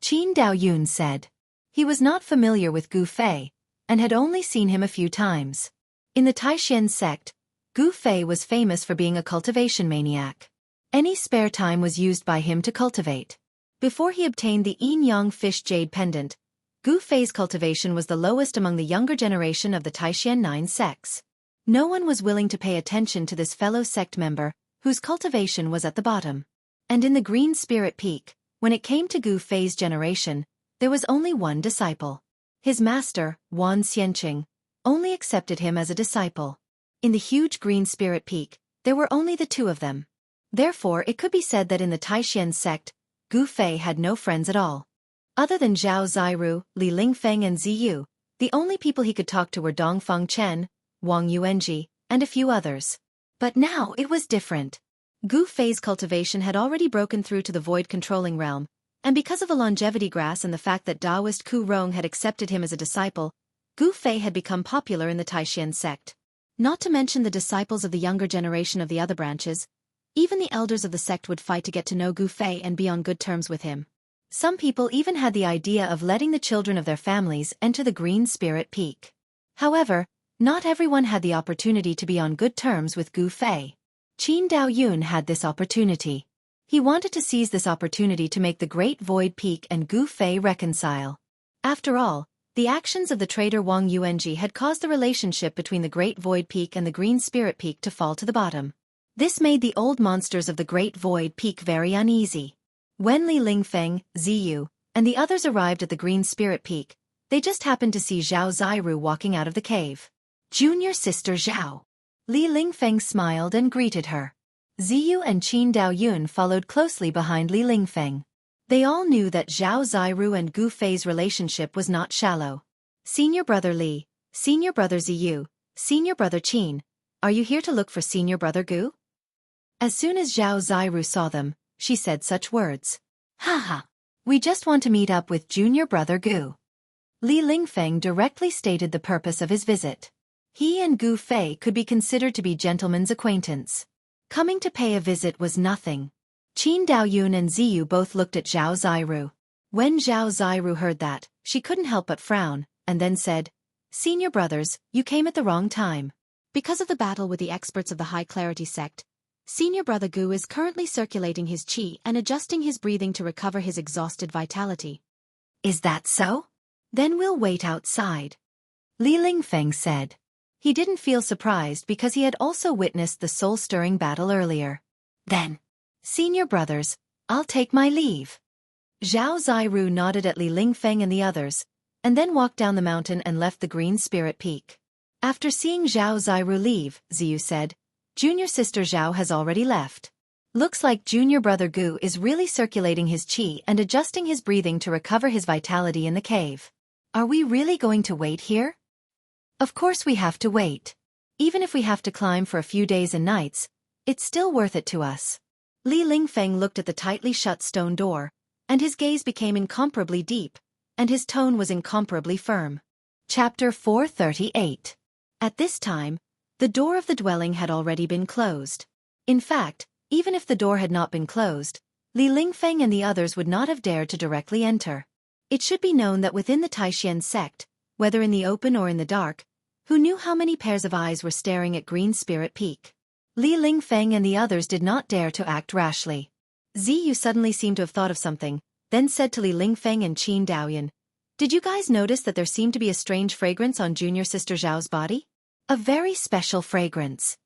Speaker 1: Qin Daoyun said. He was not familiar with Gu Fei, and had only seen him a few times. In the Taishan sect, Gu Fei was famous for being a cultivation maniac. Any spare time was used by him to cultivate. Before he obtained the Yin-Yang Fish Jade Pendant, Gu Fei's cultivation was the lowest among the younger generation of the Taishan 9 sects. No one was willing to pay attention to this fellow sect member, whose cultivation was at the bottom. And in the Green Spirit Peak, when it came to Gu Fei's generation, there was only one disciple. His master, Wan Xianqing, only accepted him as a disciple. In the huge Green Spirit Peak, there were only the 2 of them. Therefore it could be said that in the Taishan sect, Gu Fei had no friends at all. Other than Zhao Ziru, Li Lingfeng and Ziyu, the only people he could talk to were Dongfang Chen, Wang Yuanji, and a few others. But now it was different. Gu Fei's cultivation had already broken through to the void-controlling realm, and because of the longevity grass and the fact that Taoist Ku Rong had accepted him as a disciple, Gu Fei had become popular in the Taishan sect. Not to mention the disciples of the younger generation of the other branches, even the elders of the sect would fight to get to know Gu Fei and be on good terms with him. Some people even had the idea of letting the children of their families enter the Green Spirit Peak. However, not everyone had the opportunity to be on good terms with Gu Fei. Qin Daoyun had this opportunity. He wanted to seize this opportunity to make the Great Void Peak and Gu Fei reconcile. After all, the actions of the traitor Wang Yuanji had caused the relationship between the Great Void Peak and the Green Spirit Peak to fall to the bottom. This made the old monsters of the Great Void Peak very uneasy. When Li Lingfeng, Ziyu, and the others arrived at the Green Spirit Peak, they just happened to see Zhao Ziru walking out of the cave. Junior sister Zhao. Li Lingfeng smiled and greeted her. Ziyu and Qin Daoyun followed closely behind Li Lingfeng. They all knew that Zhao Ziru and Gu Fei's relationship was not shallow. Senior Brother Li, Senior Brother Ziyu, Senior Brother Qin, are you here to look for Senior Brother Gu? As soon as Zhao Ziru saw them, she said such words. Haha, we just want to meet up with Junior Brother Gu. Li Lingfeng directly stated the purpose of his visit. He and Gu Fei could be considered to be gentlemen's acquaintance. Coming to pay a visit was nothing. Qin Daoyun and Ziyu both looked at Zhao Ziru. When Zhao Ziru heard that, she couldn't help but frown, and then said, Senior brothers, you came at the wrong time. Because of the battle with the experts of the High Clarity sect, Senior Brother Gu is currently circulating his qi and adjusting his breathing to recover his exhausted vitality. Is that so? Then we'll wait outside. Li Lingfeng said. He didn't feel surprised because he had also witnessed the soul-stirring battle earlier. Then, Senior brothers, I'll take my leave. Zhao Ziru nodded at Li Lingfeng and the others, and then walked down the mountain and left the Green Spirit Peak. After seeing Zhao Ziru leave, Ziyu said, "Junior sister Zhao has already left. Looks like junior brother Gu is really circulating his qi and adjusting his breathing to recover his vitality in the cave. Are we really going to wait here?" "Of course we have to wait. Even if we have to climb for a few days and nights, it's still worth it to us." Li Lingfeng looked at the tightly shut stone door, and his gaze became incomparably deep, and his tone was incomparably firm. Chapter 438. At this time, the door of the dwelling had already been closed. In fact, even if the door had not been closed, Li Lingfeng and the others would not have dared to directly enter. It should be known that within the Taishan sect, whether in the open or in the dark, who knew how many pairs of eyes were staring at Green Spirit Peak? Li Lingfeng and the others did not dare to act rashly. Ziyu suddenly seemed to have thought of something, then said to Li Lingfeng and Qin Daoyan, "Did you guys notice that there seemed to be a strange fragrance on junior sister Zhao's body? A very special fragrance."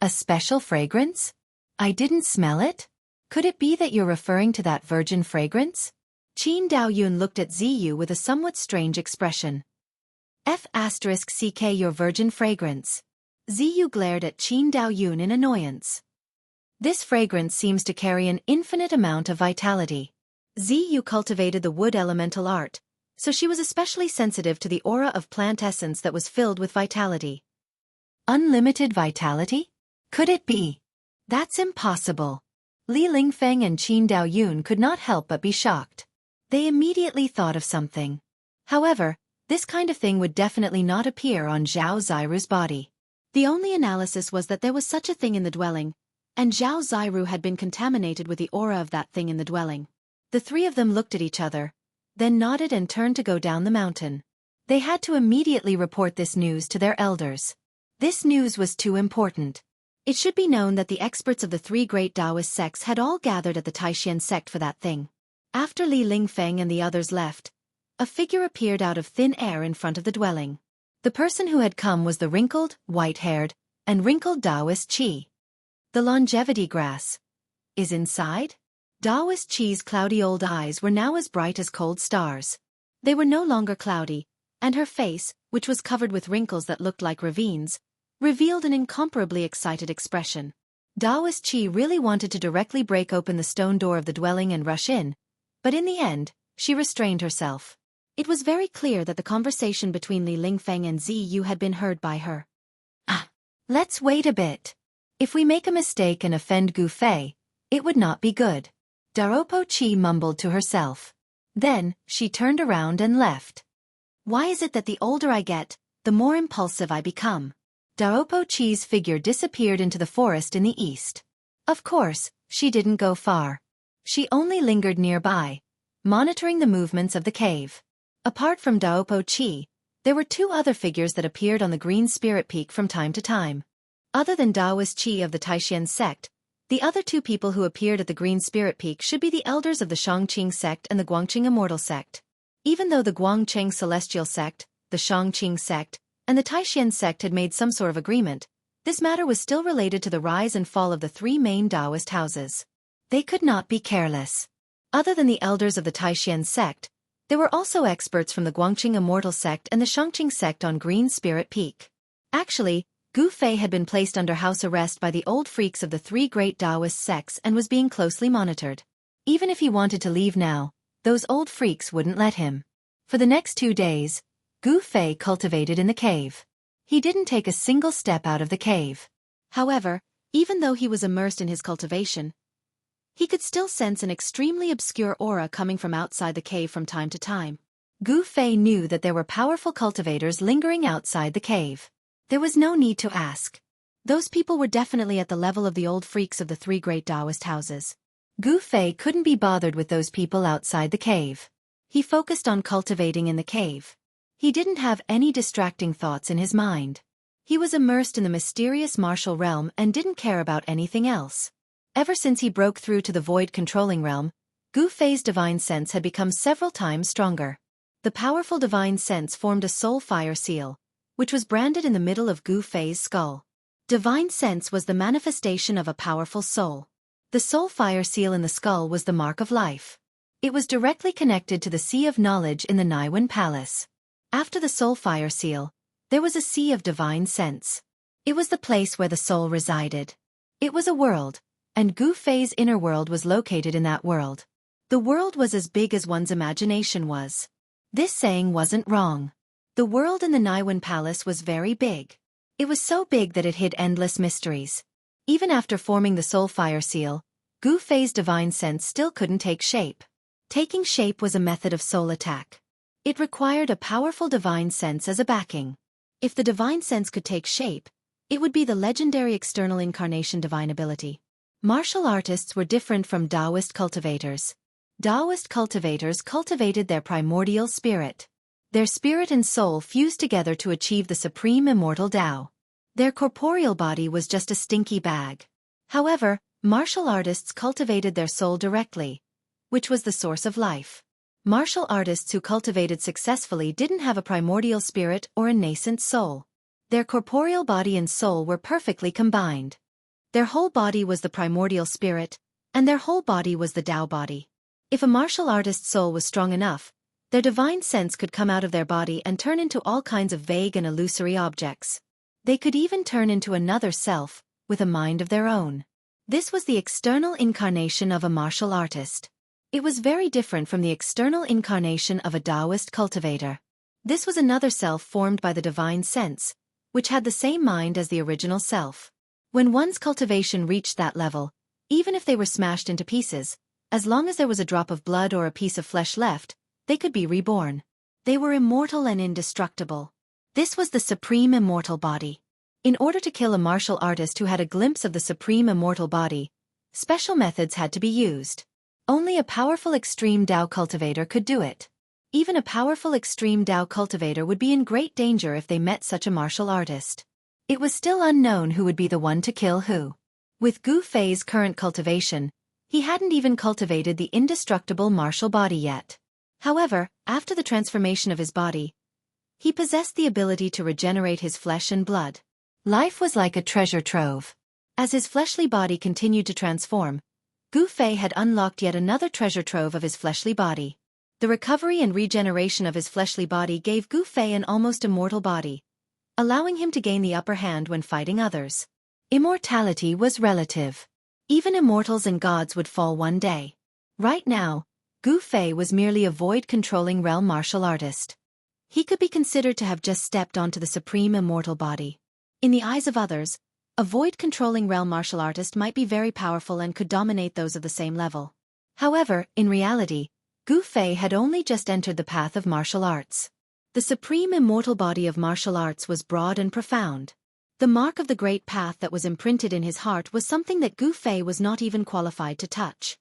Speaker 1: "A special fragrance? I didn't smell it? Could it be that you're referring to that virgin fragrance?" Qin Daoyun looked at Ziyu with a somewhat strange expression. F***ck your virgin fragrance. Ziyu glared at Qin Daoyun in annoyance. "This fragrance seems to carry an infinite amount of vitality." Ziyu cultivated the wood elemental art, so she was especially sensitive to the aura of plant essence that was filled with vitality. Unlimited vitality? Could it be? That's impossible. Li Lingfeng and Qin Daoyun could not help but be shocked. They immediately thought of something. However, this kind of thing would definitely not appear on Zhao Ziru's body. The only analysis was that there was such a thing in the dwelling, and Zhao Ziru had been contaminated with the aura of that thing in the dwelling. The three of them looked at each other, then nodded and turned to go down the mountain. They had to immediately report this news to their elders. This news was too important. It should be known that the experts of the three great Taoist sects had all gathered at the Taishan sect for that thing. After Li Lingfeng and the others left, a figure appeared out of thin air in front of the dwelling. The person who had come was the wrinkled, white-haired, and wrinkled Taoist Qi. The longevity grass is inside? Taoist Qi's cloudy old eyes were now as bright as cold stars. They were no longer cloudy, and her face, which was covered with wrinkles that looked like ravines, revealed an incomparably excited expression. Taoist Qi really wanted to directly break open the stone door of the dwelling and rush in, but in the end, she restrained herself. It was very clear that the conversation between Li Lingfeng and Ziyu had been heard by her. Let's wait a bit. If we make a mistake and offend Gu Fei, it would not be good. Daropo Qi mumbled to herself. Then, she turned around and left. Why is it that the older I get, the more impulsive I become? Daropo Qi's figure disappeared into the forest in the east. Of course, she didn't go far. She only lingered nearby, monitoring the movements of the cave. Apart from Daopo Qi, there were two other figures that appeared on the Green Spirit Peak from time to time. Other than Taoist Qi of the Taishan sect, the other two people who appeared at the Green Spirit Peak should be the elders of the Shangqing sect and the Guangqing Immortal sect. Even though the Guangqing Celestial sect, the Shangqing sect, and the Taishan sect had made some sort of agreement, this matter was still related to the rise and fall of the three main Taoist houses. They could not be careless. Other than the elders of the Taishan sect, there were also experts from the Guangqing Immortal sect and the Shangqing sect on Green Spirit Peak. Actually, Gu Fei had been placed under house arrest by the old freaks of the three great Taoist sects and was being closely monitored. Even if he wanted to leave now, those old freaks wouldn't let him. For the next 2 days, Gu Fei cultivated in the cave. He didn't take a single step out of the cave. However, even though he was immersed in his cultivation, he could still sense an extremely obscure aura coming from outside the cave from time to time. Gu Fei knew that there were powerful cultivators lingering outside the cave. There was no need to ask. Those people were definitely at the level of the old freaks of the three great Taoist houses. Gu Fei couldn't be bothered with those people outside the cave. He focused on cultivating in the cave. He didn't have any distracting thoughts in his mind. He was immersed in the mysterious martial realm and didn't care about anything else. Ever since he broke through to the void controlling realm, Gu Fei's divine sense had become several times stronger. The powerful divine sense formed a soul fire seal, which was branded in the middle of Gu Fei's skull. Divine sense was the manifestation of a powerful soul. The soul fire seal in the skull was the mark of life. It was directly connected to the Sea of Knowledge in the Naiwen Palace. After the soul fire seal, there was a sea of divine sense. It was the place where the soul resided. It was a world, and Gu Fei's inner world was located in that world. The world was as big as one's imagination was. This saying wasn't wrong. The world in the Naiwen Palace was very big. It was so big that it hid endless mysteries. Even after forming the soul fire seal, Gu Fei's divine sense still couldn't take shape. Taking shape was a method of soul attack. It required a powerful divine sense as a backing. If the divine sense could take shape, it would be the legendary external incarnation divine ability. Martial artists were different from Taoist cultivators. Taoist cultivators cultivated their primordial spirit. Their spirit and soul fused together to achieve the supreme immortal Tao. Their corporeal body was just a stinky bag. However, martial artists cultivated their soul directly, which was the source of life. Martial artists who cultivated successfully didn't have a primordial spirit or a nascent soul. Their corporeal body and soul were perfectly combined. Their whole body was the primordial spirit, and their whole body was the Tao body. If a martial artist's soul was strong enough, their divine sense could come out of their body and turn into all kinds of vague and illusory objects. They could even turn into another self, with a mind of their own. This was the external incarnation of a martial artist. It was very different from the external incarnation of a Taoist cultivator. This was another self formed by the divine sense, which had the same mind as the original self. When one's cultivation reached that level, even if they were smashed into pieces, as long as there was a drop of blood or a piece of flesh left, they could be reborn. They were immortal and indestructible. This was the supreme immortal body. In order to kill a martial artist who had a glimpse of the supreme immortal body, special methods had to be used. Only a powerful extreme Tao cultivator could do it. Even a powerful extreme Tao cultivator would be in great danger if they met such a martial artist. It was still unknown who would be the one to kill who. With Gu Fei's current cultivation, he hadn't even cultivated the indestructible martial body yet. However, after the transformation of his body, he possessed the ability to regenerate his flesh and blood. Life was like a treasure trove. As his fleshly body continued to transform, Gu Fei had unlocked yet another treasure trove of his fleshly body. The recovery and regeneration of his fleshly body gave Gu Fei an almost immortal body, allowing him to gain the upper hand when fighting others. Immortality was relative. Even immortals and gods would fall one day. Right now, Gu Fei was merely a void-controlling realm martial artist. He could be considered to have just stepped onto the supreme immortal body. In the eyes of others, a void-controlling realm martial artist might be very powerful and could dominate those of the same level. However, in reality, Gu Fei had only just entered the path of martial arts. The supreme immortal body of martial arts was broad and profound. The mark of the great path that was imprinted in his heart was something that Gu Fei was not even qualified to touch.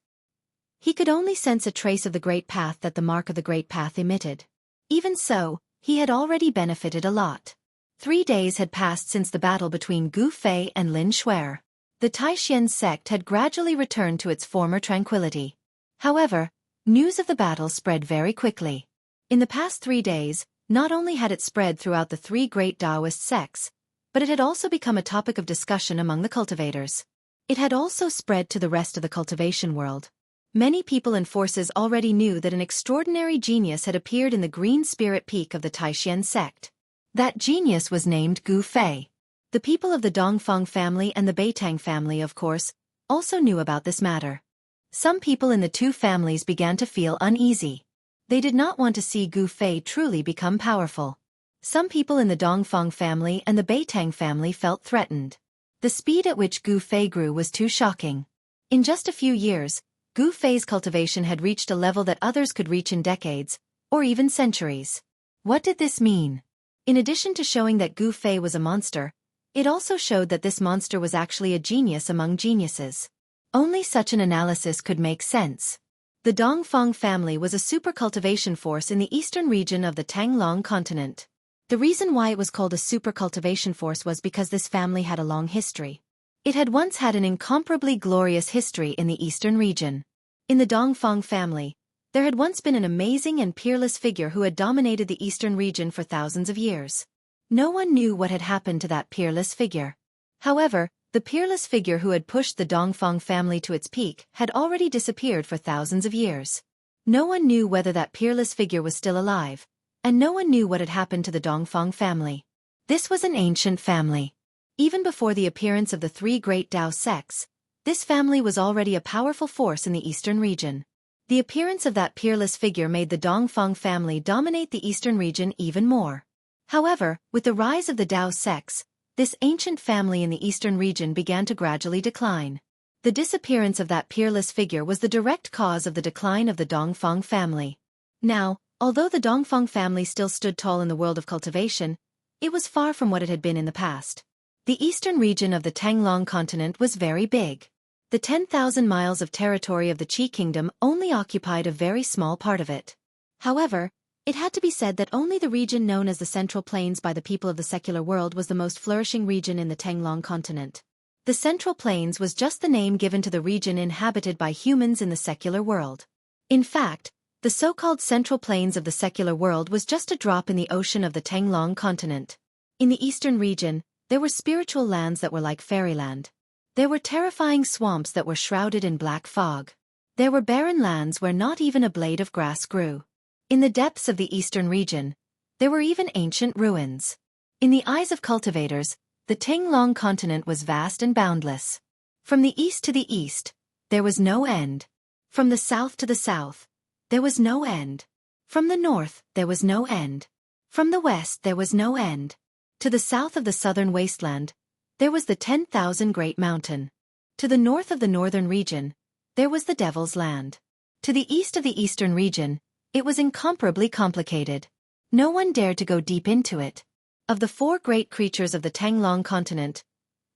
Speaker 1: He could only sense a trace of the great path that the mark of the great path emitted. Even so, he had already benefited a lot. 3 days had passed since the battle between Gu Fei and Lin Shuer. The Taishan sect had gradually returned to its former tranquility. However, news of the battle spread very quickly. In the past 3 days, not only had it spread throughout the 3 great Taoist sects, but it had also become a topic of discussion among the cultivators. It had also spread to the rest of the cultivation world. Many people and forces already knew that an extraordinary genius had appeared in the green spirit peak of the Taishan sect. That genius was named Gu Fei. The people of the Dongfang family and the Beitang family, of course, also knew about this matter. Some people in the 2 families began to feel uneasy. They did not want to see Gu Fei truly become powerful. Some people in the Dongfang family and the Beitang family felt threatened. The speed at which Gu Fei grew was too shocking. In just a few years, Gu Fei's cultivation had reached a level that others could reach in decades, or even centuries. What did this mean? In addition to showing that Gu Fei was a monster, it also showed that this monster was actually a genius among geniuses. Only such an analysis could make sense. The Dongfang family was a super cultivation force in the eastern region of the Tanglong continent. The reason why it was called a super cultivation force was because this family had a long history. It had once had an incomparably glorious history in the eastern region. In the Dongfang family, there had once been an amazing and peerless figure who had dominated the eastern region for thousands of years. No one knew what had happened to that peerless figure. However, the peerless figure who had pushed the Dongfang family to its peak had already disappeared for thousands of years. No one knew whether that peerless figure was still alive, and no one knew what had happened to the Dongfang family. This was an ancient family. Even before the appearance of the three great Tao sects, this family was already a powerful force in the eastern region. The appearance of that peerless figure made the Dongfang family dominate the eastern region even more. However, with the rise of the Tao sects, this ancient family in the eastern region began to gradually decline. The disappearance of that peerless figure was the direct cause of the decline of the Dongfang family. Now, although the Dongfang family still stood tall in the world of cultivation, it was far from what it had been in the past. The eastern region of the Tanglong continent was very big. The 10,000 miles of territory of the Qi kingdom only occupied a very small part of it. However, it had to be said that only the region known as the Central Plains by the people of the secular world was the most flourishing region in the Tanglong continent. The Central Plains was just the name given to the region inhabited by humans in the secular world. In fact, the so-called Central Plains of the secular world was just a drop in the ocean of the Tanglong continent. In the eastern region, there were spiritual lands that were like fairyland. There were terrifying swamps that were shrouded in black fog. There were barren lands where not even a blade of grass grew. In the depths of the eastern region, there were even ancient ruins. In the eyes of cultivators, the Tanglong continent was vast and boundless. From the east to the east, there was no end. From the south to the south, there was no end. From the north, there was no end. From the west, there was no end. To the south of the southern wasteland, there was the 10,000 Great Mountain. To the north of the northern region, there was the Devil's Land. To the east of the eastern region, it was incomparably complicated. No one dared to go deep into it. Of the four great creatures of the Tanglong continent,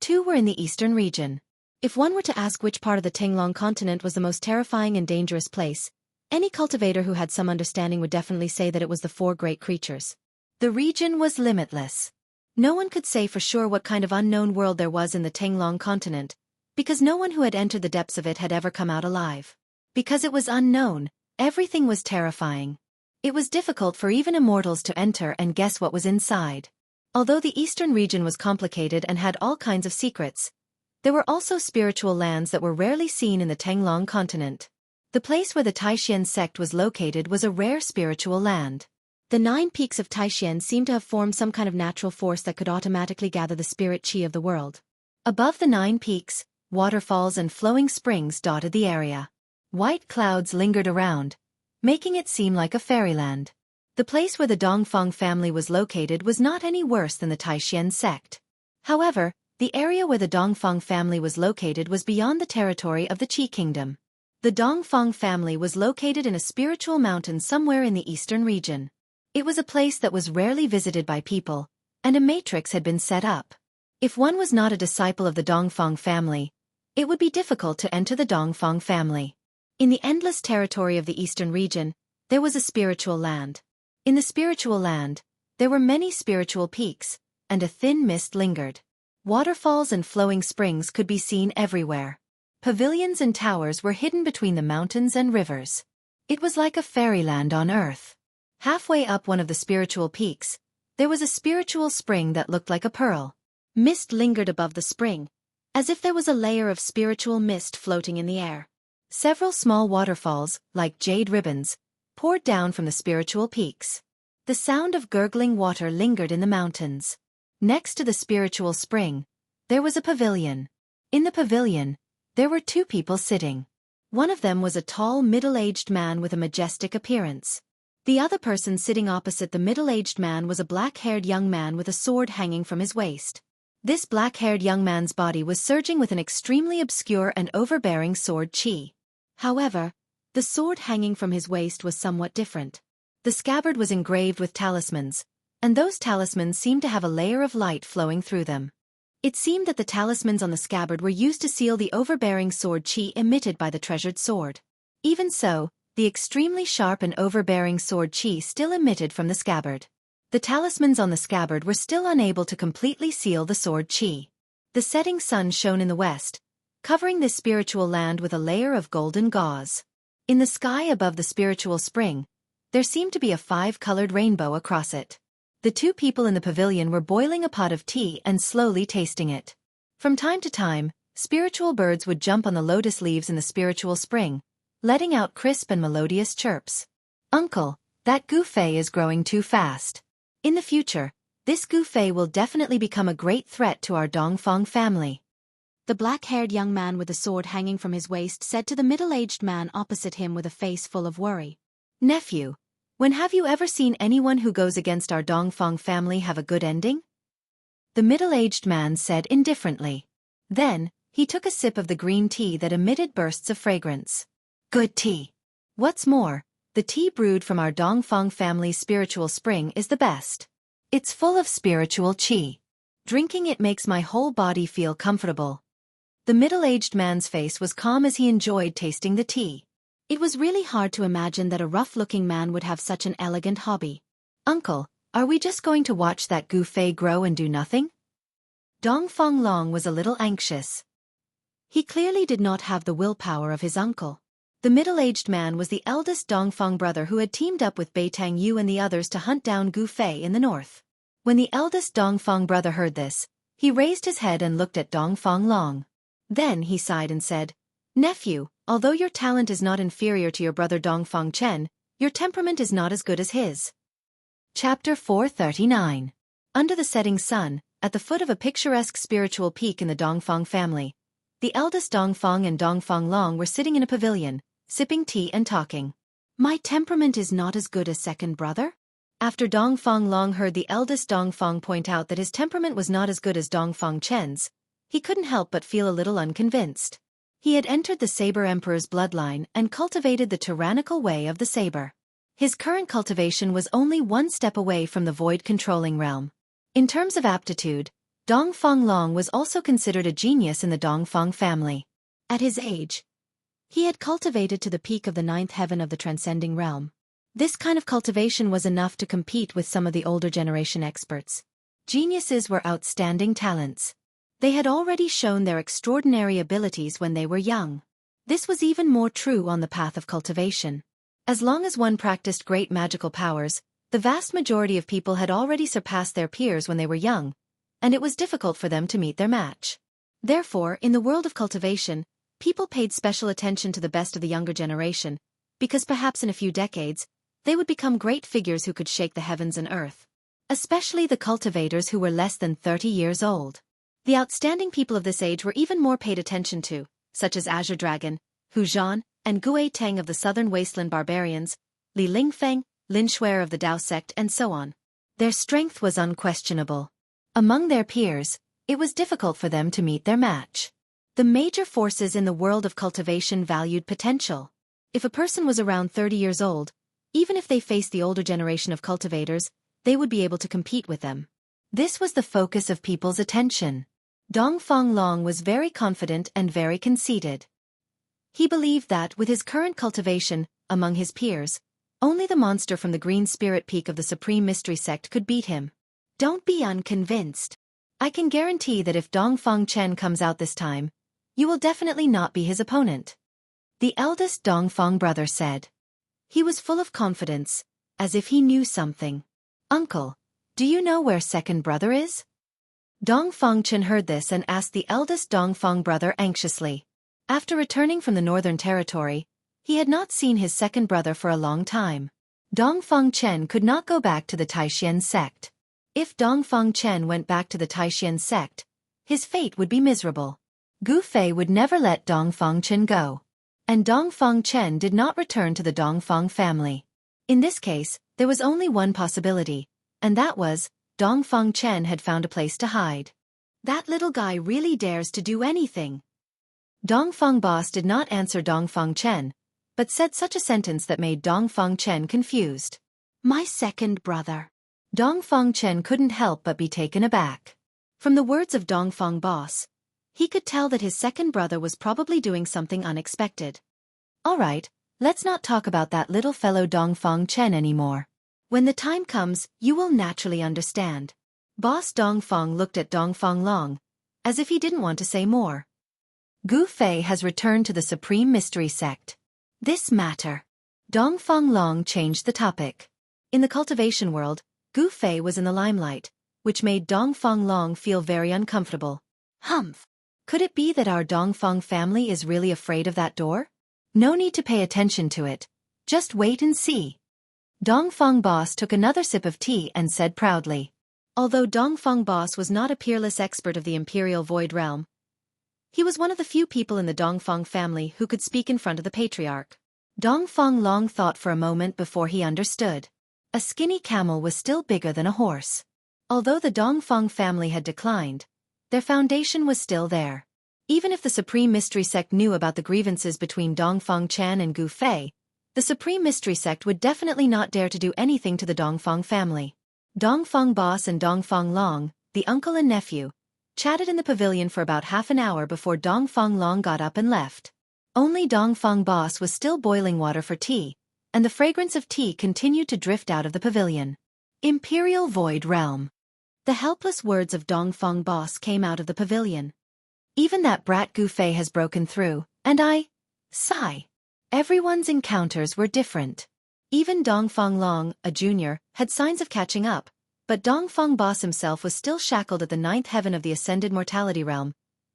Speaker 1: two were in the eastern region. If one were to ask which part of the Tanglong continent was the most terrifying and dangerous place, any cultivator who had some understanding would definitely say that it was the four great creatures. The region was limitless. No one could say for sure what kind of unknown world there was in the Tanglong continent, because no one who had entered the depths of it had ever come out alive. Because it was unknown, everything was terrifying. It was difficult for even immortals to enter and guess what was inside. Although the eastern region was complicated and had all kinds of secrets, there were also spiritual lands that were rarely seen in the Tanglong continent. The place where the Taishan sect was located was a rare spiritual land. The 9 peaks of Taishan seemed to have formed some kind of natural force that could automatically gather the spirit qi of the world. Above the 9 peaks, waterfalls and flowing springs dotted the area. White clouds lingered around, making it seem like a fairyland. The place where the Dongfang family was located was not any worse than the Taishan sect. However, the area where the Dongfang family was located was beyond the territory of the Qi kingdom. The Dongfang family was located in a spiritual mountain somewhere in the eastern region. It was a place that was rarely visited by people, and a matrix had been set up. If one was not a disciple of the Dongfang family, it would be difficult to enter the Dongfang family. In the endless territory of the eastern region, there was a spiritual land. In the spiritual land, there were many spiritual peaks, and a thin mist lingered. Waterfalls and flowing springs could be seen everywhere. Pavilions and towers were hidden between the mountains and rivers. It was like a fairyland on earth. Halfway up one of the spiritual peaks, there was a spiritual spring that looked like a pearl. Mist lingered above the spring, as if there was a layer of spiritual mist floating in the air. Several small waterfalls, like jade ribbons, poured down from the spiritual peaks. The sound of gurgling water lingered in the mountains. Next to the spiritual spring, there was a pavilion. In the pavilion, there were 2 people sitting. One of them was a tall, middle-aged man with a majestic appearance. The other person sitting opposite the middle-aged man was a black-haired young man with a sword hanging from his waist. This black-haired young man's body was surging with an extremely obscure and overbearing sword qi. However, the sword hanging from his waist was somewhat different. The scabbard was engraved with talismans, and those talismans seemed to have a layer of light flowing through them. It seemed that the talismans on the scabbard were used to seal the overbearing sword qi emitted by the treasured sword. Even so, the extremely sharp and overbearing sword qi still emitted from the scabbard. The talismans on the scabbard were still unable to completely seal the sword qi. The setting sun shone in the west, covering this spiritual land with a layer of golden gauze. In the sky above the spiritual spring, there seemed to be a 5-colored rainbow across it. The 2 people in the pavilion were boiling a pot of tea and slowly tasting it. From time to time, spiritual birds would jump on the lotus leaves in the spiritual spring, letting out crisp and melodious chirps. "Uncle, that Gu Fei is growing too fast. In the future, This Gu Fei will definitely become a great threat to our Dongfang family.
Speaker 2: The black-haired young man with the sword hanging from his waist said to the middle-aged man opposite him with a face full of worry.
Speaker 1: Nephew, when have you ever seen anyone who goes against our Dongfang family have a good ending? The middle-aged man said indifferently. Then, he took a sip of the green tea that emitted bursts of fragrance. Good tea. What's more, the tea brewed from our Dongfang family's spiritual spring is the best. It's full of spiritual qi. Drinking it makes my whole body feel comfortable. The middle-aged man's face was calm as he enjoyed tasting the tea.
Speaker 2: It was really hard to imagine that a rough-looking man would have such an elegant hobby.
Speaker 1: Uncle, are we just going to watch that Gu Fei grow and do nothing? Dongfang Long was a little anxious.
Speaker 2: He clearly did not have the willpower of his uncle.
Speaker 1: The middle-aged man was the eldest Dongfang brother who had teamed up with Beitang Yu and the others to hunt down Gu Fei in the north. When the eldest Dongfang brother heard this, he raised his head and looked at Dongfang Long. Then he sighed and said, Nephew, although your talent is not inferior to your brother Dongfang Chen, your temperament is not as good as his. Chapter 439. Under the setting sun, at the foot of a picturesque spiritual peak in the Dongfang family, the eldest Dongfang and Dongfang Long were sitting in a pavilion, sipping tea and talking.
Speaker 2: My temperament is not as good as second brother?
Speaker 1: After Dongfang Long heard the eldest Dongfang point out that his temperament was not as good as Dongfang Chen's, he couldn't help but feel a little unconvinced. He had entered the Saber Emperor's bloodline and cultivated the tyrannical way of the saber. His current cultivation was only one step away from the void-controlling realm. In terms of aptitude, Dongfang Long was also considered a genius in the Dongfang family.
Speaker 2: At his age, he had cultivated to the peak of the ninth heaven of the transcending realm. This kind of cultivation was enough to compete with some of the older generation experts.
Speaker 1: Geniuses were outstanding talents. They had already shown their extraordinary abilities when they were young. This was even more true on the path of cultivation. As long as one practiced great magical powers, the vast majority of people had already surpassed their peers when they were young, and it was difficult for them to meet their match. Therefore, in the world of cultivation, people paid special attention to the best of the younger generation, because perhaps in a few decades, they would become great figures who could shake the heavens and earth. Especially the cultivators who were less than 30 years old. The outstanding people of this age were even more paid attention to, such as Azure Dragon, Hu Zhan, and Gue Teng of the Southern Wasteland Barbarians, Li Lingfeng, Lin Shuer of the Dao sect, and so on. Their strength was unquestionable. Among their peers, it was difficult for them to meet their match. The major forces in the world of cultivation valued potential. If a person was around 30 years old, even if they faced the older generation of cultivators, they would be able to compete with them. This was the focus of people's attention. Dongfang Long was very confident and very conceited. He believed that, with his current cultivation, among his peers, only the monster from the Green Spirit Peak of the Supreme Mystery Sect could beat him. Don't be unconvinced. I can guarantee that if Dongfang Chen comes out this time, you will definitely not be his opponent. The eldest Dongfang brother said. He was full of confidence, as if he knew something. Uncle, do you know where second brother is? Dongfang Chen heard this and asked the eldest Dongfang brother anxiously. After returning from the Northern Territory, he had not seen his second brother for a long time. Dongfang Chen could not go back to the Taishan sect. If Dongfang Chen went back to the Taishan sect, his fate would be miserable. Gu Fei would never let Dongfang Chen go. And Dongfang Chen did not return to the Dongfang family. In this case, there was only one possibility, and that was, Dongfang Chen had found a place to hide. That little guy really dares to do anything. Dongfang Boss did not answer Dongfang Chen, but said such a sentence that made Dongfang Chen confused. My second brother. Dongfang Chen couldn't help but be taken aback. From the words of Dongfang Boss, he could tell that his second brother was probably doing something unexpected. All right, let's not talk about that little fellow Dongfang Chen anymore. When the time comes, you will naturally understand. Boss Dongfang looked at Dongfang Long, as if he didn't want to say more. Gu Fei has returned to the Supreme Mystery Sect. This matter. Dongfang Long changed the topic. In the cultivation world, Gu Fei was in the limelight, which made Dongfang Long feel very uncomfortable. Humph! Could it be that our Dongfang family is really afraid of that door? No need to pay attention to it. Just wait and see. Dongfang Boss took another sip of tea and said proudly.
Speaker 2: Although Dongfeng Boss was not a peerless expert of the Imperial Void Realm, he was one of the few people in the Dongfeng family who could speak in front of the patriarch. Dongfeng Long thought for a moment before he understood. A skinny camel was still bigger than a horse. Although the Dongfeng family had declined, their foundation was still there. Even if the Supreme Mystery Sect knew about the grievances between Dongfeng Chan and Gu Fei, the Supreme Mystery Sect would definitely not dare to do anything to the Dongfeng family. Dongfeng Boss and Dongfeng Long, the uncle and nephew, chatted in the pavilion for about half an hour before Dongfeng Long got up and left. Only Dongfeng Boss was still boiling water for tea, and the fragrance of tea continued to drift out of the pavilion. Imperial Void Realm. The helpless words of Dongfeng Boss came out of the pavilion. Even that brat Gu Fei has broken through, and I sigh. Everyone's encounters were different. Even Dongfeng Long, a junior, had signs of catching up, but Dongfeng Boss himself was still shackled at the ninth heaven of the ascended mortality realm,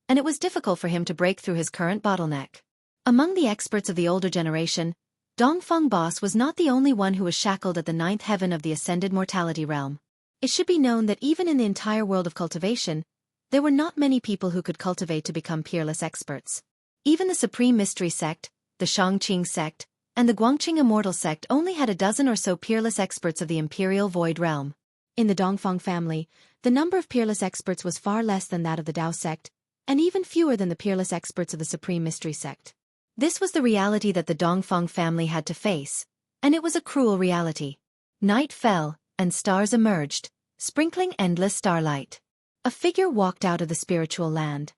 Speaker 2: and it was difficult for him to break through his current bottleneck. Among the experts of the older generation, Dongfeng Boss was not the only one who was shackled at the ninth heaven of the ascended mortality realm. It should be known that even in the entire world of cultivation, there were not many people who could cultivate to become peerless experts. Even the Supreme Mystery Sect, the Shangqing Sect, and the Guangqing Immortal Sect only had a dozen or so peerless experts of the Imperial Void Realm. In the Dongfeng family, the number of peerless experts was far less than that of the Dao Sect, and even fewer than the peerless experts of the Supreme Mystery Sect. This was the reality that the Dongfeng family had to face, and it was a cruel reality. Night fell, and stars emerged, sprinkling endless starlight. A figure walked out of the spiritual land.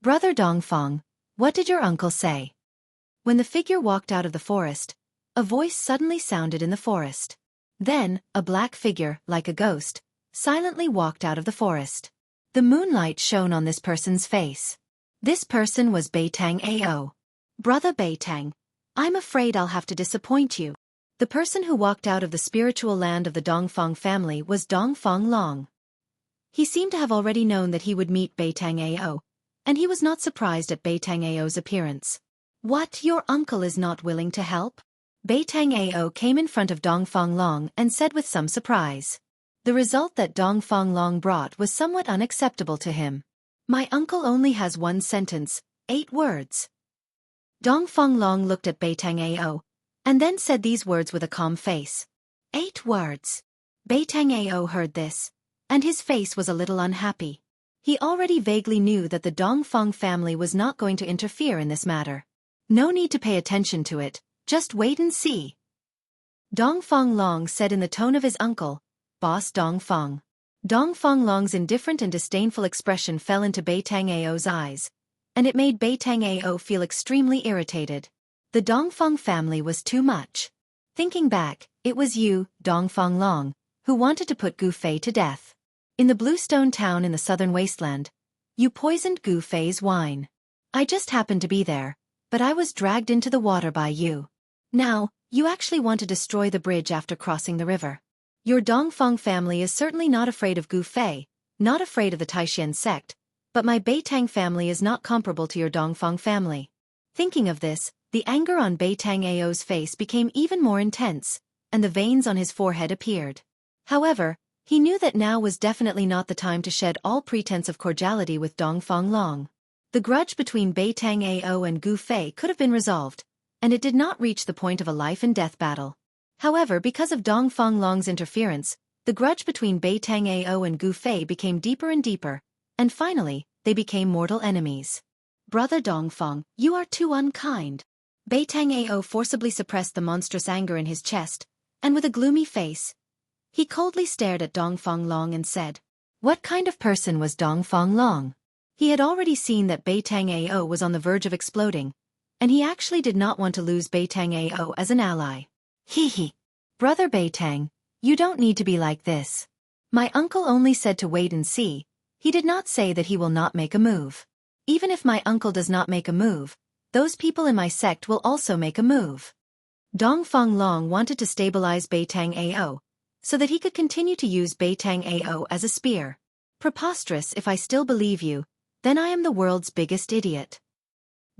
Speaker 2: "Brother Dongfeng, what did your uncle say?" When the figure walked out of the forest, a voice suddenly sounded in the forest. Then, a black figure, like a ghost, silently walked out of the forest. The moonlight shone on this person's face. This person was Beitang Ao. "Brother Beitang, I'm afraid I'll have to disappoint you." The person who walked out of the spiritual land of the Dongfeng family was Dongfeng Long. He seemed to have already known that he would meet Beitang Ao, and he was not surprised at Beitang Ao's appearance. "What, your uncle is not willing to help?" Beitang Ao came in front of Dongfeng Long and said with some surprise. The result that Dongfeng Long brought was somewhat unacceptable to him. "My uncle only has one sentence, 8 words. Dongfeng Long looked at Beitang Ao, and then said these words with a calm face. 8 words. Beitang Ao heard this, and his face was a little unhappy. He already vaguely knew that the Dongfeng family was not going to interfere in this matter. No need to pay attention to it, just wait and see. Dongfeng Long said in the tone of his uncle, Boss Dongfeng. Dongfeng Long's indifferent and disdainful expression fell into Beitang Ao's eyes, and it made Beitang Ao feel extremely irritated. The Dongfeng family was too much. Thinking back, it was you, Dongfeng Long, who wanted to put Gu Fei to death. In the Bluestone town in the southern wasteland, you poisoned Gu Fei's wine. I just happened to be there, but I was dragged into the water by you. Now, you actually want to destroy the bridge after crossing the river. Your Dongfeng family is certainly not afraid of Gu Fei, not afraid of the Taishan sect, but my Beitang family is not comparable to your Dongfeng family. Thinking of this, the anger on Beitang Ao's face became even more intense, and the veins on his forehead appeared. However, he knew that now was definitely not the time to shed all pretense of cordiality with Dongfeng Long. The grudge between Beitang Ao and Gu Fei could have been resolved, and it did not reach the point of a life-and-death battle. However, because of Dongfeng Long's interference, the grudge between Beitang Ao and Gu Fei became deeper and deeper, and finally, they became mortal enemies. Brother Dongfeng, you are too unkind. Beitang Ao forcibly suppressed the monstrous anger in his chest, and with a gloomy face, he coldly stared at Dongfeng Long and said, What kind of person was Dongfeng Long? He had already seen that Beitang Ao was on the verge of exploding, and he actually did not want to lose Beitang Ao as an ally. Hee. Brother Beitang, you don't need to be like this. My uncle only said to wait and see. He did not say that he will not make a move. Even if my uncle does not make a move, those people in my sect will also make a move. Dongfeng Long wanted to stabilize Beitang Ao, so that he could continue to use Beitang Ao as a spear. Preposterous. If I still believe you, then I am the world's biggest idiot.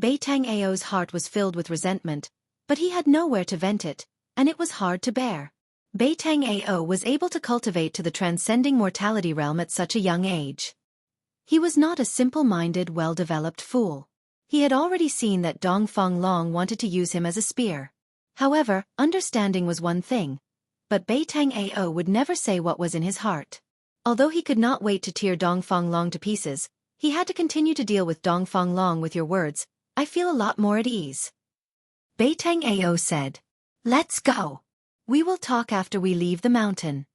Speaker 2: Beitang Ao's heart was filled with resentment, but he had nowhere to vent it, and it was hard to bear.
Speaker 1: Beitang Ao was able to cultivate to the transcending mortality realm at such a young age. He was not a simple-minded, well-developed fool. He had already seen that Dongfang Long wanted to use him as a spear. However, understanding was one thing, but Beitang Ao would never say what was in his heart. Although he could not wait to tear Dongfang Long to pieces, he had to continue to deal with Dongfang Long with your words. I feel a lot more at ease. Beitang Ao said. Let's go. We will talk after we leave the mountain.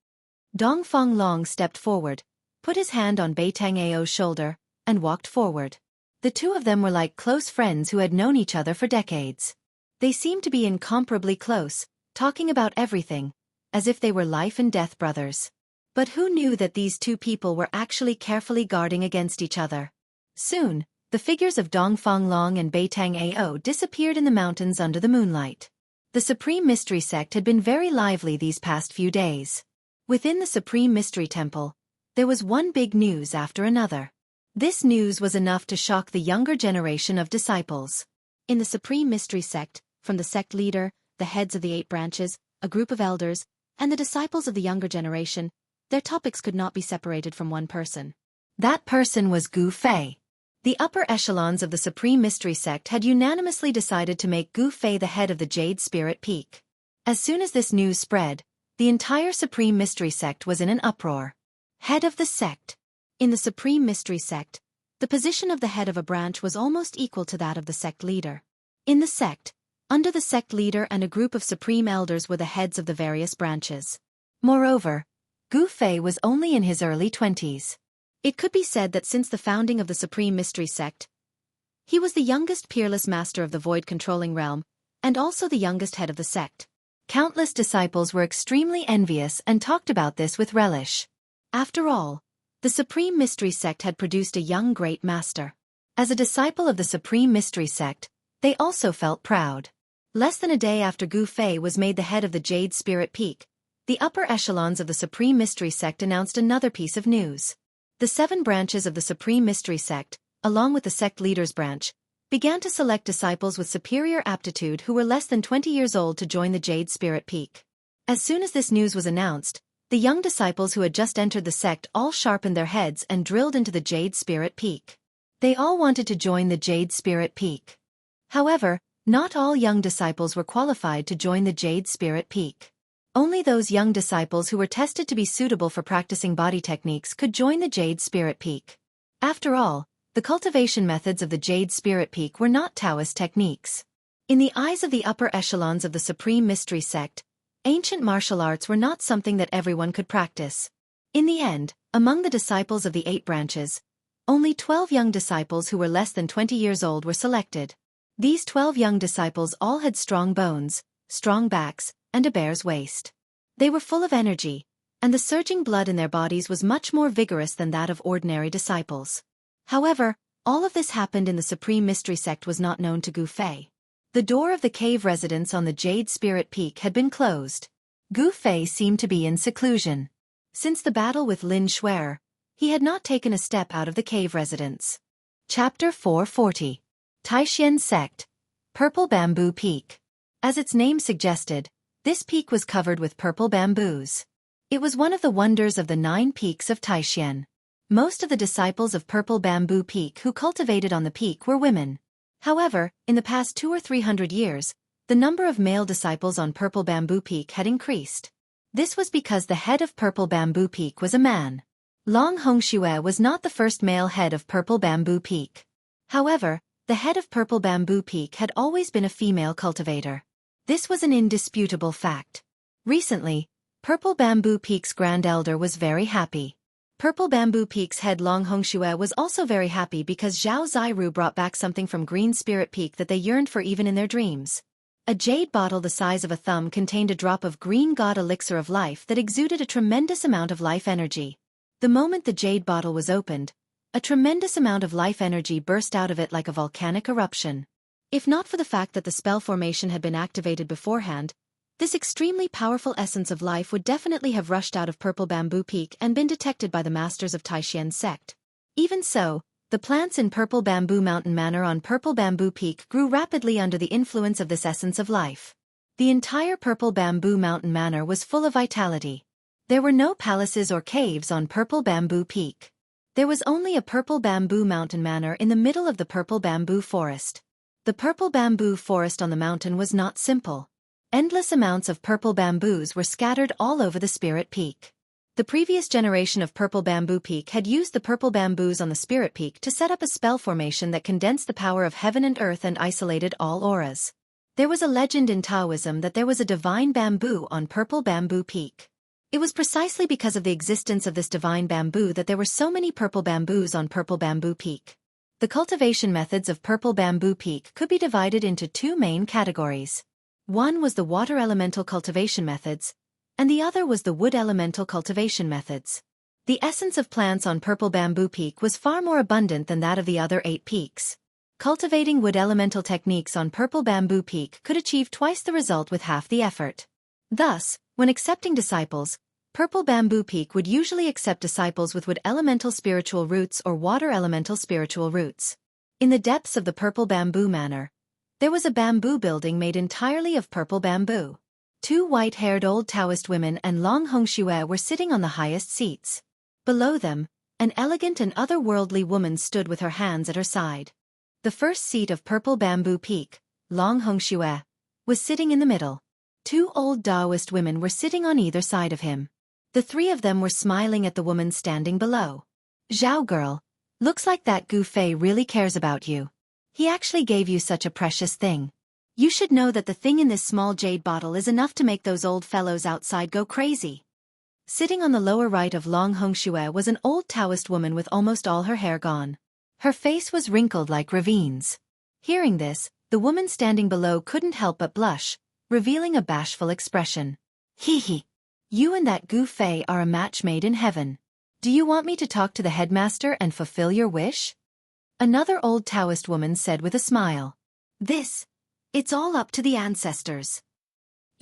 Speaker 1: Dongfang Long stepped forward, put his hand on Beitang Ao's shoulder, and walked forward. The two of them were like close friends who had known each other for decades. They seemed to be incomparably close, talking about everything, as if they were life and death brothers. But who knew that these two people were actually carefully guarding against each other? Soon, the figures of Dongfang Long and Beitang Ao disappeared in the mountains under the moonlight. The Supreme Mystery Sect had been very lively these past few days. Within the Supreme Mystery Temple, there was one big news after another. This news was enough to shock the younger generation of disciples.
Speaker 2: In the Supreme Mystery Sect, from the sect leader, the heads of the 8 branches, a group of elders, and the disciples of the younger generation, their topics could not be separated from one person.
Speaker 1: That person was Gu Fei. The upper echelons of the Supreme Mystery Sect had unanimously decided to make Gu Fei the head of the Jade Spirit Peak. As soon as this news spread, the entire Supreme Mystery Sect was in an uproar. Head of the sect.
Speaker 2: In the Supreme Mystery Sect, the position of the head of a branch was almost equal to that of the sect leader. In the sect, under the sect leader and a group of supreme elders were the heads of the various branches.
Speaker 1: Moreover, Gu Fei was only in his early 20s.
Speaker 2: It could be said that since the founding of the Supreme Mystery Sect, he was the youngest peerless master of the void-controlling realm, and also the youngest head of the sect.
Speaker 1: Countless disciples were extremely envious and talked about this with relish.
Speaker 2: After all, the Supreme Mystery Sect had produced a young great master.
Speaker 1: As a disciple of the Supreme Mystery Sect, they also felt proud. Less than a day after Gu Fei was made the head of the Jade Spirit Peak, the upper echelons of the Supreme Mystery Sect announced another piece of news. The 7 branches of the Supreme Mystery Sect, along with the sect leader's branch, began to select disciples with superior aptitude who were less than 20 years old to join the Jade Spirit Peak. As soon as this news was announced, the young disciples who had just entered the sect all sharpened their heads and drilled into the Jade Spirit Peak. They all wanted to join the Jade Spirit Peak. However, not all young disciples were qualified to join the Jade Spirit Peak. Only those young disciples who were tested to be suitable for practicing body techniques could join the Jade Spirit Peak. After all, the cultivation methods of the Jade Spirit Peak were not Taoist techniques. In the eyes of the upper echelons of the Supreme Mystery Sect, ancient martial arts were not something that everyone could practice. In the end, among the disciples of the 8 branches, only 12 young disciples who were less than 20 years old were selected. These 12 young disciples all had strong bones, strong backs, and a bear's waist. They were full of energy, and the surging blood in their bodies was much more vigorous than that of ordinary disciples. However, all of this happened in the Supreme Mystery Sect was not known to Gu Fei. The door of the cave residence on the Jade Spirit Peak had been closed. Gu Fei seemed to be in seclusion. Since the battle with Lin Xuer, he had not taken a step out of the cave residence. Chapter 440. Taishan Sect. Purple Bamboo Peak. As its name suggested, this peak was covered with purple bamboos. It was one of the wonders of the 9 peaks of Taishan. Most of the disciples of Purple Bamboo Peak who cultivated on the peak were women. However, in the past 200 or 300 years, the number of male disciples on Purple Bamboo Peak had increased. This was because the head of Purple Bamboo Peak was a man. Long Hongxue was not the first male head of Purple Bamboo Peak. However, the head of Purple Bamboo Peak had always been a female cultivator. This was an indisputable fact. Recently, Purple Bamboo Peak's Grand Elder was very happy. Purple Bamboo Peak's head Long Hongxue was also very happy because Zhao Ziru brought back something from Green Spirit Peak that they yearned for even in their dreams. A jade bottle the size of a thumb contained a drop of green god elixir of life that exuded a tremendous amount of life energy. The moment the jade bottle was opened, a tremendous amount of life energy burst out of it like a volcanic eruption. If not for the fact that the spell formation had been activated beforehand, this extremely powerful essence of life would definitely have rushed out of Purple Bamboo Peak and been detected by the masters of Taishan Sect. Even so, the plants in Purple Bamboo Mountain Manor on Purple Bamboo Peak grew rapidly under the influence of this essence of life. The entire Purple Bamboo Mountain Manor was full of vitality. There were no palaces or caves on Purple Bamboo Peak. There was only a Purple Bamboo Mountain Manor in the middle of the Purple Bamboo Forest. The Purple Bamboo Forest on the mountain was not simple. Endless amounts of purple bamboos were scattered all over the Spirit Peak. The previous generation of Purple Bamboo Peak had used the purple bamboos on the Spirit Peak to set up a spell formation that condensed the power of heaven and earth and isolated all auras. There was a legend in Taoism that there was a divine bamboo on Purple Bamboo Peak. It was precisely because of the existence of this divine bamboo that there were so many purple bamboos on Purple Bamboo Peak. The cultivation methods of Purple Bamboo Peak could be divided into two main categories. One was the water elemental cultivation methods, and the other was the wood elemental cultivation methods. The essence of plants on Purple Bamboo Peak was far more abundant than that of the other 8 peaks. Cultivating wood elemental techniques on Purple Bamboo Peak could achieve twice the result with half the effort. Thus, when accepting disciples, Purple Bamboo Peak would usually accept disciples with wood elemental spiritual roots or water elemental spiritual roots. In the depths of the Purple Bamboo Manor, there was a bamboo building made entirely of purple bamboo. 2 white-haired old Taoist women and Long Hongxue were sitting on the highest seats. Below them, an elegant and otherworldly woman stood with her hands at her side. The first seat of Purple Bamboo Peak, Long Hongxue, was sitting in the middle. 2 old Taoist women were sitting on either side of him. The 3 of them were smiling at the woman standing below. "Zhao girl, looks like that Gu Fei really cares about you. He actually gave you such a precious thing. You should know that the thing in this small jade bottle is enough to make those old fellows outside go crazy." Sitting on the lower right of Long Hongxue was an old Taoist woman with almost all her hair gone. Her face was wrinkled like ravines. Hearing this, the woman standing below couldn't help but blush, revealing a bashful expression. "Hee hee. You and that Gu Fei are a match made in heaven. Do you want me to talk to the headmaster and fulfill your wish?" Another old Taoist woman said with a smile. It's all up to the ancestors."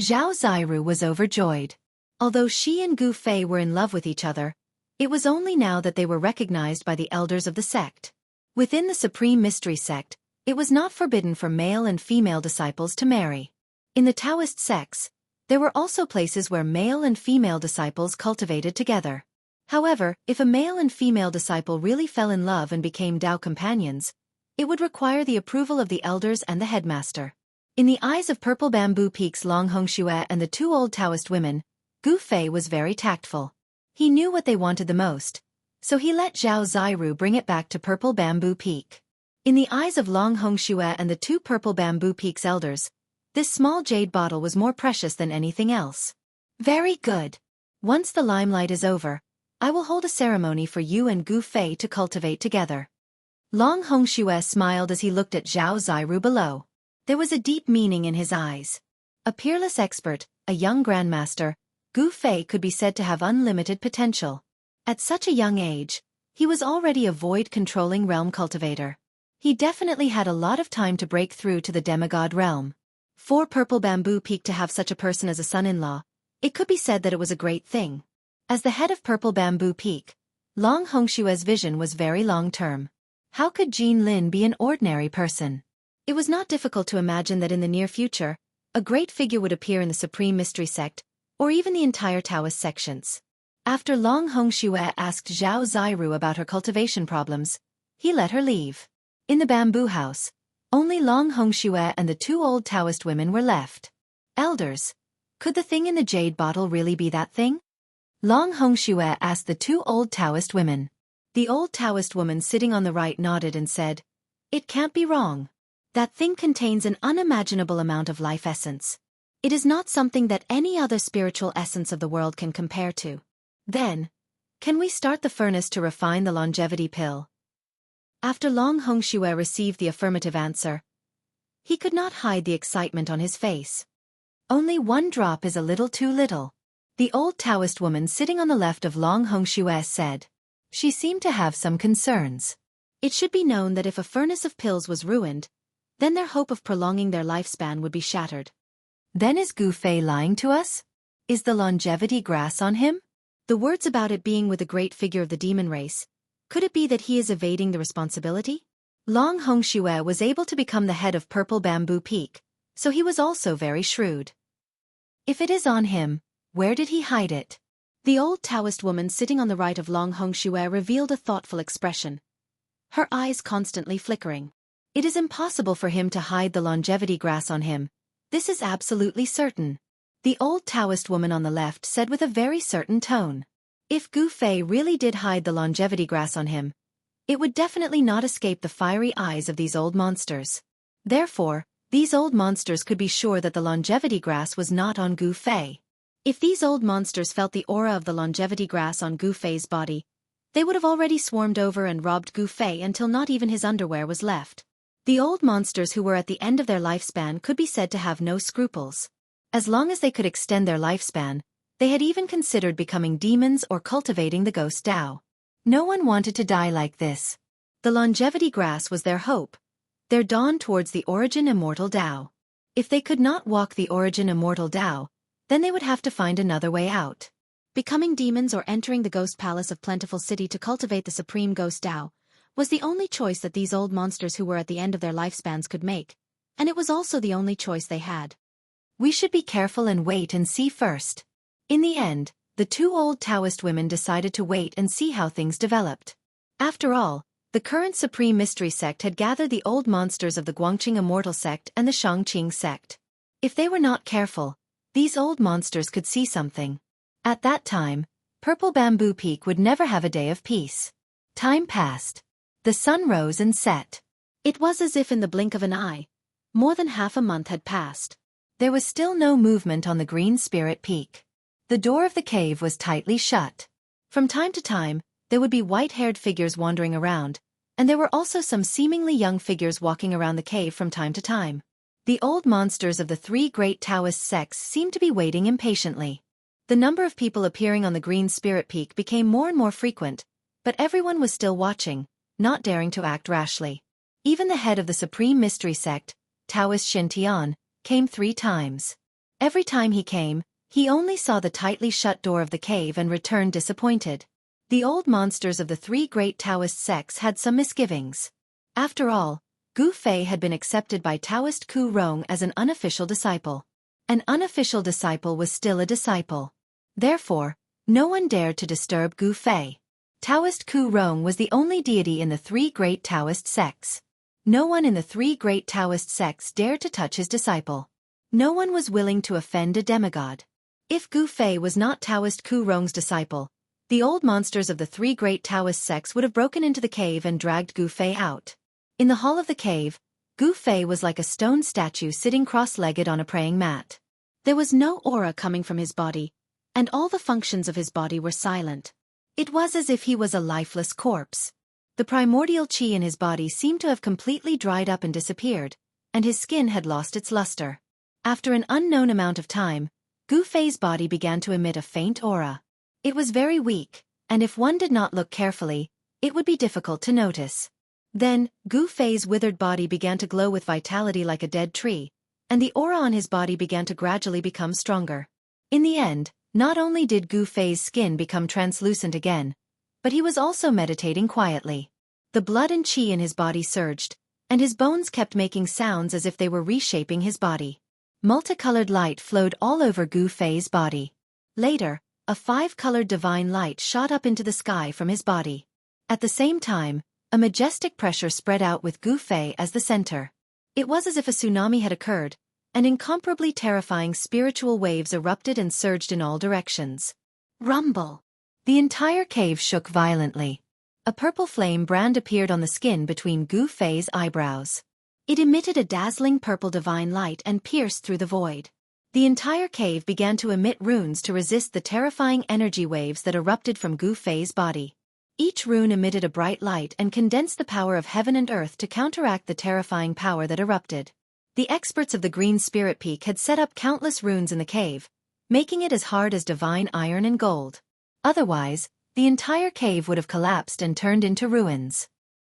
Speaker 1: Zhao Ziru was overjoyed. Although she and Gu Fei were in love with each other, it was only now that they were recognized by the elders of the sect. Within the Supreme Mystery Sect, it was not forbidden for male and female disciples to marry. In the Taoist sects, there were also places where male and female disciples cultivated together. However, if a male and female disciple really fell in love and became Tao companions, it would require the approval of the elders and the headmaster. In the eyes of Purple Bamboo Peak's Long Hongxue and the 2 old Taoist women, Gu Fei was very tactful. He knew what they wanted the most, so he let Zhao Ziru bring it back to Purple Bamboo Peak. In the eyes of Long Hongxue and the 2 Purple Bamboo Peak's elders, this small jade bottle was more precious than anything else. "Very good. Once the limelight is over, I will hold a ceremony for you and Gu Fei to cultivate together." Long Hongxue smiled as he looked at Zhao Ziru below. There was a deep meaning in his eyes. A peerless expert, a young grandmaster, Gu Fei could be said to have unlimited potential. At such a young age, he was already a void-controlling realm cultivator. He definitely had a lot of time to break through to the demigod realm. For Purple Bamboo Peak to have such a person as a son-in-law, it could be said that it was a great thing. As the head of Purple Bamboo Peak, Long Hongxue's vision was very long-term. How could Jean Lin be an ordinary person? It was not difficult to imagine that in the near future, a great figure would appear in the Supreme Mystery Sect, or even the entire Taoist sections. After Long Hongxue asked Zhao Ziru about her cultivation problems, he let her leave. In the bamboo house, only Long Hongxue and the 2 old Taoist women were left. "Elders, could the thing in the jade bottle really be that thing?" Long Hongxue asked the 2 old Taoist women. The old Taoist woman sitting on the right nodded and said, "It can't be wrong. That thing contains an unimaginable amount of life essence. It is not something that any other spiritual essence of the world can compare to. Then, can we start the furnace to refine the longevity pill?" After Long Hongxue received the affirmative answer, he could not hide the excitement on his face. "Only 1 drop is a little too little," the old Taoist woman sitting on the left of Long Hongxue said. She seemed to have some concerns. It should be known that if a furnace of pills was ruined, then their hope of prolonging their lifespan would be shattered. "Then is Gu Fei lying to us? Is the longevity grass on him?" The words about it being with a great figure of the demon race, could it be that he is evading the responsibility? Long Hongxue was able to become the head of Purple Bamboo Peak, so he was also very shrewd. If it is on him, where did he hide it?
Speaker 2: The old Taoist woman sitting on the right of Long Hongshuer revealed a thoughtful expression, her eyes constantly flickering.
Speaker 1: It is impossible for him to hide the longevity grass on him. This is absolutely certain. The old Taoist woman on the left said with a very certain tone. If Gu Fei really did hide the longevity grass on him, it would definitely not escape the fiery eyes of these old monsters. Therefore, these old monsters could be sure that the longevity grass was not on Gu Fei. If these old monsters felt the aura of the longevity grass on Gu Fei's body, they would have already swarmed over and robbed Gu Fei until not even his underwear was left. The old monsters who were at the end of their lifespan could be said to have no scruples. As long as they could extend their lifespan, they had even considered becoming demons or cultivating the ghost Tao. No one wanted to die like this. The longevity grass was their hope, their dawn towards the origin immortal Tao. If they could not walk the origin immortal Tao, then they would have to find another way out.
Speaker 2: Becoming demons or entering the ghost palace of Plentiful City to cultivate the supreme ghost Tao was the only choice that these old monsters who were at the end of their lifespans could make, and it was also the only choice they had.
Speaker 1: We should be careful and wait and see first. In the end, the two old Taoist women decided to wait and see how things developed. After all, the current Supreme Mystery Sect had gathered the old monsters of the Guangqing Immortal Sect and the Shangqing Sect. If they were not careful, these old monsters could see something. At that time, Purple Bamboo Peak would never have a day of peace. Time passed. The sun rose and set.
Speaker 2: It was as if in the blink of an eye, more than half a month had passed.
Speaker 1: There was still no movement on the Green Spirit Peak. The door of the cave was tightly shut. From time to time, there would be white-haired figures wandering around, and there were also some seemingly young figures walking around the cave from time to time. The old monsters of the three great Taoist sects seemed to be waiting impatiently. The number of people appearing on the Green Spirit Peak became more and more frequent, but everyone was still watching, not daring to act rashly. Even the head of the Supreme Mystery Sect, Taoist Shintian, came 3 times. Every time he came, he only saw the tightly shut door of the cave and returned disappointed. The old monsters of the 3 great Taoist sects had some misgivings. After all, Gu Fei had been accepted by Taoist Ku Rong as an unofficial disciple. An unofficial disciple was still a disciple. Therefore, no one dared to disturb Gu Fei. Taoist Ku Rong was the only deity in the 3 great Taoist sects. No one in the 3 great Taoist sects dared to touch his disciple. No one was willing to offend a demigod. If Gu Fei was not Taoist Ku Rong's disciple, the old monsters of the 3 great Taoist sects would have broken into the cave and dragged Gu Fei out. In the hall of the cave, Gu Fei was like a stone statue sitting cross-legged on a praying mat. There was no aura coming from his body, and all the functions of his body were silent. It was as if he was a lifeless corpse. The primordial qi in his body seemed to have completely dried up and disappeared, and his skin had lost its luster. After an unknown amount of time, Gu Fei's body began to emit a faint aura. It was very weak, and if one did not look carefully, it would be difficult to notice. Then, Gu Fei's withered body began to glow with vitality like a dead tree, and the aura on his body began to gradually become stronger. In the end, not only did Gu Fei's skin become translucent again, but he was also meditating quietly. The blood and qi in his body surged, and his bones kept making sounds as if they were reshaping his body. Multicolored light flowed all over Gu Fei's body. Later, a 5-colored divine light shot up into the sky from his body. At the same time, a majestic pressure spread out with Gu Fei as the center. It was as if a tsunami had occurred, and incomparably terrifying spiritual waves erupted and surged in all directions. Rumble! The entire cave shook violently. A purple flame brand appeared on the skin between Gu Fei's eyebrows. It emitted a dazzling purple divine light and pierced through the void. The entire cave began to emit runes to resist the terrifying energy waves that erupted from Gu Fei's body. Each rune emitted a bright light and condensed the power of heaven and earth to counteract the terrifying power that erupted. The experts of the Green Spirit Peak had set up countless runes in the cave, making it as hard as divine iron and gold. Otherwise, the entire cave would have collapsed and turned into ruins.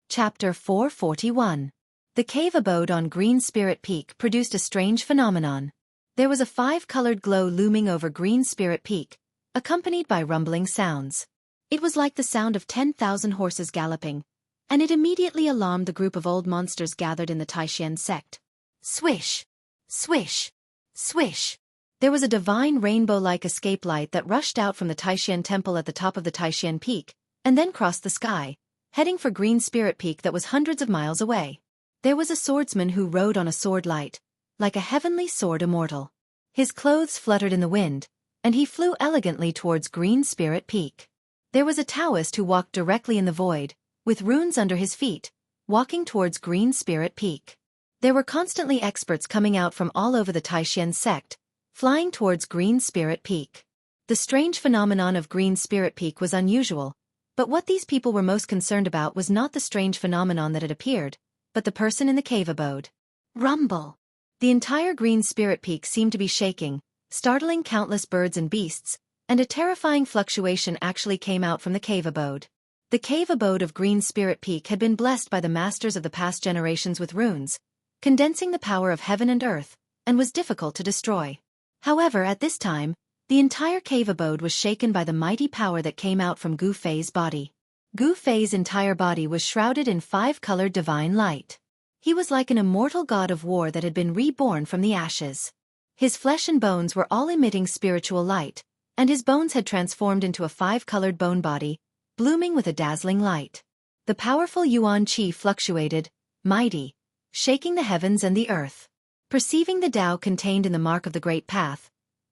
Speaker 1: Chapter 441. The cave abode on Green Spirit Peak produced a strange phenomenon. There was a 5-colored glow looming over Green Spirit Peak, accompanied by rumbling sounds. It was like the sound of 10,000 horses galloping, and it immediately alarmed the group of old monsters gathered in the Taishan sect. Swish! Swish! Swish! There was a divine rainbow-like escape light that rushed out from the Taishan temple at the top of the Taishan Peak, and then crossed the sky, heading for Green Spirit Peak that was hundreds of miles away. There was a swordsman who rode on a sword light, like a heavenly sword immortal. His clothes fluttered in the wind, and he flew elegantly towards Green Spirit Peak. There was a Taoist who walked directly in the void, with runes under his feet, walking towards Green Spirit Peak. There were constantly experts coming out from all over the Taishan sect, flying towards Green Spirit Peak. The strange phenomenon of Green Spirit Peak was unusual, but what these people were most concerned about was not the strange phenomenon that had appeared, but the person in the cave abode. Rumble! The entire Green Spirit Peak seemed to be shaking, startling countless birds and beasts, and a terrifying fluctuation actually came out from the cave abode. The cave abode of Green Spirit Peak had been blessed by the masters of the past generations with runes, condensing the power of heaven and earth, and was difficult to destroy. However, at this time, the entire cave abode was shaken by the mighty power that came out from Gu Fei's body. Gu Fei's entire body was shrouded in 5-colored divine light. He was like an immortal god of war that had been reborn from the ashes. His flesh and bones were all emitting spiritual light, and his bones had transformed into a 5-colored bone body, blooming with a dazzling light. The powerful Yuan Qi fluctuated, mighty, shaking the heavens and the earth. Perceiving the Tao contained in the mark of the Great Path,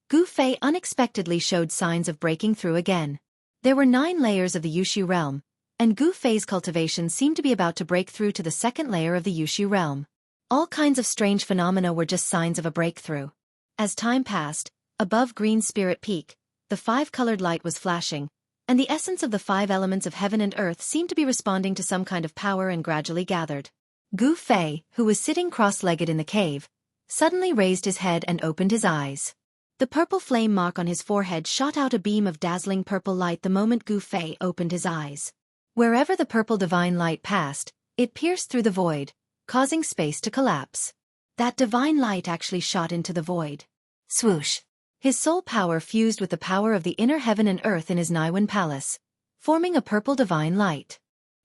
Speaker 1: Gu Fei unexpectedly showed signs of breaking through again. There were 9 layers of the Yushu realm, and Gu Fei's cultivation seemed to be about to break through to the 2nd layer of the Yushu realm. All kinds of strange phenomena were just signs of a breakthrough. As time passed, above Green Spirit Peak, the 5-colored light was flashing, and the essence of the 5 elements of heaven and earth seemed to be responding to some kind of power and gradually gathered. Gu Fei, who was sitting cross-legged in the cave, suddenly raised his head and opened his eyes. The purple flame mark on his forehead shot out a beam of dazzling purple light the moment Gu Fei opened his eyes. Wherever the purple divine light passed, it pierced through the void, causing space to collapse. That divine light actually shot into the void. Swoosh! His soul power fused with the power of the inner heaven and earth in his Naiwan palace, forming a purple divine light.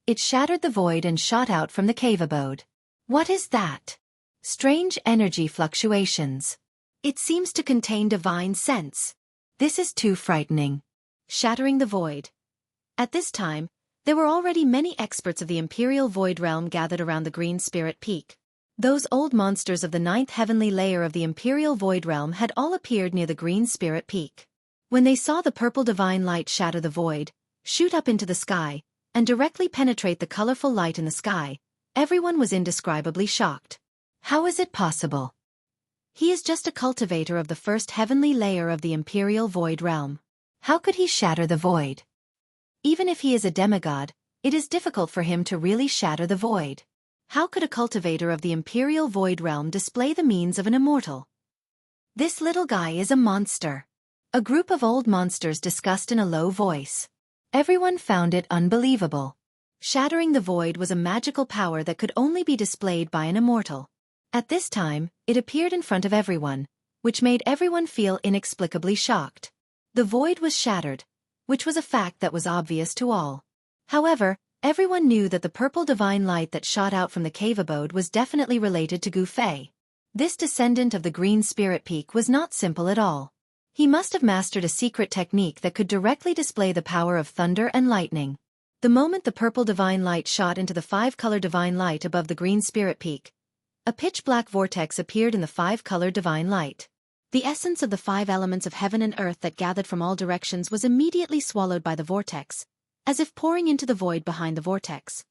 Speaker 1: It shattered the void and shot out from the cave abode. What is that? Strange energy fluctuations. It seems to contain divine sense. This is too frightening. Shattering the void. At this time, there were already many experts of the Imperial Void Realm gathered around the Green Spirit Peak. Those old monsters of the 9th heavenly layer of the Imperial Void Realm had all appeared near the Green Spirit Peak. When they saw the purple divine light shatter the void, shoot up into the sky, and directly penetrate the colorful light in the sky, everyone was indescribably shocked. How is it possible? He is just a cultivator of the 1st heavenly layer of the Imperial Void Realm. How could he shatter the void? Even if he is a demigod, it is difficult for him to really shatter the void. How could a cultivator of the Imperial Void Realm display the means of an immortal? This little guy is a monster. A group of old monsters discussed in a low voice. Everyone found it unbelievable. Shattering the void was a magical power that could only be displayed by an immortal. At this time, it appeared in front of everyone, which made everyone feel inexplicably shocked. The void was shattered, which was a fact that was obvious to all. However, everyone knew that the purple divine light that shot out from the cave abode was definitely related to Gu Fei. This descendant of the Green Spirit Peak was not simple at all. He must have mastered a secret technique that could directly display the power of thunder and lightning. The moment the purple divine light shot into the 5-color divine light above the Green Spirit Peak, a pitch-black vortex appeared in the 5-color divine light. The essence of the 5 elements of heaven and earth that gathered from all directions was immediately swallowed by the vortex, as if pouring into the void behind the vortex.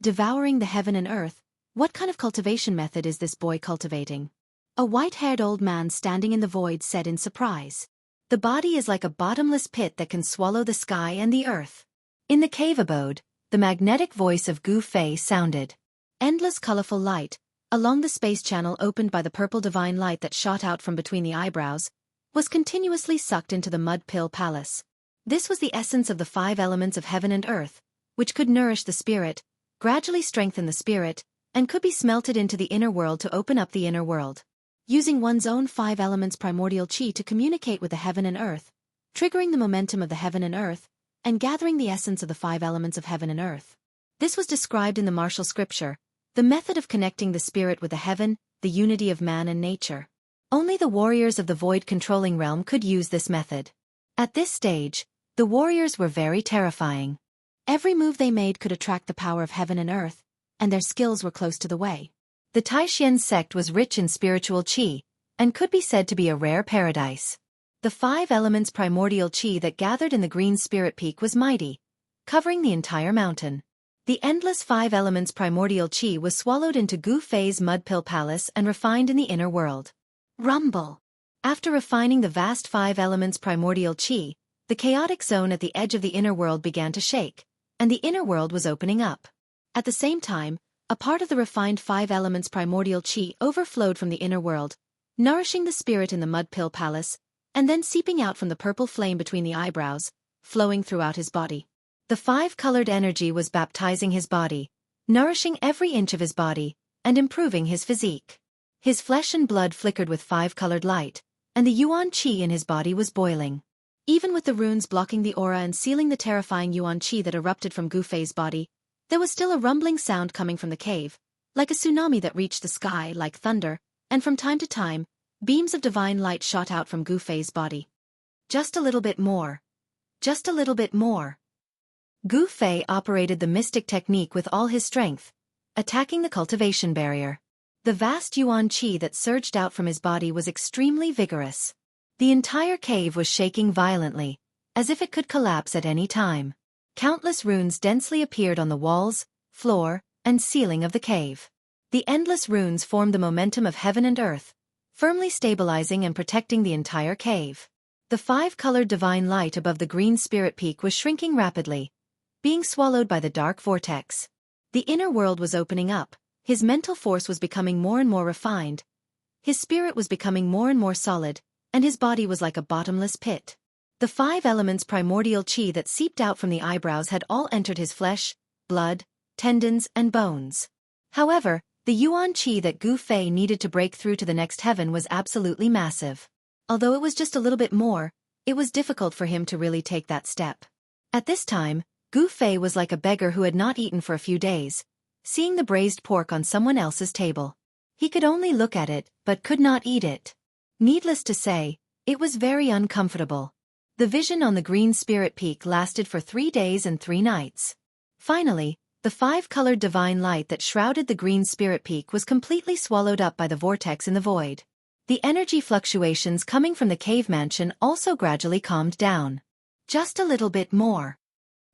Speaker 1: Devouring the heaven and earth, what kind of cultivation method is this boy cultivating? A white-haired old man standing in the void said in surprise. The body is like a bottomless pit that can swallow the sky and the earth. In the cave abode, the magnetic voice of Gu Fei sounded. Endless colorful light, along the space channel opened by the purple divine light that shot out from between the eyebrows, was continuously sucked into the mud pill palace. This was the essence of the 5 elements of heaven and earth, which could nourish the spirit, gradually strengthen the spirit, and could be smelted into the inner world to open up the inner world. Using one's own 5 elements primordial chi to communicate with the heaven and earth, triggering the momentum of the heaven and earth, and gathering the essence of the 5 elements of heaven and earth. This was described in the martial scripture, the method of connecting the spirit with the heaven, the unity of man and nature. Only the warriors of the void-controlling realm could use this method. At this stage, the warriors were very terrifying.
Speaker 2: Every move they made could attract the power of heaven and earth, and their skills were close to the way.
Speaker 1: The Taishian sect was rich in spiritual qi, and could be said to be a rare paradise. The 5 elements primordial qi that gathered in the green spirit peak was mighty, covering the entire mountain. The endless 5 elements primordial qi was swallowed into Gu Fei's mud-pill palace and refined in the inner world.
Speaker 2: Rumble!
Speaker 1: After refining the vast 5 elements primordial qi, the chaotic zone at the edge of the inner world began to shake, and the inner world was opening up.
Speaker 2: At the same time, a part of the refined 5 elements primordial qi overflowed from the inner world, nourishing the spirit in the mud-pill palace, and then seeping out from the purple flame between the eyebrows, flowing throughout his body. The 5-colored energy was baptizing his body, nourishing every inch of his body, and improving his physique. His flesh and blood flickered with 5-colored light, and the yuan qi in his body was boiling. Even with the runes blocking the aura and sealing the terrifying yuan qi that erupted from Gu Fei's body, there was still a rumbling sound coming from the cave, like a tsunami that reached the sky like thunder, and from time to time, beams of divine light shot out from Gu Fei's body.
Speaker 1: Just a little bit more. Just a little bit more. Gu Fei operated the mystic technique with all his strength, attacking the cultivation barrier. The vast yuan qi that surged out from his body was extremely vigorous. The entire cave was shaking violently, as if it could collapse at any time. Countless runes densely appeared on the walls, floor, and ceiling of the cave. The endless runes formed the momentum of heaven and earth, firmly stabilizing and protecting the entire cave. The 5-colored divine light above the green spirit peak was shrinking rapidly, being swallowed by the dark vortex. The inner world was opening up, his mental force was becoming more and more refined, his spirit was becoming more and more solid, and his body was like a bottomless pit. The 5 elements primordial qi that seeped out from the eyebrows had all entered his flesh, blood, tendons, and bones. However, the yuan qi that Gu Fei needed to break through to the next heaven was absolutely massive. Although it was just a little bit more, it was difficult for him to really take that step. At this time, Gu Fei was like a beggar who had not eaten for a few days, seeing the braised pork on someone else's table. He could only look at it, but could not eat it. Needless to say, it was very uncomfortable. The vision on the green spirit peak lasted for 3 days and 3 nights. Finally, the 5-colored divine light that shrouded the green spirit peak was completely swallowed up by the vortex in the void. The energy fluctuations coming from the cave mansion also gradually calmed down. Just a little bit more.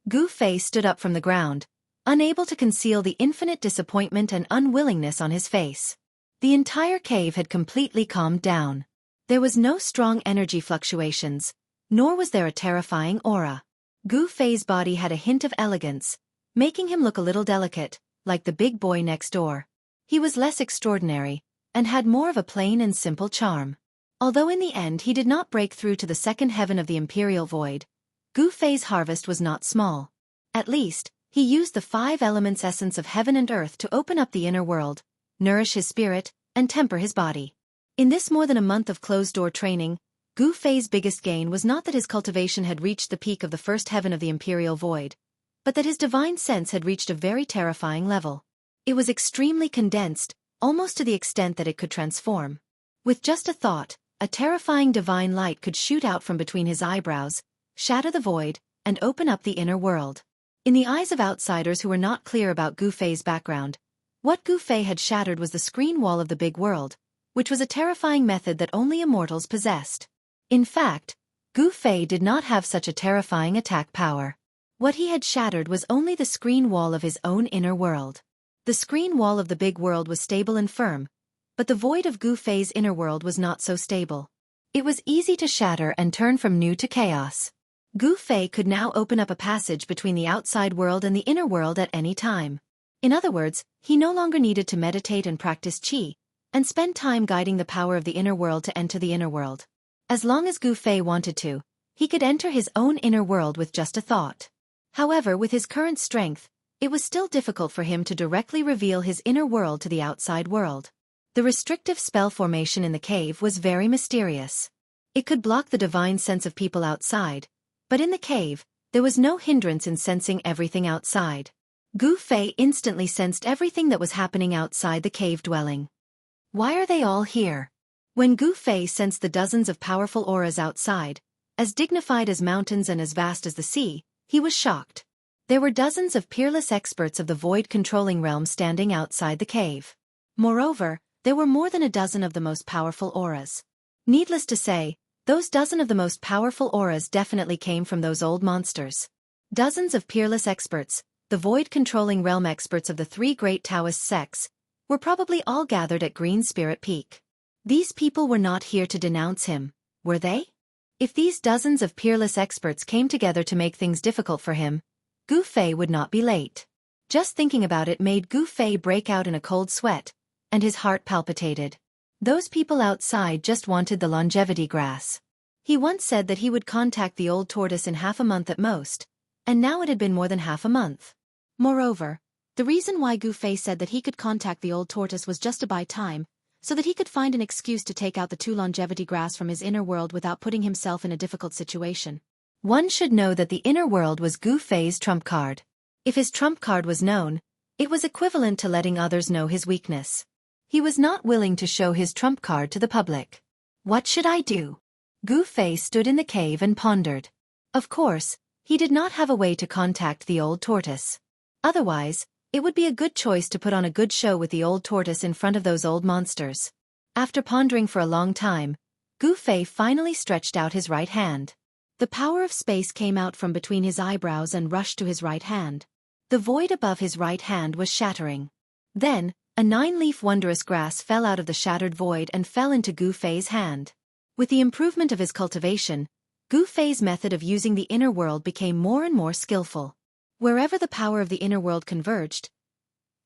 Speaker 1: Gu Fei stood up from the ground, unable to conceal the infinite disappointment and unwillingness on his face. The entire cave had completely calmed down. There was no strong energy fluctuations, nor was there a terrifying aura. Gu Fei's body had a hint of elegance, making him look a little delicate, like the big boy next door. He was less extraordinary, and had more of a plain and simple charm. Although in the end he did not break through to the second heaven of the Imperial Void, Gu Fei's harvest was not small. At least, he used the 5 elements essence of heaven and earth to open up the inner world, nourish his spirit, and temper his body. In this more than a month of closed-door training, Gu Fei's biggest gain was not that his cultivation had reached the peak of the first heaven of the Imperial Void, but that his divine sense had reached a very terrifying level. It was extremely condensed, almost to the extent that it could transform. With just a thought, a terrifying divine light could shoot out from between his eyebrows, shatter the void, and open up the inner world. In the eyes of outsiders who were not clear about Gu Fei's background, what Gu Fei had shattered was the screen wall of the big world, which was a terrifying method that only immortals possessed. In fact, Gu Fei did not have such a terrifying attack power. What he had shattered was only the screen wall of his own inner world. The screen wall of the big world was stable and firm, but the void of Gu Fei's inner world was not so stable. It was easy to shatter and turn from new to chaos. Gu Fei could now open up a passage between the outside world and the inner world at any time. In other words, he no longer needed to meditate and practice qi, and spend time guiding the power of the inner world to enter the inner world. As long as Gu Fei wanted to, he could enter his own inner world with just a thought. However, with his current strength, it was still difficult for him to directly reveal his inner world to the outside world. The restrictive spell formation in the cave was very mysterious. It could block the divine sense of people outside, but in the cave, there was no hindrance in sensing everything outside. Gu Fei instantly sensed everything that was happening outside the cave dwelling. Why are they all here? When Gu Fei sensed the dozens of powerful auras outside, as dignified as mountains and as vast as the sea, he was shocked. There were dozens of peerless experts of the void-controlling realm standing outside the cave. Moreover, there were more than a dozen of the most powerful auras. Needless to say, those dozen of the most powerful auras definitely came from those old monsters. Dozens of peerless experts, the void-controlling realm experts of the three great Taoist sects, were probably all gathered at Green Spirit Peak. These people were not here to denounce him, were they? If these dozens of peerless experts came together to make things difficult for him, Gu Fei would not be late. Just thinking about it made Gu Fei break out in a cold sweat, and his heart palpitated. Those people outside just wanted the longevity grass. He once said that he would contact the old tortoise in half a month at most, and now it had been more than half a month. Moreover, the reason why Gu Fei said that he could contact the old tortoise was just to buy time, so that he could find an excuse to take out the 2 longevity grass from his inner world without putting himself in a difficult situation. One should know that the inner world was Gu Fei's trump card. If his trump card was known, it was equivalent to letting others know his weakness. He was not willing to show his trump card to the public. What should I do? Gu Fei stood in the cave and pondered. Of course, he did not have a way to contact the old tortoise. Otherwise, it would be a good choice to put on a good show with the old tortoise in front of those old monsters. After pondering for a long time, Gu Fei finally stretched out his right hand. The power of space came out from between his eyebrows and rushed to his right hand. The void above his right hand was shattering. Then, a 9-leaf wondrous grass fell out of the shattered void and fell into Gu Fei's hand. With the improvement of his cultivation, Gu Fei's method of using the inner world became more and more skillful. Wherever the power of the inner world converged,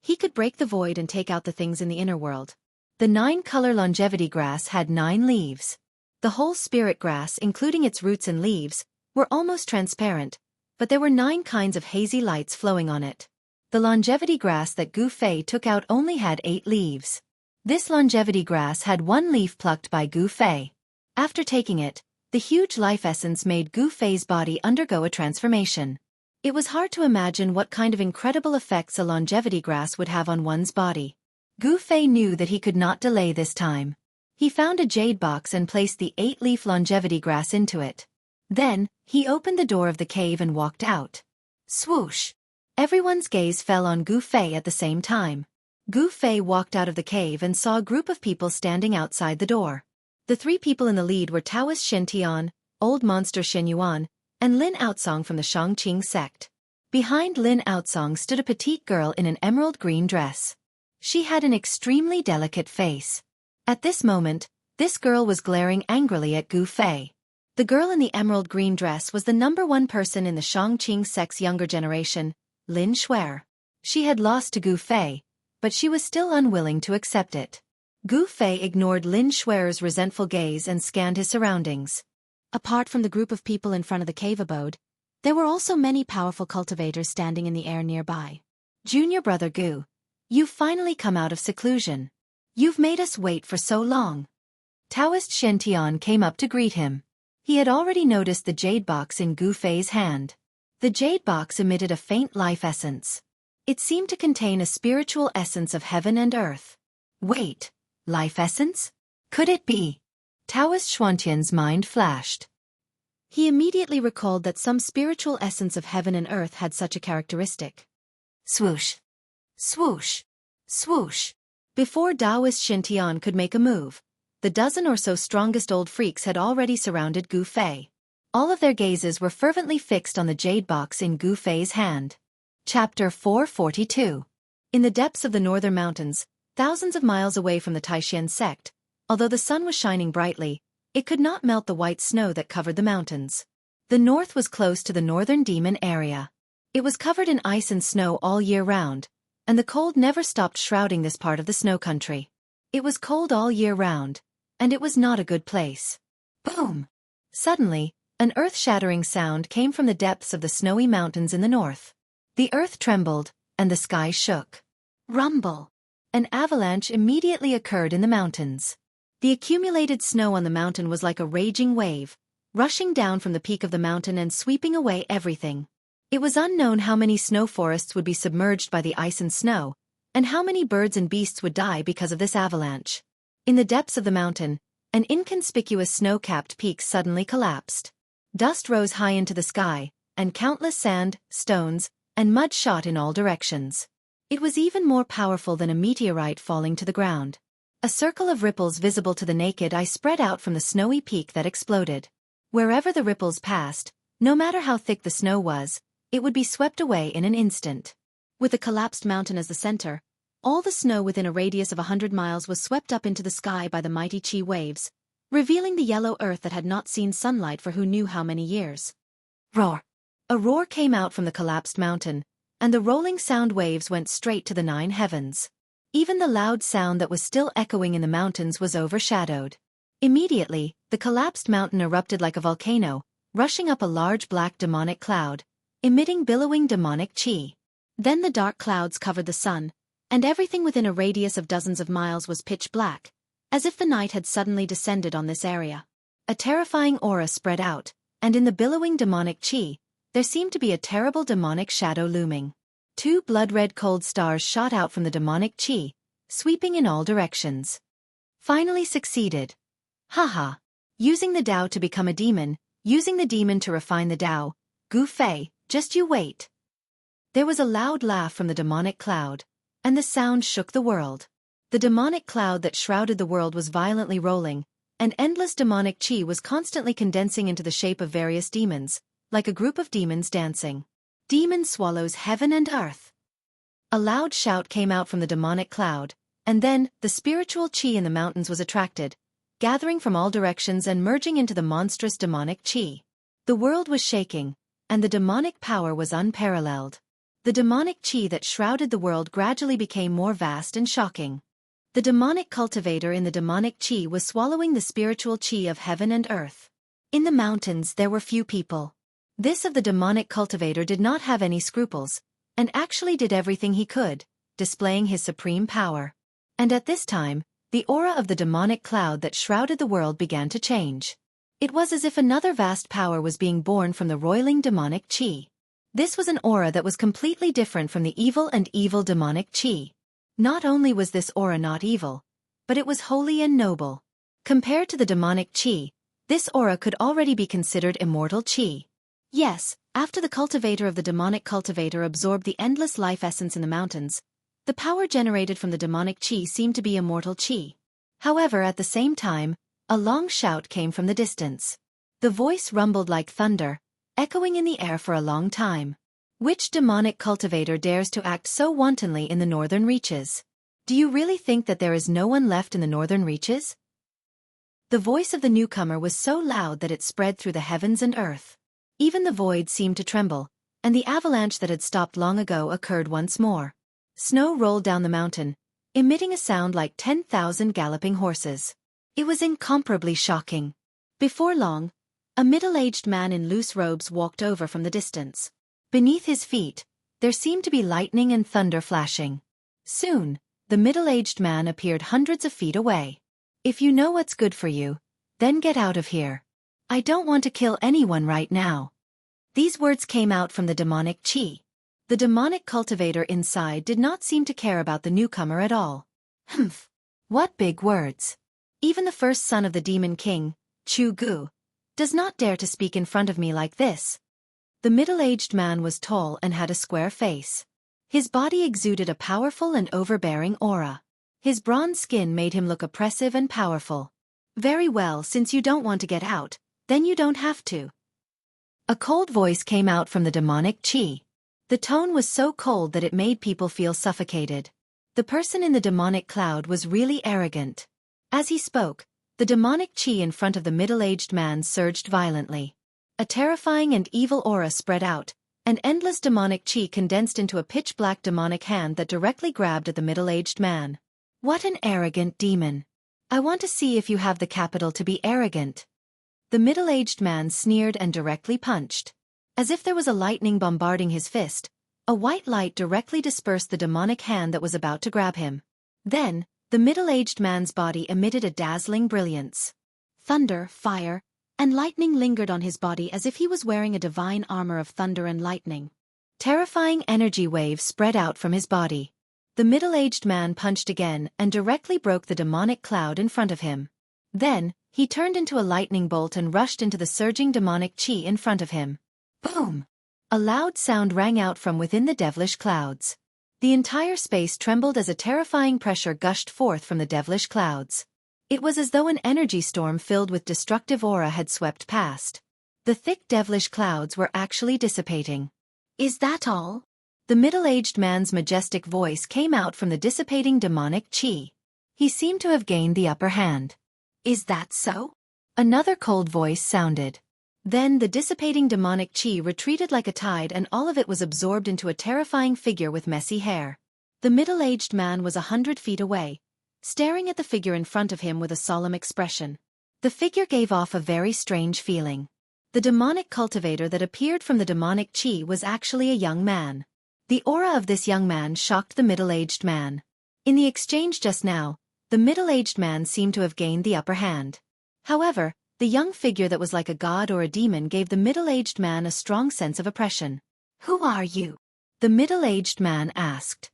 Speaker 1: he could break the void and take out the things in the inner world. The 9-color longevity grass had 9 leaves. The whole spirit grass, including its roots and leaves, were almost transparent, but there were 9 kinds of hazy lights flowing on it. The longevity grass that Gu Fei took out only had 8 leaves. This longevity grass had 1 leaf plucked by Gu Fei. After taking it, the huge life essence made Gu Fei's body undergo a transformation. It was hard to imagine what kind of incredible effects a longevity grass would have on one's body. Gu Fei knew that he could not delay this time. He found a jade box and placed the 8-leaf longevity grass into it. Then, he opened the door of the cave and walked out. Swoosh! Everyone's gaze fell on Gu Fei at the same time. Gu Fei walked out of the cave and saw a group of people standing outside the door. The 3 people in the lead were Taoist Shen Tian, Old Monster Shen Yuan, and Lin Outsong from the Shangqing sect. Behind Lin Outsong stood a petite girl in an emerald green dress. She had an extremely delicate face. At this moment, this girl was glaring angrily at Gu Fei. The girl in the emerald green dress was the #1 person in the Shangqing sect's younger generation, Lin Shuer. She had lost to Gu Fei, but she was still unwilling to accept it. Gu Fei ignored Lin Shuer's resentful gaze and scanned his surroundings. Apart from the group of people in front of the cave abode, there were also many powerful cultivators standing in the air nearby. Junior brother Gu, you've finally come out of seclusion. You've made us wait for so long. Taoist Shen Tian came up to greet him. He had already noticed the jade box in Gu Fei's hand. The jade box emitted a faint life essence. It seemed to contain a spiritual essence of heaven and earth. Wait, life essence? Could it be? Taoist Xuantian's mind flashed. He immediately recalled that some spiritual essence of heaven and earth had such a characteristic. Swoosh! Swoosh! Swoosh! Before Taoist Shen Tian could make a move, the dozen or so strongest old freaks had already surrounded Gu Fei. All of their gazes were fervently fixed on the jade box in Gu Fei's hand. Chapter 442. In the depths of the northern mountains, thousands of miles away from the Taishan sect, although the sun was shining brightly, it could not melt the white snow that covered the mountains. The north was close to the northern demon area. It was covered in ice and snow all year round, and the cold never stopped shrouding this part of the snow country. It was cold all year round, and it was not a good place. Boom! Suddenly, an earth-shattering sound came from the depths of the snowy mountains in the north. The earth trembled, and the sky shook. Rumble! An avalanche immediately occurred in the mountains. The accumulated snow on the mountain was like a raging wave, rushing down from the peak of the mountain and sweeping away everything. It was unknown how many snow forests would be submerged by the ice and snow, and how many birds and beasts would die because of this avalanche. In the depths of the mountain, An inconspicuous snow-capped peak suddenly collapsed. Dust rose high into the sky, and countless sand, stones, and mud shot in all directions. It was even more powerful than a meteorite falling to the ground. A circle of ripples visible to the naked eye spread out from the snowy peak that exploded. Wherever the ripples passed, no matter how thick the snow was, it would be swept away in an instant.
Speaker 2: With the collapsed mountain as the center, all the snow within a radius of 100 miles was swept up into the sky by the mighty chi waves, revealing the yellow earth that had not seen sunlight for who knew how many years.
Speaker 1: Roar! A roar came out from the collapsed mountain, and the rolling sound waves went straight to the 9 heavens. Even the loud sound that was still echoing in the mountains was overshadowed. Immediately, the collapsed mountain erupted like a volcano, rushing up a large black demonic cloud, emitting billowing demonic chi.
Speaker 2: Then the dark clouds covered the sun, and everything within a radius of dozens of miles was pitch black, as if the night had suddenly descended on this area.
Speaker 1: A terrifying aura spread out, and in the billowing demonic chi, there seemed to be a terrible demonic shadow looming. 2 blood-red cold stars shot out from the demonic chi, sweeping in all directions. Finally succeeded. Haha. Using the Tao to become a demon, using the demon to refine the Tao. Gu Fei, just you wait. There was a loud laugh from the demonic cloud, and the sound shook the world. The demonic cloud that shrouded the world was violently rolling, and endless demonic chi was constantly condensing into the shape of various demons, like a group of demons dancing. Demon swallows heaven and earth. A loud shout came out from the demonic cloud, and then, the spiritual chi in the mountains was attracted, gathering from all directions and merging into the monstrous demonic chi. The world was shaking, and the demonic power was unparalleled. The demonic chi that shrouded the world gradually became more vast and shocking. The demonic cultivator in the demonic chi was swallowing the spiritual chi of heaven and earth. In the mountains there were few people. This of the demonic cultivator did not have any scruples, and actually did everything he could, displaying his supreme power. And at this time, the aura of the demonic cloud that shrouded the world began to change. It was as if another vast power was being born from the roiling demonic chi. This was an aura that was completely different from the evil demonic chi. Not only was this aura not evil, but it was holy and noble. Compared to the demonic chi, this aura could already be considered immortal chi. Yes, after the cultivator of the demonic cultivator absorbed the endless life essence in the mountains, the power generated from the demonic chi seemed to be immortal chi. However, at the same time, a long shout came from the distance. The voice rumbled like thunder, echoing in the air for a long time. Which demonic cultivator dares to act so wantonly in the northern reaches? Do you really think that there is no one left in the northern reaches? The voice of the newcomer was so loud that it spread through the heavens and earth. Even the void seemed to tremble, and the avalanche that had stopped long ago occurred once more. Snow rolled down the mountain, emitting a sound like 10,000 galloping horses. It was incomparably shocking. Before long, a middle-aged man in loose robes walked over from the distance. Beneath his feet, there seemed to be lightning and thunder flashing. Soon, the middle-aged man appeared hundreds of feet away. If you know what's good for you, then get out of here. I don't want to kill anyone right now. These words came out from the demonic chi. The demonic cultivator inside did not seem to care about the newcomer at all. Humph! What big words! Even the first son of the demon king, Chu Gu, does not dare to speak in front of me like this. The middle-aged man was tall and had a square face. His body exuded a powerful and overbearing aura. His bronze skin made him look oppressive and powerful. Very well, since you don't want to get out, then you don't have to. A cold voice came out from the demonic chi. The tone was so cold that it made people feel suffocated. The person in the demonic cloud was really arrogant. As he spoke, the demonic chi in front of the middle-aged man surged violently. A terrifying and evil aura spread out, and endless demonic chi condensed into a pitch-black demonic hand that directly grabbed at the middle-aged man. What an arrogant demon! I want to see if you have the capital to be arrogant. The middle-aged man sneered and directly punched. As if there was a lightning bombarding his fist, a white light directly dispersed the demonic hand that was about to grab him. Then, the middle-aged man's body emitted a dazzling brilliance. Thunder, fire, and lightning lingered on his body as if he was wearing a divine armor of thunder and lightning. Terrifying energy waves spread out from his body. The middle-aged man punched again and directly broke the demonic cloud in front of him. Then, He turned into a lightning bolt and rushed into the surging demonic chi in front of him. Boom! A loud sound rang out from within the devilish clouds. The entire space trembled as a terrifying pressure gushed forth from the devilish clouds. It was as though an energy storm filled with destructive aura had swept past. The thick devilish clouds were actually dissipating. "Is that all?" The middle-aged man's majestic voice came out from the dissipating demonic chi. He seemed to have gained the upper hand. "Is that so?" Another cold voice sounded. Then the dissipating demonic chi retreated like a tide and all of it was absorbed into a terrifying figure with messy hair. The middle-aged man was 100 feet away, staring at the figure in front of him with a solemn expression. The figure gave off a very strange feeling. The demonic cultivator that appeared from the demonic chi was actually a young man. The aura of this young man shocked the middle-aged man. In the exchange just now, the middle-aged man seemed to have gained the upper hand. However, the young figure that was like a god or a demon gave the middle-aged man a strong sense of oppression. "Who are you?" the middle-aged man asked.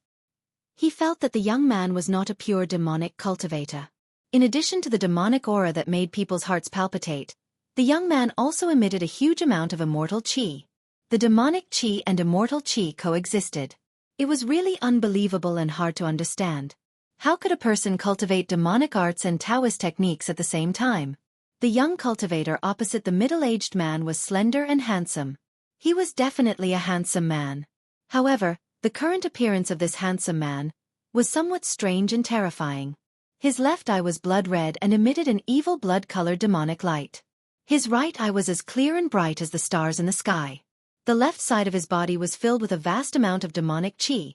Speaker 1: He felt that the young man was not a pure demonic cultivator. In addition to the demonic aura that made people's hearts palpitate, the young man also emitted a huge amount of immortal chi. The demonic chi and immortal chi coexisted. It was really unbelievable and hard to understand. How could a person cultivate demonic arts and Taoist techniques at the same time? The young cultivator opposite the middle-aged man was slender and handsome. He was definitely a handsome man. However, the current appearance of this handsome man was somewhat strange and terrifying. His left eye was blood red and emitted an evil blood-colored demonic light. His right eye was as clear and bright as the stars in the sky. The left side of his body was filled with a vast amount of demonic chi,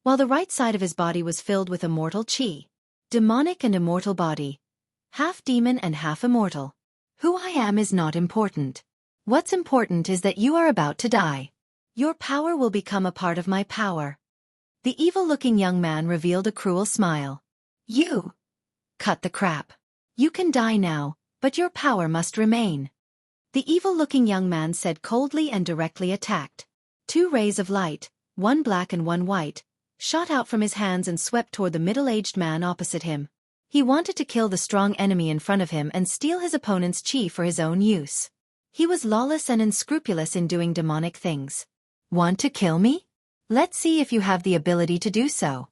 Speaker 1: while the right side of his body was filled with immortal chi. Demonic and immortal body. Half demon and half immortal. Who I am is not important. What's important is that you are about to die. Your power will become a part of my power. The evil-looking young man revealed a cruel smile. You. Cut the crap. You can die now, but your power must remain. The evil-looking young man said coldly and directly attacked. Two rays of light, one black and one white, shot out from his hands and swept toward the middle-aged man opposite him. He wanted to kill the strong enemy in front of him and steal his opponent's chi for his own use. He was lawless and unscrupulous in doing demonic things. Want to kill me? Let's see if you have the ability to do so.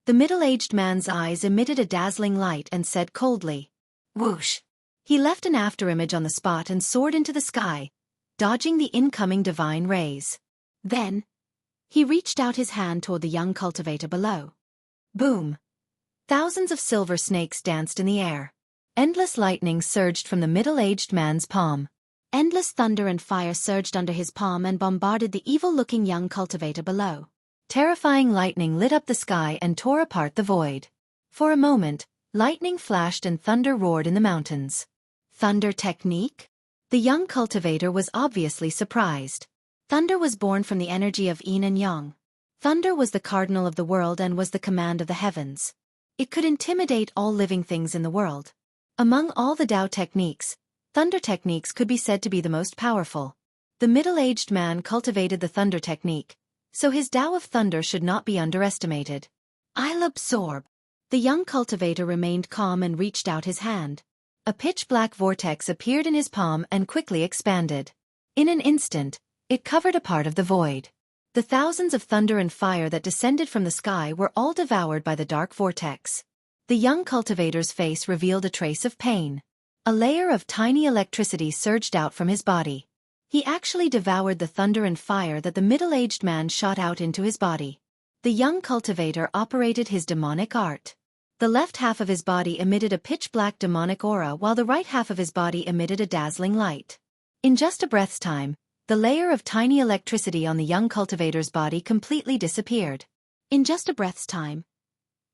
Speaker 1: The middle-aged man's eyes emitted a dazzling light and said coldly. Whoosh. He left an afterimage on the spot and soared into the sky, dodging the incoming divine rays. Then, he reached out his hand toward the young cultivator below. Boom. Thousands of silver snakes danced in the air. Endless lightning surged from the middle-aged man's palm. Endless thunder and fire surged under his palm and bombarded the evil-looking young cultivator below. Terrifying lightning lit up the sky and tore apart the void. For a moment, lightning flashed and thunder roared in the mountains. Thunder technique? The young cultivator was obviously surprised. Thunder was born from the energy of yin and yang. Thunder was the cardinal of the world and was the command of the heavens. It could intimidate all living things in the world. Among all the Tao techniques, thunder techniques could be said to be the most powerful. The middle-aged man cultivated the thunder technique, so his Tao of thunder should not be underestimated. I'll absorb. The young cultivator remained calm and reached out his hand. A pitch-black vortex appeared in his palm and quickly expanded. In an instant, it covered a part of the void. The thousands of thunder and fire that descended from the sky were all devoured by the dark vortex. The young cultivator's face revealed a trace of pain. A layer of tiny electricity surged out from his body. He actually devoured the thunder and fire that the middle-aged man shot out into his body. The young cultivator operated his demonic art. The left half of his body emitted a pitch-black demonic aura while the right half of his body emitted a dazzling light. In just a breath's time, the layer of tiny electricity on the young cultivator's body completely disappeared. In just a breath's time,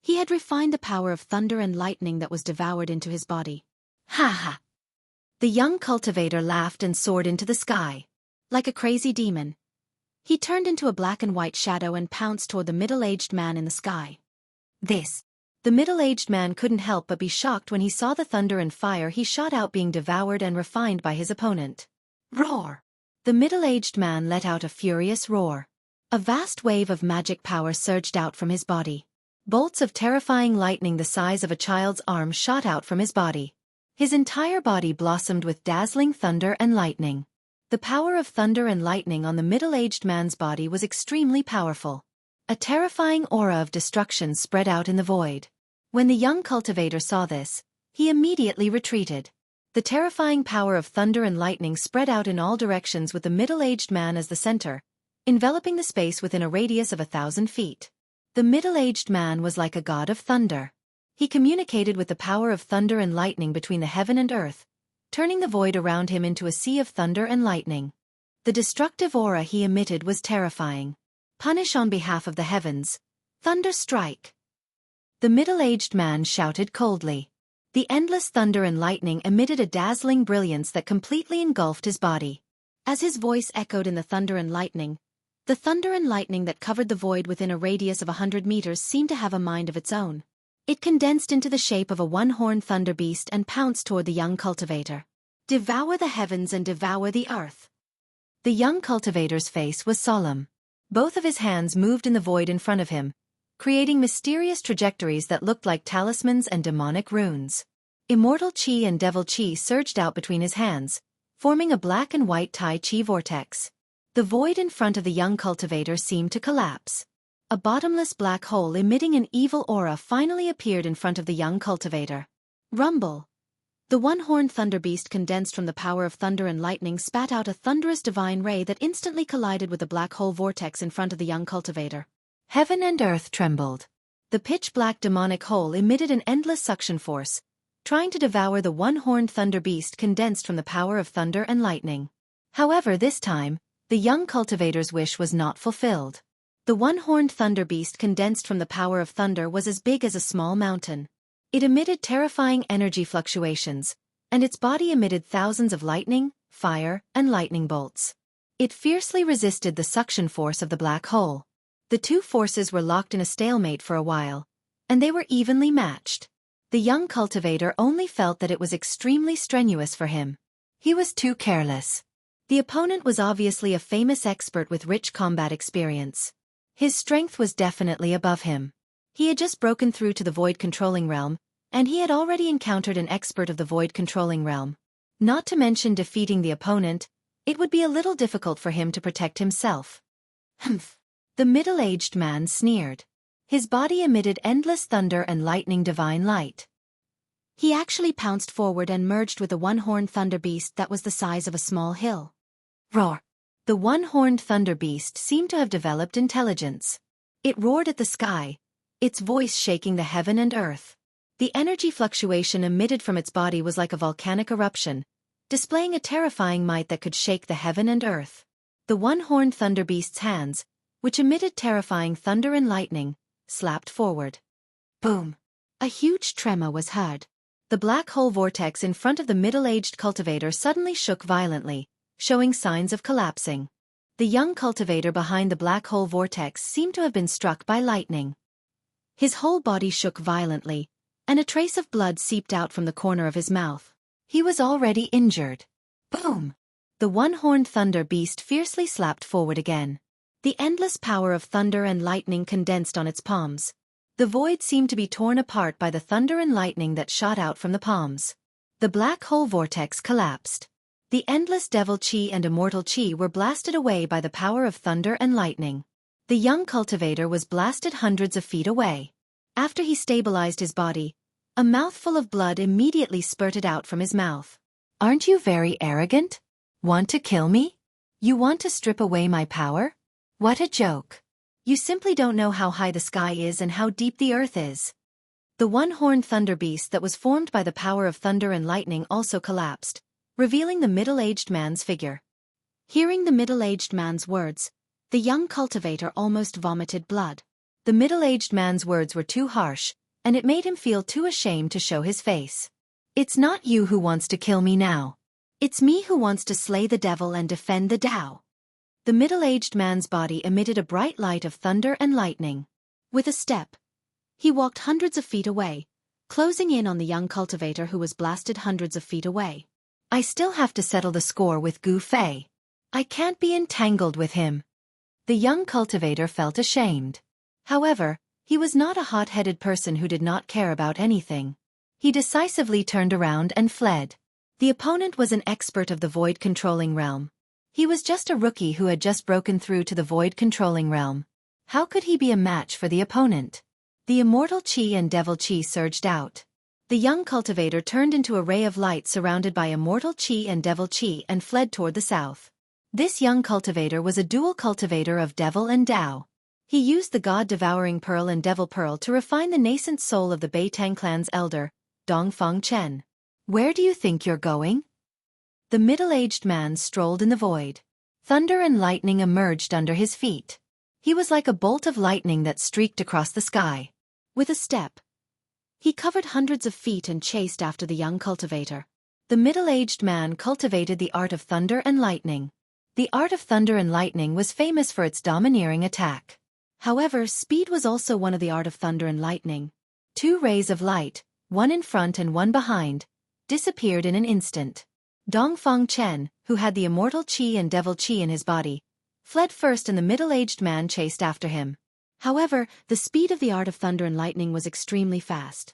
Speaker 1: he had refined the power of thunder and lightning that was devoured into his body. Ha ha! The young cultivator laughed and soared into the sky. Like a crazy demon, he turned into a black and white shadow and pounced toward the middle-aged man in the sky. The middle-aged man couldn't help but be shocked when he saw the thunder and fire he shot out being devoured and refined by his opponent. Roar! The middle-aged man let out a furious roar. A vast wave of magic power surged out from his body. Bolts of terrifying lightning the size of a child's arm shot out from his body. His entire body blossomed with dazzling thunder and lightning. The power of thunder and lightning on the middle-aged man's body was extremely powerful. A terrifying aura of destruction spread out in the void. When the young cultivator saw this, he immediately retreated. The terrifying power of thunder and lightning spread out in all directions with the middle-aged man as the center, enveloping the space within a radius of 1,000 feet. The middle-aged man was like a god of thunder. He communicated with the power of thunder and lightning between the heaven and earth, turning the void around him into a sea of thunder and lightning. The destructive aura he emitted was terrifying. Punish on behalf of the heavens. Thunder strike. The middle-aged man shouted coldly. The endless thunder and lightning emitted a dazzling brilliance that completely engulfed his body. As his voice echoed in the thunder and lightning that covered the void within a radius of 100 meters seemed to have a mind of its own. It condensed into the shape of a one-horned thunder beast and pounced toward the young cultivator. Devour the heavens and devour the earth. The young cultivator's face was solemn. Both of his hands moved in the void in front of him, creating mysterious trajectories that looked like talismans and demonic runes. Immortal chi and devil chi surged out between his hands, forming a black and white Tai Chi vortex. The void in front of the young cultivator seemed to collapse. A bottomless black hole emitting an evil aura finally appeared in front of the young cultivator. Rumble. The one-horned thunder beast condensed from the power of thunder and lightning spat out a thunderous divine ray that instantly collided with the black hole vortex in front of the young cultivator. Heaven and earth trembled. The pitch-black demonic hole emitted an endless suction force, trying to devour the one-horned thunder beast condensed from the power of thunder and lightning. However, this time, the young cultivator's wish was not fulfilled. The one-horned thunder beast condensed from the power of thunder was as big as a small mountain. It emitted terrifying energy fluctuations, and its body emitted thousands of lightning, fire, and lightning bolts. It fiercely resisted the suction force of the black hole. The two forces were locked in a stalemate for a while, and they were evenly matched. The young cultivator only felt that it was extremely strenuous for him. He was too careless. The opponent was obviously a famous expert with rich combat experience. His strength was definitely above him. He had just broken through to the Void Controlling Realm, and he had already encountered an expert of the Void Controlling Realm. Not to mention defeating the opponent, it would be a little difficult for him to protect himself. Humph. The middle-aged man sneered. His body emitted endless thunder and lightning divine light. He actually pounced forward and merged with a one-horned thunder beast that was the size of a small hill. Roar! The one-horned thunder beast seemed to have developed intelligence. It roared at the sky, its voice shaking the heaven and earth. The energy fluctuation emitted from its body was like a volcanic eruption, displaying a terrifying might that could shake the heaven and earth. The one-horned thunder beast's hands, which emitted terrifying thunder and lightning, slapped forward. Boom! A huge tremor was heard. The black hole vortex in front of the middle-aged cultivator suddenly shook violently, showing signs of collapsing. The young cultivator behind the black hole vortex seemed to have been struck by lightning. His whole body shook violently, and a trace of blood seeped out from the corner of his mouth. He was already injured. Boom! The one-horned thunder beast fiercely slapped forward again. The endless power of thunder and lightning condensed on its palms. The void seemed to be torn apart by the thunder and lightning that shot out from the palms. The black hole vortex collapsed. The endless devil chi and immortal chi were blasted away by the power of thunder and lightning. The young cultivator was blasted hundreds of feet away. After he stabilized his body, a mouthful of blood immediately spurted out from his mouth. Aren't you very arrogant? Want to kill me? You want to strip away my power? What a joke. You simply don't know how high the sky is and how deep the earth is. The one-horned thunder beast that was formed by the power of thunder and lightning also collapsed, revealing the middle-aged man's figure. Hearing the middle-aged man's words, the young cultivator almost vomited blood. The middle-aged man's words were too harsh, and it made him feel too ashamed to show his face. It's not you who wants to kill me now. It's me who wants to slay the devil and defend the Tao. The middle-aged man's body emitted a bright light of thunder and lightning. With a step, he walked hundreds of feet away, closing in on the young cultivator who was blasted hundreds of feet away. I still have to settle the score with Gu Fei. I can't be entangled with him. The young cultivator felt ashamed. However, he was not a hot-headed person who did not care about anything. He decisively turned around and fled. The opponent was an expert of the void-controlling realm. He was just a rookie who had just broken through to the void-controlling realm. How could he be a match for the opponent? The immortal chi and devil chi surged out. The young cultivator turned into a ray of light surrounded by immortal chi and devil chi and fled toward the south. This young cultivator was a dual cultivator of devil and Tao. He used the god-devouring pearl and devil pearl to refine the nascent soul of the Beitang clan's elder, Dongfang Chen. Where do you think you're going? The middle-aged man strolled in the void. Thunder and lightning emerged under his feet. He was like a bolt of lightning that streaked across the sky. With a step, he covered hundreds of feet and chased after the young cultivator. The middle-aged man cultivated the art of thunder and lightning. The art of thunder and lightning was famous for its domineering attack. However, speed was also one of the art of thunder and lightning. 2 rays of light, one in front and one behind, disappeared in an instant. Dongfang Chen, who had the immortal chi and devil chi in his body, fled first and the middle-aged man chased after him. However, the speed of the art of thunder and lightning was extremely fast.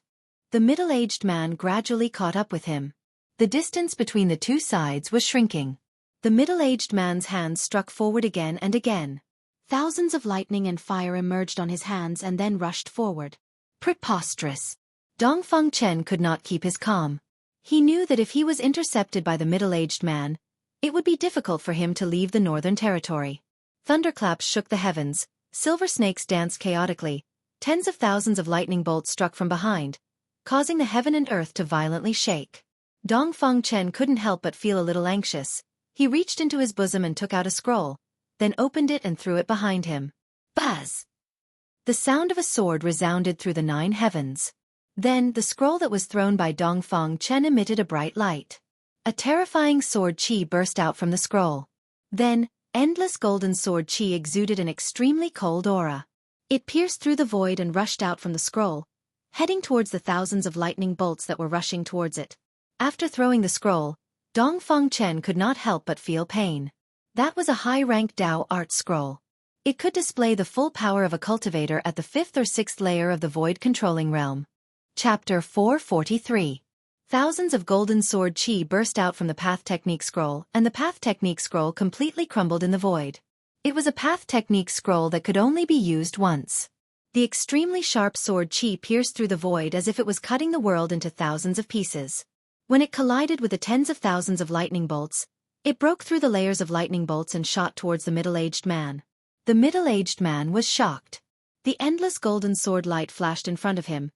Speaker 1: The middle-aged man gradually caught up with him. The distance between the two sides was shrinking. The middle-aged man's hands struck forward again and again. Thousands of lightning and fire emerged on his hands and then rushed forward. Preposterous! Dongfang Chen could not keep his calm. He knew that if he was intercepted by the middle-aged man, it would be difficult for him to leave the northern territory. Thunderclaps shook the heavens, silver snakes danced chaotically, tens of thousands of lightning bolts struck from behind, causing the heaven and earth to violently shake. Dongfang Chen couldn't help but feel a little anxious. He reached into his bosom and took out a scroll, then opened it and threw it behind him. Buzz! The sound of a sword resounded through the 9 heavens. Then, the scroll that was thrown by Dongfang Chen emitted a bright light. A terrifying sword chi burst out from the scroll. Then, endless golden sword chi exuded an extremely cold aura. It pierced through the void and rushed out from the scroll, heading towards the thousands of lightning bolts that were rushing towards it. After throwing the scroll, Dongfang Chen could not help but feel pain. That was a high-rank Dao art scroll. It could display the full power of a cultivator at the 5th or 6th layer of the void-controlling realm. Chapter 443. Thousands of golden sword chi burst out from the Path Technique scroll, and the Path Technique scroll completely crumbled in the void. It was a Path Technique scroll that could only be used once. The extremely sharp sword chi pierced through the void as if it was cutting the world into thousands of pieces. When it collided with the tens of thousands of lightning bolts, it broke through the layers of lightning bolts and shot towards the middle-aged man. The middle-aged man was shocked. The endless golden sword light flashed in front of him,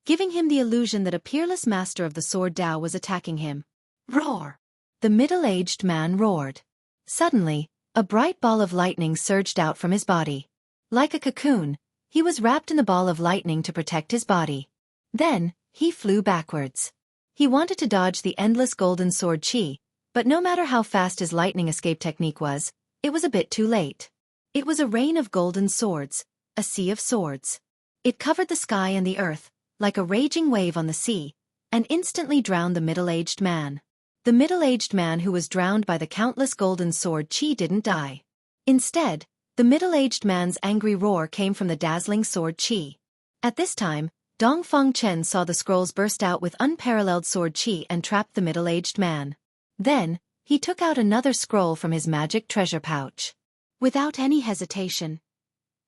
Speaker 1: giving him the illusion that a peerless master of the sword Dao was attacking him. Roar! The middle-aged man roared. Suddenly, a bright ball of lightning surged out from his body. Like a cocoon, he was wrapped in the ball of lightning to protect his body. Then, he flew backwards. He wanted to dodge the endless golden sword chi, but no matter how fast his lightning escape technique was, it was a bit too late. It was a rain of golden swords, a sea of swords. It covered the sky and the earth, like a raging wave on the sea, and instantly drowned the middle-aged man. The middle-aged man who was drowned by the countless golden sword chi didn't die. Instead, the middle-aged man's angry roar came from the dazzling sword chi. At this time, Dongfang Chen saw the scrolls burst out with unparalleled sword chi and trapped the middle-aged man. Then, he took out another scroll from his magic treasure pouch. Without any hesitation,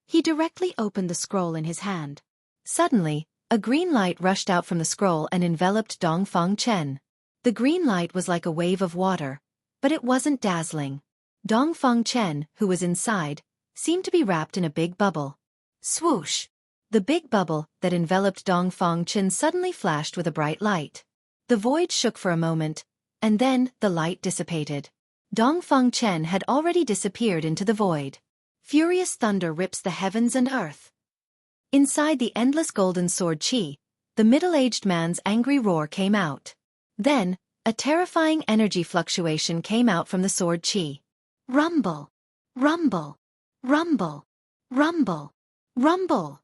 Speaker 1: he directly opened the scroll in his hand. Suddenly, a green light rushed out from the scroll and enveloped Dongfang Chen. The green light was like a wave of water, but it wasn't dazzling. Dongfang Chen, who was inside, seemed to be wrapped in a big bubble. Swoosh! The big bubble that enveloped Dongfang Chen suddenly flashed with a bright light. The void shook for a moment, and then the light dissipated. Dongfang Chen had already disappeared into the void. Furious thunder rips the heavens and earth. Inside the endless golden sword chi, the middle-aged man's angry roar came out. Then, a terrifying energy fluctuation came out from the sword chi. Rumble! Rumble! Rumble! Rumble! Rumble!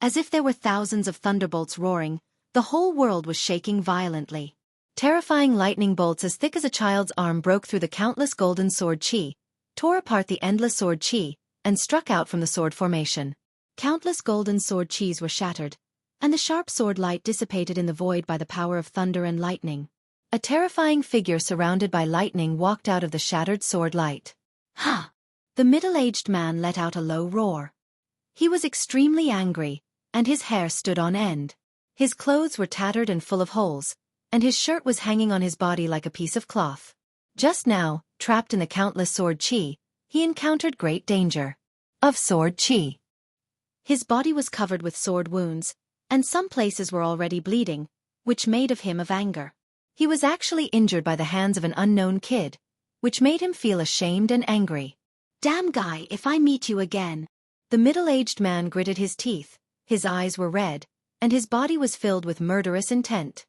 Speaker 1: As if there were thousands of thunderbolts roaring, the whole world was shaking violently. Terrifying lightning bolts as thick as a child's arm broke through the countless golden sword chi, tore apart the endless sword chi, and struck out from the sword formation. Countless golden sword chis were shattered,
Speaker 2: and the sharp sword light dissipated in the void by the power of thunder and lightning.
Speaker 1: A terrifying figure surrounded by lightning walked out of the shattered sword light.
Speaker 2: Ha! The middle-aged man let out a low roar. He was extremely angry, and his hair stood on end. His clothes were tattered and full of holes, and his shirt was hanging on his body like a piece of cloth. Just now, trapped in the countless sword chi, he encountered great danger. Of sword chi. His body was covered with sword wounds, and some places were already bleeding, which made of him of anger.
Speaker 1: He was actually injured by the hands of an unknown kid, which made him feel ashamed and angry.
Speaker 2: Damn guy, if I meet you again.
Speaker 1: The middle-aged man gritted his teeth, his eyes were red, and his body was filled with murderous intent.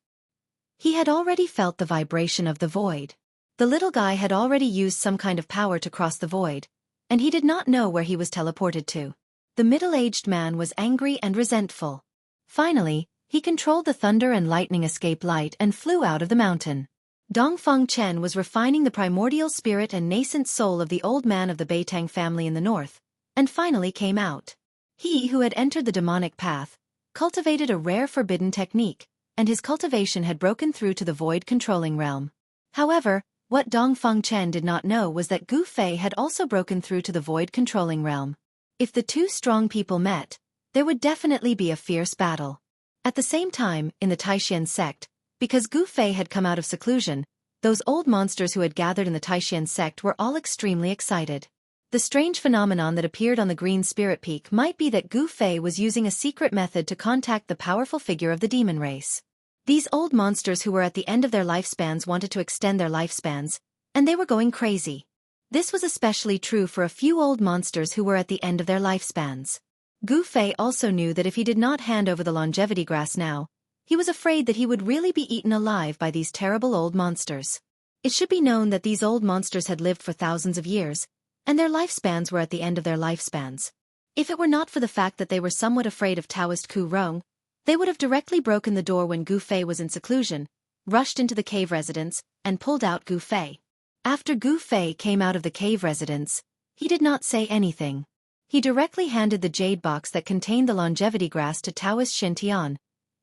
Speaker 1: He had already felt the vibration of the void. The little guy had already used some kind of power to cross the void, and he did not know where he was teleported to. The middle-aged man was angry and resentful. Finally, he controlled the thunder and lightning escape light and flew out of the mountain. Dongfeng Chen was refining the primordial spirit and nascent soul of the old man of the Beitang family in the north, and finally came out. He who had entered the demonic path cultivated a rare forbidden technique, and his cultivation had broken through to the void controlling realm. However, what Dongfeng Chen did not know was that Gu Fei had also broken through to the void controlling realm. If the two strong people met, there would definitely be a fierce battle. At the same time, in the Taishan sect, because Gu Fei had come out of seclusion, those old monsters who had gathered in the Taishan sect were all extremely excited. The strange phenomenon that appeared on the Green Spirit Peak might be that Gu Fei was using a secret method to contact the powerful figure of the demon race. These old monsters who were at the end of their lifespans wanted to extend their lifespans, and they were going crazy. This was especially true for a few old monsters who were at the end of their lifespans. Gu Fei also knew that if he did not hand over the longevity grass now, he was afraid that he would really be eaten alive by these terrible old monsters. It should be known that these old monsters had lived for thousands of years, and their lifespans were at the end of their lifespans. If it were not for the fact that they were somewhat afraid of Taoist Ku Rong, they would have directly broken the door when Gu Fei was in seclusion, rushed into the cave residence, and pulled out Gu Fei. After Gu Fei came out of the cave residence, he did not say anything. He directly handed the jade box that contained the longevity grass to Taoist Xintian,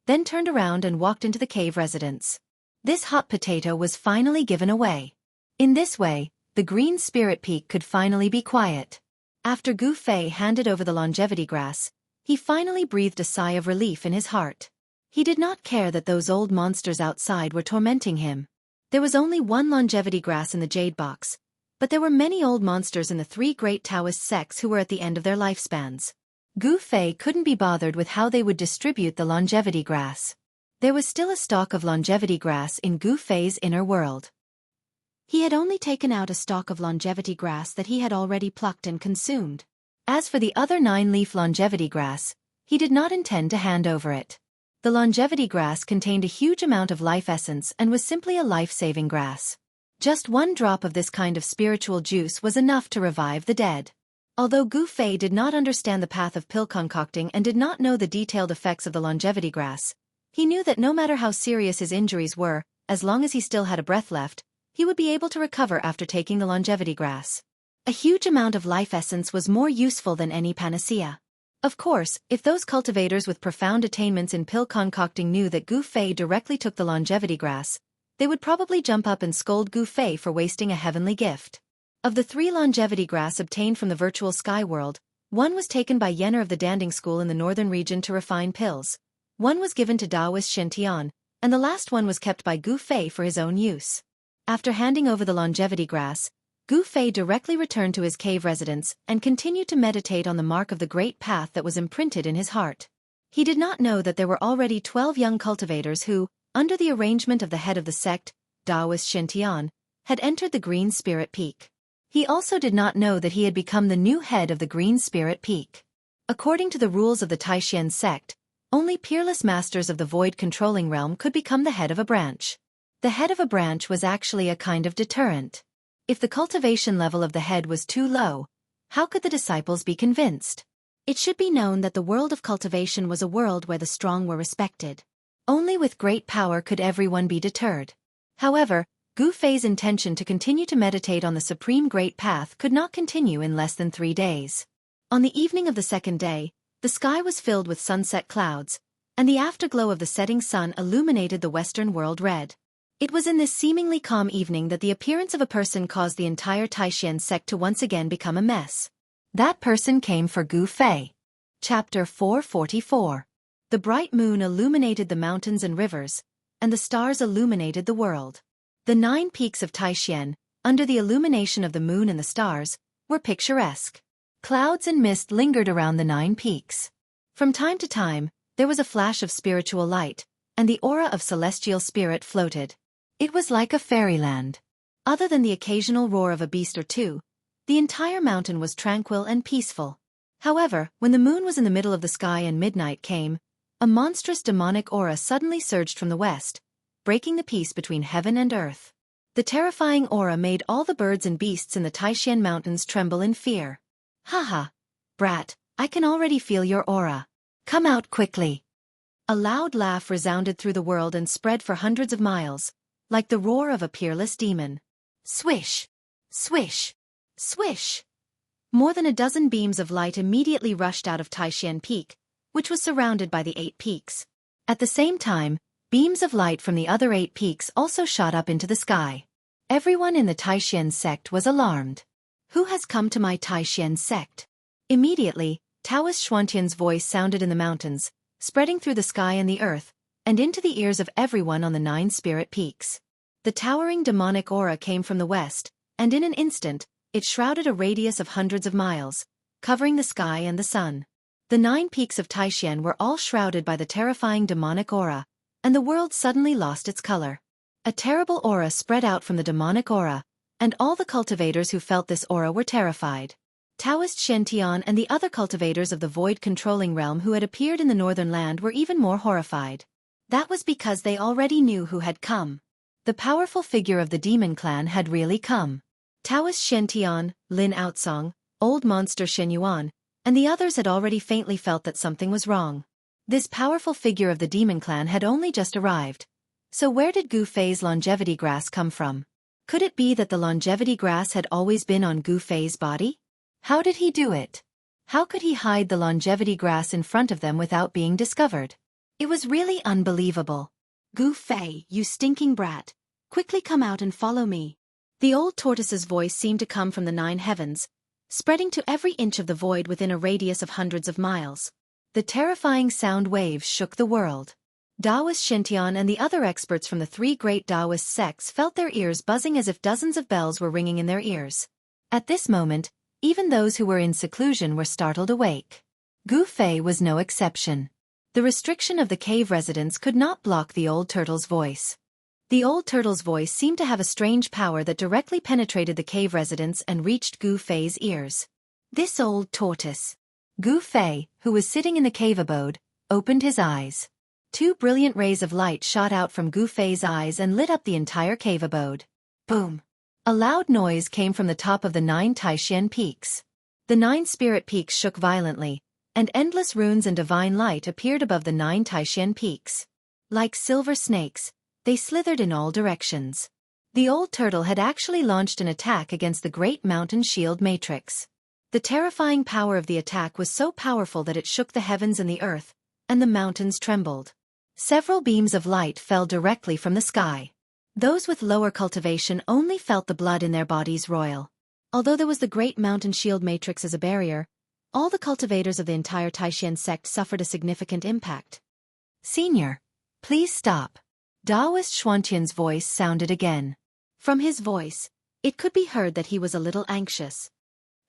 Speaker 1: then turned around and walked into the cave residence. This hot potato was finally given away. In this way, the Green Spirit Peak could finally be quiet. After Gu Fei handed over the longevity grass, he finally breathed a sigh of relief in his heart. He did not care that those old monsters outside were tormenting him. There was only one longevity grass in the jade box, but there were many old monsters in the three great Taoist sects who were at the end of their lifespans. Gu Fei couldn't be bothered with how they would distribute the longevity grass. There was still a stalk of longevity grass in Gu Fei's inner world. He had only taken out a stalk of longevity grass that he had already plucked and consumed. As for the other 9-leaf longevity grass, he did not intend to hand over it. The longevity grass contained a huge amount of life essence and was simply a life-saving grass. Just one drop of this kind of spiritual juice was enough to revive the dead. Although Gu Fei did not understand the path of pill concocting and did not know the detailed effects of the longevity grass, he knew that no matter how serious his injuries were, as long as he still had a breath left, he would be able to recover after taking the longevity grass. A huge amount of life essence was more useful than any panacea. Of course, if those cultivators with profound attainments in pill concocting knew that Gu Fei directly took the longevity grass, they would probably jump up and scold Gu Fei for wasting a heavenly gift. Of the 3 longevity grass obtained from the virtual sky world, one was taken by Yenner of the Danding School in the northern region to refine pills, one was given to Taoist Xintian, and the last one was kept by Gu Fei for his own use. After handing over the longevity grass, Gu Fei directly returned to his cave residence and continued to meditate on the mark of the great path that was imprinted in his heart. He did not know that there were already 12 young cultivators who, under the arrangement of the head of the sect, Taoist Xintian, had entered the Green Spirit Peak. He also did not know that he had become the new head of the Green Spirit Peak. According to the rules of the Taishan sect, only peerless masters of the void controlling realm could become the head of a branch. The head of a branch was actually a kind of deterrent. If the cultivation level of the head was too low, how could the disciples be convinced? It should be known that the world of cultivation was a world where the strong were respected. Only with great power could everyone be deterred. However, Gu Fei's intention to continue to meditate on the Supreme Great Path could not continue in less than 3 days. On the evening of the second day, the sky was filled with sunset clouds,
Speaker 2: and the afterglow of the setting sun illuminated the western world red. It was in this seemingly calm evening that the appearance of a person caused the entire Taishan sect to once again become a mess.
Speaker 1: That person came for Gu Fei. Chapter 444.
Speaker 2: The bright moon illuminated the mountains and rivers, and the stars illuminated the world. The 9 peaks of Taishan, under the illumination of the moon and the stars, were picturesque.
Speaker 1: Clouds and mist lingered around the 9 peaks.
Speaker 2: From time to time, there was a flash of spiritual light, and the aura of celestial spirit floated.
Speaker 1: It was like a fairyland.
Speaker 2: Other than the occasional roar of a beast or two, the entire mountain was tranquil and peaceful. However, when the moon was in the middle of the sky and midnight came, a monstrous demonic aura suddenly surged from the west, breaking the peace between heaven and earth. The terrifying aura made all the birds and beasts in the Taishan Mountains tremble in fear.
Speaker 1: Haha, brat, I can already feel your aura. Come out quickly.
Speaker 2: A loud laugh resounded through the world and spread for hundreds of miles, like the roar of a peerless demon.
Speaker 1: Swish! Swish!
Speaker 2: Swish! More than a dozen beams of light immediately rushed out of Taishan Peak, which was surrounded by the 8 peaks.
Speaker 1: At the same time, beams of light from the other 8 peaks also shot up into the sky. Everyone in the Taishan sect was alarmed.
Speaker 2: Who has come to my Taishan sect?
Speaker 1: Immediately, Taoist Xuantian's voice sounded in the mountains, spreading through the sky and the earth, and into the ears of everyone on the 9 spirit peaks. The towering demonic aura came from the west, and in an instant, it shrouded a radius of hundreds of miles, covering the sky and the sun. The 9 peaks of Taishan were all shrouded by the terrifying demonic aura, and the world suddenly lost its color. A terrible aura spread out from the demonic aura, and all the cultivators who felt this aura were terrified. Taoist Shen and the other cultivators of the void-controlling realm who had appeared in the northern land were even more horrified. That was because they already knew who had come. The powerful figure of the demon clan had really come. Taoist Shen Tian, Lin Outsong, Old Monster Shen Yuan, and the others had already faintly felt that something was wrong. This powerful figure of the demon clan had only just arrived. So where did Gu Fei's longevity grass come from? Could it be that the longevity grass had always been on Gu Fei's body? How did he do it? How could he hide the longevity grass in front of them without being discovered? It was really unbelievable.
Speaker 2: Gu Fei, you stinking brat. Quickly come out and follow me. The old tortoise's voice seemed to come from the 9 heavens, spreading to every inch of the void within a radius of hundreds of miles.
Speaker 1: The terrifying sound waves shook the world. Taoist Shintian and the other experts from the 3 great Taoist sects felt their ears buzzing as if dozens of bells were ringing in their ears. At this moment, even those who were in seclusion were startled awake. Gu Fei was no exception. The restriction of the cave residents could not block the old turtle's voice. The old turtle's voice seemed to have a strange power that directly penetrated the cave residents and reached Gu Fei's ears.
Speaker 2: This old tortoise.
Speaker 1: Gu Fei, who was sitting in the cave abode, opened his eyes. 2 brilliant rays of light shot out from Gu Fei's eyes and lit up the entire cave abode. Boom! A loud noise came from the top of the 9 Taishan peaks. The 9 spirit peaks shook violently, and endless runes and divine light appeared above the 9 Taishan peaks. Like silver snakes, they slithered in all directions. The old turtle had actually launched an attack against the great mountain shield matrix. The terrifying power of the attack was so powerful that it shook the heavens and the earth, and the mountains trembled. Several beams of light fell directly from the sky. Those with lower cultivation only felt the blood in their bodies roil. Although there was the great mountain shield matrix as a barrier, all the cultivators of the entire Taishan sect suffered a significant impact. Senior, please stop. Taoist Xuantian's voice sounded again.
Speaker 2: From his voice, it could be heard that he was a little anxious.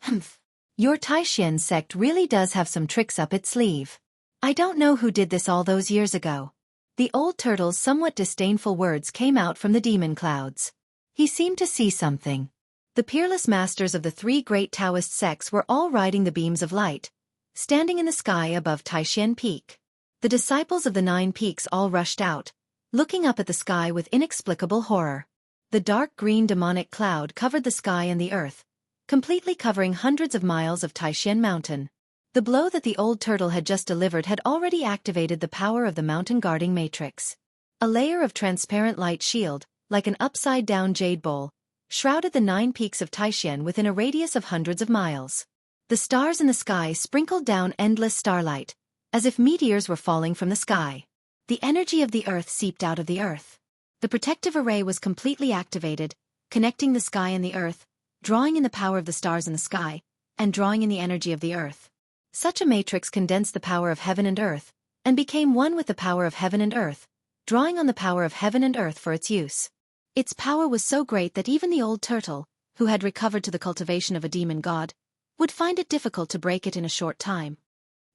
Speaker 1: Humph. Your Taishan sect really does have some tricks up its sleeve. I don't know who did this all those years ago. The old turtle's somewhat disdainful words came out from the demon clouds. He seemed to see something. The peerless masters of the 3 great Taoist sects were all riding the beams of light, standing in the sky above Taishan Peak. The disciples of the 9 peaks all rushed out, looking up at the sky with inexplicable horror. The dark green demonic cloud covered the sky and the earth, completely covering hundreds of miles of Taishan Mountain. The blow that the old turtle had just delivered had already activated the power of the mountain guarding matrix. A layer of transparent light shield, like an upside-down jade bowl, shrouded the 9 peaks of Taishan within a radius of hundreds of miles. The stars in the sky sprinkled down endless starlight, as if meteors were falling from the sky.
Speaker 2: The energy of the earth seeped out of the earth. The protective array was completely activated, connecting the sky and the earth, drawing in the power of the stars in the sky, and drawing in the energy of the earth.
Speaker 1: Such a matrix condensed the power of heaven and earth, and became one with the power of heaven and earth, drawing on the power of heaven and earth for its use.
Speaker 2: Its power was so great that even the old turtle, who had recovered to the cultivation of a demon god, would find it difficult to break it in a short time.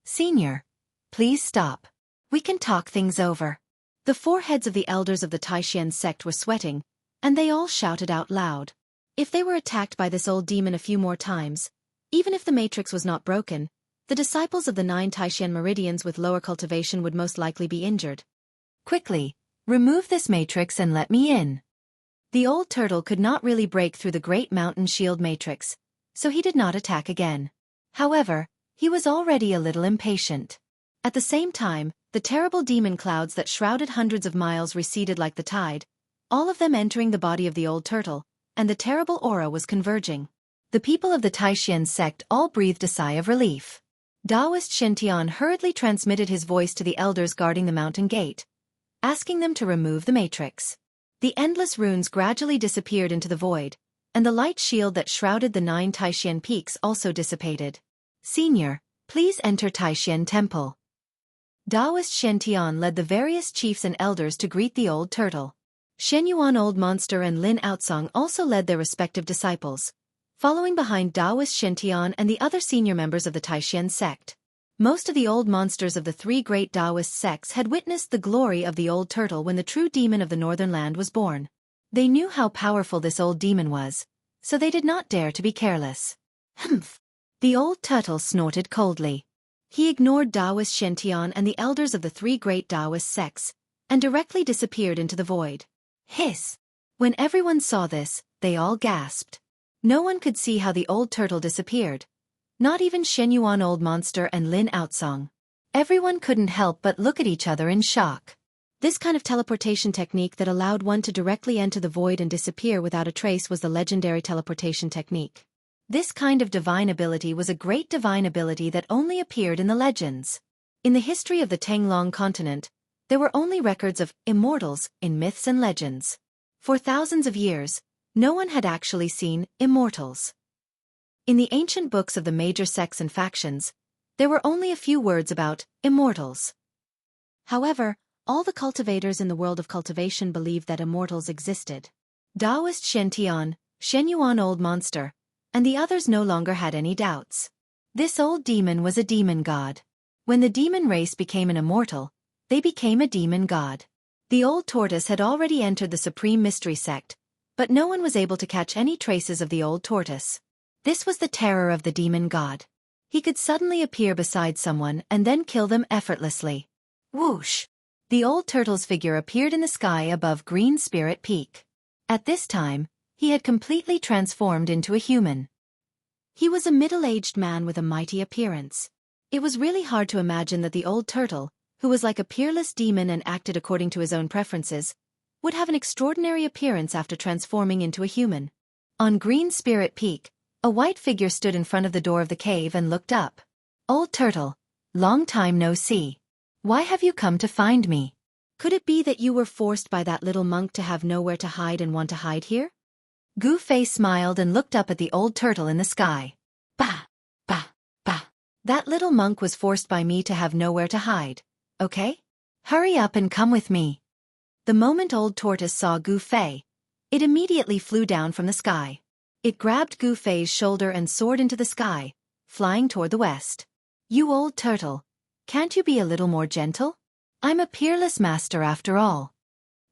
Speaker 1: Senior, please stop. We can talk things over.
Speaker 2: The foreheads of the elders of the Taishan sect were sweating, and they all shouted out loud. If they were attacked by this old demon a few more times, even if the matrix was not broken, the disciples of the 9 Taishan meridians with lower cultivation would most likely be injured.
Speaker 1: Quickly, remove this matrix and let me in. The old turtle could not really break through the great mountain shield matrix, so he did not attack again. However, he was already a little impatient. At the same time, the terrible demon clouds that shrouded hundreds of miles receded like the tide, all of them entering the body of the old turtle, and the terrible aura was converging. The people of the Taishan sect all breathed a sigh of relief. Taoist Shen hurriedly transmitted his voice to the elders guarding the mountain gate, asking them to remove the matrix. The endless runes gradually disappeared into the void, and the light shield that shrouded the 9 Taishan peaks also dissipated. Senior, please enter Taishan Temple. Taoist Shen led the various chiefs and elders to greet the old turtle. Shen Yuan Old Monster and Lin Outsong also led their respective disciples, following behind Taoist Shen and the other senior members of the Taishan sect. Most of the old monsters of the 3 great Taoist sects had witnessed the glory of the old turtle when the true demon of the northern land was born. They knew how powerful this old demon was, so they did not dare to be careless. Humph! The old turtle snorted coldly. He ignored Taoist Shen and the elders of the 3 great Taoist sects, and directly disappeared into the void. Hiss! When everyone saw this, they all gasped. No one could see how the old turtle disappeared. Not even Shen Yuan Old Monster and Lin Outsong. Everyone couldn't help but look at each other in shock. This kind of teleportation technique that allowed one to directly enter the void and disappear without a trace was the legendary teleportation technique. This kind of divine ability was a great divine ability that only appeared in the legends. In the history of the Tanglong continent, there were only records of immortals in myths and legends. For thousands of years, no one had actually seen immortals. In the ancient books of the major sects and factions, there were only a few words about immortals. However, all the cultivators in the world of cultivation believed that immortals existed. Taoist Shen Shen Yuan Old Monster, and the others no longer had any doubts. This old demon was a demon god. When the demon race became an immortal, they became a demon god. The old tortoise had already entered the Supreme Mystery sect, but no one was able to catch any traces of the old tortoise. This was the terror of the demon god. He could suddenly appear beside someone and then kill them effortlessly. Whoosh! The old turtle's figure appeared in the sky above Green Spirit Peak. At this time, he had completely transformed into a human. He was a middle-aged man with a mighty appearance. It was really hard to imagine that the old turtle, who was like a peerless demon and acted according to his own preferences, would have an extraordinary appearance after transforming into a human. On Green Spirit Peak, a white figure stood in front of the door of the cave and looked up. Old turtle, long time no see. Why have you come to find me? Could it be that you were forced by that little monk to have nowhere to hide and want to hide here? Gu Fei smiled and looked up at the old turtle in the sky. Bah! Bah! Bah! That little monk was forced by me to have nowhere to hide, okay? Hurry up and come with me. The moment old tortoise saw Gu Fei, it immediately flew down from the sky. It grabbed Gu Fei's shoulder and soared into the sky, flying toward the west. You old turtle, can't you be a little more gentle? I'm a peerless master after all.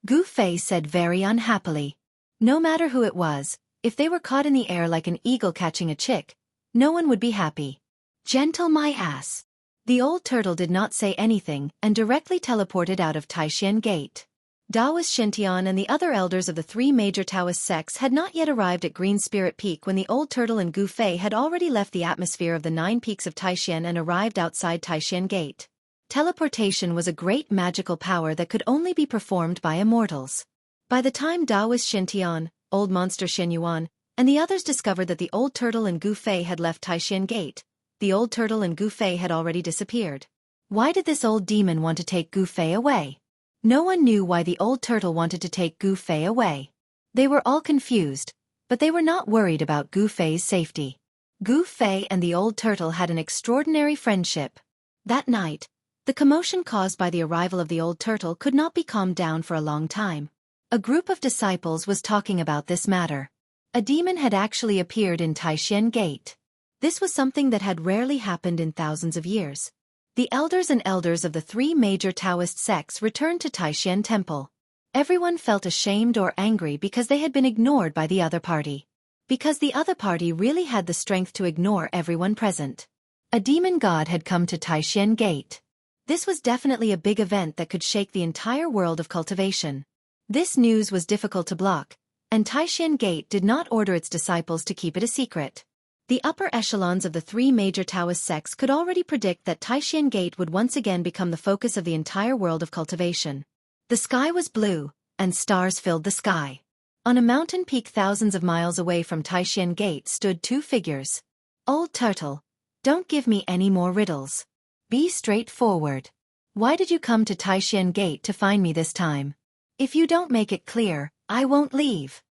Speaker 1: Gu Fei said very unhappily. No matter who it was, if they were caught in the air like an eagle catching a chick, no one would be happy. Gentle my ass. The old turtle did not say anything and directly teleported out of Taishan Gate. Taoist Shen and the other elders of the 3 major Taoist sects had not yet arrived at Green Spirit Peak when the old turtle and Gu Fei had already left the atmosphere of the 9 peaks of Taishan and arrived outside Taishan Gate. Teleportation was a great magical power that could only be performed by immortals. By the time Taoist Shen Old Monster Shen Yuan, and the others discovered that the old turtle and Gu Fei had left Taishan Gate, the old turtle and Gu Fei had already disappeared. Why did this old demon want to take Gu Fei away? No one knew why the old turtle wanted to take Gu Fei away. They were all confused, but they were not worried about Gu Fei's safety. Gu Fei and the old turtle had an extraordinary friendship. That night, the commotion caused by the arrival of the old turtle could not be calmed down for a long time. A group of disciples was talking about this matter. A demon had actually appeared in Taishan Gate. This was something that had rarely happened in thousands of years. The elders and elders of the three major Taoist sects returned to Taishan Temple. Everyone felt ashamed or angry because they had been ignored by the other party. Because the other party really had the strength to ignore everyone present. A demon god had come to Taishan Gate. This was definitely a big event that could shake the entire world of cultivation. This news was difficult to block, and Taishan Gate did not order its disciples to keep it a secret. The upper echelons of the three major Taoist sects could already predict that Taishan Gate would once again become the focus of the entire world of cultivation. The sky was blue, and stars filled the sky. On a mountain peak thousands of miles away from Taishan Gate stood two figures. Old Turtle, don't give me any more riddles. Be straightforward. Why did you come to Taishan Gate to find me this time? If you don't make it clear, I won't leave.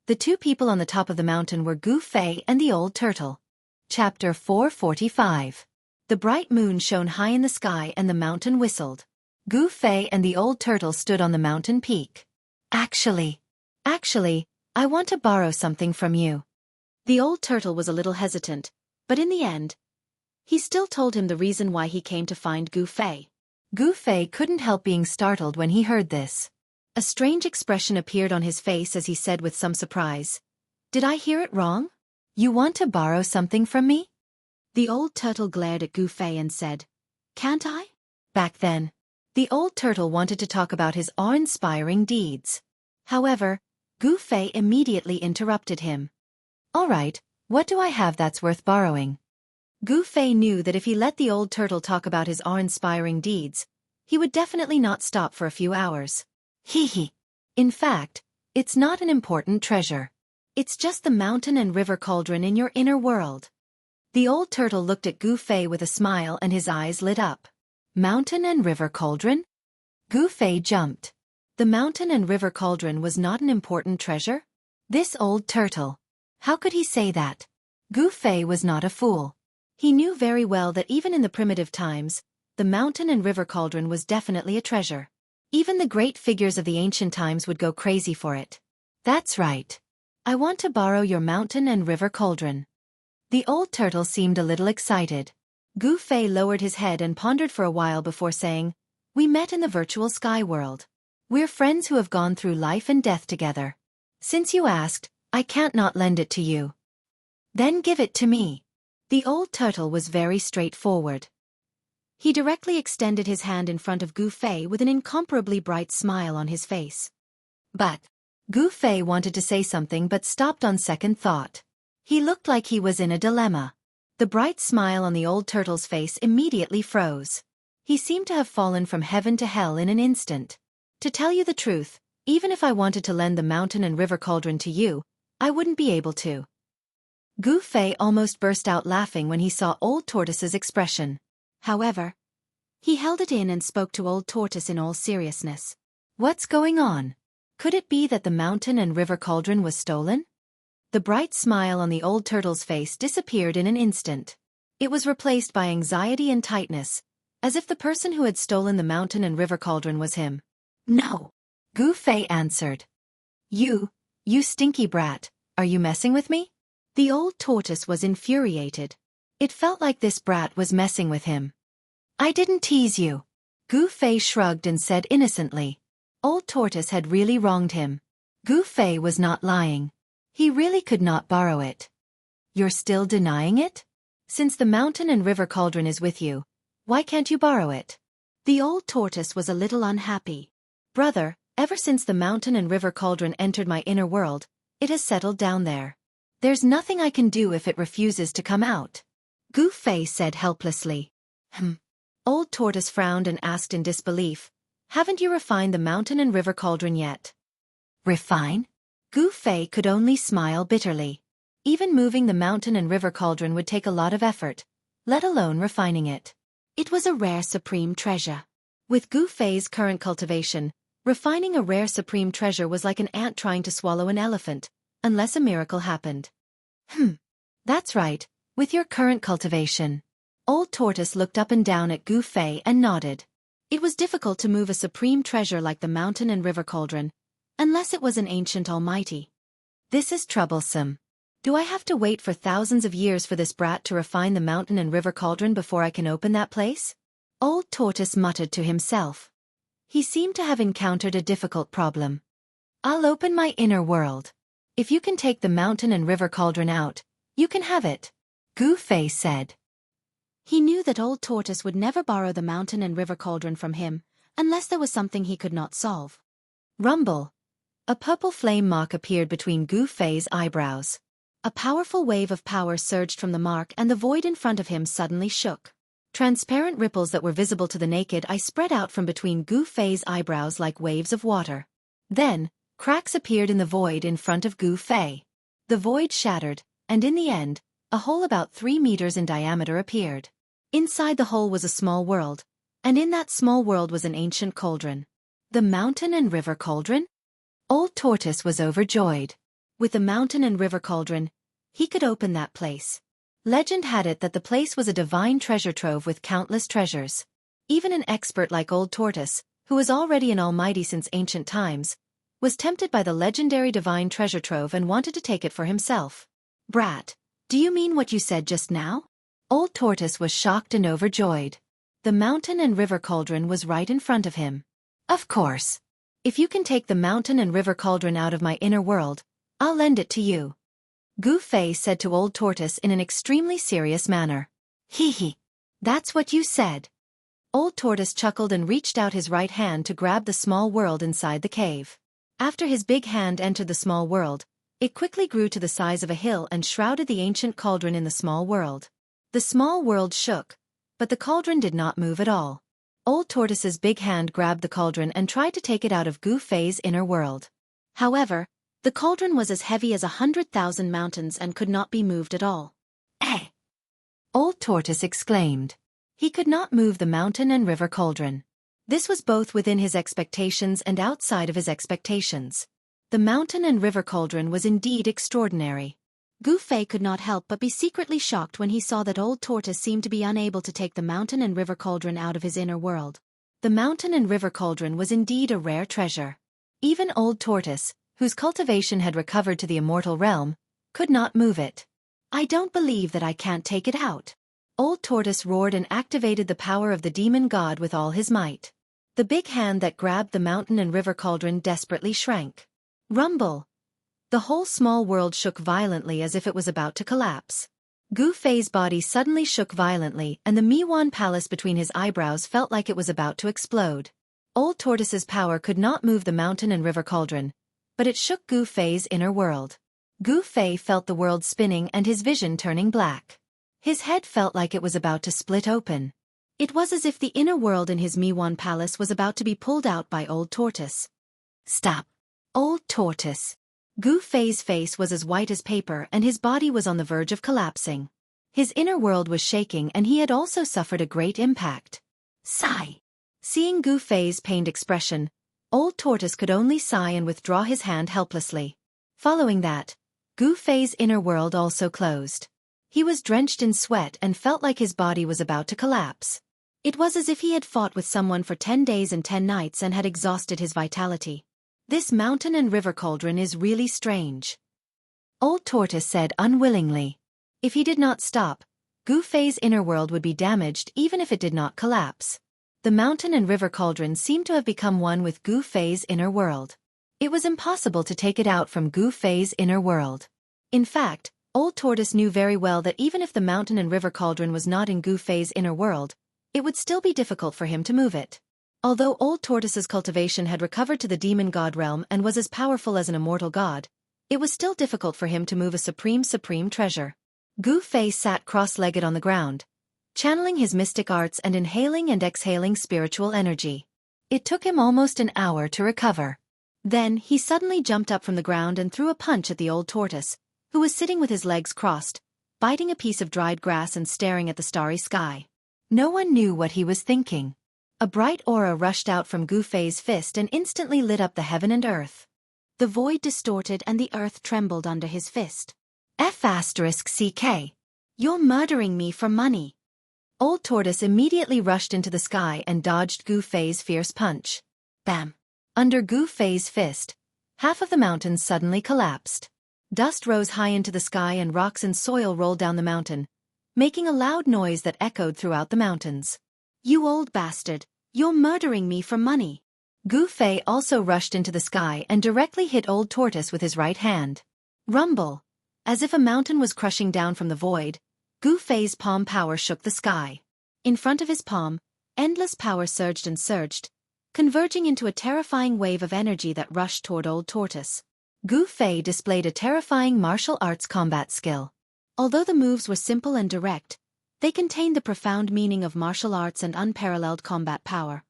Speaker 1: The two people on the top of the mountain were Gu Fei and the old turtle. Chapter 445. The bright moon shone high in the sky and the mountain whistled. Gu Fei and the old turtle stood on the mountain peak. Actually, I want to borrow something from you. The old turtle was a little hesitant, but in the end, he still told him the reason why he came to find Gu Fei. Gu Fei couldn't help being startled when he heard this. A strange expression appeared on his face as he said with some surprise, "Did I hear it wrong? You want to borrow something from me?" The old turtle glared at Gu Fei and said, "Can't I?" Back then, the old turtle wanted to talk about his awe-inspiring deeds. However, Gu Fei immediately interrupted him. "All right, what do I have that's worth borrowing?" Gu Fei knew that if he let the old turtle talk about his awe-inspiring deeds, he would definitely not stop for a few hours. Hee. In fact, it's not an important treasure. It's just the mountain and river cauldron in your inner world. The old turtle looked at Gu Fei with a smile and his eyes lit up. Mountain and river cauldron? Gu Fei jumped. The mountain and river cauldron was not an important treasure? This old turtle. How could he say that? Gu Fei was not a fool. He knew very well that even in the primitive times, the mountain and river cauldron was definitely a treasure. Even the great figures of the ancient times would go crazy for it. That's right. I want to borrow your mountain and river cauldron. The old turtle seemed a little excited. Gu Fei lowered his head and pondered for a while before saying, "We met in the virtual sky world. We're friends who have gone through life and death together. Since you asked, I can't not lend it to you. Then give it to me." The old turtle was very straightforward. He directly extended his hand in front of Gu Fei with an incomparably bright smile on his face. But Gu Fei wanted to say something but stopped on second thought. He looked like he was in a dilemma. The bright smile on the old turtle's face immediately froze. He seemed to have fallen from heaven to hell in an instant. To tell you the truth, even if I wanted to lend the mountain and river cauldron to you, I wouldn't be able to. Gu Fei almost burst out laughing when he saw Old Tortoise's expression. However, he held it in and spoke to Old Tortoise in all seriousness. What's going on? Could it be that the mountain and river cauldron was stolen? The bright smile on the old turtle's face disappeared in an instant. It was replaced by anxiety and tightness, as if the person who had stolen the mountain and river cauldron was him. "No," Gu Fei answered. You stinky brat, are you messing with me?" The old tortoise was infuriated. It felt like this brat was messing with him. "I didn't tease you." Gu Fei shrugged and said innocently. Old Tortoise had really wronged him. Gu Fei was not lying. He really could not borrow it. "You're still denying it? Since the mountain and river cauldron is with you, why can't you borrow it?" The old tortoise was a little unhappy. "Brother, ever since the mountain and river cauldron entered my inner world, it has settled down there. There's nothing I can do if it refuses to come out," Gu Fei said helplessly. Old Tortoise frowned and asked in disbelief, "Haven't you refined the mountain and river cauldron yet?" "Refine?" Gu Fei could only smile bitterly. Even moving the mountain and river cauldron would take a lot of effort, let alone refining it.
Speaker 2: It was a rare supreme treasure. With Gu Fei's current cultivation, refining a rare supreme treasure was like an ant trying to swallow an elephant, unless a miracle happened.
Speaker 1: That's right, with your current cultivation. Old Tortoise looked up and down at Gu Fei and nodded.
Speaker 2: It was difficult to move a supreme treasure like the mountain and river cauldron, unless it was an ancient almighty.
Speaker 1: This is troublesome. Do I have to wait for thousands of years for this brat to refine the mountain and river cauldron before I can open that place? Old Tortoise muttered to himself. He seemed to have encountered a difficult problem. I'll open my inner world. If you can take the mountain and river cauldron out, you can have it, Gu Fei said.
Speaker 2: He knew that Old Tortoise would never borrow the mountain and river cauldron from him, unless there was something he could not solve.
Speaker 1: Rumble. A purple flame mark appeared between Gu Fei's eyebrows.
Speaker 2: A powerful wave of power surged from the mark and the void in front of him suddenly shook.
Speaker 1: Transparent ripples that were visible to the naked eye spread out from between Gu Fei's eyebrows like waves of water. Then, cracks appeared in the void in front of Gu Fei. The void shattered, and in the end, a hole about 3 meters in diameter appeared. Inside the hole was a small world, and in that small world was an ancient cauldron. The mountain and river cauldron? Old Tortoise was overjoyed. With the mountain and river cauldron, he could open that place. Legend had it that the place was a divine treasure trove with countless treasures. Even an expert like Old Tortoise, who was already an almighty since ancient times, was tempted by the legendary divine treasure trove and wanted to take it for himself. Brat, do you mean what you said just now? Old Tortoise was shocked and overjoyed. The mountain and river cauldron was right in front of him. Of course. If you can take the mountain and river cauldron out of my inner world, I'll lend it to you, Gu Fei said to Old Tortoise in an extremely serious manner. Hee. That's what you said. Old Tortoise chuckled and reached out his right hand to grab the small world inside the cave. After his big hand entered the small world, it quickly grew to the size of a hill and shrouded the ancient cauldron in the small world. The small world shook, but the cauldron did not move at all. Old Tortoise's big hand grabbed the cauldron and tried to take it out of Gu Fei's inner world. However, the cauldron was as heavy as 100,000 mountains and could not be moved at all. Eh! Old Tortoise exclaimed. He could not move the mountain and river cauldron. This was both within his expectations and outside of his expectations. The mountain and river cauldron was indeed extraordinary. Gu Fei could not help but be secretly shocked when he saw that Old Tortoise seemed to be unable to take the mountain and river cauldron out of his inner world. The mountain and river cauldron was indeed a rare treasure. Even Old Tortoise, whose cultivation had recovered to the immortal realm, could not move it. I don't believe that I can't take it out. Old Tortoise roared and activated the power of the demon god with all his might. The big hand that grabbed the mountain and river cauldron desperately shrank. Rumble! The whole small world shook violently as if it was about to collapse. Gu Fei's body suddenly shook violently and the Miwan palace between his eyebrows felt like it was about to explode. Old Tortoise's power could not move the mountain and river cauldron, but it shook Gu Fei's inner world. Gu Fei felt the world spinning and his vision turning black. His head felt like it was about to split open. It was as if the inner world in his Miwan palace was about to be pulled out by Old Tortoise. Stop! Old Tortoise! Gu Fei's face was as white as paper and his body was on the verge of collapsing. His inner world was shaking and he had also suffered a great impact. Sigh! Seeing Gu Fei's pained expression, Old Tortoise could only sigh and withdraw his hand helplessly. Following that, Gu Fei's inner world also closed. He was drenched in sweat and felt like his body was about to collapse. It was as if he had fought with someone for 10 days and 10 nights and had exhausted his vitality. This mountain and river cauldron is really strange, Old Tortoise said unwillingly. If he did not stop, Gu Fei's inner world would be damaged even if it did not collapse. The mountain and river cauldron seemed to have become one with Gu Fei's inner world. It was impossible to take it out from Gu Fei's inner world. In fact, Old Tortoise knew very well that even if the mountain and river cauldron was not in Gu Fei's inner world, it would still be difficult for him to move it. Although Old Tortoise's cultivation had recovered to the demon god realm and was as powerful as an immortal god, it was still difficult for him to move a supreme treasure. Gu Fei sat cross-legged on the ground, channeling his mystic arts and inhaling and exhaling spiritual energy. It took him almost an hour to recover. Then he suddenly jumped up from the ground and threw a punch at the Old Tortoise, who was sitting with his legs crossed, biting a piece of dried grass and staring at the starry sky. No one knew what he was thinking. A bright aura rushed out from Gu Fei's fist and instantly lit up the heaven and earth.
Speaker 2: The void distorted and the earth trembled under his fist.
Speaker 1: F***CK.
Speaker 2: You're murdering me for money.
Speaker 1: Old Tortoise immediately rushed into the sky and dodged Gu Fei's fierce punch. Bam! Under Gu Fei's fist, half of the mountains suddenly collapsed. Dust rose high into the sky and rocks and soil rolled down the mountain, making a loud noise that echoed throughout the mountains.
Speaker 2: You old bastard, you're murdering me for money.
Speaker 1: Gu Fei also rushed into the sky and directly hit Old Tortoise with his right hand. Rumble! As if a mountain was crushing down from the void, Gu Fei's palm power shook the sky.
Speaker 2: In front of his palm, endless power surged and surged, converging into a terrifying wave of energy that rushed toward Old Tortoise.
Speaker 1: Gu Fei displayed a terrifying martial arts combat skill.
Speaker 2: Although the moves were simple and direct, they contained the profound meaning of martial arts and unparalleled combat power.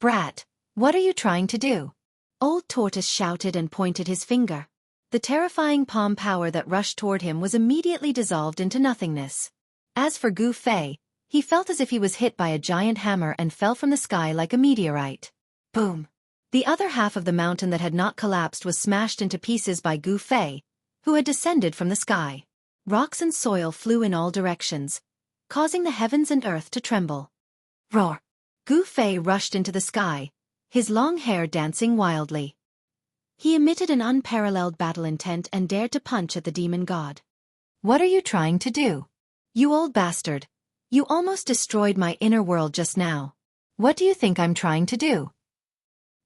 Speaker 1: Brat, what are you trying to do?
Speaker 2: Old Tortoise shouted and pointed his finger.
Speaker 1: The terrifying palm power that rushed toward him was immediately dissolved into nothingness. As for Gu Fei, he felt as if he was hit by a giant hammer and fell from the sky like a meteorite. Boom! The other half of the mountain that had not collapsed was smashed into pieces by Gu Fei, who had descended from the sky. Rocks and soil flew in all directions, causing the heavens and earth to tremble. Roar! Gu Fei rushed into the sky, his long hair dancing wildly.
Speaker 2: He emitted an unparalleled battle intent and dared to punch at the demon god.
Speaker 1: What are you trying to do? You old bastard! You almost destroyed my inner world just now. What do you think I'm trying to do?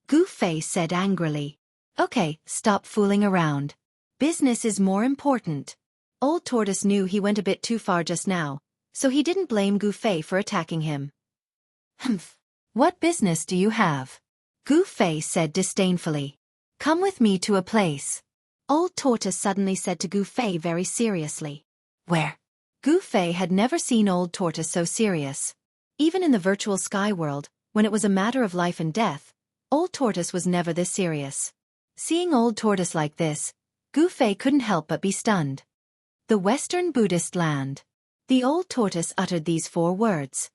Speaker 2: Gu Fei said angrily.
Speaker 1: Okay, stop fooling around. Business is more important. Old Tortoise knew he went a bit too far just now, so he didn't blame Gu Fei for attacking him. Humph! What business do you have? Gu Fei said disdainfully. Come with me to a place.
Speaker 2: Old Tortoise suddenly said to Gu Fei very seriously.
Speaker 1: Where? Gu Fei had never seen Old Tortoise so serious. Even in the virtual sky world, when it was a matter of life and death, Old Tortoise was never this serious. Seeing Old Tortoise like this, Gu Fei couldn't help but be stunned. The Western Buddhist land. The Old Tortoise uttered these 4 words.